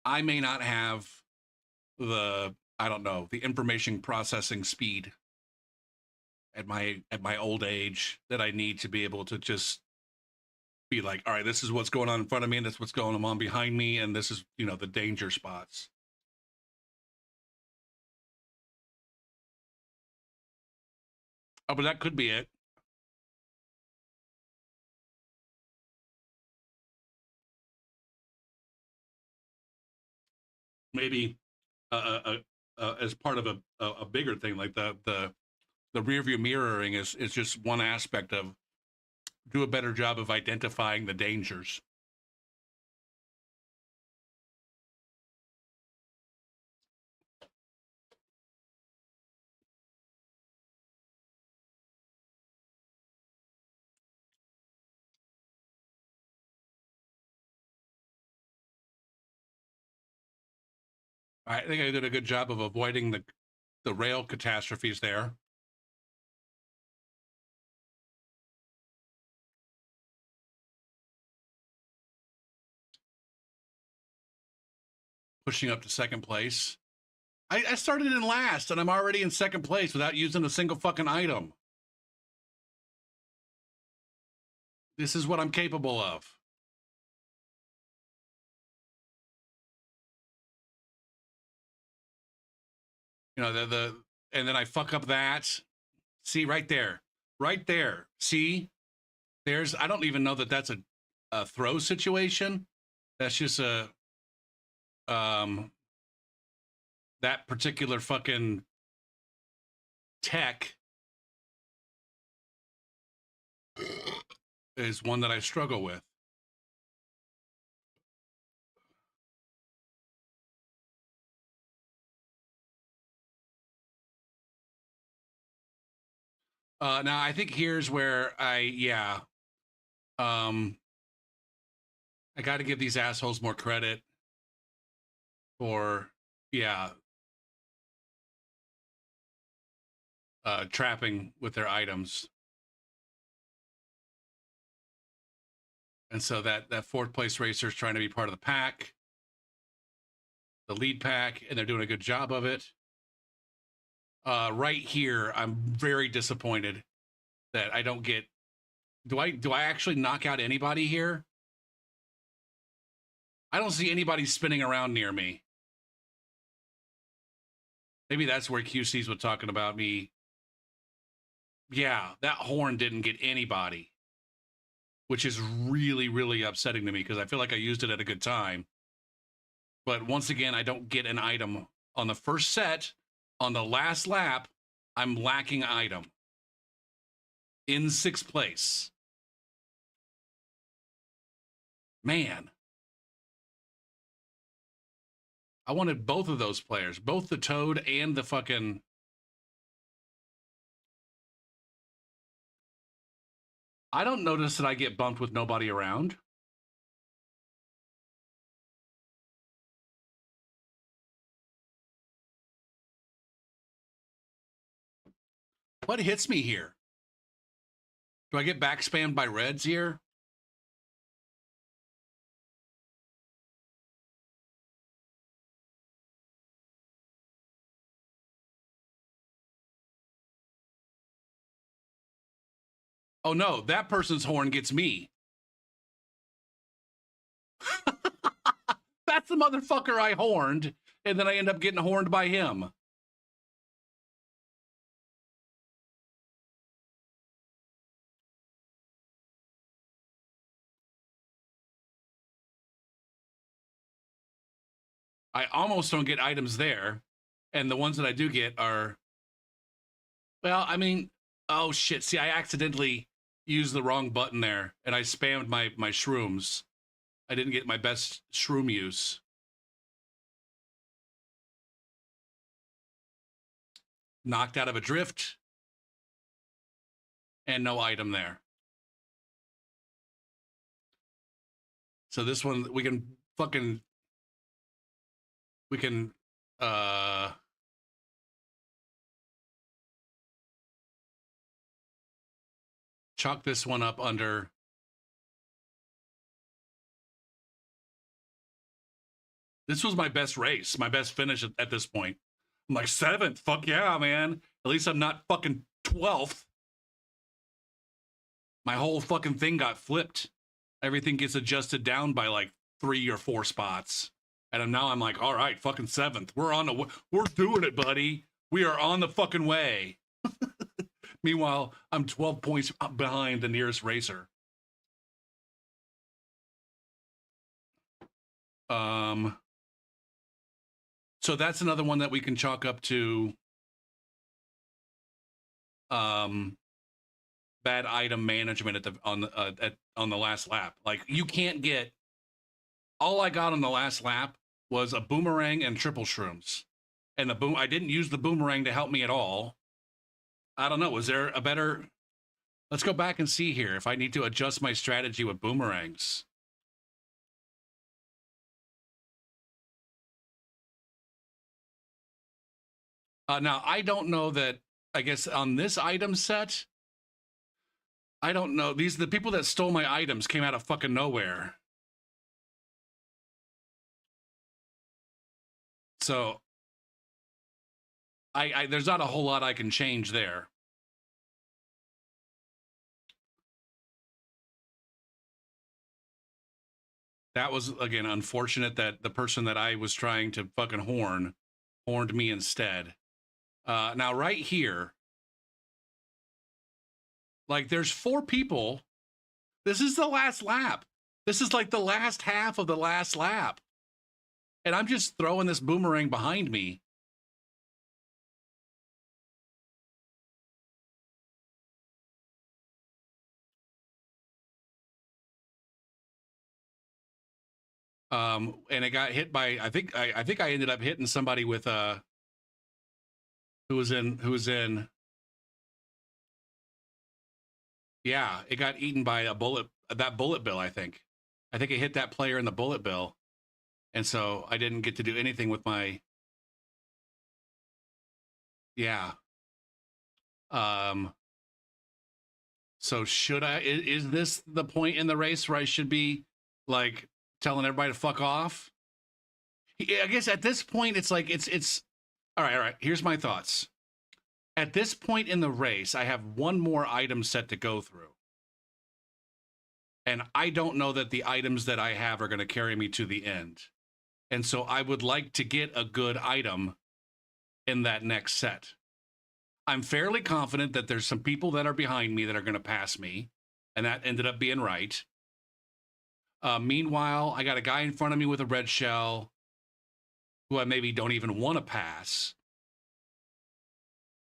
I may not have the, I don't know, the information processing speed at my old age that I need to be able to just be like, all right, this is what's going on in front of me, and this is what's going on behind me, and this is, you know, the danger spots. Oh, but that could be it. Maybe as part of a bigger thing, like the rear view mirroring is just one aspect of do a better job of identifying the dangers. I think I did a good job of avoiding the rail catastrophes there. Pushing up to second place. I started in last, and I'm already in second place without using a single fucking item. This is what I'm capable of. You know, and then I fuck up that. See, right there. Right there. See? There's, I don't even know that that's a throw situation. That's just that particular fucking tech is one that I struggle with. Now I think here's where I got to give these assholes more credit for, trapping with their items. And so that fourth place racer is trying to be part of the pack, the lead pack, and they're doing a good job of it. Right here, I'm very disappointed that I don't get. Do I actually knock out anybody here? I don't see anybody spinning around near me. Maybe that's where QC's was talking about me. Yeah, that horn didn't get anybody, which is really, really upsetting to me because I feel like I used it at a good time. But once again, I don't get an item on the first set. On the last lap, I'm lacking item in 6th place. Man, I wanted both of those players, both the Toad and the fucking. I don't notice that I get bumped with nobody around. What hits me here? Do I get back spammed by reds here? Oh no, that person's horn gets me. That's the motherfucker I horned, and then I end up getting horned by him. I almost don't get items there, and the ones that I do get are, well, I mean, oh shit, see, I accidentally used the wrong button there, and I spammed my shrooms. I didn't get my best shroom use. Knocked out of a drift, and no item there. So this one, we can chalk this one up under. This was my best race, my best finish at this point. I'm like 7th. Fuck yeah, man. At least I'm not fucking 12th. My whole fucking thing got flipped. Everything gets adjusted down by like 3 or 4 spots. And now I'm like, all right, fucking 7th. We're doing it, buddy. We are on the fucking way. Meanwhile, I'm 12 points behind the nearest racer. So that's another one that we can chalk up to bad item management on the last lap. Like, you can't get. All I got on the last lap was a boomerang and triple shrooms, and I didn't use the boomerang to help me at all. I don't know. Was there a better? Let's go back and see here if I need to adjust my strategy with boomerangs. Now, I don't know that, I guess on this item set, I don't know. The people that stole my items came out of fucking nowhere. So there's not a whole lot I can change there. That was, again, unfortunate that the person that I was trying to fucking horned me instead. Now, right here, like, there's 4 people. This is the last lap. This is like the last half of the last lap. And I'm just throwing this boomerang behind me. And it got hit by, I think I ended up hitting somebody with who was in. Yeah, it got eaten by that bullet bill. I think it hit that player in the bullet bill, and so I didn't get to do anything with my. Yeah. So should I? Is this the point in the race where I should be like telling everybody to fuck off? I guess at this point it's like it's all right. Here's my thoughts. At this point in the race, I have one more item set to go through. And I don't know that the items that I have are going to carry me to the end. And so I would like to get a good item in that next set. I'm fairly confident that there's some people that are behind me that are going to pass me. And that ended up being right. Meanwhile, I got a guy in front of me with a red shell who I maybe don't even want to pass.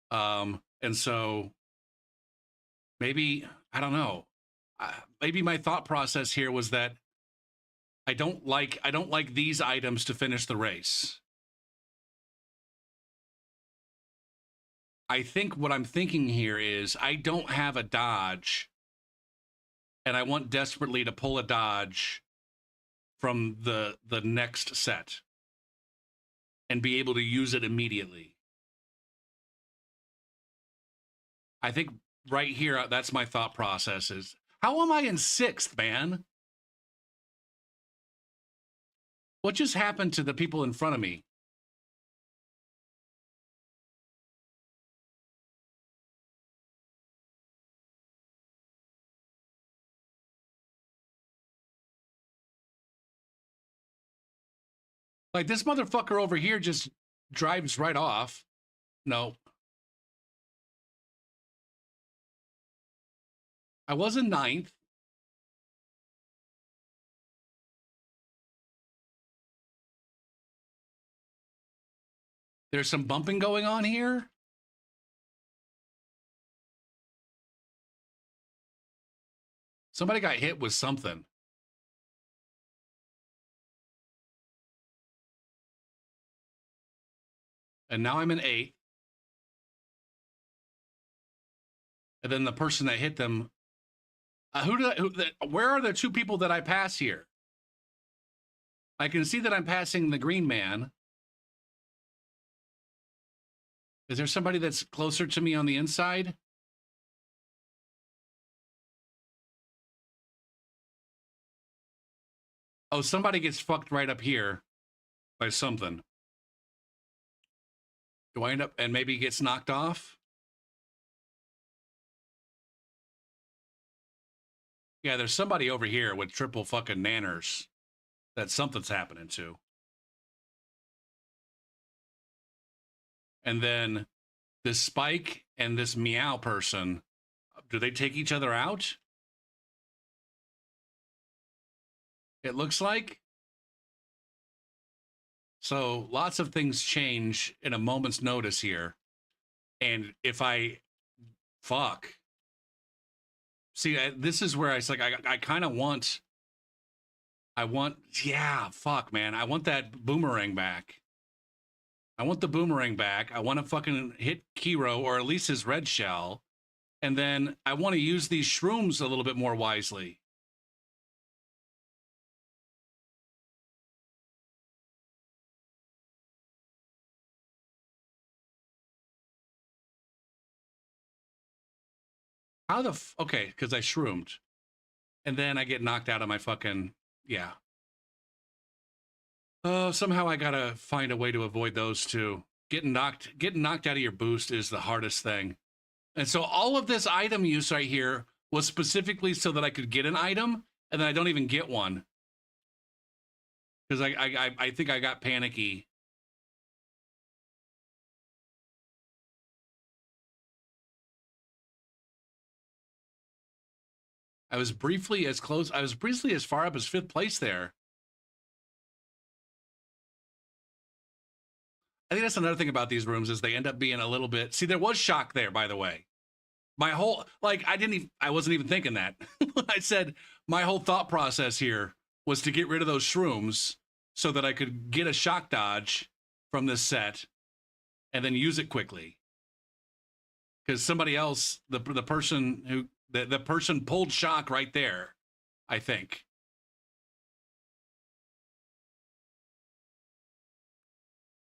And so maybe, I don't know. Maybe my thought process here was that I don't like these items to finish the race. I think what I'm thinking here is I don't have a dodge, and I want desperately to pull a dodge from the next set and be able to use it immediately. I think right here, that's my thought process is, how am I in 6th, man? What just happened to the people in front of me? Like, this motherfucker over here just drives right off. No. I was in 9th. There's some bumping going on here. Somebody got hit with something. And now I'm in 8th. And then the person that hit them, where are the two people that I pass here? I can see that I'm passing the green man. Is there somebody that's closer to me on the inside? Oh, somebody gets fucked right up here by something. Do I end up and maybe gets knocked off? Yeah, there's somebody over here with triple fucking nanners that something's happening to. And then this Spike and this Meow person, do they take each other out? It looks like. So lots of things change in a moment's notice here. And if I fuck. See, this is where it's like, I kind of want, yeah, fuck, man. I want that boomerang back. I want the boomerang back. I want to fucking hit Kiro or at least his red shell. And then I want to use these shrooms a little bit more wisely. How the okay, because I shroomed. And then I get knocked out of my fucking, yeah. Oh, somehow I gotta find a way to avoid those two. Getting knocked out of your boost is the hardest thing. And so all of this item use right here was specifically so that I could get an item, and then I don't even get one. Because I think I got panicky. I was briefly as far up as 5th place there. I think that's another thing about these rooms is they end up being a little bit. See, there was shock there, by the way. My whole, like, I wasn't even thinking that. I said my whole thought process here was to get rid of those shrooms so that I could get a shock dodge from this set and then use it quickly. Because somebody else, the person who the person pulled shock right there, I think.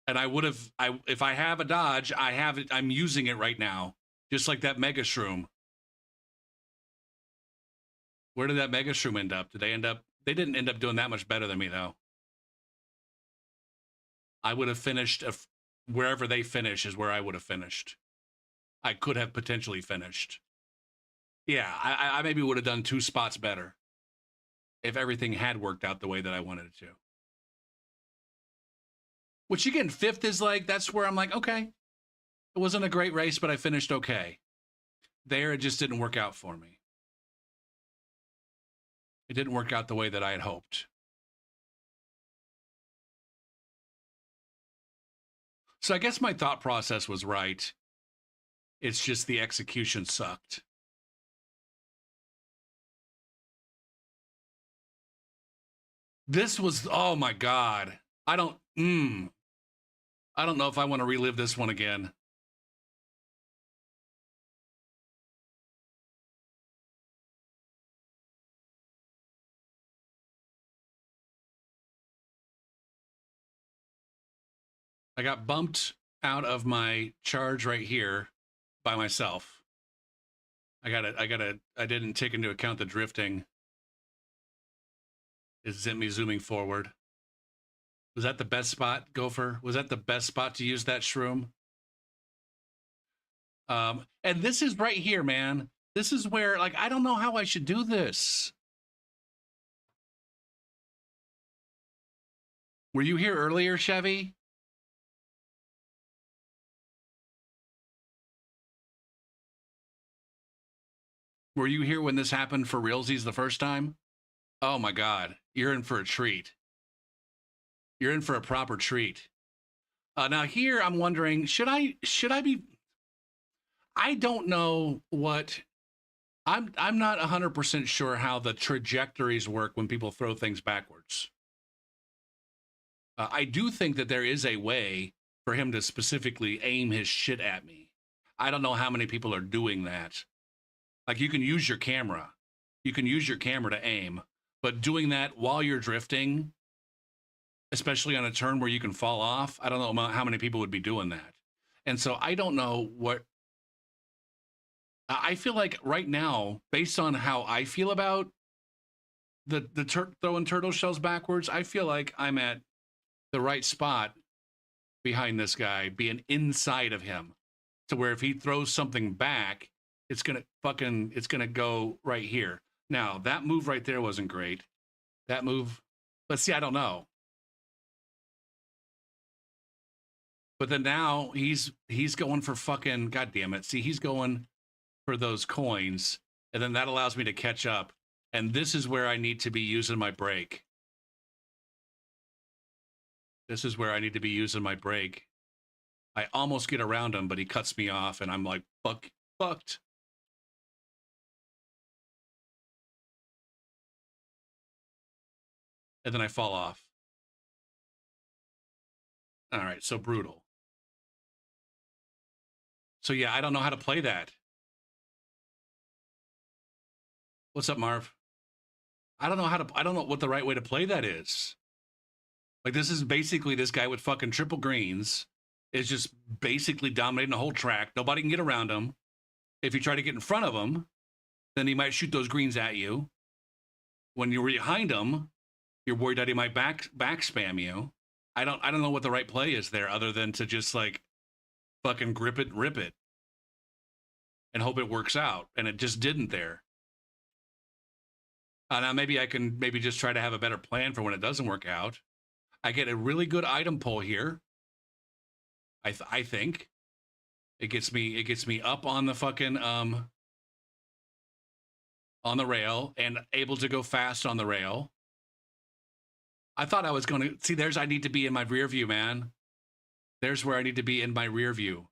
And I would have, if I have a dodge, I have it. I'm using it right now, just like that mega shroom. Where did that mega shroom end up? Did they end up? They didn't end up doing that much better than me, though. I would have finished wherever they finish is where I would have finished. I could have potentially finished. Yeah, I maybe would have done 2 spots better if everything had worked out the way that I wanted it to. Which again, 5th is like, that's where I'm like, okay, it wasn't a great race, but I finished okay. There, it just didn't work out for me. It didn't work out the way that I had hoped. So I guess my thought process was right. It's just the execution sucked. This was, oh my God. I don't know if I want to relive this one again. I got bumped out of my charge right here by myself. I didn't take into account the drifting. It sent me zooming forward. Was that the best spot, Gopher? Was that the best spot to use that shroom? And this is right here, man. This is where, like, I don't know how I should do this. Were you here earlier, Chevy? Were you here when this happened for realsies the first time? Oh my God, you're in for a treat. You're in for a proper treat. Now here, I'm wondering, should I be? I don't know what. I'm not 100% sure how the trajectories work when people throw things backwards. I do think that there is a way for him to specifically aim his shit at me. I don't know how many people are doing that. Like, you can use your camera. You can use your camera to aim, but doing that while you're drifting, especially on a turn where you can fall off, I don't know how many people would be doing that. And so I don't know what. I feel like right now, based on how I feel about throwing turtle shells backwards, I feel like I'm at the right spot behind this guy, being inside of him, to where if he throws something back, it's gonna go right here. Now, that move right there wasn't great. That move, but see, I don't know. But then now he's going for fucking, God damn it. See, he's going for those coins, and then that allows me to catch up. And this is where I need to be using my brake. This is where I need to be using my brake. I almost get around him, but he cuts me off, and I'm like, fucked. And then I fall off. All right, so brutal. So yeah, I don't know how to play that. What's up, Marv? I don't know what the right way to play that is. Like, this is basically this guy with fucking triple greens is just basically dominating the whole track. Nobody can get around him. If you try to get in front of him, then he might shoot those greens at you. When you're behind him, you're worried that he might back spam you. I don't know what the right play is there, other than to just like fucking grip it, rip it, and hope it works out. And it just didn't there. Now maybe I can just try to have a better plan for when it doesn't work out. I get a really good item pull here. I think it gets me up on the fucking on the rail and able to go fast on the rail. I thought I was going to see. I need to be in my rear view, man. There's where I need to be in my rear view.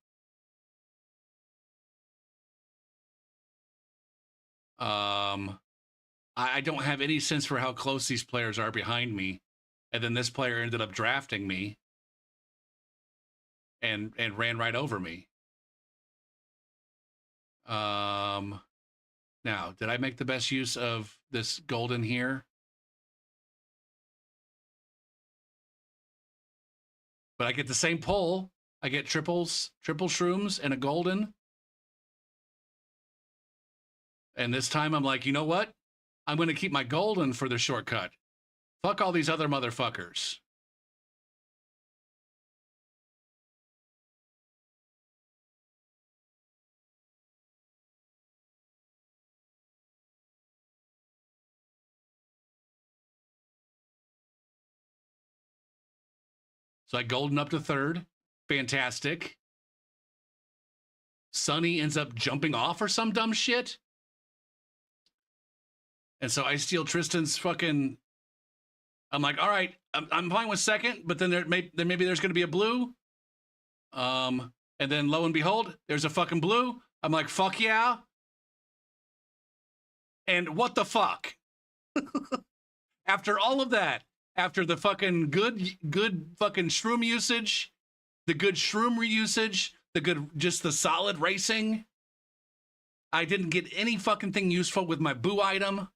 I don't have any sense for how close these players are behind me. And then this player ended up drafting me and ran right over me. Now, did I make the best use of this golden here? But I get the same pull. I get triple shrooms and a golden. And this time I'm like, you know what? I'm going to keep my golden for the shortcut. Fuck all these other motherfuckers. So I golden up to third. Fantastic. Sonny ends up jumping off or some dumb shit. And so I steal Tristan's fucking... I'm like, all right, I'm fine with second, but then maybe there's going to be a blue. And then lo and behold, there's a fucking blue. I'm like, fuck yeah. And what the fuck? After all of that, after the fucking good fucking shroom usage, the good shroom reusage, just the solid racing, I didn't get any fucking thing useful with my boo item.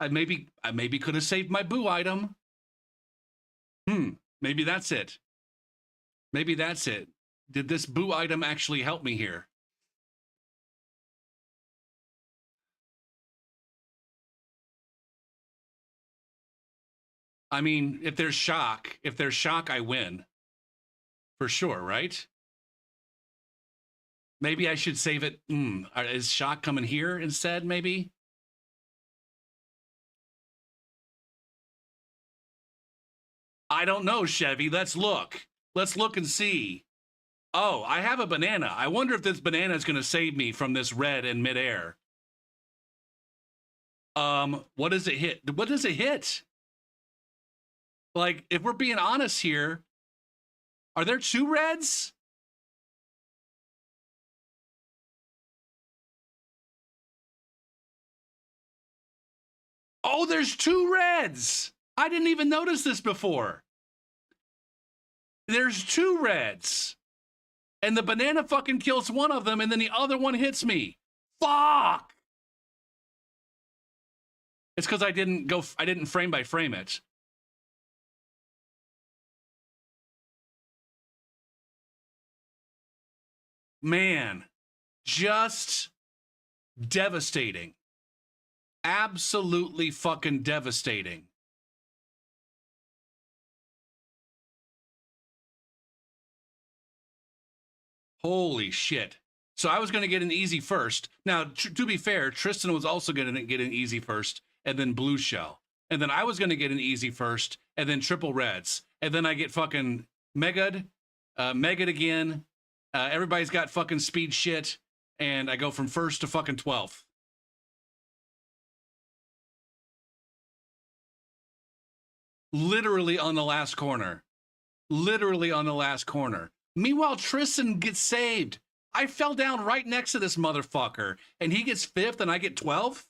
I maybe could have saved my boo item. Maybe that's it. Maybe that's it. Did this boo item actually help me here? I mean, if there's shock, I win. For sure, right? Maybe I should save it. Is shock coming here instead, maybe? I don't know, Chevy. Let's look. Let's look and see. Oh, I have a banana. I wonder if this banana is going to save me from this red in midair. What does it hit? What does it hit? Like, if we're being honest here, are there two reds? Oh, there's two reds. I didn't even notice this before. There's two reds. And the banana fucking kills one of them, and then the other one hits me. Fuck! It's because I didn't frame by frame it. Man, just devastating. Absolutely fucking devastating. Holy shit. So I was going to get an easy first. Now, to be fair, Tristan was also going to get an easy first and then blue shell. And then I was going to get an easy first and then triple reds. And then I get fucking mega'd again. Everybody's got fucking speed shit. And I go from first to fucking 12th. Literally on the last corner. Literally on the last corner. Meanwhile, Tristan gets saved. I fell down right next to this motherfucker, and he gets 5th and I get 12th?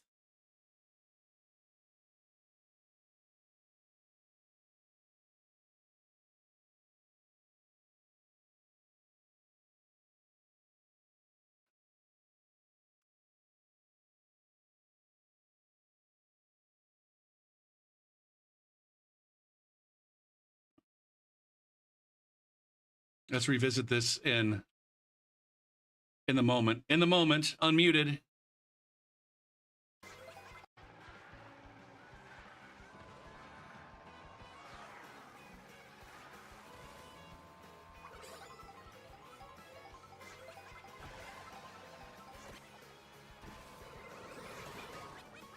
Let's revisit this in the moment. In the moment, unmuted.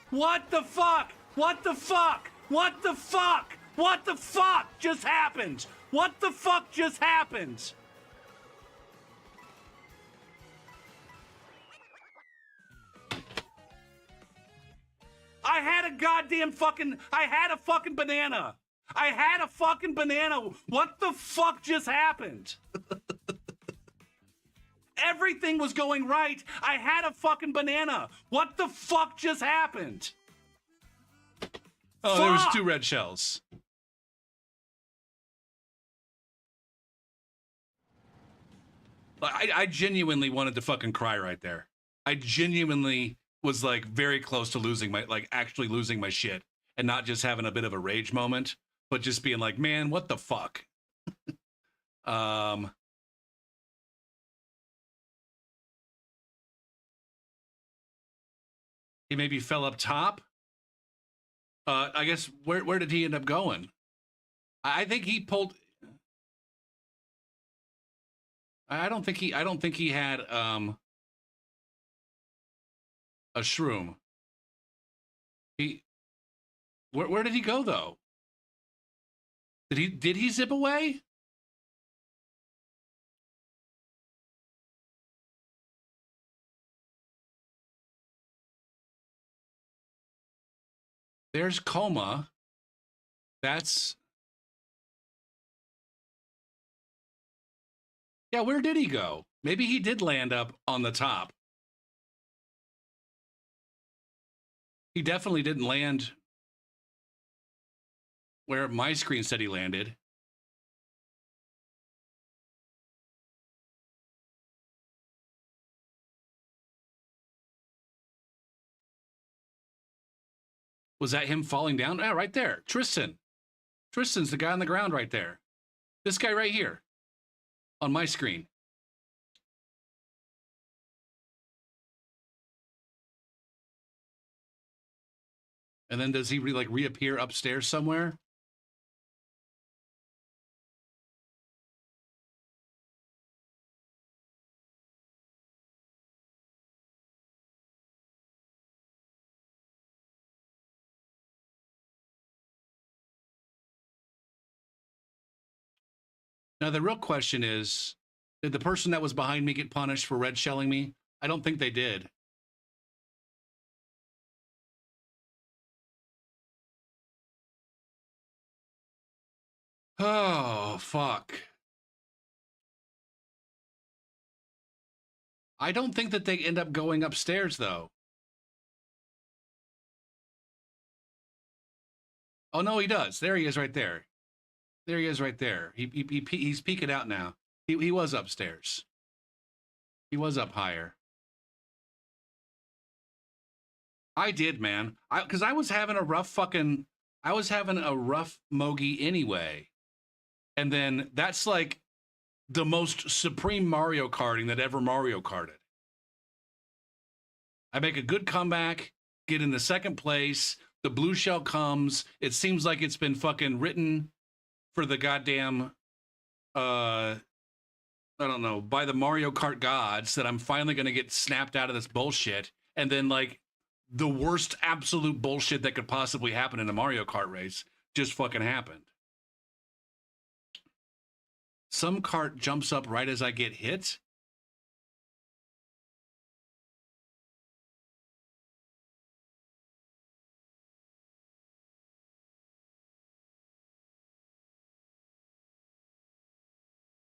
What the fuck? What the fuck? What the fuck? What the fuck just happened? What the fuck just happened? I had a fucking banana. I had a fucking banana. What the fuck just happened? Everything was going right. I had a fucking banana. What the fuck just happened? Oh, there was 2 red shells. I genuinely wanted to fucking cry right there. I genuinely was like very close to losing my, like actually losing my shit and not just having a bit of a rage moment, but just being like, man, what the fuck? He maybe fell up top. I guess where did he end up going? I think he pulled. I don't think he had a shroom. He where did he go though? Did he zip away? There's coma. That's yeah, where did he go? Maybe he did land up on the top. He definitely didn't land where my screen said he landed. Was that him falling down? Yeah, right there. Tristan. Tristan's the guy on the ground right there. This guy right here on my screen. And then does he reappear upstairs somewhere? Now, the real question is, did the person that was behind me get punished for red shelling me? I don't think they did. Oh, fuck. I don't think that they end up going upstairs, though. Oh, no, he does. There he is right there. There he is right there. He's peeking out now. He was upstairs. He was up higher. I did, man. Because I was having a rough mogi anyway. And then that's like the most supreme Mario Karting that ever Mario Karted. I make a good comeback, get in the second place. The blue shell comes. It seems like it's been fucking written for the goddamn, I don't know, by the Mario Kart gods that I'm finally going to get snapped out of this bullshit. And then, like, the worst absolute bullshit that could possibly happen in a Mario Kart race just fucking happened. Some cart jumps up right as I get hit.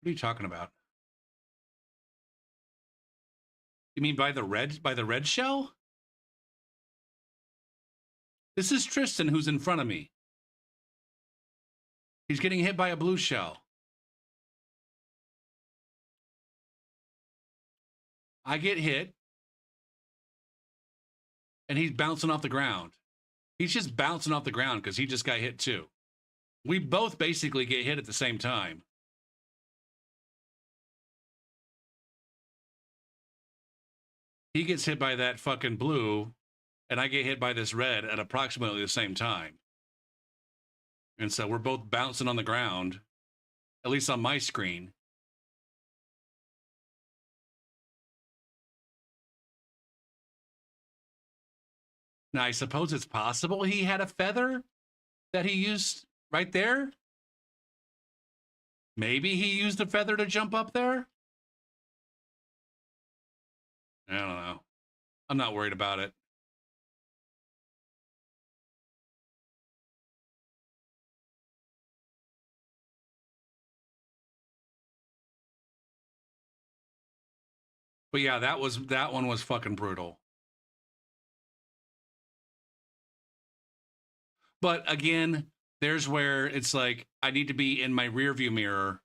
What are you talking about? You mean by the red shell? This is Tristan who's in front of me. He's getting hit by a blue shell. I get hit. And he's bouncing off the ground. He's just bouncing off the ground because he just got hit too. We both basically get hit at the same time. He gets hit by that fucking blue, and I get hit by this red at approximately the same time. And so we're both bouncing on the ground, at least on my screen. Now, I suppose it's possible he had a feather that he used right there. Maybe he used a feather to jump up there. I don't know. I'm not worried about it. But yeah, that one was fucking brutal. But again, there's where it's like I need to be in my rear view mirror.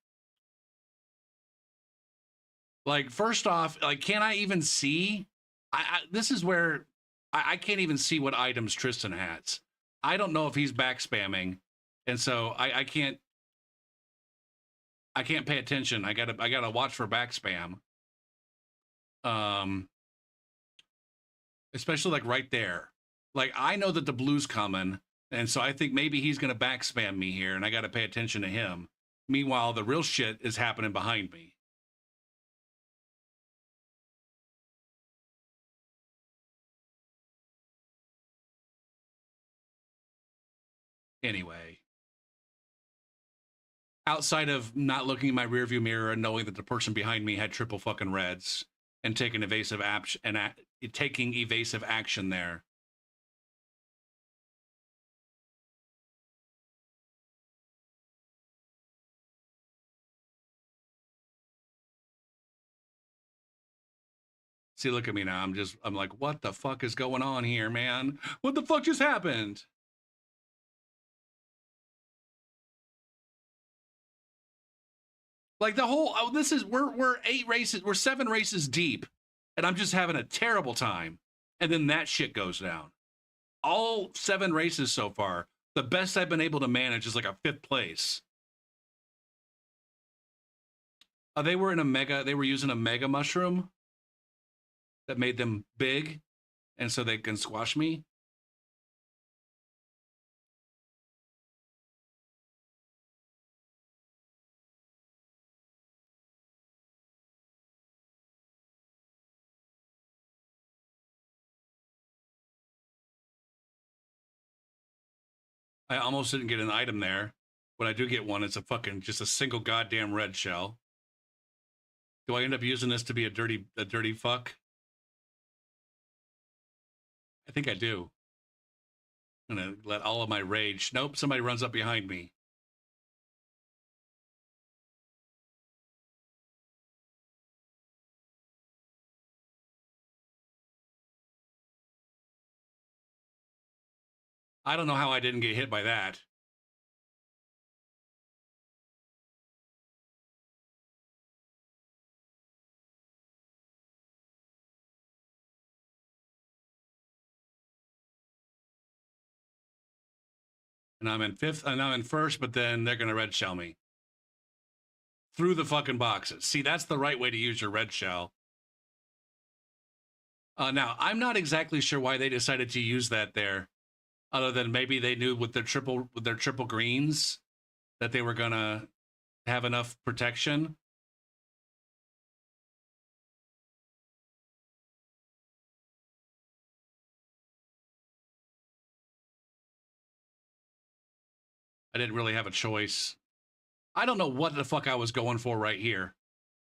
Like, first off, like, can I even see? This is where I can't even see what items Tristan has. I don't know if he's back spamming, and so I can't pay attention. I gotta watch for back spam. Especially like right there. Like, I know that the blue's coming, and so I think maybe he's gonna back spam me here, and I gotta pay attention to him. Meanwhile, the real shit is happening behind me. Anyway, outside of not looking in my rearview mirror and knowing that the person behind me had triple fucking reds and taking evasive action there. See, look at me now. I'm like, what the fuck is going on here, man? What the fuck just happened? Like, the whole, we're 8 races, we're 7 races deep, and I'm just having a terrible time. And then that shit goes down. All 7 races so far, the best I've been able to manage is like a 5th place. They were using a mega mushroom that made them big, and so they can squash me. I almost didn't get an item there. When I do get one, it's just a single goddamn red shell. Do I end up using this to be a dirty fuck? I think I do. I'm gonna let all of my rage. Nope, somebody runs up behind me. I don't know how I didn't get hit by that. And I'm in 5th, and I'm in 1st, but then they're gonna red shell me. Through the fucking boxes. See, that's the right way to use your red shell. Now, I'm not exactly sure why they decided to use that there, other than maybe they knew with their triple greens that they were gonna have enough protection. I didn't really have a choice. I don't know what the fuck I was going for right here.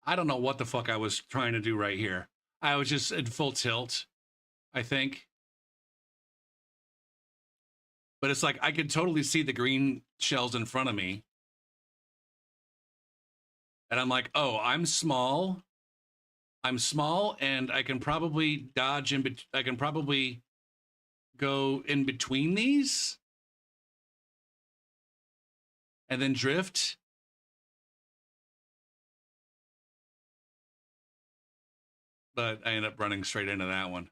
I don't know what the fuck I was trying to do right here. I was just in full tilt, I think. But it's like I could totally see the green shells in front of me. And I'm like, oh, I'm small. I'm small, and I can probably dodge I can probably go in between these and then drift. But I end up running straight into that one.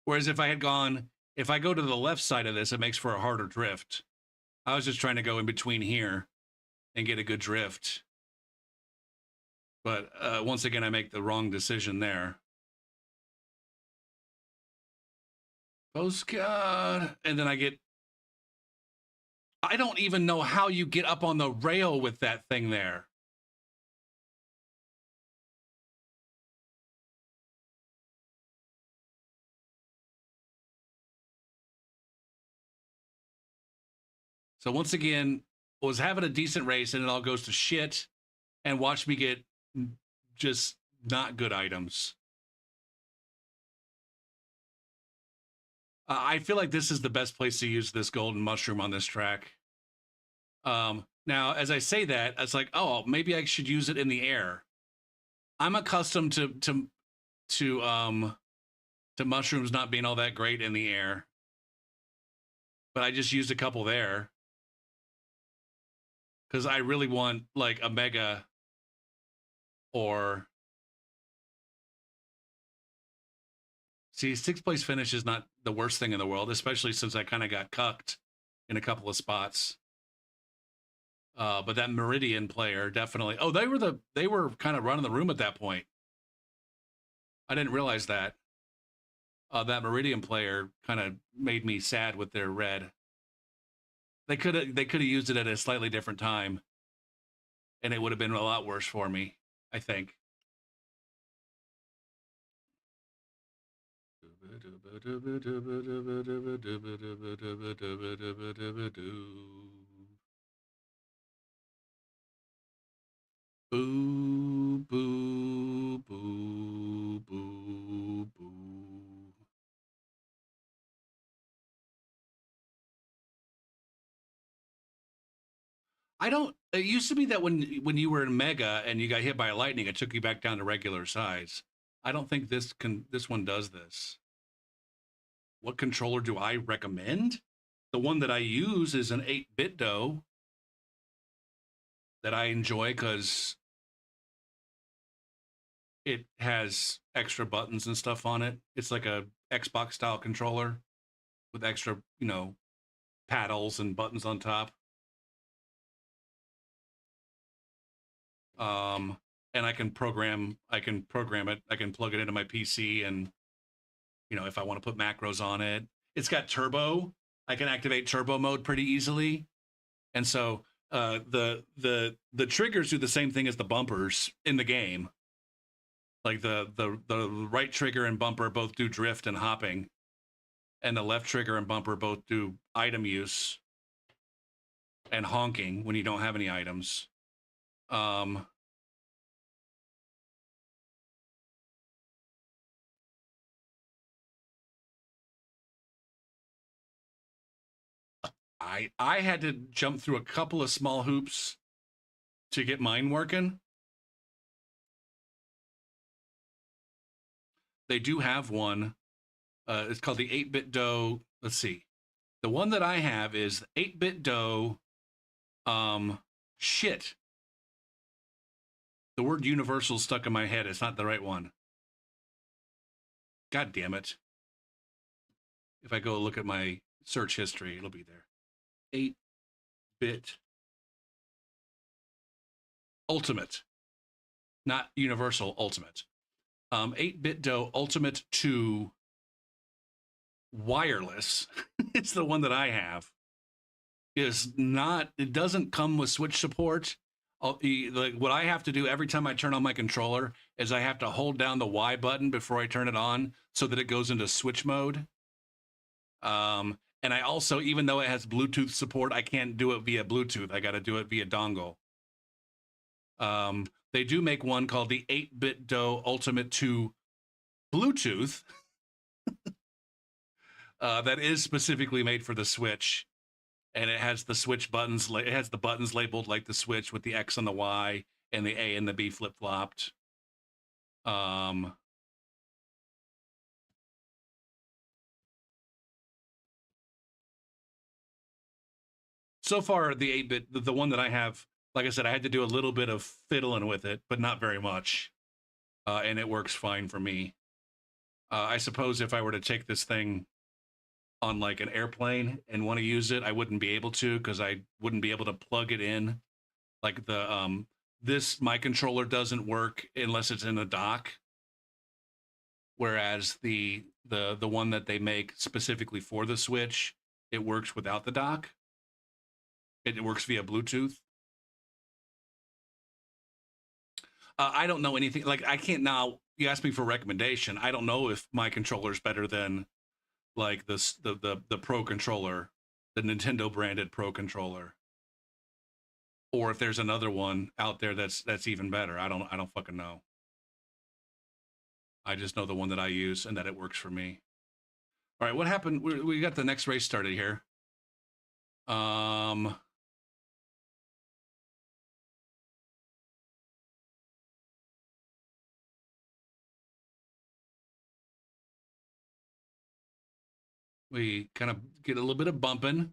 Whereas if I go to the left side of this, it makes for a harder drift. I was just trying to go in between here and get a good drift. But once again, I make the wrong decision there. Postcard. And then I don't even know how you get up on the rail with that thing there. So once again, was having a decent race, and it all goes to shit, and watch me get just not good items. I feel like this is the best place to use this golden mushroom on this track. Now, as I say that, it's like, oh, maybe I should use it in the air. I'm accustomed to mushrooms not being all that great in the air. but I just used a couple there because I really want like a mega or see, 6th place finish is not the worst thing in the world, especially since I kind of got cucked in a couple of spots. But that Meridian player definitely. Oh, they were kind of running the room at that point. I didn't realize that. That Meridian player kind of made me sad with their red. They could have used it at a slightly different time, and it would have been a lot worse for me, I think. Boo, boo, boo, boo, boo. I don't. It used to be that when you were in Mega and you got hit by a lightning, it took you back down to regular size. I don't think this one does this. What controller do I recommend? The one that I use is an 8-bit dough that I enjoy because it has extra buttons and stuff on it. It's like a Xbox style controller with extra, paddles and buttons on top. And I can program it. I can plug it into my PC and if I want to put macros on it. It's got turbo. I can activate turbo mode pretty easily. And so the triggers do the same thing as the bumpers in the game. Like the right trigger and bumper both do drift and hopping, and the left trigger and bumper both do item use and honking when you don't have any items. I had to jump through a couple of small hoops to get mine working. They do have one. It's called the 8-bit dough. Let's see. The one that I have is 8-bit dough. Shit. The word universal stuck in my head. It's not the right one. God damn it. If I go look at my search history, it'll be there. 8-bit ultimate. Not universal, ultimate. 8-bit dough ultimate 2 wireless. It's the one that I have. It doesn't come with Switch support. Like what I have to do every time I turn on my controller is I have to hold down the Y button before I turn it on so that it goes into Switch mode. And I also, even though it has Bluetooth support, I can't do it via Bluetooth. I got to do it via dongle. They do make one called the 8-bit dough Ultimate 2 Bluetooth that is specifically made for the Switch. And it has the Switch buttons. It has the buttons labeled like the Switch with the X and the Y and the A and the B flip-flopped. So far, the 8-bit, the one that I have, like I said, I had to do a little bit of fiddling with it, but not very much. And it works fine for me. I suppose if I were to take this thing on like an airplane and want to use it, I wouldn't be able to because I wouldn't be able to plug it in. Like my controller doesn't work unless it's in a dock. Whereas the one that they make specifically for the Switch, it works without the dock. It works via Bluetooth. I don't know anything. Like I can't now. You asked me for a recommendation. I don't know if my controller is better than like the Pro controller, the Nintendo branded Pro controller, or if there's another one out there that's even better. I don't fucking know. I just know the one that I use and that it works for me. All right, what happened? We got the next race started here. We kind of get a little bit of bumping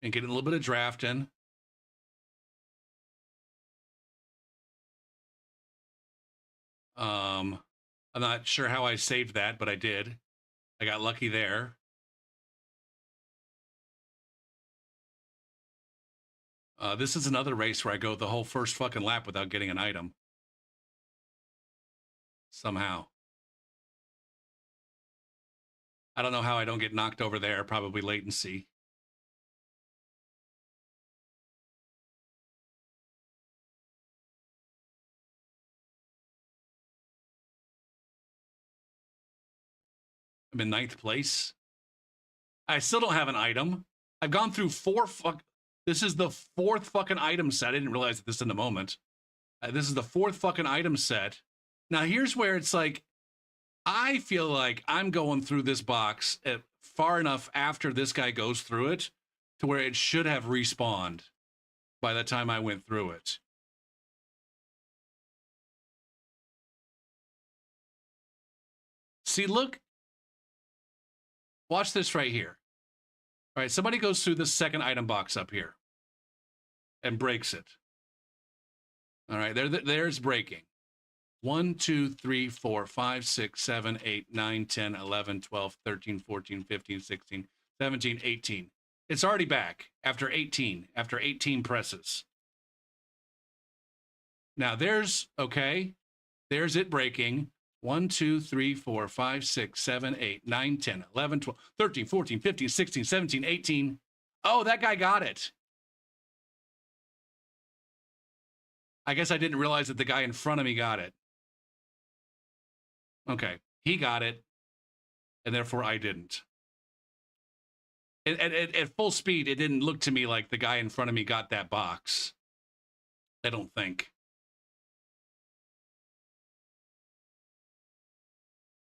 and get a little bit of drafting. I'm not sure how I saved that, but I did. I got lucky there. This is another race where I go the whole first fucking lap without getting an item. Somehow. I don't know how I don't get knocked over there. Probably latency. I'm in 9th place. I still don't have an item. I've gone through this is the 4th fucking item set. I didn't realize this in a moment. This is the 4th fucking item set. Now here's where it's like, I feel like I'm going through this box far enough after this guy goes through it to where it should have respawned by the time I went through it. See, look. Watch this right here. All right, somebody goes through this second item box up here and breaks it. All right, there's breaking. 1, 2, 3, 4, 5, 6, 7, 8, 9, 10, 11, 12, 13, 14, 15, 16, 17, 18. It's already back after 18 presses. Now there's it breaking. 1, 2, 3, 4, 5, 6, 7, 8, 9, 10, 11, 12, 13, 14, 15, 16, 17, 18. Oh, that guy got it. I guess I didn't realize that the guy in front of me got it. Okay, he got it, and therefore I didn't. At full speed, it didn't look to me like the guy in front of me got that box. I don't think.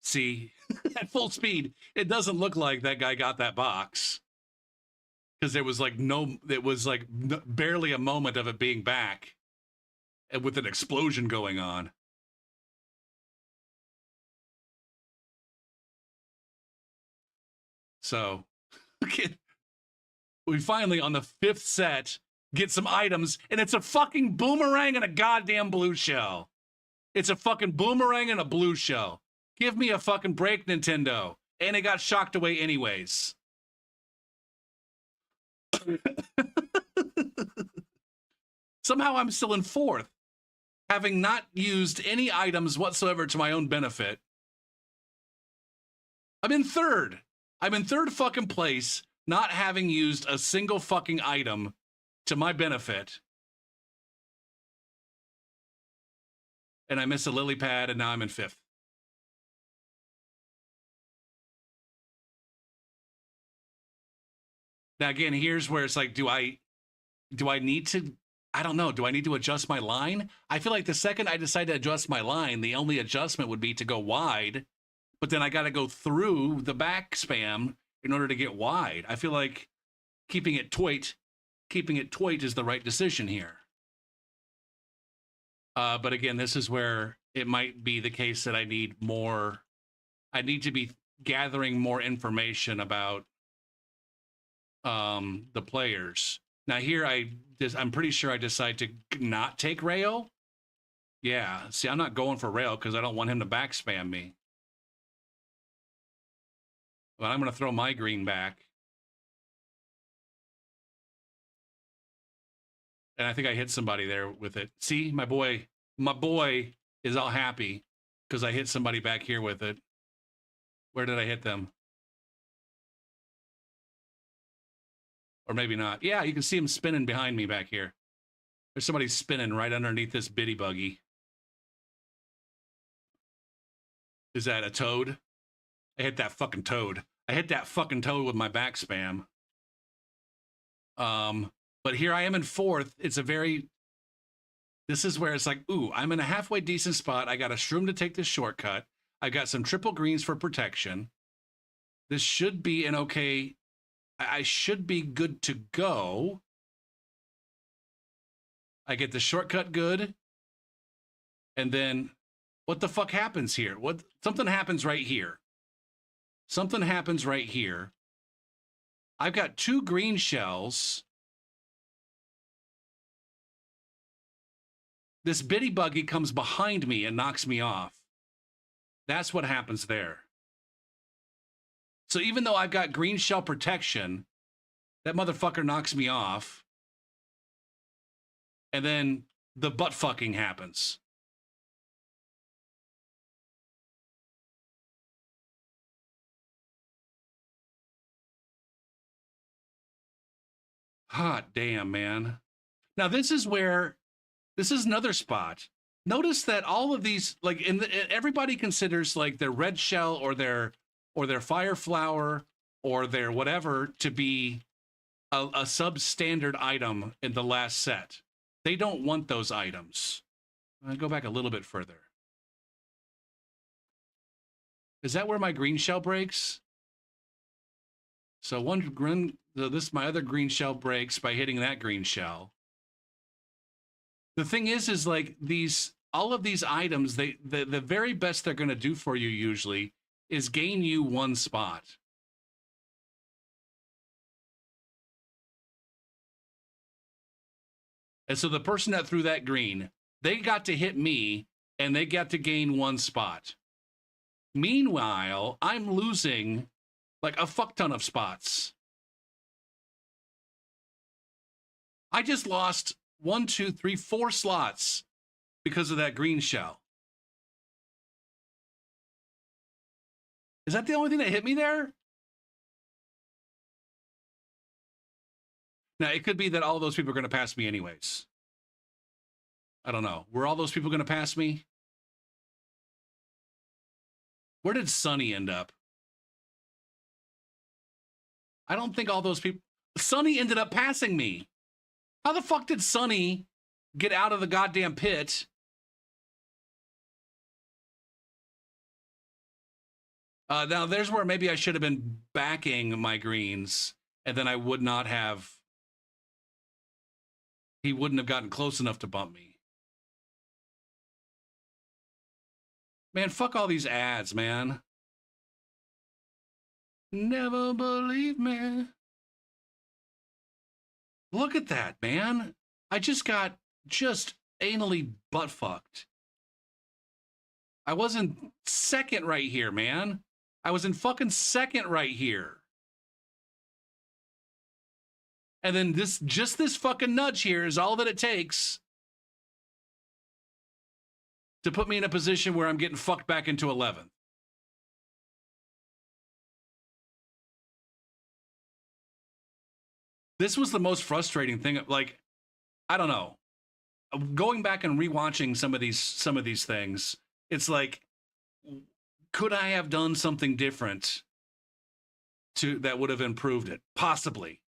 See, at full speed, it doesn't look like that guy got that box. Because there was barely a moment of it being back and with an explosion going on. So we finally, on the 5th set, get some items, and it's a fucking boomerang and a goddamn blue shell. It's a fucking boomerang and a blue shell. Give me a fucking break, Nintendo. And it got shocked away anyways. Somehow I'm still in 4th, having not used any items whatsoever to my own benefit. I'm in 3rd. I'm in 3rd fucking place, not having used a single fucking item to my benefit. And I missed a lily pad, and now I'm in 5th. Now, again, here's where it's like, do I need to, I don't know, do I need to adjust my line? I feel like the second I decide to adjust my line, the only adjustment would be to go wide, but then I got to go through the back spam in order to get wide. I feel like keeping it toit is the right decision here. But again, this is where it might be the case that I need to be gathering more information about the players. Now here I'm pretty sure I decide to not take Rayo. Yeah, see, I'm not going for Rayo because I don't want him to back spam me. But I'm going to throw my green back. And I think I hit somebody there with it. See, my boy is all happy because I hit somebody back here with it. Where did I hit them? Or maybe not. Yeah, you can see him spinning behind me back here. There's somebody spinning right underneath this bitty buggy. Is that a toad? I hit that fucking toad. I hit that fucking toad with my back spam. But here I am in 4th. This is where it's like, ooh, I'm in a halfway decent spot. I got a shroom to take this shortcut. I got some triple greens for protection. This should be an okay, I should be good to go. I get the shortcut good. And then what the fuck happens here? Something happens right here. Something happens right here I've got 2 green shells. This bitty buggy comes behind me and knocks me off. That's what happens there. So even though I've got green shell protection, that motherfucker knocks me off. And then the butt fucking happens. Hot damn, man. Now this is another spot. Notice that all of these, like, everybody considers like their red shell or their fire flower or their whatever to be a substandard item in the last set. They don't want those items. I'll go back a little bit further. Is that where my green shell breaks? So my other green shell breaks by hitting that green shell. The thing is like all of these items, the very best they're going to do for you usually is gain you 1 spot. And so the person that threw that green, they got to hit me and they got to gain 1 spot. Meanwhile, I'm losing like a fuck ton of spots. I just lost 1, 2, 3, 4 slots because of that green shell. Is that the only thing that hit me there? Now, it could be that all those people are going to pass me anyways. I don't know. Were all those people going to pass me? Where did Sonny end up? I don't think all those people... Sonny ended up passing me. How the fuck did Sonny get out of the goddamn pit? Now, there's where maybe I should have been backing my greens, and then I would not have... He wouldn't have gotten close enough to bump me. Man, fuck all these ads, man. Never believe me. Look at that, man. I just got anally butt fucked. I was in second right here, man. I was in fucking second right here. And then this fucking nudge here is all that it takes to put me in a position where I'm getting fucked back into 11th. This was the most frustrating thing. Like, I don't know. Going back and rewatching some of these things, it's like, could I have done something different that would have improved it? Possibly.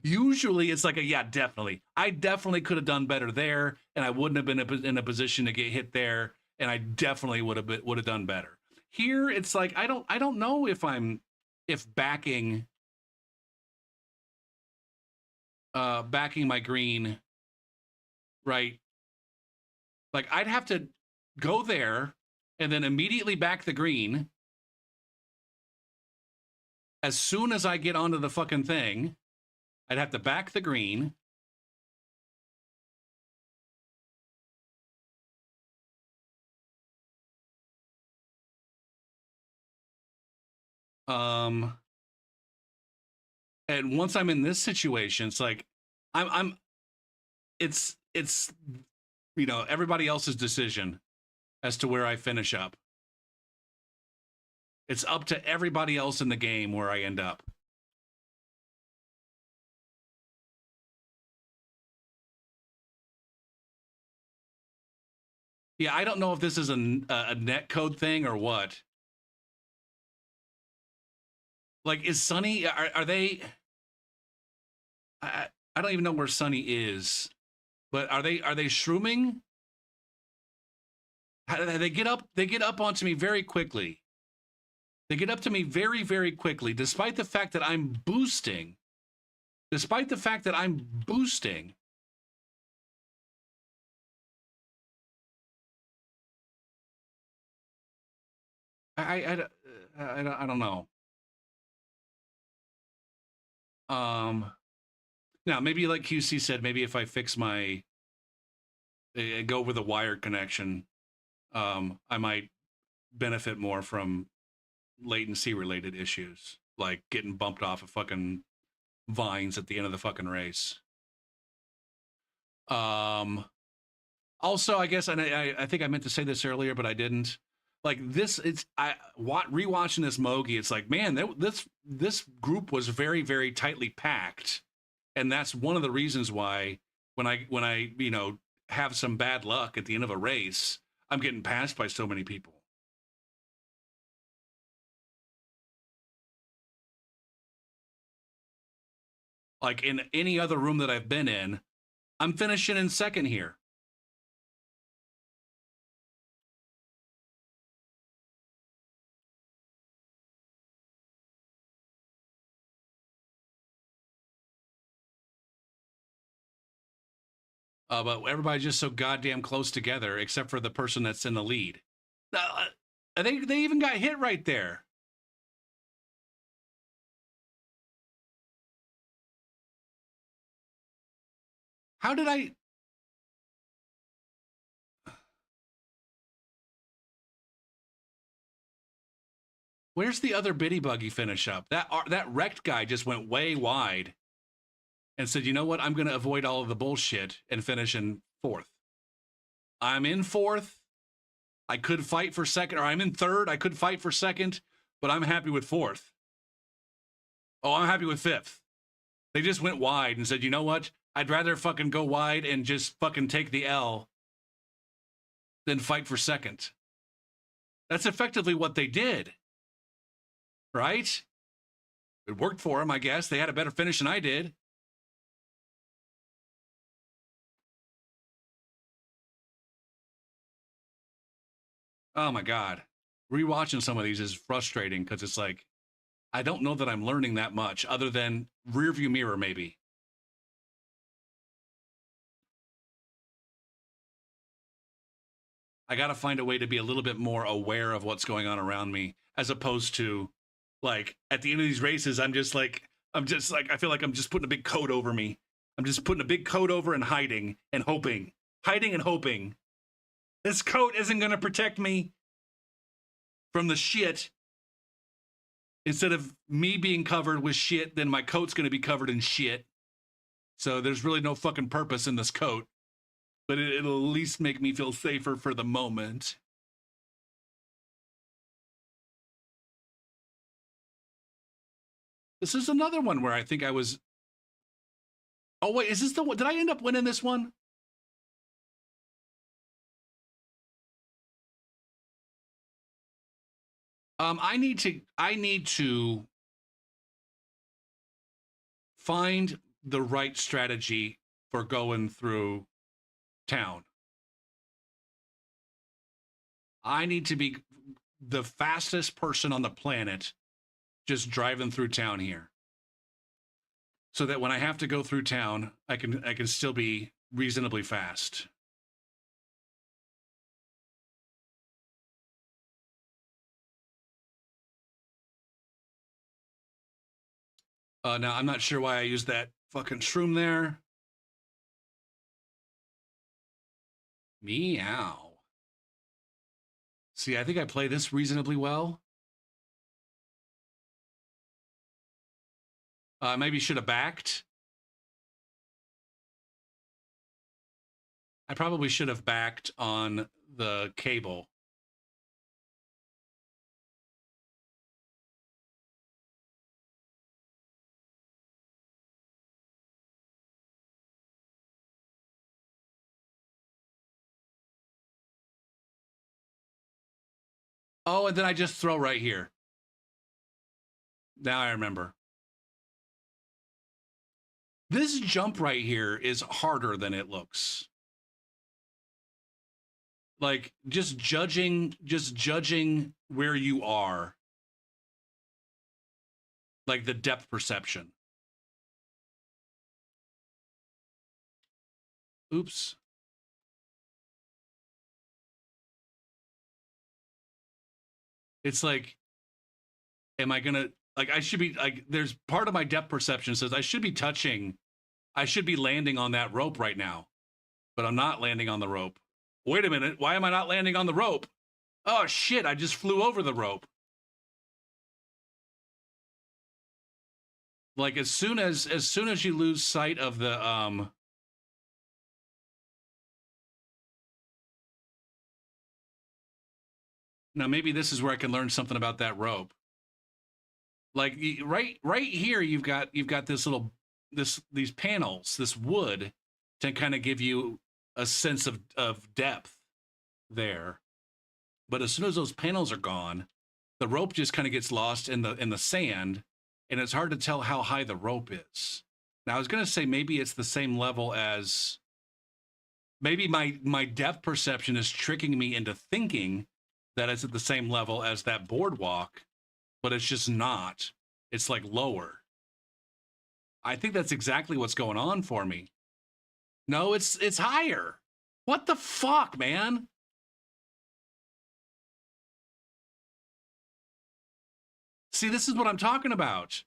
Usually it's like yeah, definitely. I definitely could have done better there, and I wouldn't have been in a position to get hit there, and I definitely would have done better. Here it's like I don't know if backing my green, right? Like I'd have to go there and then immediately back the green as soon as I get onto the fucking thing. I'd have to back the green. And once I'm in this situation, it's like it's you know, everybody else's decision as to where I finish up. It's up to everybody else in the game where I end up. Yeah, I don't know if this is a net code thing or what. Like, is Sunny, are they... I don't even know where Sunny is, but are they shrooming? They get up onto me very quickly. They get up to me very, very quickly, despite the fact that I'm boosting. Despite the fact that I'm boosting. I don't know. Now maybe like QC said, maybe if I fix my go with a wired connection, I might benefit more from latency related issues, like getting bumped off of fucking vines at the end of the fucking race. Also, I guess, and I think I meant to say this earlier, but I didn't. Like this, it's rewatching this Mogi. It's like, man, this group was very, very tightly packed, and that's one of the reasons why when I have some bad luck at the end of a race, I'm getting passed by so many people. Like in any other room that I've been in, I'm finishing in second here. But everybody's just so goddamn close together, except for the person that's in the lead. I think they even got hit right there. How did I? Where's the other bitty buggy finish up? That wrecked guy just went way wide and said, you know what? I'm going to avoid all of the bullshit and finish in fourth. I'm in fourth. I could fight for second, or I'm in third. I could fight for second, but I'm happy with fourth. Oh, I'm happy with fifth. They just went wide and said, you know what? I'd rather fucking go wide and just fucking take the L than fight for second. That's effectively what they did. Right? It worked for them, I guess. They had a better finish than I did. Oh my God. Rewatching some of these is frustrating because it's like, I don't know that I'm learning that much other than rearview mirror, maybe. I got to find a way to be a little bit more aware of what's going on around me, as opposed to like at the end of these races, I feel like I'm just putting a big coat over me. I'm just putting a big coat over and hiding and hoping. This coat isn't going to protect me from the shit. Instead of me being covered with shit, then my coat's going to be covered in shit. So there's really no fucking purpose in this coat. But it'll at least make me feel safer for the moment. This is another one where I think I was... Oh, wait, is this the one? Did I end up winning this one? I need to find the right strategy for going through town. I need to be the fastest person on the planet just driving through town here. So that when I have to go through town, I can still be reasonably fast. Now, I'm not sure why I used that fucking shroom there. Meow. See, I think I play this reasonably well. Maybe should have backed. I probably should have backed on the cable. Oh, and then I just throw right here. Now I remember. This jump right here is harder than it looks. Like just judging where you are. Like the depth perception. Oops. It's like, am I gonna like? I should be like. There's part of my depth perception says I should be landing on that rope right now, but I'm not landing on the rope. Wait a minute, why am I not landing on the rope? Oh shit! I just flew over the rope. Like as soon as you lose sight of the now maybe this is where I can learn something about that rope. Like right here you've got this little these panels, this wood to kind of give you a sense of depth there. But as soon as those panels are gone, the rope just kind of gets lost in the sand, and it's hard to tell how high the rope is. Now I was going to say maybe it's the same level as maybe my depth perception is tricking me into thinking that it's at the same level as that boardwalk, but it's just not. It's like lower. I think that's exactly what's going on for me. No, it's higher. What the fuck, man? See, this is what I'm talking about.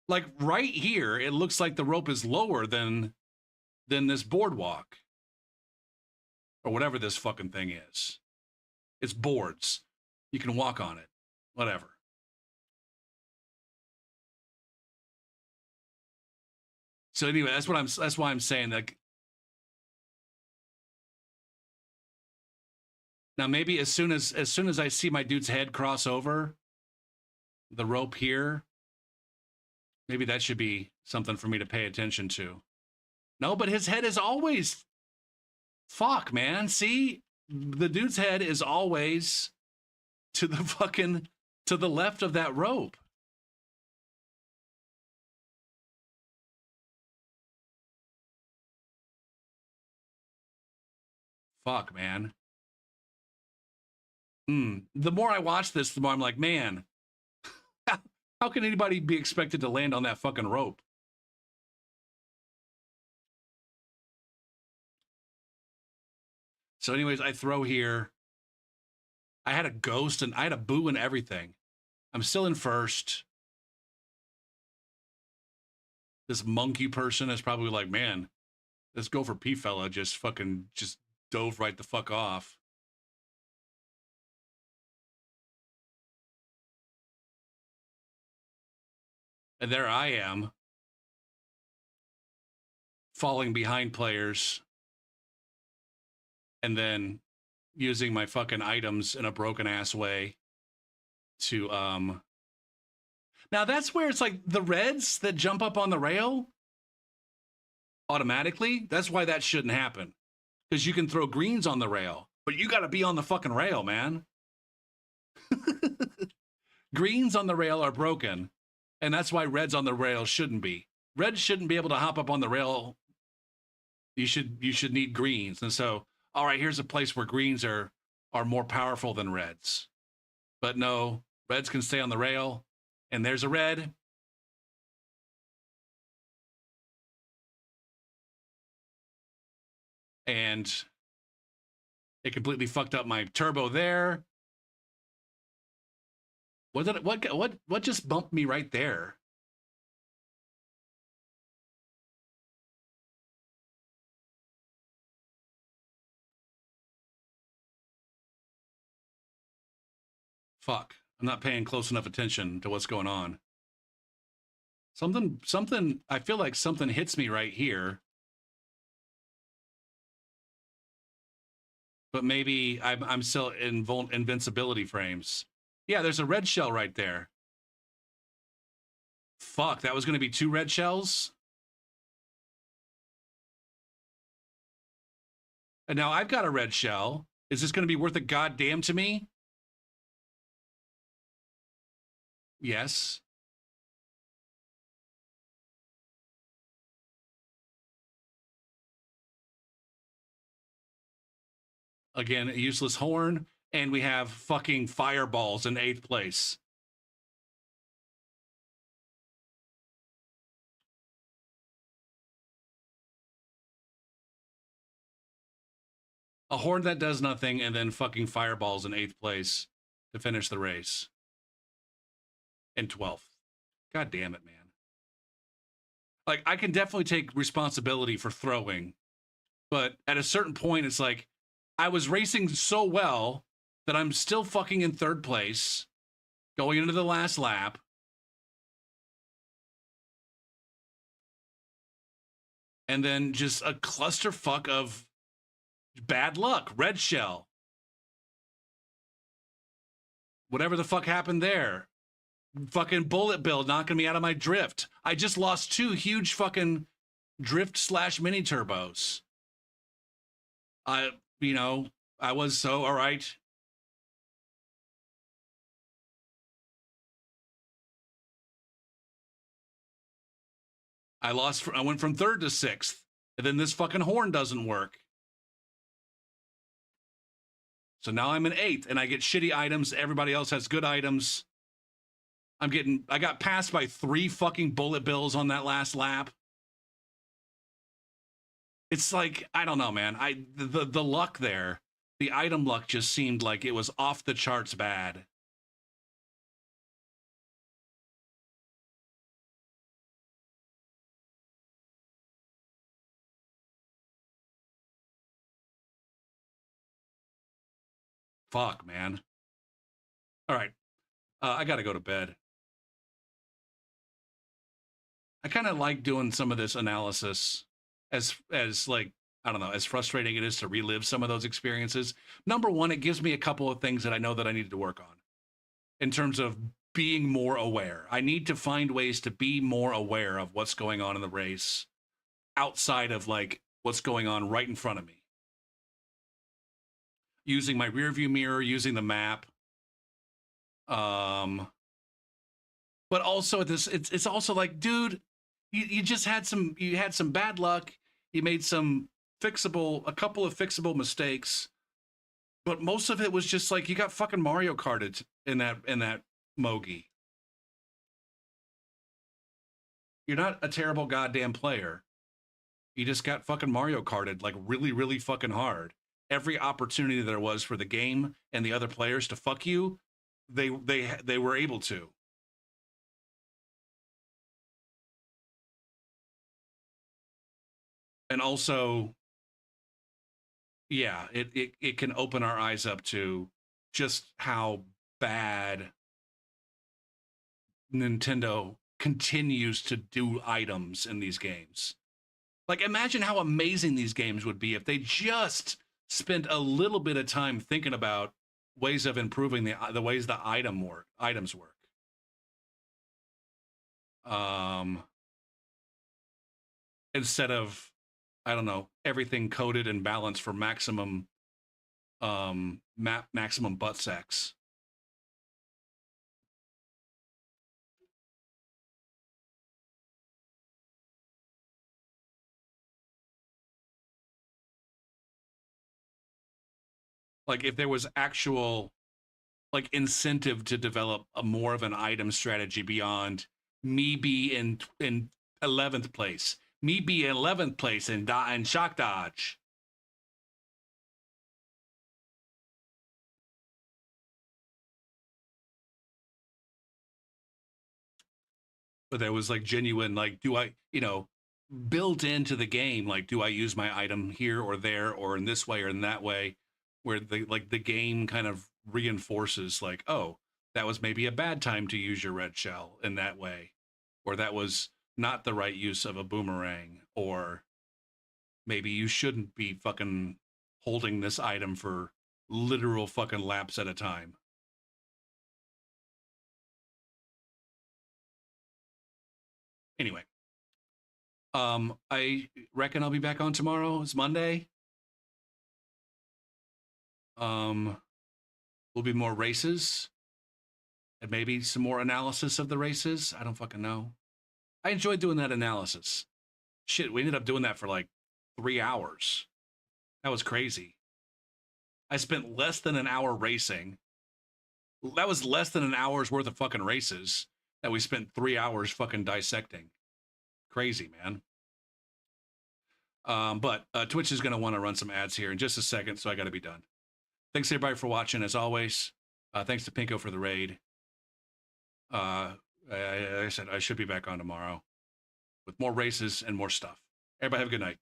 Like right here, it looks like the rope is lower than this boardwalk. Or whatever this fucking thing is. It's boards. You can walk on it. Whatever. So anyway, that's why I'm saying like now maybe as soon as I see my dude's head cross over the rope here, maybe that should be something for me to pay attention to. No, but his head is always fuck, man. See? The dude's head is always to the left of that rope. Fuck, man. The more I watch this, the more I'm like, man, how can anybody be expected to land on that fucking rope? So anyways, I throw here. I had a ghost and I had a boo and everything. I'm still in first. This monkey person is probably like, man, this Gopher P fella just dove right the fuck off. And there I am, falling behind players and then using my fucking items in a broken ass way to now that's where it's like the reds that jump up on the rail automatically. That's why that shouldn't happen, because you can throw greens on the rail, but you got to be on the fucking rail, man. Greens on the rail are broken, and that's why reds on the rail shouldn't be. Reds shouldn't be able to hop up on the rail. You should need greens. And so, all right, here's a place where greens are more powerful than reds. But no, reds can stay on the rail, and there's a red. And it completely fucked up my turbo there. What just bumped me right there? Fuck. I'm not paying close enough attention to what's going on. Something, I feel like something hits me right here. But maybe I'm still in invincibility frames. Yeah, there's a red shell right there. Fuck, that was going to be 2 red shells? And now I've got a red shell. Is this going to be worth a goddamn to me? Yes. Again, a useless horn, and we have fucking fireballs in 8th place. A horn that does nothing, and then fucking fireballs in 8th place. to finish the race. And 12th. God damn it, man. Like, I can definitely take responsibility for throwing, but at a certain point, it's like, I was racing so well that I'm still fucking in third place going into the last lap. And then just a clusterfuck of bad luck, red shell. Whatever the fuck happened there. Fucking bullet bill knocking me out of my drift. I just lost 2 huge fucking drift / mini turbos. I was so, all right. I went from 3rd to 6th. And then this fucking horn doesn't work. So now I'm in 8th and I get shitty items. Everybody else has good items. I got passed by 3 fucking bullet bills on that last lap. It's like, I don't know, man. The luck there, the item luck just seemed like it was off the charts bad. Fuck, man. All right. I got to go to bed. I kind of like doing some of this analysis as like, I don't know, as frustrating it is to relive some of those experiences. Number one, it gives me a couple of things that I know that I need to work on in terms of being more aware. I need to find ways to be more aware of what's going on in the race outside of like what's going on right in front of me. Using my rear view mirror, using the map. But also it's also like, dude, you just had some bad luck. You made a couple of fixable mistakes, but most of it was just like you got fucking Mario Karted in that Mogi. You're not a terrible goddamn player. You just got fucking Mario Karted like really, really fucking hard. Every opportunity there was for the game and the other players to fuck you, they were able to. And also, yeah, it can open our eyes up to just how bad Nintendo continues to do items in these games. Like, imagine how amazing these games would be if they just spent a little bit of time thinking about ways of improving the ways the items work. Instead of, I don't know, everything coded and balanced for maximum maximum butt sex. Like if there was actual like incentive to develop a more of an item strategy beyond me be in 11th place, me be in 11th place in shock dodge. But there was like genuine, like, do I, built into the game, like, do I use my item here or there or in this way or in that way, where the game kind of reinforces like, oh, that was maybe a bad time to use your red shell in that way, or that was not the right use of a boomerang, or maybe you shouldn't be fucking holding this item for literal fucking laps at a time. Anyway, I reckon I'll be back on tomorrow. It's Monday. Will be more races and maybe some more analysis of the races. I don't fucking know. I enjoyed doing that analysis. Shit, we ended up doing that for like 3 hours. That was crazy. I spent less than an hour racing. That was less than an hour's worth of fucking races that we spent 3 hours fucking dissecting. Crazy, man. But Twitch is going to want to run some ads here in just a second, so I got to be done. Thanks, everybody, for watching, as always. Thanks to Pinko for the raid. I said I should be back on tomorrow with more races and more stuff. Everybody have a good night.